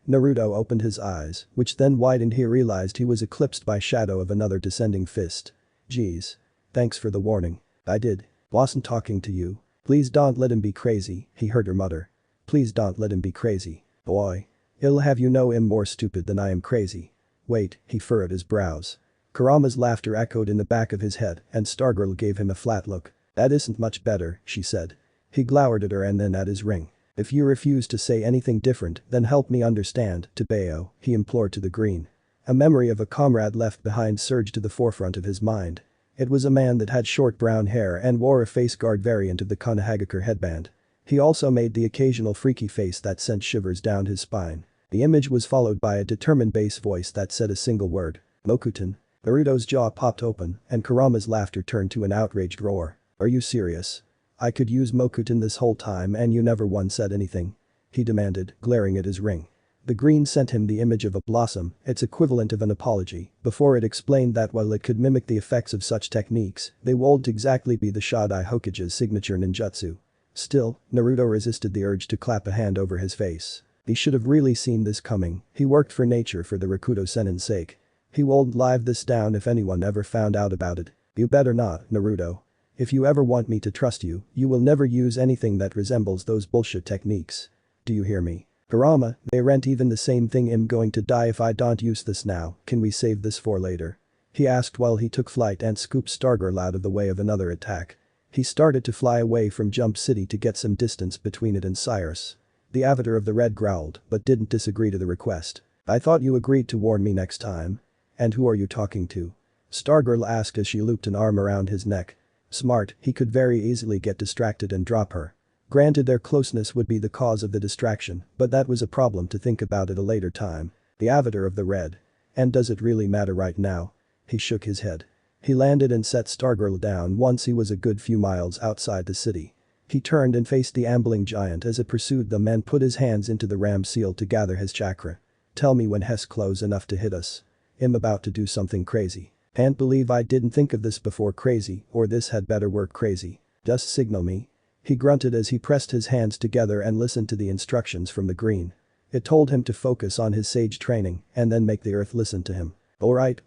Naruto opened his eyes, which then widened. He realized he was eclipsed by shadow of another descending fist. Geez. Thanks for the warning. I did. Wasn't talking to you. Please don't let him be crazy, he heard her mutter. Please don't let him be crazy. Boy. He'll have you know I'm more stupid than I am crazy. Wait, he furrowed his brows. Karama's laughter echoed in the back of his head and Stargirl gave him a flat look. That isn't much better, she said. He glowered at her and then at his ring. If you refuse to say anything different, then help me understand, Tebeo, he implored to the green. A memory of a comrade left behind surged to the forefront of his mind. It was a man that had short brown hair and wore a face guard variant of the Konohagakure headband. He also made the occasional freaky face that sent shivers down his spine. The image was followed by a determined bass voice that said a single word. Mokuton. Naruto's jaw popped open and Karama's laughter turned to an outraged roar. Are you serious? I could use Mokuton this whole time and you never once said anything? He demanded, glaring at his ring. The green sent him the image of a blossom, its equivalent of an apology, before it explained that while it could mimic the effects of such techniques, they won't exactly be the Shodai Hokage's signature ninjutsu. Still, Naruto resisted the urge to clap a hand over his face. He should have really seen this coming. He worked for nature for the Rakuto Sennin's sake. He won't live this down if anyone ever found out about it. You better not, Naruto. If you ever want me to trust you, you will never use anything that resembles those bullshit techniques. Do you hear me? Karama, they aren't even the same thing. I'm going to die if I don't use this now. Can we save this for later? He asked while he took flight and scooped Stargirl out of the way of another attack. He started to fly away from Jump City to get some distance between it and Cyrus. The Avatar of the Red growled but didn't disagree to the request. I thought you agreed to warn me next time. And who are you talking to? Stargirl asked as she looped an arm around his neck. Smart, he could very easily get distracted and drop her. Granted their closeness would be the cause of the distraction, but that was a problem to think about at a later time. The Avatar of the Red. And does it really matter right now? He shook his head. He landed and set Stargirl down once he was a good few miles outside the city. He turned and faced the ambling giant as it pursued them and put his hands into the ram seal to gather his chakra. Tell me when he's close enough to hit us. I'm about to do something crazy. Can't believe I didn't think of this before. Crazy, or this had better work. Crazy. Just signal me. He grunted as he pressed his hands together and listened to the instructions from the green. It told him to focus on his sage training and then make the earth listen to him. Alright,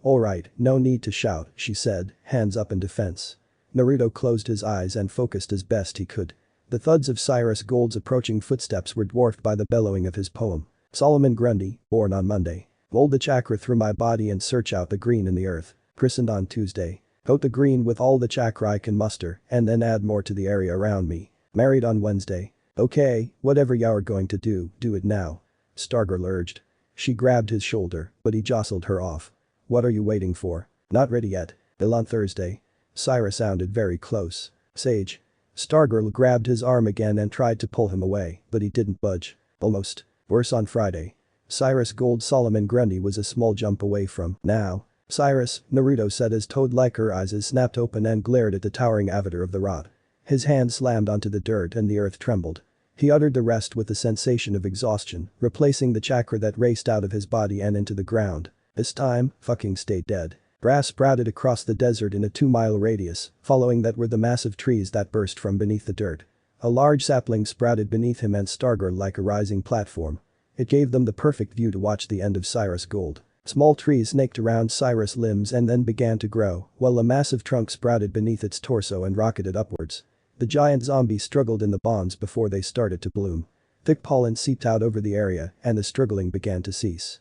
no need to shout, she said, hands up in defense. Naruto closed his eyes and focused as best he could. The thuds of Cyrus Gold's approaching footsteps were dwarfed by the bellowing of his poem. Solomon Grundy, born on Monday. Roll the chakra through my body and search out the green in the earth. Christened on Tuesday. Coat the green with all the chakra I can muster and then add more to the area around me. Married on Wednesday. Okay, whatever you're going to do it now. Stargirl urged. She grabbed his shoulder, but he jostled her off. What are you waiting for? Not ready yet. Bill on Thursday. Cyrus sounded very close. Sage. Stargirl grabbed his arm again and tried to pull him away, but he didn't budge. Almost. Worse on Friday. Cyrus Gold. Solomon Grundy was a small jump away from now. Cyrus, Naruto said as toad-like her eyes snapped open and glared at the towering Avatar of the Rod. His hand slammed onto the dirt and the earth trembled. He uttered the rest with a sensation of exhaustion, replacing the chakra that raced out of his body and into the ground. This time, fucking stay dead. Grass sprouted across the desert in a 2-mile radius, following that were the massive trees that burst from beneath the dirt. A large sapling sprouted beneath him and Stargirl like a rising platform. It gave them the perfect view to watch the end of Cyrus Gold. Small trees snaked around Cyrus' limbs and then began to grow, while a massive trunk sprouted beneath its torso and rocketed upwards. The giant zombie struggled in the bonds before they started to bloom. Thick pollen seeped out over the area and the struggling began to cease.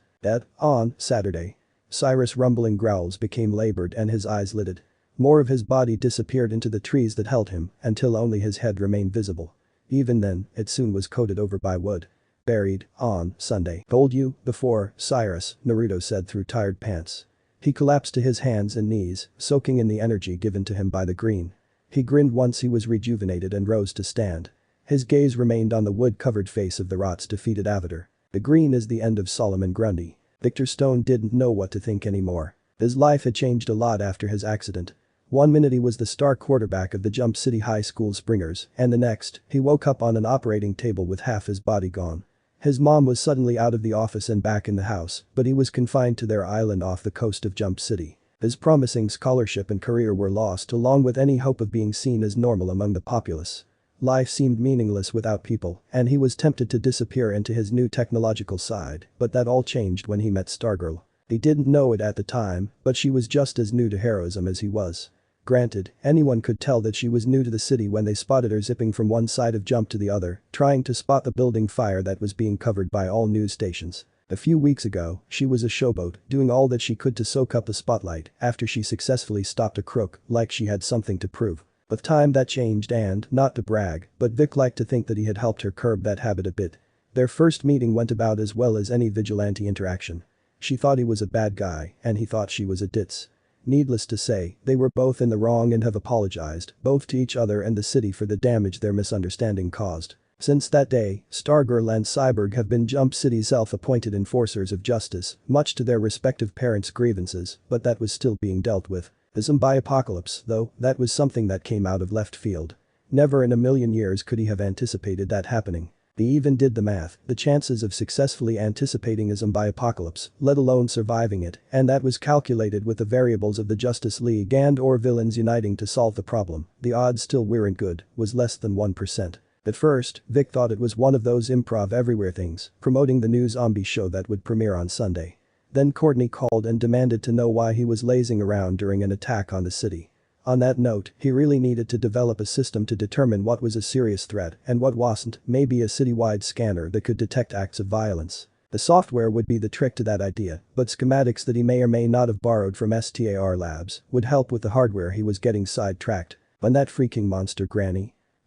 On Saturday. Cyrus' rumbling growls became labored and his eyes lidded. More of his body disappeared into the trees that held him until only his head remained visible. Even then, it soon was coated over by wood. Buried, on, Sunday. Told you, before, Cyrus, Naruto said through tired pants. He collapsed to his hands and knees, soaking in the energy given to him by the green. He grinned once he was rejuvenated and rose to stand. His gaze remained on the wood-covered face of the Rot's defeated avatar. The green is the end of Solomon Grundy. Victor Stone didn't know what to think anymore. His life had changed a lot after his accident. One minute he was the star quarterback of the Jump City High School Springers, and the next, he woke up on an operating table with half his body gone. His mom was suddenly out of the office and back in the house, but he was confined to their island off the coast of Jump City. His promising scholarship and career were lost along with any hope of being seen as normal among the populace. Life seemed meaningless without people, and he was tempted to disappear into his new technological side, but that all changed when he met Stargirl. He didn't know it at the time, but she was just as new to heroism as he was. Granted, anyone could tell that she was new to the city when they spotted her zipping from one side of Jump to the other, trying to spot the building fire that was being covered by all news stations. A few weeks ago, she was a showboat, doing all that she could to soak up the spotlight after she successfully stopped a crook like she had something to prove. With time that changed and, not to brag, but Vic liked to think that he had helped her curb that habit a bit. Their first meeting went about as well as any vigilante interaction. She thought he was a bad guy, and he thought she was a ditz. Needless to say, they were both in the wrong and have apologized, both to each other and the city for the damage their misunderstanding caused. Since that day, Stargirl and Cyborg have been Jump City's self-appointed enforcers of justice, much to their respective parents' grievances, but that was still being dealt with. The zombie apocalypse, though, that was something that came out of left field. Never in a million years could he have anticipated that happening. He even did the math, the chances of successfully anticipating a zombie apocalypse, let alone surviving it, and that was calculated with the variables of the Justice League and/or villains uniting to solve the problem. The odds still weren't good, was less than 1%. At first, Vic thought it was one of those improv everywhere things, promoting the new zombie show that would premiere on Sunday. Then Courtney called and demanded to know why he was lazing around during an attack on the city. On that note, he really needed to develop a system to determine what was a serious threat and what wasn't, maybe a citywide scanner that could detect acts of violence. The software would be the trick to that idea, but schematics that he may or may not have borrowed from STAR Labs would help with the hardware. He was getting sidetracked. When that freaking monster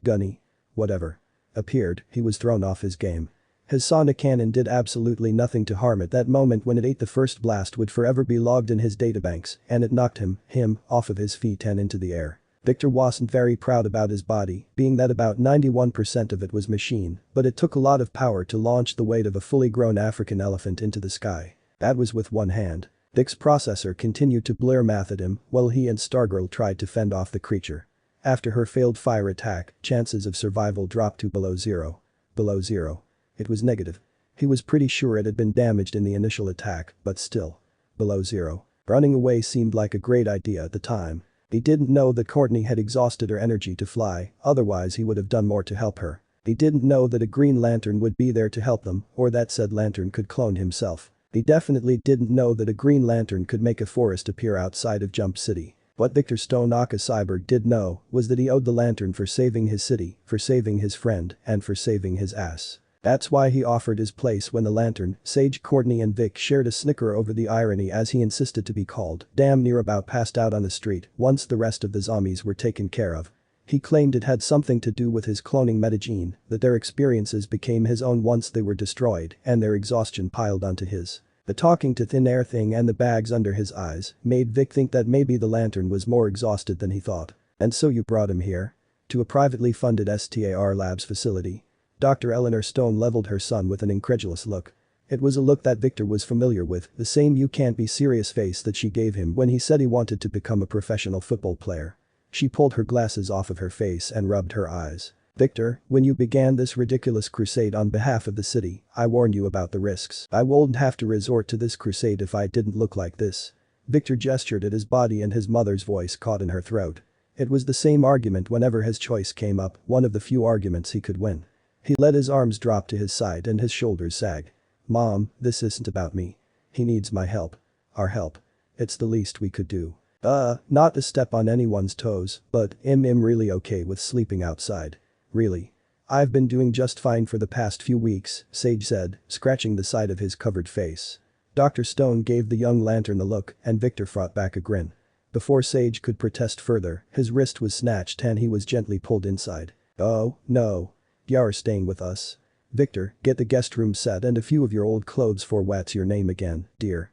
Gunny, whatever, appeared, he was thrown off his game. His sonic cannon did absolutely nothing to harm it. That moment when it ate the first blast would forever be logged in his databanks, and it knocked him, off of his feet and into the air. Victor wasn't very proud about his body, being that about 91% of it was machine, but it took a lot of power to launch the weight of a fully grown African elephant into the sky. That was with one hand. Vic's processor continued to blur math at him while he and Stargirl tried to fend off the creature. After her failed fire attack, chances of survival dropped to below zero. Below zero. It was negative. He was pretty sure it had been damaged in the initial attack, but still. Below zero. Running away seemed like a great idea at the time. He didn't know that Courtney had exhausted her energy to fly, otherwise he would have done more to help her. He didn't know that a Green Lantern would be there to help them, or that said lantern could clone himself. He definitely didn't know that a Green Lantern could make a forest appear outside of Jump City. What Victor Stone aka Cyborg did know was that he owed the lantern for saving his city, for saving his friend, and for saving his ass. That's why he offered his place when the Lantern, Sage, Courtney and Vic shared a snicker over the irony, as he insisted to be called, damn near about passed out on the street once the rest of the zombies were taken care of. He claimed it had something to do with his cloning metagene, that their experiences became his own once they were destroyed and their exhaustion piled onto his. The talking to thin air thing and the bags under his eyes made Vic think that maybe the Lantern was more exhausted than he thought. And so you brought him here? To a privately funded STAR Labs facility? Dr. Eleanor Stone leveled her son with an incredulous look. It was a look that Victor was familiar with, the same you can't be serious face that she gave him when he said he wanted to become a professional football player. She pulled her glasses off of her face and rubbed her eyes. Victor, when you began this ridiculous crusade on behalf of the city, I warned you about the risks. I wouldn't have to resort to this crusade if I didn't look like this. Victor gestured at his body and his mother's voice caught in her throat. It was the same argument whenever his choice came up, one of the few arguments he could win. He let his arms drop to his side and his shoulders sag. Mom, this isn't about me. He needs my help. Our help. It's the least we could do. Not to step on anyone's toes, but I'm really okay with sleeping outside. Really. I've been doing just fine for the past few weeks, Sage said, scratching the side of his covered face. Dr. Stone gave the young lantern a look and Victor fought back a grin. Before Sage could protest further, his wrist was snatched and he was gently pulled inside. Oh, no. You're staying with us. Victor, get the guest room set and a few of your old clothes for what's your name again, dear.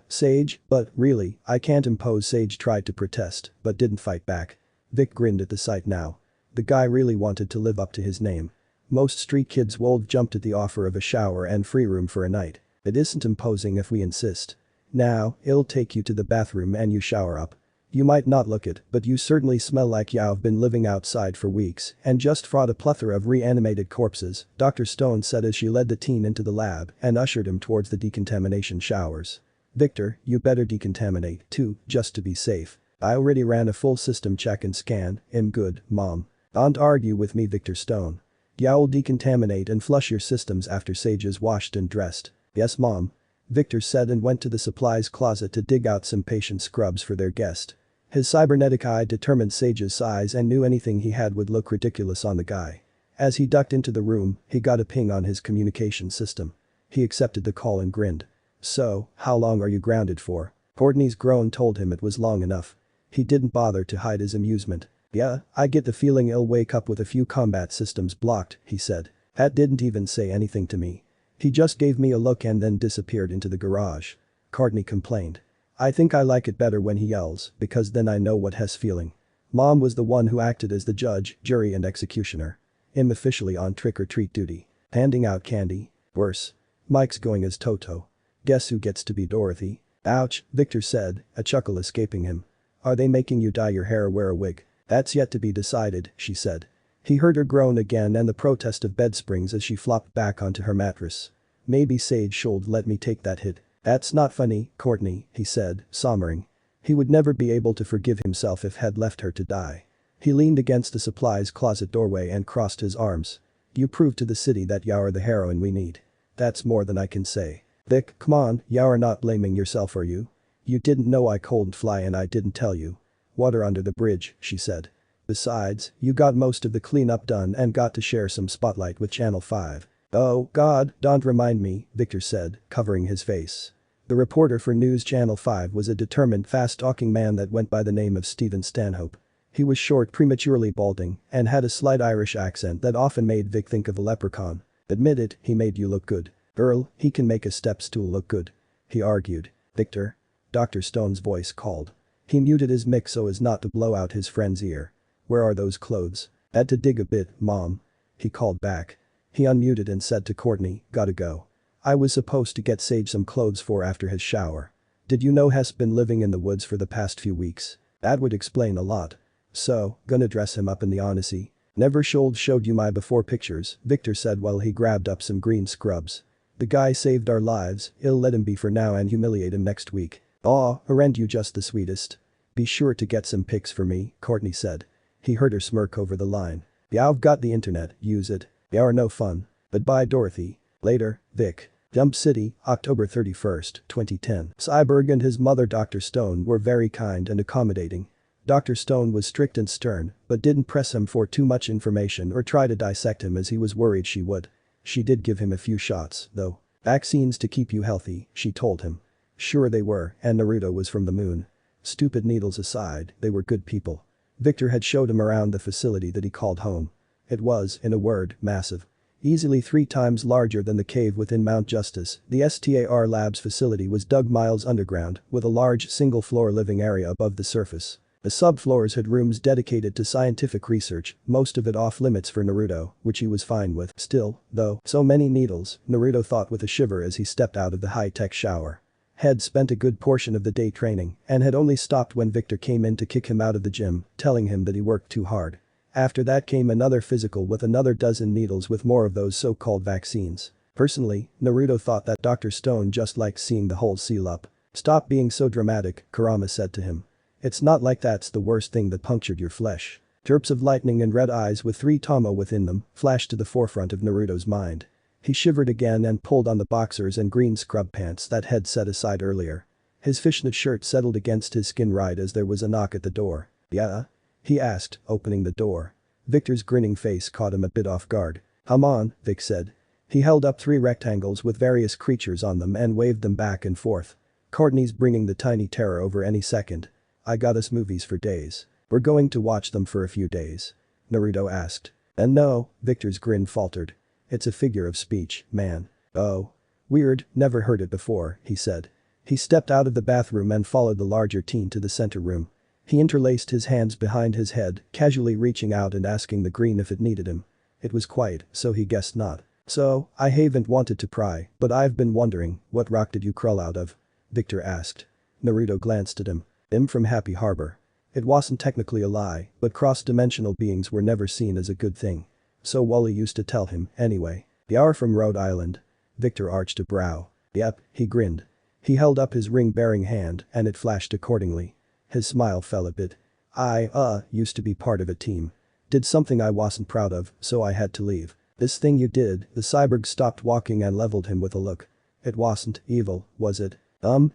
Sage, but really, I can't impose. Sage tried to protest, but didn't fight back. Vic grinned at the sight now. The guy really wanted to live up to his name. Most street kids would jumped at the offer of a shower and free room for a night. It isn't imposing if we insist. Now, I'll take you to the bathroom and you shower up. You might not look it, but you certainly smell like you've been living outside for weeks and just fought a plethora of reanimated corpses, Dr. Stone said as she led the teen into the lab and ushered him towards the decontamination showers. Victor, you better decontaminate too, just to be safe. I already ran a full system check and scan. I'm good, Mom. Don't argue with me, Victor Stone. You'll decontaminate and flush your systems after Sage is washed and dressed. Yes, Mom. Victor said and went to the supplies closet to dig out some patient scrubs for their guest. His cybernetic eye determined Sage's size and knew anything he had would look ridiculous on the guy. As he ducked into the room, he got a ping on his communication system. He accepted the call and grinned. So, how long are you grounded for? Courtney's groan told him it was long enough. He didn't bother to hide his amusement. Yeah, I get the feeling I'll wake up with a few combat systems blocked, he said. That didn't even say anything to me. He just gave me a look and then disappeared into the garage. Courtney complained. I think I like it better when he yells, because then I know what he's feeling. Mom was the one who acted as the judge, jury and executioner. I'm officially on trick-or-treat duty. Handing out candy. Worse. Mike's going as Toto. Guess who gets to be Dorothy? Ouch, Victor said, a chuckle escaping him. Are they making you dye your hair or wear a wig? That's yet to be decided, she said. He heard her groan again and the protest of bed springs as she flopped back onto her mattress. Maybe Sage should let me take that hit. That's not funny, Courtney, he said, sombering. He would never be able to forgive himself if he'd left her to die. He leaned against the supplies closet doorway and crossed his arms. You proved to the city that you're the heroine we need. That's more than I can say. Vic, come on, you're not blaming yourself, are you? You didn't know I couldn't fly and I didn't tell you. Water under the bridge, she said. Besides, you got most of the cleanup done and got to share some spotlight with Channel 5. Oh, God, don't remind me, Victor said, covering his face. The reporter for News Channel 5 was a determined, fast-talking man that went by the name of Stephen Stanhope. He was short, prematurely balding, and had a slight Irish accent that often made Vic think of a leprechaun. Admit it, he made you look good. Earl, he can make a step stool look good. He argued. Victor? Dr. Stone's voice called. He muted his mic so as not to blow out his friend's ear. Where are those clothes? Had to dig a bit, Mom. He called back. He unmuted and said to Courtney, gotta go. I was supposed to get Sage some clothes for after his shower. Did you know he's been living in the woods for the past few weeks? That would explain a lot. So, gonna dress him up in the Odyssey? Never showed you my before pictures, Victor said while he grabbed up some green scrubs. The guy saved our lives, I'll let him be for now and humiliate him next week. Aw, aren't you just the sweetest? Be sure to get some pics for me, Courtney said. He heard her smirk over the line. Yeah, I've got the internet, use it. You're no fun. But bye, Dorothy. Later, Vic. Jump City, October 31st, 2010. Cyborg and his mother Dr. Stone were very kind and accommodating. Dr. Stone was strict and stern, but didn't press him for too much information or try to dissect him as he was worried she would. She did give him a few shots, though. Vaccines to keep you healthy, she told him. Sure they were, and Naruto was from the moon. Stupid needles aside, they were good people. Victor had showed him around the facility that he called home. It was, in a word, massive. Easily 3 times larger than the cave within Mount Justice, the STAR Labs facility was dug miles underground, with a large single-floor living area above the surface. The subfloors had rooms dedicated to scientific research, most of it off-limits for Naruto, which he was fine with. Still, though, so many needles, Naruto thought with a shiver as he stepped out of the high-tech shower. Had spent a good portion of the day training, and had only stopped when Victor came in to kick him out of the gym, telling him that he worked too hard. After that came another physical with another dozen needles with more of those so-called vaccines. Personally, Naruto thought that Dr. Stone just liked seeing the hole seal up. Stop being so dramatic, Karama said to him. It's not like that's the worst thing that punctured your flesh. Chirps of lightning and red eyes with 3 Tama within them flashed to the forefront of Naruto's mind. He shivered again and pulled on the boxers and green scrub pants that had set aside earlier. His fishnet shirt settled against his skin right as there was a knock at the door. Yeah? He asked, opening the door. Victor's grinning face caught him a bit off guard. Come on, Vic said. He held up 3 rectangles with various creatures on them and waved them back and forth. Courtney's bringing the tiny terror over any second. I got us movies for days. We're going to watch them for a few days. Naruto asked. And no, Victor's grin faltered. It's a figure of speech, man. Oh. Weird, never heard it before, he said. He stepped out of the bathroom and followed the larger teen to the center room. He interlaced his hands behind his head, casually reaching out and asking the green if it needed him. It was quiet, so he guessed not. So, I haven't wanted to pry, but I've been wondering, what rock did you crawl out of? Victor asked. Naruto glanced at him. I'm from Happy Harbor. It wasn't technically a lie, but cross-dimensional beings were never seen as a good thing. So Wally used to tell him, anyway. You're from Rhode Island. Victor arched a brow. Yep, he grinned. He held up his ring-bearing hand and it flashed accordingly. His smile fell a bit. I used to be part of a team. Did something I wasn't proud of, so I had to leave. This thing you did, the cyborg stopped walking and leveled him with a look. It wasn't evil, was it?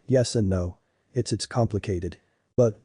Yes and no. It's complicated. But,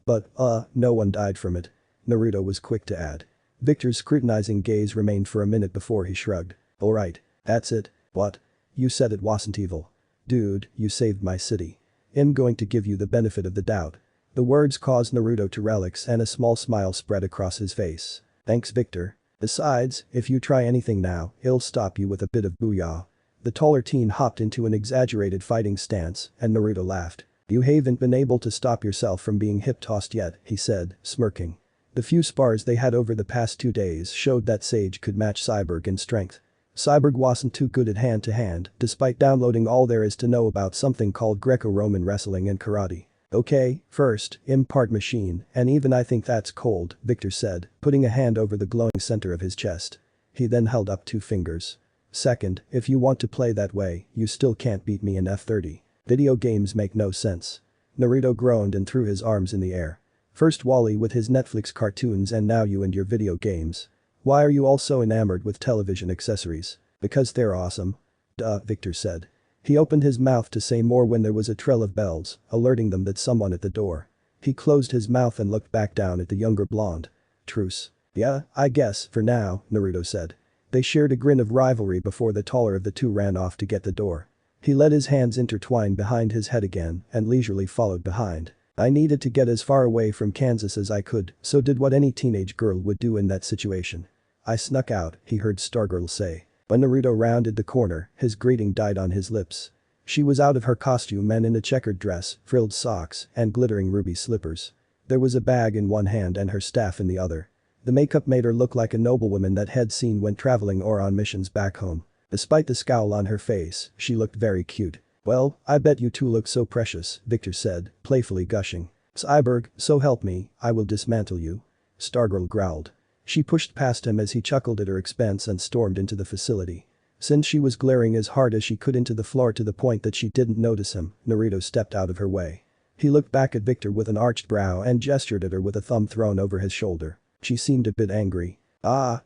no one died from it. Naruto was quick to add. Victor's scrutinizing gaze remained for a minute before he shrugged. Alright, that's it. What? You said it wasn't evil. Dude, you saved my city. I'm going to give you the benefit of the doubt. The words caused Naruto to relax and a small smile spread across his face. Thanks, Victor. Besides, if you try anything now, he'll stop you with a bit of booyah. The taller teen hopped into an exaggerated fighting stance and Naruto laughed. You haven't been able to stop yourself from being hip-tossed yet, he said, smirking. The few spars they had over the past 2 days showed that Sage could match Cyborg in strength. Cyborg wasn't too good at hand-to-hand, despite downloading all there is to know about something called Greco-Roman wrestling and karate. Okay, first, I'm part machine, and even I think that's cold, Victor said, putting a hand over the glowing center of his chest. He then held up 2 fingers. Second, if you want to play that way, you still can't beat me in F30. Video games make no sense. Naruto groaned and threw his arms in the air. First Wally with his Netflix cartoons and now you and your video games. Why are you all so enamored with television accessories? Because they're awesome. Duh, Victor said. He opened his mouth to say more when there was a trill of bells, alerting them that someone at the door. He closed his mouth and looked back down at the younger blonde. Truce. Yeah, I guess, for now, Naruto said. They shared a grin of rivalry before the taller of the two ran off to get the door. He let his hands intertwine behind his head again and leisurely followed behind. I needed to get as far away from Kansas as I could, so did what any teenage girl would do in that situation. I snuck out, he heard Stargirl say. When Naruto rounded the corner, his greeting died on his lips. She was out of her costume and in a checkered dress, frilled socks, and glittering ruby slippers. There was a bag in one hand and her staff in the other. The makeup made her look like a noblewoman that had seen when traveling or on missions back home. Despite the scowl on her face, she looked very cute. Well, I bet you two look so precious, Victor said, playfully gushing. Cyborg, so help me, I will dismantle you. Stargirl growled. She pushed past him as he chuckled at her expense and stormed into the facility. Since she was glaring as hard as she could into the floor to the point that she didn't notice him, Naruto stepped out of her way. He looked back at Victor with an arched brow and gestured at her with a thumb thrown over his shoulder. She seemed a bit angry.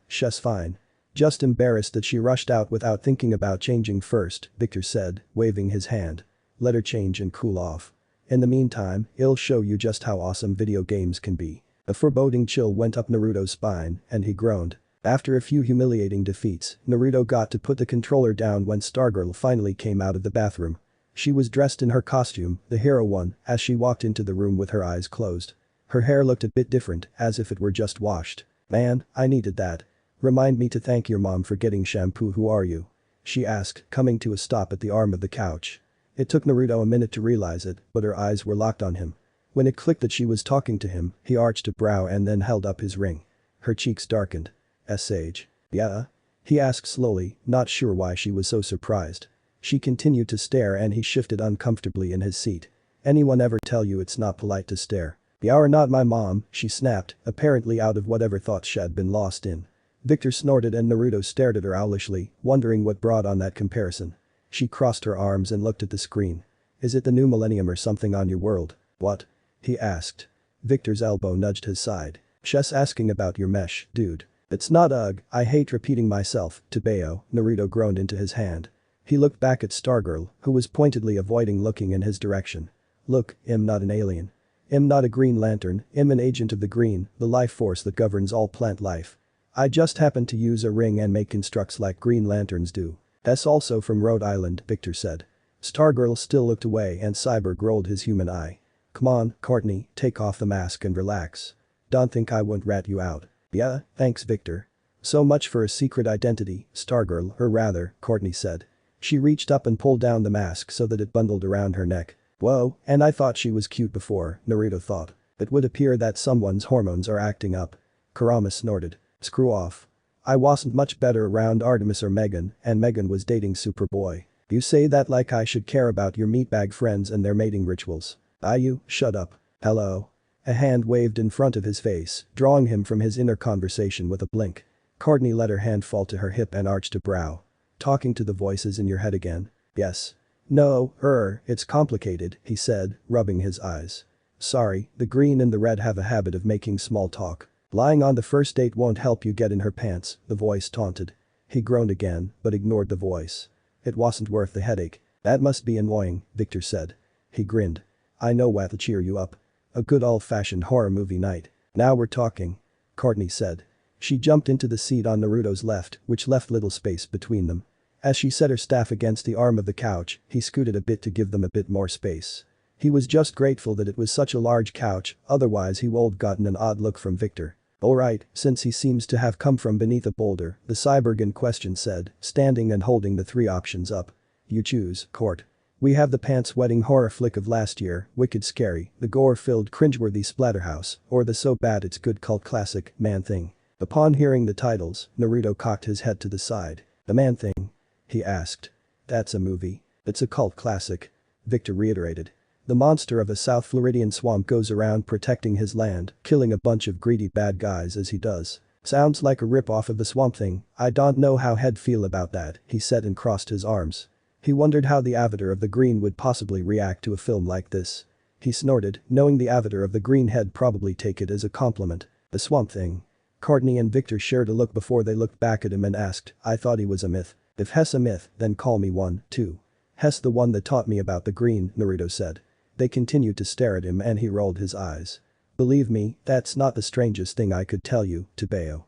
Shush fine. Just embarrassed that she rushed out without thinking about changing first, Victor said, waving his hand. Let her change and cool off. In the meantime, I'll show you just how awesome video games can be. A foreboding chill went up Naruto's spine, and he groaned. After a few humiliating defeats, Naruto got to put the controller down when Stargirl finally came out of the bathroom. She was dressed in her costume, the hero one, as she walked into the room with her eyes closed. Her hair looked a bit different, as if it were just washed. Man, I needed that. Remind me to thank your mom for getting shampoo. Who are you? She asked, coming to a stop at the arm of the couch. It took Naruto a minute to realize it, but her eyes were locked on him. When it clicked that she was talking to him, he arched a brow and then held up his ring. Her cheeks darkened. Sage. Yeah? He asked slowly, not sure why she was so surprised. She continued to stare and he shifted uncomfortably in his seat. Anyone ever tell you it's not polite to stare? You're not my mom, she snapped, apparently out of whatever thoughts she had been lost in. Victor snorted and Naruto stared at her owlishly, wondering what brought on that comparison. She crossed her arms and looked at the screen. Is it the new millennium or something on your world? What? He asked. Victor's elbow nudged his side. Just asking about your mesh, dude. It's not ugh, I hate repeating myself, Tebeo, Naruto groaned into his hand. He looked back at Stargirl, who was pointedly avoiding looking in his direction. Look, I'm not an alien. I'm not a Green Lantern, I'm an agent of the Green, the life force that governs all plant life. I just happen to use a ring and make constructs like Green Lanterns do. That's also from Rhode Island, Victor said. Stargirl still looked away and Cyborg rolled his human eye. Come on, Courtney, take off the mask and relax. Don't think I won't rat you out. Yeah, thanks Victor. So much for a secret identity, Stargirl, or rather, Courtney said. She reached up and pulled down the mask so that it bundled around her neck. Whoa, and I thought she was cute before, Naruto thought. It would appear that someone's hormones are acting up. Karama snorted. Screw off. I wasn't much better around Artemis or Megan, and Megan was dating Superboy. You say that like I should care about your meatbag friends and their mating rituals. You, shut up. Hello. A hand waved in front of his face, drawing him from his inner conversation with a blink. Courtney let her hand fall to her hip and arched a brow. Talking to the voices in your head again? Yes. No, it's complicated, he said, rubbing his eyes. Sorry, the green and the red have a habit of making small talk. Lying on the first date won't help you get in her pants, the voice taunted. He groaned again, but ignored the voice. It wasn't worth the headache. That must be annoying, Victor said. He grinned. I know what to cheer you up. A good old-fashioned horror movie night. Now we're talking. Courtney said. She jumped into the seat on Naruto's left, which left little space between them. As she set her staff against the arm of the couch, he scooted a bit to give them a bit more space. He was just grateful that it was such a large couch, otherwise he would have gotten an odd look from Victor. Alright, since he seems to have come from beneath a boulder, the cyborg in question said, standing and holding the 3 options up. You choose, Court. We have the pants-wetting horror flick of last year, Wicked Scary, the gore-filled cringeworthy splatterhouse, or the so-bad-it's-good cult classic, Man-Thing. Upon hearing the titles, Naruto cocked his head to the side. The Man-Thing? He asked. That's a movie. It's a cult classic. Victor reiterated. The monster of a South Floridian swamp goes around protecting his land, killing a bunch of greedy bad guys as he does. Sounds like a rip-off of the Swamp Thing. I don't know how he'd feel about that, he said and crossed his arms. He wondered how the avatar of the green would possibly react to a film like this. He snorted, knowing the avatar of the green had probably take it as a compliment. The Swamp Thing. Courtney and Victor shared a look before they looked back at him and asked, I thought he was a myth. If Hess a myth, then call me one, too. Hess the one that taught me about the green, Naruto said. They continued to stare at him and he rolled his eyes. Believe me, that's not the strangest thing I could tell you, Tobeo.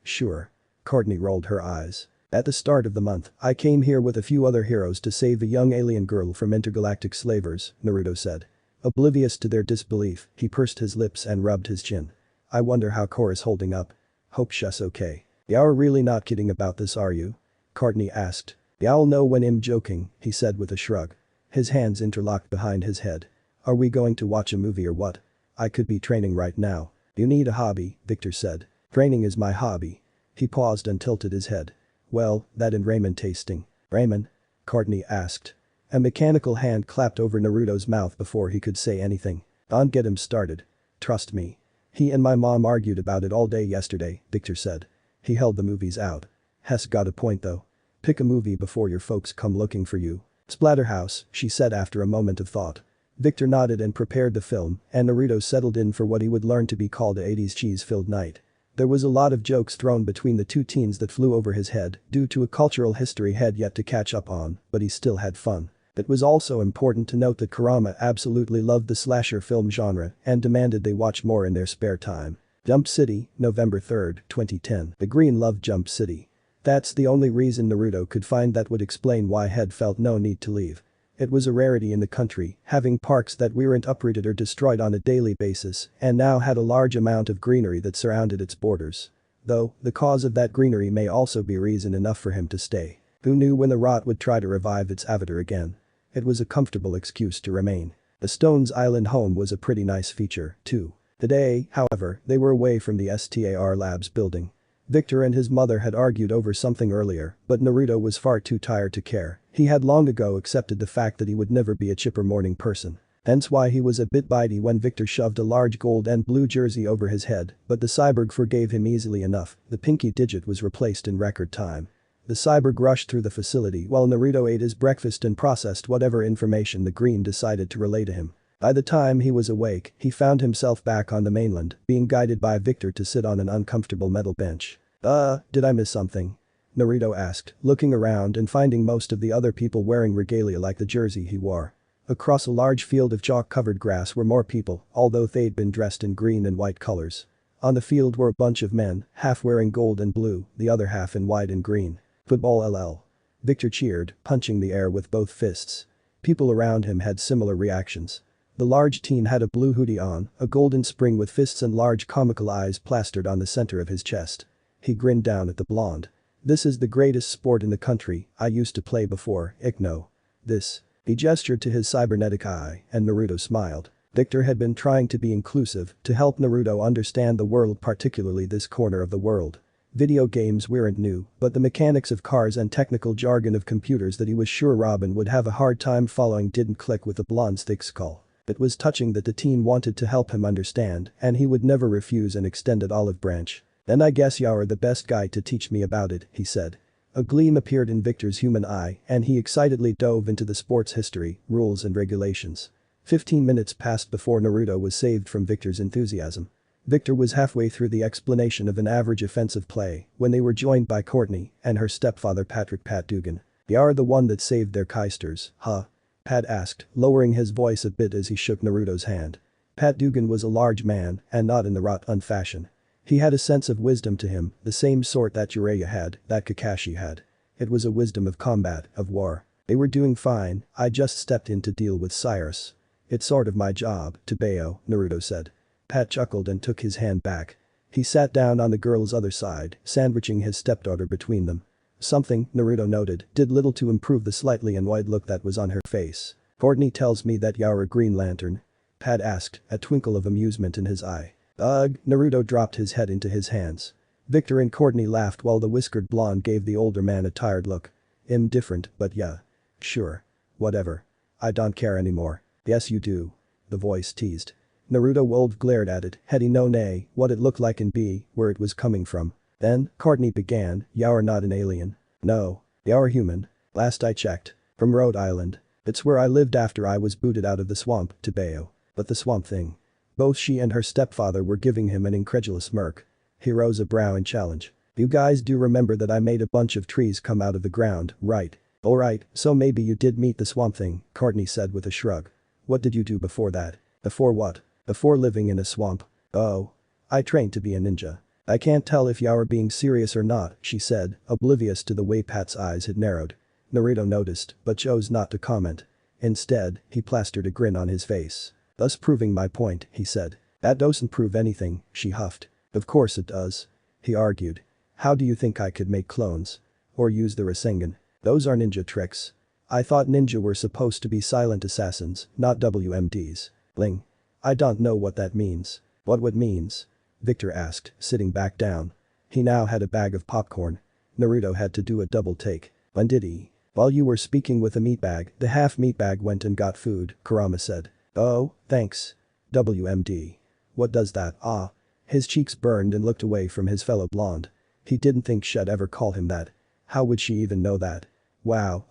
Sure. Courtney rolled her eyes. At the start of the month, I came here with a few other heroes to save a young alien girl from intergalactic slavers, Naruto said. Oblivious to their disbelief, he pursed his lips and rubbed his chin. I wonder how Core is holding up. Hope she's okay. You're really not kidding about this, are you? Courtney asked. Y'all know when I'm joking, he said with a shrug. His hands interlocked behind his head. Are we going to watch a movie or what? I could be training right now. You need a hobby, Victor said. Training is my hobby. He paused and tilted his head. Well, that and ramen tasting. Ramen? Courtney asked. A mechanical hand clapped over Naruto's mouth before he could say anything. Don't get him started. Trust me. He and my mom argued about it all day yesterday, Victor said. He held the movies out. Hess got a point though. Pick a movie before your folks come looking for you. Splatterhouse, she said after a moment of thought. Victor nodded and prepared the film, and Naruto settled in for what he would learn to be called a 80s cheese-filled night. There was a lot of jokes thrown between the two teens that flew over his head due to a cultural history he had yet to catch up on, but he still had fun. It was also important to note that Karama absolutely loved the slasher film genre and demanded they watch more in their spare time. Jump City, November 3, 2010. The Green loved Jump City. That's the only reason Naruto could find that would explain why he'd felt no need to leave. It was a rarity in the country, having parks that weren't uprooted or destroyed on a daily basis and now had a large amount of greenery that surrounded its borders. Though, the cause of that greenery may also be reason enough for him to stay. Who knew when the rot would try to revive its avatar again? It was a comfortable excuse to remain. The Stones Island home was a pretty nice feature, too. Today, however, they were away from the STAR Labs building. Victor and his mother had argued over something earlier, but Naruto was far too tired to care. He had long ago accepted the fact that he would never be a chipper morning person. Hence why he was a bit bitey when Victor shoved a large gold and blue jersey over his head, but the cyborg forgave him easily enough. The pinky digit was replaced in record time. The cyborg rushed through the facility while Naruto ate his breakfast and processed whatever information the Green decided to relay to him. By the time he was awake, he found himself back on the mainland, being guided by Victor to sit on an uncomfortable metal bench. Did I miss something? Naruto asked, looking around and finding most of the other people wearing regalia like the jersey he wore. Across a large field of chalk-covered grass were more people, although they'd been dressed in green and white colors. On the field were a bunch of men, half wearing gold and blue, the other half in white and green. Football LL. Victor cheered, punching the air with both fists. People around him had similar reactions. The large teen had a blue hoodie on, a golden spring with fists and large comical eyes plastered on the center of his chest. He grinned down at the blonde. This is the greatest sport in the country, I used to play before, Ikno. This. He gestured to his cybernetic eye, and Naruto smiled. Victor had been trying to be inclusive, to help Naruto understand the world, particularly this corner of the world. Video games weren't new, but the mechanics of cars and technical jargon of computers that he was sure Robin would have a hard time following didn't click with the blonde's thick skull. It was touching that the teen wanted to help him understand, and he would never refuse an extended olive branch. "Then I guess you're the best guy to teach me about it," he said. A gleam appeared in Victor's human eye, and he excitedly dove into the sport's history, rules and regulations. 15 minutes passed before Naruto was saved from Victor's enthusiasm. Victor was halfway through the explanation of an average offensive play when they were joined by Courtney and her stepfather Patrick Pat Dugan. "You're the one that saved their Keisters, huh?" Pat asked, lowering his voice a bit as he shook Naruto's hand. Pat Dugan was a large man, and not in the rot-un fashion. He had a sense of wisdom to him, the same sort that Jiraiya had, that Kakashi had. It was a wisdom of combat, of war. "They were doing fine, I just stepped in to deal with Cyrus. It's sort of my job, Tobeo," Naruto said. Pat chuckled and took his hand back. He sat down on the girl's other side, sandwiching his stepdaughter between them. Something, Naruto noted, did little to improve the slightly annoyed look that was on her face. "Courtney tells me that you're a Green Lantern?" Pat asked, a twinkle of amusement in his eye. "Ugh," Naruto dropped his head into his hands. Victor and Courtney laughed while the whiskered blonde gave the older man a tired look. "Different, but yeah. Sure. Whatever. I don't care anymore." "Yes you do." The voice teased. Naruto Wolf glared at it, had he known A, what it looked like and B, where it was coming from. "Then," Courtney began, "you're not an alien." "No. You're human. Last I checked. From Rhode Island. It's where I lived after I was booted out of the swamp, Tobeo." "But the swamp thing." Both she and her stepfather were giving him an incredulous smirk. He rose a brow in challenge. "You guys do remember that I made a bunch of trees come out of the ground, right?" "Alright, so maybe you did meet the swamp thing," Courtney said with a shrug. "What did you do before that?" "Before what?" "Before living in a swamp." "Oh. I trained to be a ninja." "I can't tell if you're being serious or not," she said, oblivious to the way Pat's eyes had narrowed. Naruto noticed, but chose not to comment. Instead, he plastered a grin on his face. "Thus proving my point," he said. "That doesn't prove anything," she huffed. "Of course it does." He argued. "How do you think I could make clones? Or use the Rasengan? Those are ninja tricks. I thought ninja were supposed to be silent assassins, not WMDs. Ling. I don't know what that means." What means?" Victor asked, sitting back down. He now had a bag of popcorn. Naruto had to do a double take. "When did he?" "While you were speaking with the meatbag, the half-meatbag went and got food," Karama said. "Oh, thanks. WMD. What does that, ah?" His cheeks burned and looked away from his fellow blonde. He didn't think she'd ever call him that. How would she even know that? "Wow,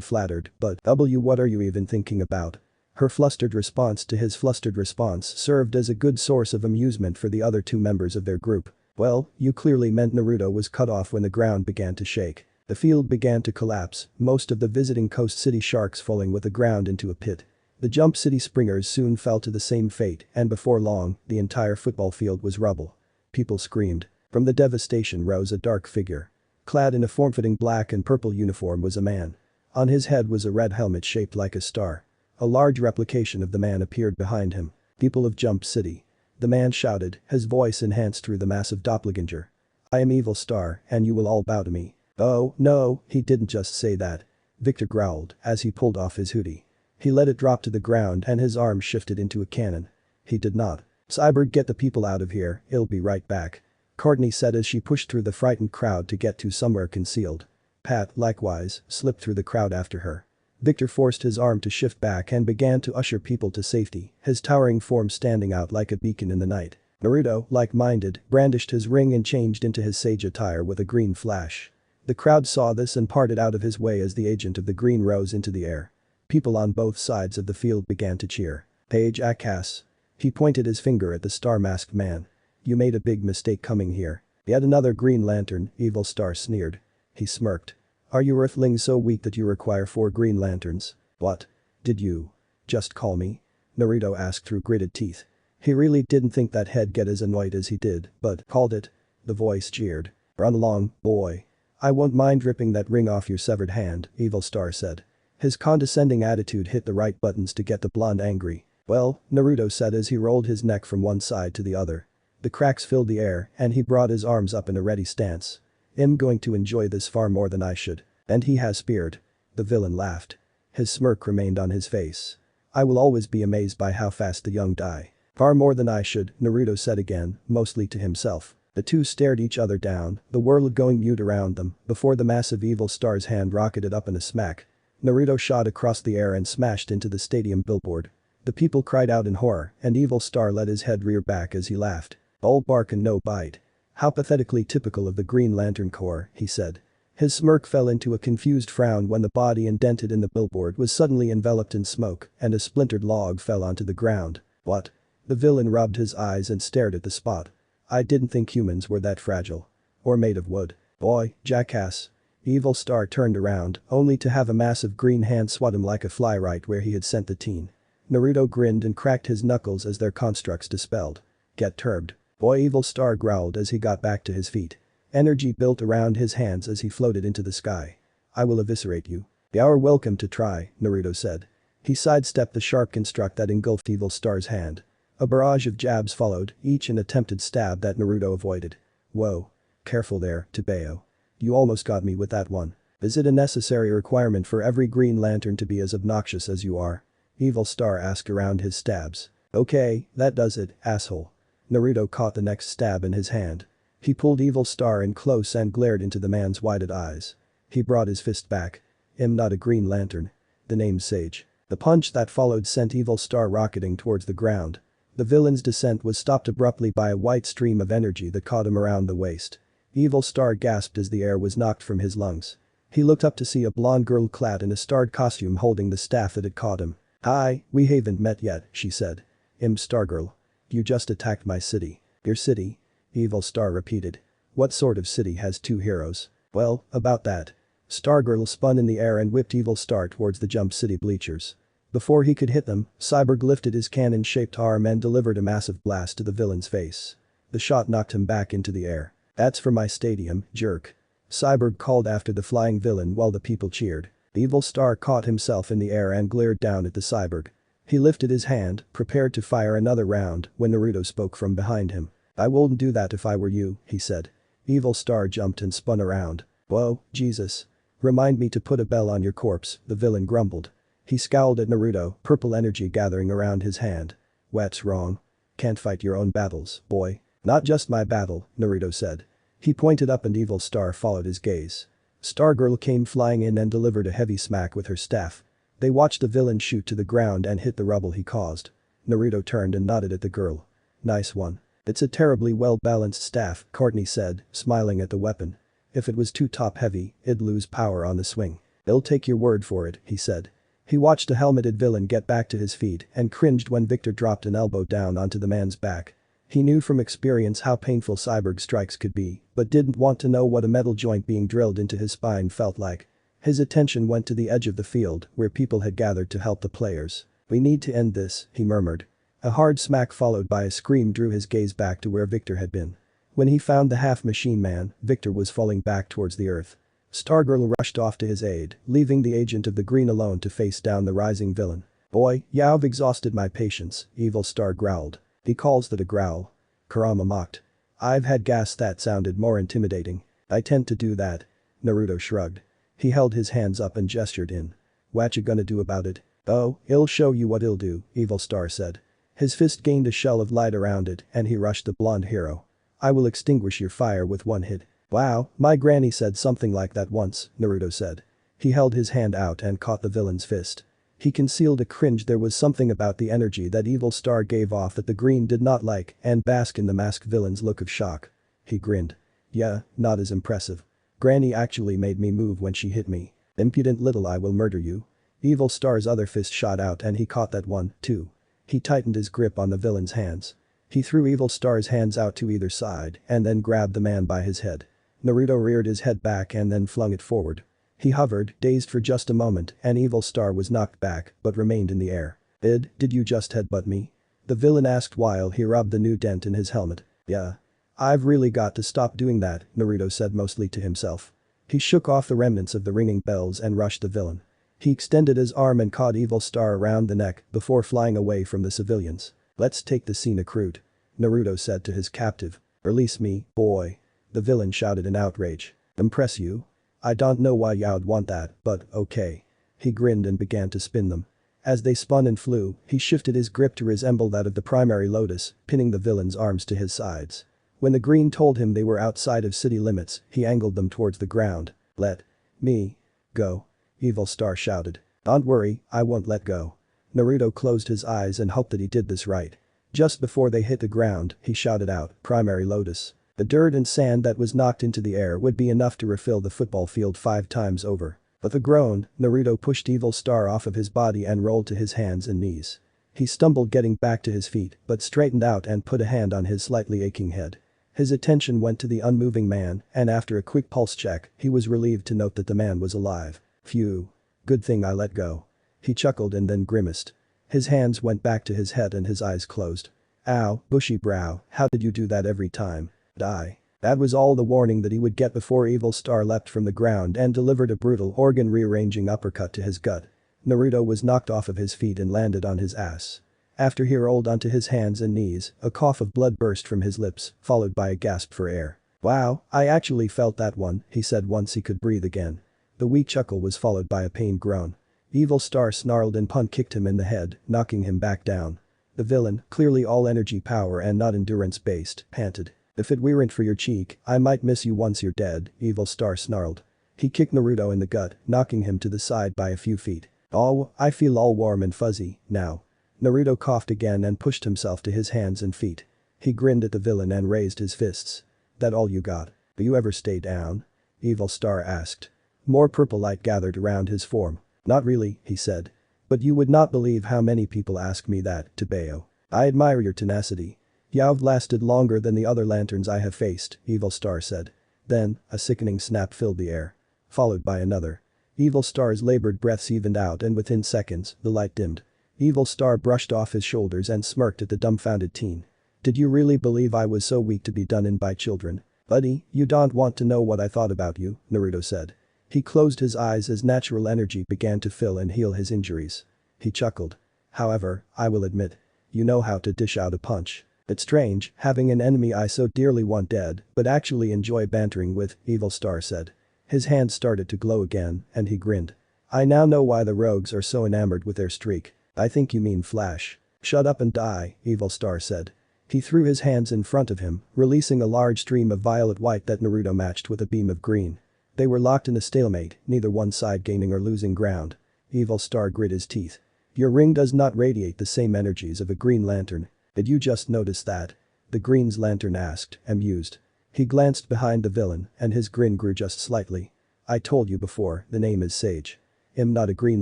flattered, but what are you even thinking about?" Her flustered response to his flustered response served as a good source of amusement for the other two members of their group. "Well, you clearly meant." Naruto was cut off when the ground began to shake. The field began to collapse, most of the visiting Coast City Sharks falling with the ground into a pit. The Jump City Springers soon fell to the same fate, and before long, the entire football field was rubble. People screamed. From the devastation rose a dark figure. Clad in a form-fitting black and purple uniform was a man. On his head was a red helmet shaped like a star. A large replication of the man appeared behind him. "People of Jump City." The man shouted, his voice enhanced through the massive doppelganger. "I am Evil Star, and you will all bow to me." "Oh, no, he didn't just say that." Victor growled as he pulled off his hoodie. He let it drop to the ground and his arm shifted into a cannon. He did not. "Cyborg, get the people out of here, I'll be right back," Courtney said as she pushed through the frightened crowd to get to somewhere concealed. Pat, likewise, slipped through the crowd after her. Victor forced his arm to shift back and began to usher people to safety, his towering form standing out like a beacon in the night. Naruto, like-minded, brandished his ring and changed into his sage attire with a green flash. The crowd saw this and parted out of his way as the agent of the green rose into the air. People on both sides of the field began to cheer. "Page Akas." He pointed his finger at the star-masked man. "You made a big mistake coming here." "Yet another Green Lantern," Evil Star sneered. He smirked. "Are you Earthlings so weak that you require 4 Green Lanterns?" "What? Did you just call me?" Naruto asked through gritted teeth. He really didn't think that he'd get as annoyed as he did, but called it. The voice jeered. "Run along, boy. I won't mind ripping that ring off your severed hand," Evil Star said. His condescending attitude hit the right buttons to get the blonde angry. "Well," Naruto said as he rolled his neck from one side to the other. The cracks filled the air and he brought his arms up in a ready stance. I'm going to enjoy this far more than I should. And he has speared. The villain laughed. His smirk remained on his face. I will always be amazed by how fast the young die. Far more than I should, Naruto said again, mostly to himself. The two stared each other down, the world going mute around them, before the massive evil star's hand rocketed up in a smack. Naruto shot across the air and smashed into the stadium billboard. The people cried out in horror, and Evil Star let his head rear back as he laughed. All bark and no bite. How pathetically typical of the Green Lantern Corps, he said. His smirk fell into a confused frown when the body indented in the billboard was suddenly enveloped in smoke and a splintered log fell onto the ground. What? The villain rubbed his eyes and stared at the spot. I didn't think humans were that fragile. Or made of wood. Boy, jackass. Evil Star turned around, only to have a massive green hand swat him like a fly right where he had sent the teen. Naruto grinned and cracked his knuckles as their constructs dispelled. Get turbed. Boy, Evil Star growled as he got back to his feet. Energy built around his hands as he floated into the sky. I will eviscerate you. You're welcome to try, Naruto said. He sidestepped the sharp construct that engulfed Evil Star's hand. A barrage of jabs followed, each an attempted stab that Naruto avoided. Whoa. Careful there, Tebeo. You almost got me with that one. Is it a necessary requirement for every Green Lantern to be as obnoxious as you are? Evil Star asked around his stabs. Okay, that does it, asshole. Naruto caught the next stab in his hand. He pulled Evil Star in close and glared into the man's wide eyes. He brought his fist back. I'm not a Green Lantern. The name's Sage. The punch that followed sent Evil Star rocketing towards the ground. The villain's descent was stopped abruptly by a white stream of energy that caught him around the waist. Evil Star gasped as the air was knocked from his lungs. He looked up to see a blonde girl clad in a starred costume holding the staff that had caught him. Hi, we haven't met yet, she said. I'm Stargirl. You just attacked my city. Your city? Evil Star repeated. What sort of city has two heroes? Well, about that. Stargirl spun in the air and whipped Evil Star towards the Jump City bleachers. Before he could hit them, Cyborg lifted his cannon-shaped arm and delivered a massive blast to the villain's face. The shot knocked him back into the air. That's for my stadium, jerk. Cyborg called after the flying villain while the people cheered. The Evil Star caught himself in the air and glared down at the cyborg. He lifted his hand, prepared to fire another round, when Naruto spoke from behind him. I wouldn't do that if I were you, he said. Evil Star jumped and spun around. Whoa, Jesus. Remind me to put a bell on your corpse, the villain grumbled. He scowled at Naruto, purple energy gathering around his hand. What's wrong? Can't fight your own battles, boy. Not just my battle, Naruto said. He pointed up and Evil Star followed his gaze. Stargirl came flying in and delivered a heavy smack with her staff. They watched the villain shoot to the ground and hit the rubble he caused. Naruto turned and nodded at the girl. Nice one. It's a terribly well-balanced staff, Courtney said, smiling at the weapon. If it was too top-heavy, it'd lose power on the swing. I'll take your word for it, he said. He watched a helmeted villain get back to his feet and cringed when Victor dropped an elbow down onto the man's back. He knew from experience how painful cyborg strikes could be, but didn't want to know what a metal joint being drilled into his spine felt like. His attention went to the edge of the field where people had gathered to help the players. We need to end this, he murmured. A hard smack followed by a scream drew his gaze back to where Victor had been. When he found the half-machine man, Victor was falling back towards the earth. Stargirl rushed off to his aid, leaving the agent of the Green alone to face down the rising villain. Boy, you've exhausted my patience, Evil Star growled. He calls that a growl. Karama mocked. I've had gas that sounded more intimidating. I tend to do that. Naruto shrugged. He held his hands up and gestured in. What you gonna do about it? Oh, I'll show you what I'll do, Evil Star said. His fist gained a shell of light around it and he rushed the blonde hero. I will extinguish your fire with one hit. Wow, my granny said something like that once, Naruto said. He held his hand out and caught the villain's fist. He concealed a cringe. There was something about the energy that Evil Star gave off that the Green did not like and basked in the masked villain's look of shock. He grinned. Yeah, not as impressive. Granny actually made me move when she hit me. Impudent little I will murder you. Evil Star's other fist shot out and he caught that one, too. He tightened his grip on the villain's hands. He threw Evil Star's hands out to either side and then grabbed the man by his head. Naruto reared his head back and then flung it forward. He hovered, dazed for just a moment, and Evil Star was knocked back but remained in the air. Did you just headbutt me? The villain asked while he rubbed the new dent in his helmet. Yeah. I've really got to stop doing that, Naruto said mostly to himself. He shook off the remnants of the ringing bells and rushed the villain. He extended his arm and caught Evil Star around the neck before flying away from the civilians. Let's take the scenic route. Naruto said to his captive. "Release me, boy." The villain shouted in outrage. "Impress you? I don't know why you'd want that, but okay." He grinned and began to spin them. As they spun and flew, he shifted his grip to resemble that of the primary lotus, pinning the villain's arms to his sides. When the green told him they were outside of city limits, he angled them towards the ground. "Let me go," Evil Star shouted. "Don't worry, I won't let go." Naruto closed his eyes and hoped that he did this right. Just before they hit the ground, he shouted out, "Primary lotus." The dirt and sand that was knocked into the air would be enough to refill the football field 5 times over. With a groan, Naruto pushed Evil Star off of his body and rolled to his hands and knees. He stumbled getting back to his feet but straightened out and put a hand on his slightly aching head. His attention went to the unmoving man and after a quick pulse check, he was relieved to note that the man was alive. "Phew. Good thing I let go." He chuckled and then grimaced. His hands went back to his head and his eyes closed. "Ow, bushy brow, how did you do that every time?" "Die." That was all the warning that he would get before Evil Star leapt from the ground and delivered a brutal organ-rearranging uppercut to his gut. Naruto was knocked off of his feet and landed on his ass. After he rolled onto his hands and knees, a cough of blood burst from his lips, followed by a gasp for air. "Wow, I actually felt that one," he said once he could breathe again. The weak chuckle was followed by a pained groan. Evil Star snarled and punt kicked him in the head, knocking him back down. The villain, clearly all energy power and not endurance-based, panted. "If it weren't for your cheek, I might miss you once you're dead," Evil Star snarled. He kicked Naruto in the gut, knocking him to the side by a few feet. "Oh, I feel all warm and fuzzy, now." Naruto coughed again and pushed himself to his hands and feet. He grinned at the villain and raised his fists. "That all you got? Do you ever stay down?" Evil Star asked. More purple light gathered around his form. "Not really," he said. "But you would not believe how many people ask me that, Tebeo. I admire your tenacity." "You've lasted longer than the other lanterns I have faced," Evil Star said. Then, a sickening snap filled the air. Followed by another. Evil Star's labored breaths evened out and within seconds, the light dimmed. Evil Star brushed off his shoulders and smirked at the dumbfounded teen. "Did you really believe I was so weak to be done in by children? Buddy, you don't want to know what I thought about you," Naruto said. He closed his eyes as natural energy began to fill and heal his injuries. He chuckled. "However, I will admit. You know how to dish out a punch. It's strange, having an enemy I so dearly want dead, but actually enjoy bantering with," Evil Star said. His hands started to glow again, and he grinned. "I now know why the rogues are so enamored with their streak. I think you mean Flash." "Shut up and die," Evil Star said. He threw his hands in front of him, releasing a large stream of violet white that Naruto matched with a beam of green. They were locked in a stalemate, neither one side gaining or losing ground. Evil Star grit his teeth. "Your ring does not radiate the same energies of a green lantern. Did you just notice that?" The green's lantern asked, amused. He glanced behind the villain and his grin grew just slightly. "I told you before, the name is Sage. I'm not a green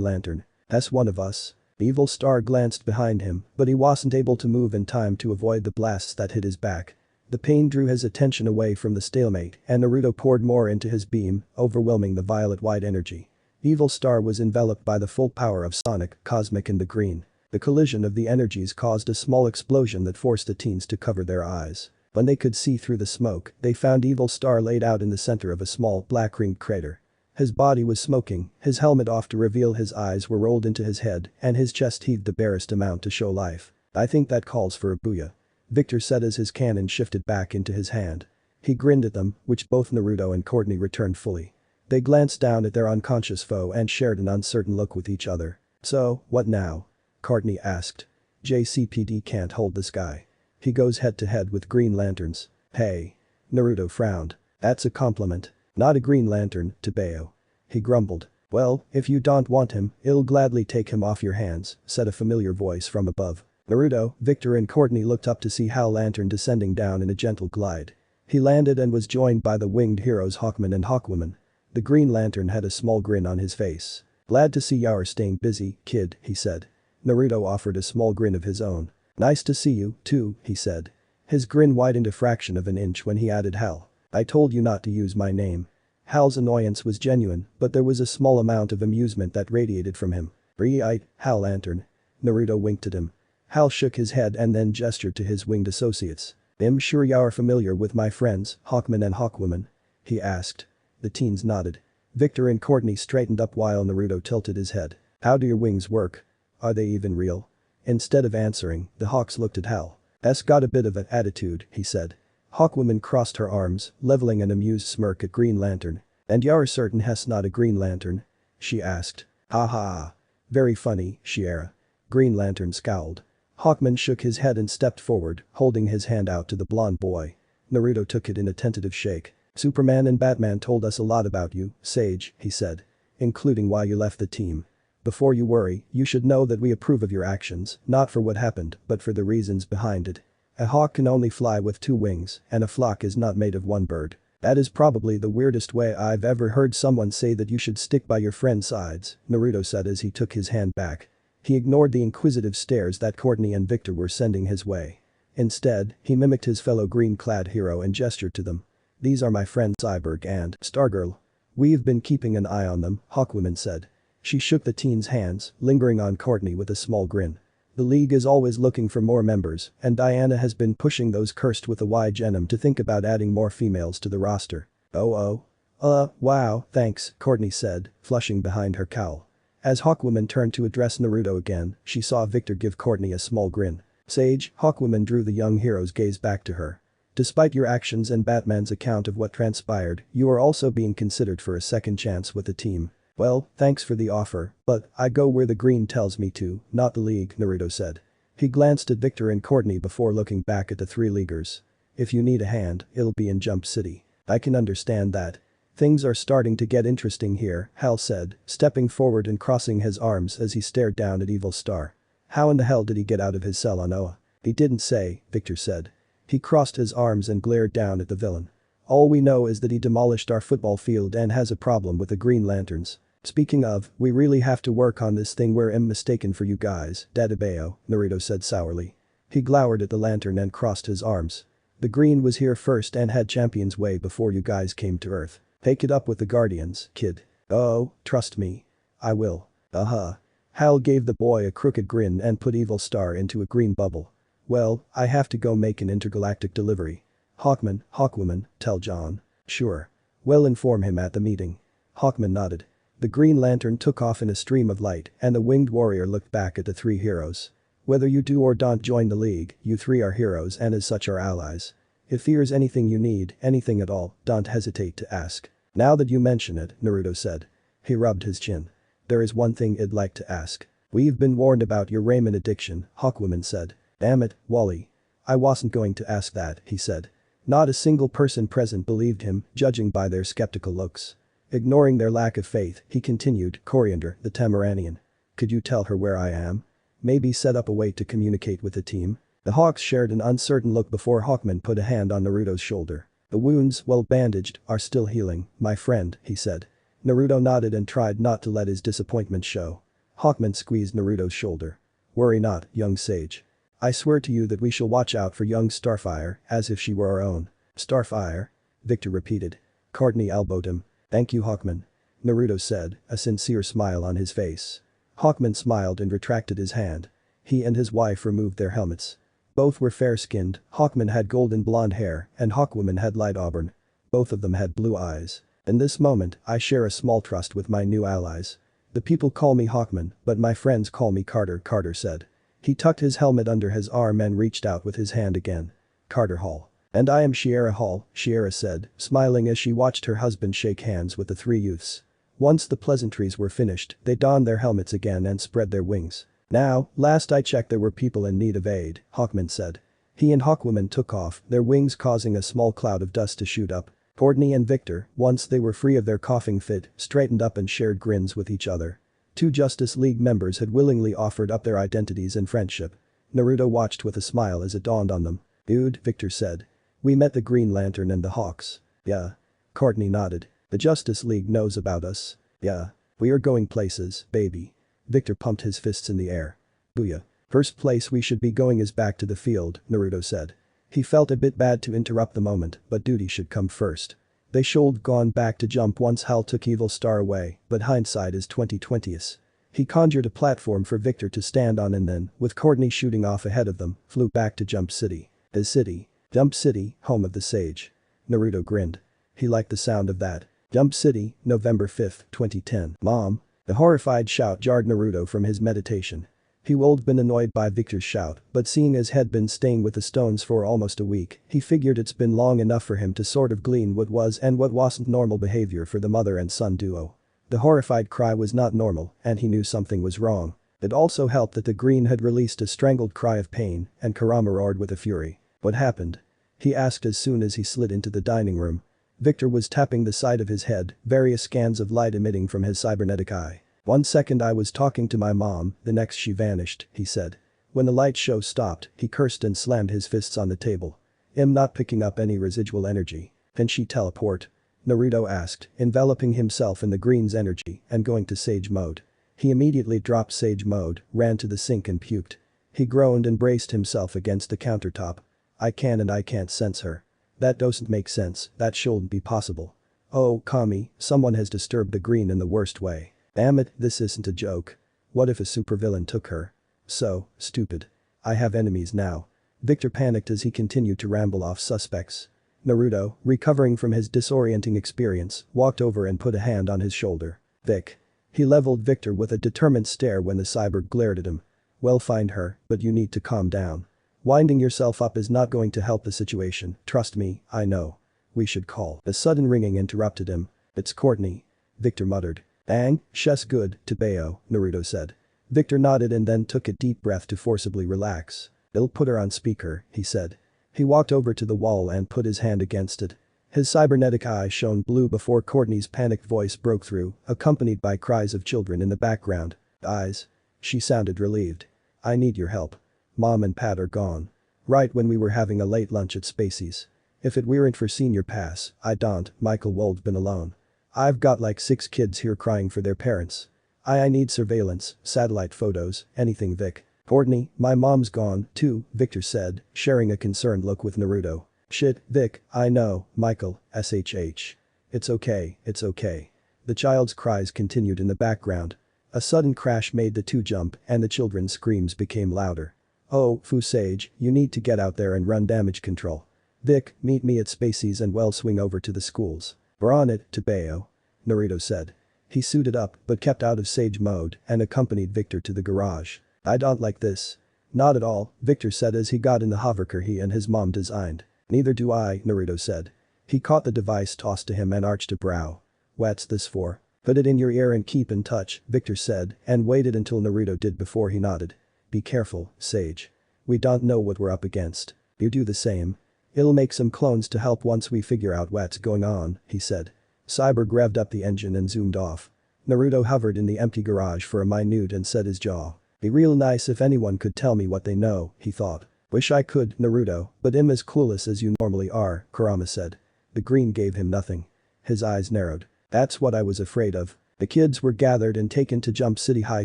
lantern. That's one of us." Evil Star glanced behind him, but he wasn't able to move in time to avoid the blasts that hit his back. The pain drew his attention away from the stalemate and Naruto poured more into his beam, overwhelming the violet white energy. Evil Star was enveloped by the full power of Sonic, Cosmic and the Green. The collision of the energies caused a small explosion that forced the teens to cover their eyes. When they could see through the smoke, they found Evil Star laid out in the center of a small, black-ringed crater. His body was smoking, his helmet off to reveal his eyes were rolled into his head, and his chest heaved the barest amount to show life. "I think that calls for a booyah," Victor said as his cannon shifted back into his hand. He grinned at them, which both Naruto and Courtney returned fully. They glanced down at their unconscious foe and shared an uncertain look with each other. "So, what now?" Courtney asked. "JCPD can't hold this guy. He goes head to head with Green Lanterns." "Hey." Naruto frowned. "That's a compliment. Not a Green Lantern, Tebeo." He grumbled. "Well, if you don't want him, I'll gladly take him off your hands," said a familiar voice from above. Naruto, Victor and Courtney looked up to see Hal Lantern descending down in a gentle glide. He landed and was joined by the winged heroes Hawkman and Hawkwoman. The Green Lantern had a small grin on his face. "Glad to see you're staying busy, kid," he said. Naruto offered a small grin of his own. "Nice to see you, too," he said. His grin widened a fraction of an inch when he added Hal. "I told you not to use my name." Hal's annoyance was genuine, but there was a small amount of amusement that radiated from him. "Right, Hal Lantern." Naruto winked at him. Hal shook his head and then gestured to his winged associates. "I'm sure you're familiar with my friends, Hawkman and Hawkwoman?" he asked. The teens nodded. Victor and Courtney straightened up while Naruto tilted his head. "How do your wings work? Are they even real?" Instead of answering, the Hawks looked at Hal. "That's got a bit of an attitude," he said. Hawkwoman crossed her arms, leveling an amused smirk at Green Lantern. "And you're certain he's not a Green Lantern?" she asked. "Ha ha. Very funny, Shiera." Green Lantern scowled. Hawkman shook his head and stepped forward, holding his hand out to the blonde boy. Naruto took it in a tentative shake. "Superman and Batman told us a lot about you, Sage," he said. "Including why you left the team. Before you worry, you should know that we approve of your actions, not for what happened, but for the reasons behind it. A hawk can only fly with 2 wings, and a flock is not made of 1 bird. That is probably the weirdest way I've ever heard someone say that you should stick by your friend's sides," Naruto said as he took his hand back. He ignored the inquisitive stares that Courtney and Victor were sending his way. Instead, he mimicked his fellow green-clad hero and gestured to them. "These are my friends Cyborg and Stargirl. We've been keeping an eye on them," Hawkwoman said. She shook the teen's hands, lingering on Courtney with a small grin. "The League is always looking for more members, and Diana has been pushing those cursed with a Y genom to think about adding more females to the roster." Oh. Wow, thanks," Courtney said, flushing behind her cowl. As Hawkwoman turned to address Naruto again, she saw Victor give Courtney a small grin. "Sage," Hawkwoman drew the young hero's gaze back to her. "Despite your actions and Batman's account of what transpired, you are also being considered for a second chance with the team. Well, thanks for the offer, but I go where the green tells me to, not the League," Naruto said. He glanced at Victor and Courtney before looking back at the 3 Leaguers. "If you need a hand, it'll be in Jump City. I can understand that." "Things are starting to get interesting here," Hal said, stepping forward and crossing his arms as he stared down at Evil Star. "How in the hell did he get out of his cell on Oa?" "He didn't say," Victor said. He crossed his arms and glared down at the villain. "All we know is that he demolished our football field and has a problem with the Green Lanterns. Speaking of, we really have to work on this thing where I'm mistaken for you guys, Dadabeo," Naruto said sourly. He glowered at the lantern and crossed his arms. "The Green was here first and had champions way before you guys came to Earth. Take it up with the Guardians, kid." "Oh, trust me. I will." Hal gave the boy a crooked grin and put Evil Star into a green bubble. "Well, I have to go make an intergalactic delivery." Hawkwoman, tell John." "Sure. We'll inform him at the meeting." Hawkman nodded. The Green Lantern took off in a stream of light and the winged warrior looked back at the 3 heroes. "Whether you do or don't join the League, you 3 are heroes and as such are allies. If there's anything you need, anything at all, don't hesitate to ask." "Now that you mention it," Naruto said. He rubbed his chin. "There is one thing I'd like to ask." "We've been warned about your ramen addiction," Hawkwoman said. "Damn it, Wally. I wasn't going to ask that," he said. Not a single person present believed him, judging by their skeptical looks. Ignoring their lack of faith, he continued, "Coriander, the tamaranian. Could you tell her where I am? Maybe set up a way to communicate with the team?" The Hawks shared an uncertain look before Hawkman put a hand on Naruto's shoulder. "The wounds, well bandaged, are still healing, my friend," he said. Naruto nodded and tried not to let his disappointment show. Hawkman squeezed Naruto's shoulder. "Worry not, young sage. I swear to you that we shall watch out for young Starfire, as if she were our own." "Starfire?" Victor repeated. Courtney elbowed him. "Thank you, Hawkman," Naruto said, a sincere smile on his face. Hawkman smiled and retracted his hand. He and his wife removed their helmets. Both were fair-skinned, Hawkman had golden blonde hair and Hawkwoman had light auburn. Both of them had blue eyes. "In this moment, I share a small trust with my new allies. The people call me Hawkman, but my friends call me Carter," Carter said. He tucked his helmet under his arm and reached out with his hand again. "Carter Hall. And I am Shiera Hall," Shiera said, smiling as she watched her husband shake hands with the 3 youths. Once the pleasantries were finished, they donned their helmets again and spread their wings. "Now, last I checked there were people in need of aid," Hawkman said. He and Hawkwoman took off, their wings causing a small cloud of dust to shoot up. Courtney and Victor, once they were free of their coughing fit, straightened up and shared grins with each other. 2 Justice League members had willingly offered up their identities and friendship. Naruto watched with a smile as it dawned on them. "Dude," Victor said. "We met the Green Lantern and the Hawks." "Yeah." Courtney nodded. "The Justice League knows about us." "Yeah. We are going places, baby." Victor pumped his fists in the air. "Booyah. First place we should be going is back to the field," Naruto said. He felt a bit bad to interrupt the moment, but duty should come first. They should gone back to jump once Hal took Evil Star away, but hindsight is 20/20. He conjured a platform for Victor to stand on and then, with Courtney shooting off ahead of them, flew back to Jump City. The city. Jump City, home of the sage. Naruto grinned. He liked the sound of that. Jump City, November 5, 2010. "Mom." The horrified shout jarred Naruto from his meditation. He would been annoyed by Victor's shout, but seeing his head been staying with the stones for almost a week, he figured it's been long enough for him to sort of glean what was and what wasn't normal behavior for the mother and son duo. The horrified cry was not normal, and he knew something was wrong. It also helped that the green had released a strangled cry of pain, and Karama roared with a fury. What happened? He asked as soon as he slid into the dining room. Victor was tapping the side of his head, various scans of light emitting from his cybernetic eye. 1 second I was talking to my mom, the next she vanished, he said. When the light show stopped, he cursed and slammed his fists on the table. I'm not picking up any residual energy. Can she teleport? Naruto asked, enveloping himself in the green's energy and going to sage mode. He immediately dropped sage mode, ran to the sink and puked. He groaned and braced himself against the countertop. I can and I can't sense her. That doesn't make sense, that shouldn't be possible. Oh, Kami, someone has disturbed the green in the worst way. Damn it, this isn't a joke. What if a supervillain took her? So, stupid. I have enemies now. Victor panicked as he continued to ramble off suspects. Naruto, recovering from his disorienting experience, walked over and put a hand on his shoulder. Vic. He leveled Victor with a determined stare when the cyborg glared at him. Well, find her, but you need to calm down. Winding yourself up is not going to help the situation, trust me, I know. We should call. A sudden ringing interrupted him. It's Courtney. Victor muttered. Dang, she's good, Tebeo, Naruto said. Victor nodded and then took a deep breath to forcibly relax. I'll put her on speaker, he said. He walked over to the wall and put his hand against it. His cybernetic eye shone blue before Courtney's panicked voice broke through, accompanied by cries of children in the background. Eyes. She sounded relieved. I need your help. Mom and Pat are gone. Right when we were having a late lunch at Spacey's. If it weren't for senior pass, I don't, Michael would been alone. I've got like 6 kids here crying for their parents. I need surveillance, satellite photos, anything Vic. Courtney, my mom's gone, too, Victor said, sharing a concerned look with Naruto. Shit, Vic, I know, Michael, SHH. It's okay, it's okay. The child's cries continued in the background. A sudden crash made the two jump and the children's screams became louder. Oh, Fusage, you need to get out there and run damage control. Vic, meet me at Spacey's and we'll swing over to the schools. We're on it, Tebeo. Naruto said. He suited up but kept out of sage mode and accompanied Victor to the garage. I don't like this. Not at all, Victor said as he got in the hovercar he and his mom designed. Neither do I, Naruto said. He caught the device tossed to him and arched a brow. What's this for? Put it in your ear and keep in touch, Victor said and waited until Naruto did before he nodded. Be careful, Sage. We don't know what we're up against. You do the same. It'll make some clones to help once we figure out what's going on, he said. Cyborg revved up the engine and zoomed off. Naruto hovered in the empty garage for a minute and set his jaw. Be real nice if anyone could tell me what they know, he thought. Wish I could, Naruto, but I'm as clueless as you normally are, Karama said. The green gave him nothing. His eyes narrowed. That's what I was afraid of. The kids were gathered and taken to Jump City High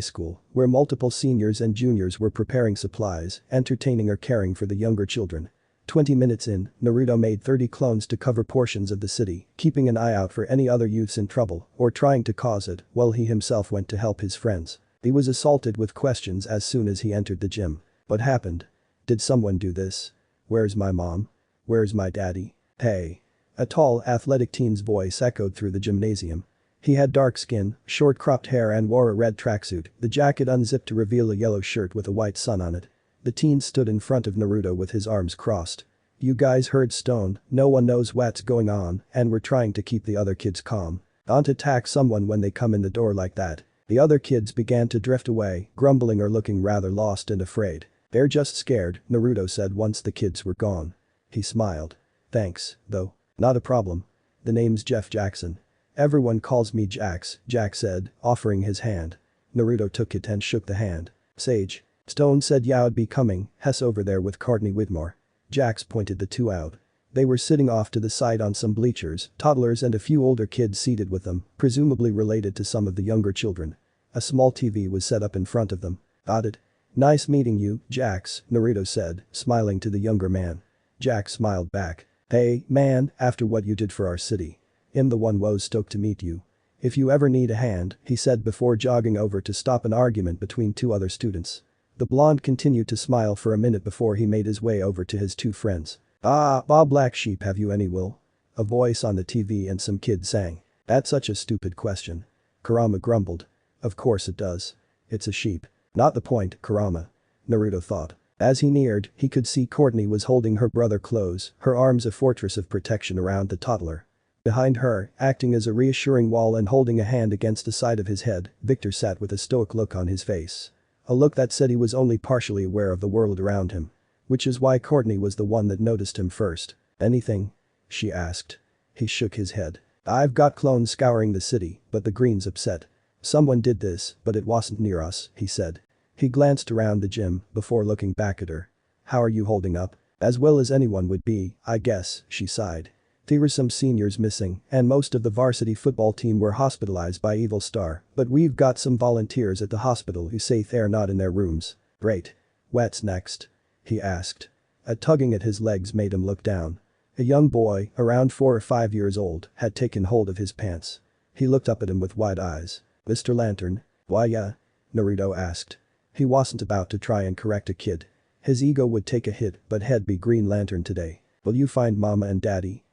School, where multiple seniors and juniors were preparing supplies, entertaining or caring for the younger children. 20 minutes in, Naruto made 30 clones to cover portions of the city, keeping an eye out for any other youths in trouble or trying to cause it while he himself went to help his friends. He was assaulted with questions as soon as he entered the gym. What happened? Did someone do this? Where's my mom? Where's my daddy? Hey. A tall, athletic teen's voice echoed through the gymnasium. He had dark skin, short cropped hair and wore a red tracksuit, the jacket unzipped to reveal a yellow shirt with a white sun on it. The teen stood in front of Naruto with his arms crossed. You guys heard Stone, no one knows what's going on and we're trying to keep the other kids calm. Don't attack someone when they come in the door like that. The other kids began to drift away, grumbling or looking rather lost and afraid. They're just scared, Naruto said once the kids were gone. He smiled. Thanks, though. Not a problem. The name's Jeff Jackson. Everyone calls me Jax, Jack said, offering his hand. Naruto took it and shook the hand. Sage. Stone said you'd be coming, Hess over there with Courtney Whitmore. Jax pointed the two out. They were sitting off to the side on some bleachers, toddlers and a few older kids seated with them, presumably related to some of the younger children. A small TV was set up in front of them. Got it. Nice meeting you, Jax, Naruto said, smiling to the younger man. Jax smiled back. Hey, man, after what you did for our city. I'm the one wo's stoked to meet you. If you ever need a hand, he said before jogging over to stop an argument between two other students. The blonde continued to smile for a minute before he made his way over to his two friends. Ah, Bob Black Sheep, have you any will? A voice on the TV and some kid sang. That's such a stupid question. Karama grumbled. Of course it does. It's a sheep. Not the point, Karama. Naruto thought. As he neared, he could see Courtney was holding her brother close, her arms a fortress of protection around the toddler. Behind her, acting as a reassuring wall and holding a hand against the side of his head, Victor sat with a stoic look on his face. A look that said he was only partially aware of the world around him. Which is why Courtney was the one that noticed him first. Anything? She asked. He shook his head. I've got clones scouring the city, but the Green's upset. Someone did this, but it wasn't near us, he said. He glanced around the gym before looking back at her. How are you holding up? As well as anyone would be, I guess, she sighed. There were some seniors missing, and most of the varsity football team were hospitalized by Evil Star, but we've got some volunteers at the hospital who say they're not in their rooms. Great. What's next? He asked. A tugging at his legs made him look down. A young boy, around 4 or 5 years old, had taken hold of his pants. He looked up at him with wide eyes. Mr. Lantern? Why yeah? Naruto asked. He wasn't about to try and correct a kid. His ego would take a hit, but he'd be Green Lantern today. Will you find Mama and Daddy?